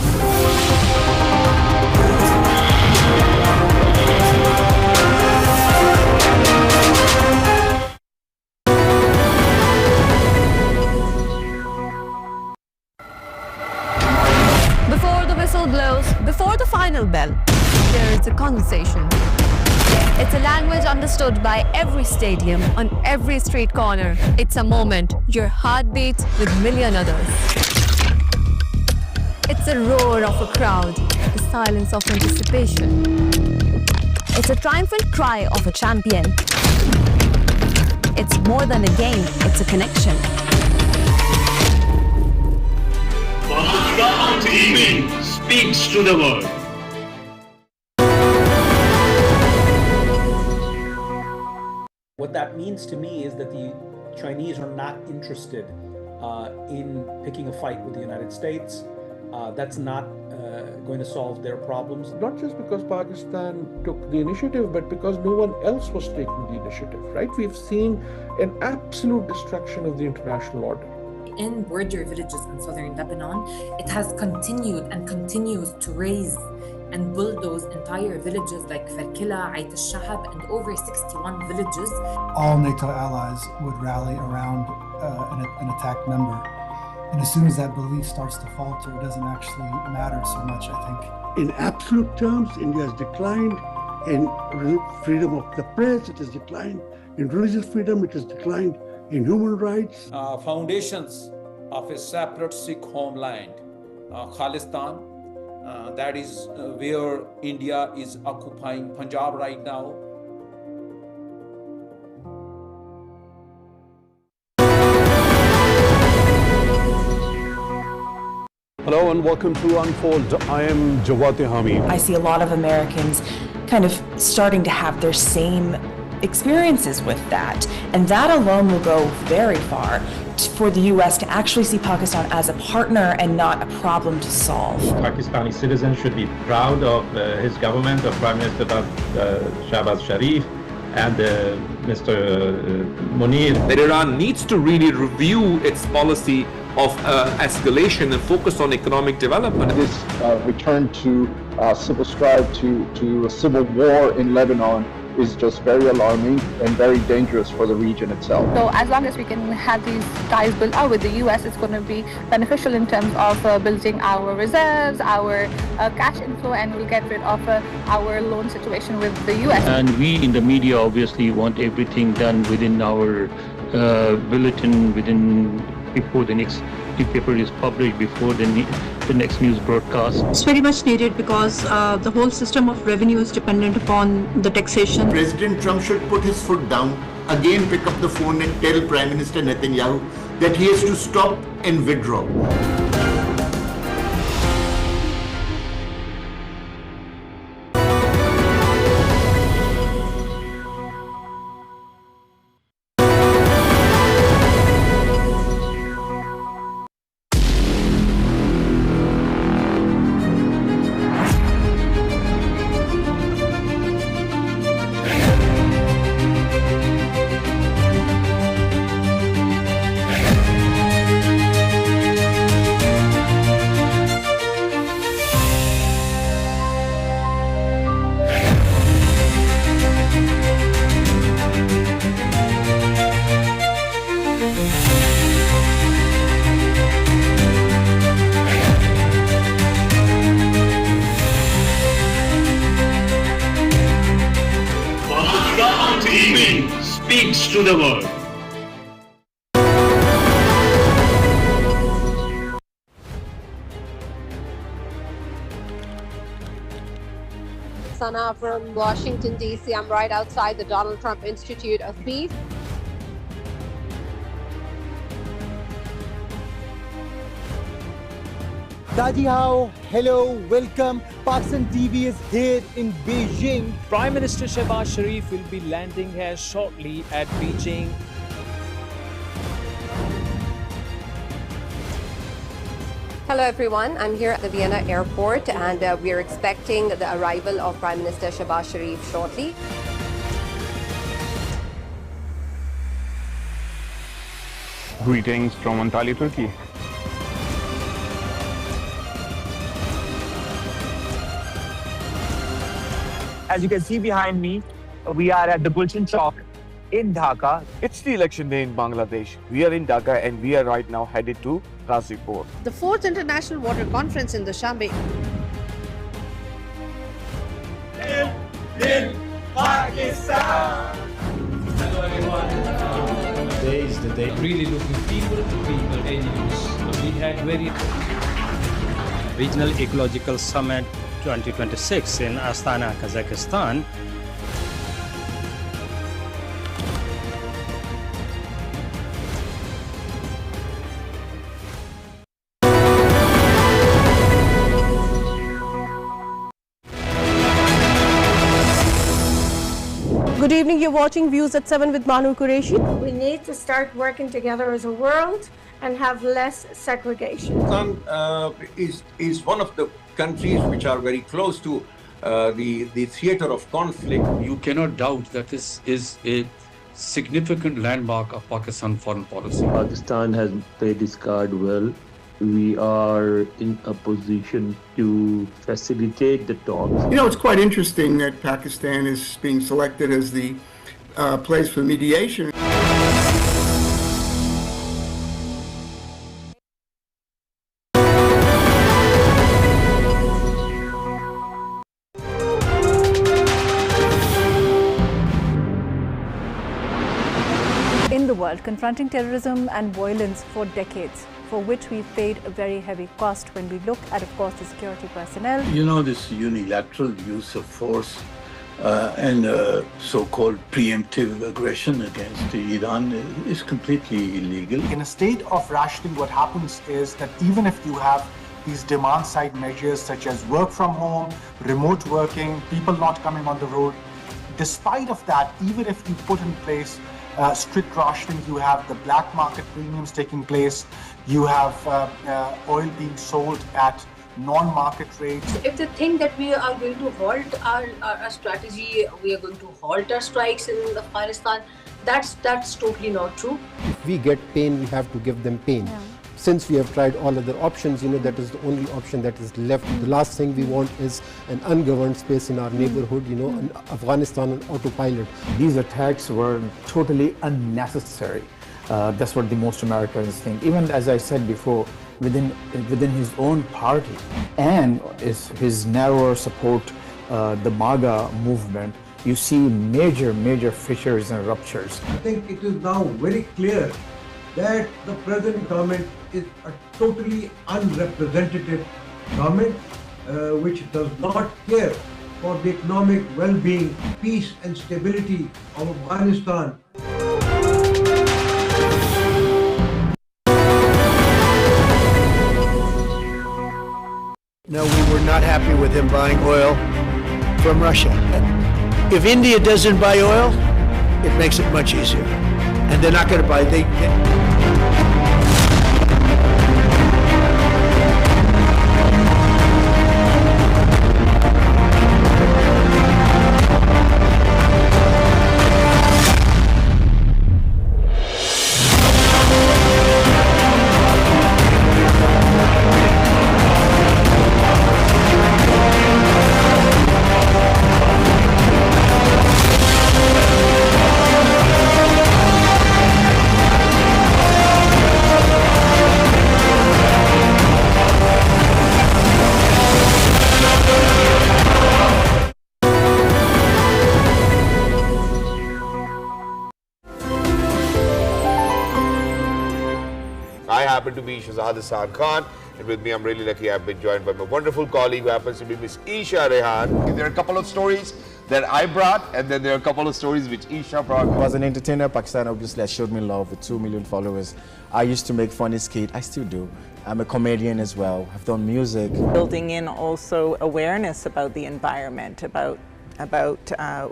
[SPEAKER 4] Before the whistle blows, before the final bell, there is a conversation. It's a language understood by every stadium, on every street corner. It's a moment, your heart beats with million others. It's a roar of a crowd, the silence of anticipation. It's a triumphant cry of a champion. It's more than a game, it's a connection.
[SPEAKER 6] Pakistan TV speaks to the world.
[SPEAKER 32] What that means to me is that the Chinese are not interested in picking a fight with the United States. That's not going to solve their problems.
[SPEAKER 30] Not just because Pakistan took the initiative, but because no one else was taking the initiative, right? We've seen an absolute destruction of the international order.
[SPEAKER 1] In border villages in southern Lebanon, it has continued and continues to raise and bulldoze entire villages like Farkila, Ait al-Shahab, and over 61 villages.
[SPEAKER 2] All NATO allies would rally around an attacked member. And as soon as that belief starts to falter, it doesn't actually matter so much, I think.
[SPEAKER 3] In absolute terms, India has declined in freedom of the press, it has declined in religious freedom, it has declined in human rights.
[SPEAKER 5] Foundations of a separate Sikh homeland, Khalistan, that is where India is occupying Punjab right now.
[SPEAKER 30] Hello and welcome to Unfold. I am Jawad Hamid.
[SPEAKER 7] I see a lot of Americans kind of starting to have their same experiences with that. And that alone will go very far for the US to actually see Pakistan as a partner and not a problem to solve.
[SPEAKER 8] Pakistani citizens should be proud of his government, of Prime Minister Shahbaz Sharif and Mr. Munir.
[SPEAKER 9] That Iran needs to really review its policy of escalation and focus on economic development. This return to civil strife, to a civil war in Lebanon is just very alarming and very dangerous for the region itself.
[SPEAKER 10] So as long as we can have these ties built out with the US, it's going to be beneficial in terms of building our reserves, our cash inflow, and we'll get rid of our loan situation with the US.
[SPEAKER 11] And we in the media obviously want everything done within our bulletin, before the next newspaper is published, before the next news broadcast.
[SPEAKER 12] It's very much needed because the whole system of revenue is dependent upon the taxation.
[SPEAKER 16] President Trump should put his foot down, again pick up the phone and tell Prime Minister Netanyahu that he has to stop and withdraw.
[SPEAKER 6] Speaks to the world.
[SPEAKER 21] Sana from Washington, D.C. I'm right outside the Donald Trump Institute of Peace.
[SPEAKER 22] Daji Hao, hello, welcome. Pakistan TV is here in Beijing.
[SPEAKER 24] Prime Minister Shahbaz Sharif will be landing here shortly at Beijing.
[SPEAKER 21] Hello everyone, I'm here at the Vienna airport and we're expecting the arrival of Prime Minister Shahbaz Sharif shortly.
[SPEAKER 9] Greetings from Antalya, Turkey.
[SPEAKER 13] As you can see behind me, we are at the Gulshan Chowk in Dhaka.
[SPEAKER 9] It's the election day in Bangladesh. We are in Dhaka and we are right now headed to Ghaziabad.
[SPEAKER 21] The 4th International Water Conference in Dushanbe.
[SPEAKER 22] In Pakistan! Hello everyone.
[SPEAKER 29] Today is the day. Really looking people to people NGOs. We had very
[SPEAKER 33] Regional Ecological Summit 2026 in Astana, Kazakhstan.
[SPEAKER 17] Good
[SPEAKER 4] evening. You're watching Views at 7 with Manu Qureshi.
[SPEAKER 14] We need to start working together as a world and have less segregation.
[SPEAKER 15] Pakistan is one of the countries which are very close to the theater of conflict.
[SPEAKER 18] You cannot doubt that this is a significant landmark of Pakistan foreign policy.
[SPEAKER 19] Pakistan has played its card well. We are in a position to facilitate the talks.
[SPEAKER 20] You know, it's quite interesting that Pakistan is being selected as the place for mediation.
[SPEAKER 10] In the world, confronting terrorism and violence for decades, for which we've paid a very heavy cost when we look at, of course, the security personnel.
[SPEAKER 3] You know, this unilateral use of force and so-called preemptive aggression against Iran is completely illegal.
[SPEAKER 22] In a state of rationing, what happens is that even if you have these demand-side measures such as work from home, remote working, people not coming on the road, despite of that, even if you put in place strict rationing, you have the black market premiums taking place, you have oil being sold at non-market rates.
[SPEAKER 23] If they think that we are going to halt our strategy, we are going to halt our strikes in Afghanistan, that's totally not true.
[SPEAKER 22] If we get pain, we have to give them pain.
[SPEAKER 23] Yeah.
[SPEAKER 22] Since we have tried all other options, you know, that is the only option that is left. The last thing we want is an ungoverned space in our neighborhood, you know, Afghanistan on autopilot.
[SPEAKER 25] These attacks were totally unnecessary. That's what the most Americans think. Even as I said before, within his own party and his narrower support, the MAGA movement, you see major fissures and ruptures.
[SPEAKER 26] I think it is now very clear that the present government is a totally unrepresentative government which does not care for the economic well-being, peace and stability of Afghanistan.
[SPEAKER 27] No, we were not happy with him buying oil from Russia. If India doesn't buy oil, it makes it much easier. And they're not going to buy.
[SPEAKER 26] I happen to be Shahzad Hassan Khan, and with me I'm really lucky I've been joined by my wonderful colleague who happens to be Miss Isha Rehan. There are a couple of stories that I brought, and then there are a couple of stories which Isha brought.
[SPEAKER 28] I was an entertainer. Pakistan obviously has showed me love with 2 million followers. I used to make funny skit. I still do. I'm a comedian as well. I've done music.
[SPEAKER 31] Building in also awareness about the environment, about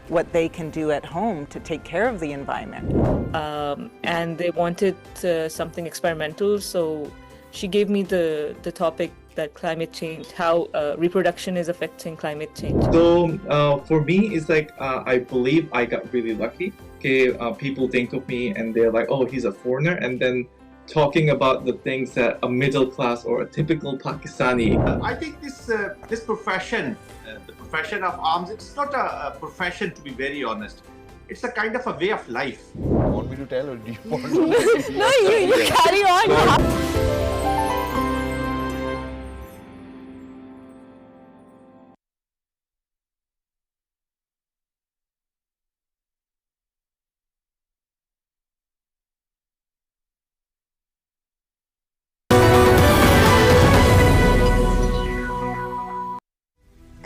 [SPEAKER 31] what they can do at home to take care of the environment.
[SPEAKER 32] And they wanted something experimental, so she gave me the topic that climate change, how reproduction is affecting climate change.
[SPEAKER 29] So for me, it's like I believe I got really lucky. Okay, people think of me and they're like, oh, he's a foreigner, and then talking about the things that a middle class or a typical Pakistani.
[SPEAKER 26] I think this profession, the profession of arms, it's not a profession, to be very honest. It's a kind of a way of life. You want me to tell, or do you want to?
[SPEAKER 31] No, you carry on.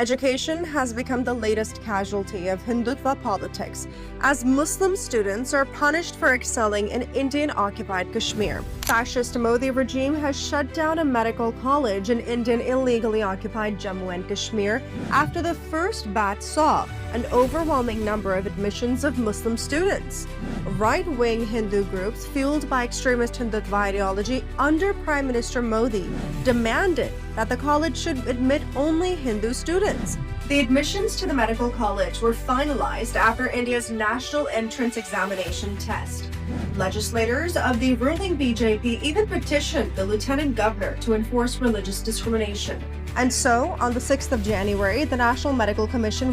[SPEAKER 4] Education has become the latest casualty of Hindutva politics, as Muslim students are punished for excelling in Indian-occupied Kashmir. Fascist Modi regime has shut down a medical college in Indian illegally occupied Jammu and Kashmir after the first batch saw an overwhelming number of admissions of Muslim students. Right-wing Hindu groups fueled by extremist Hindutva ideology under Prime Minister Modi demanded that the college should admit only Hindu students. The admissions to the medical college were finalized after India's national entrance examination test. Legislators of the ruling BJP even petitioned the Lieutenant Governor to enforce religious discrimination. And so, on the 6th of January, the National Medical Commission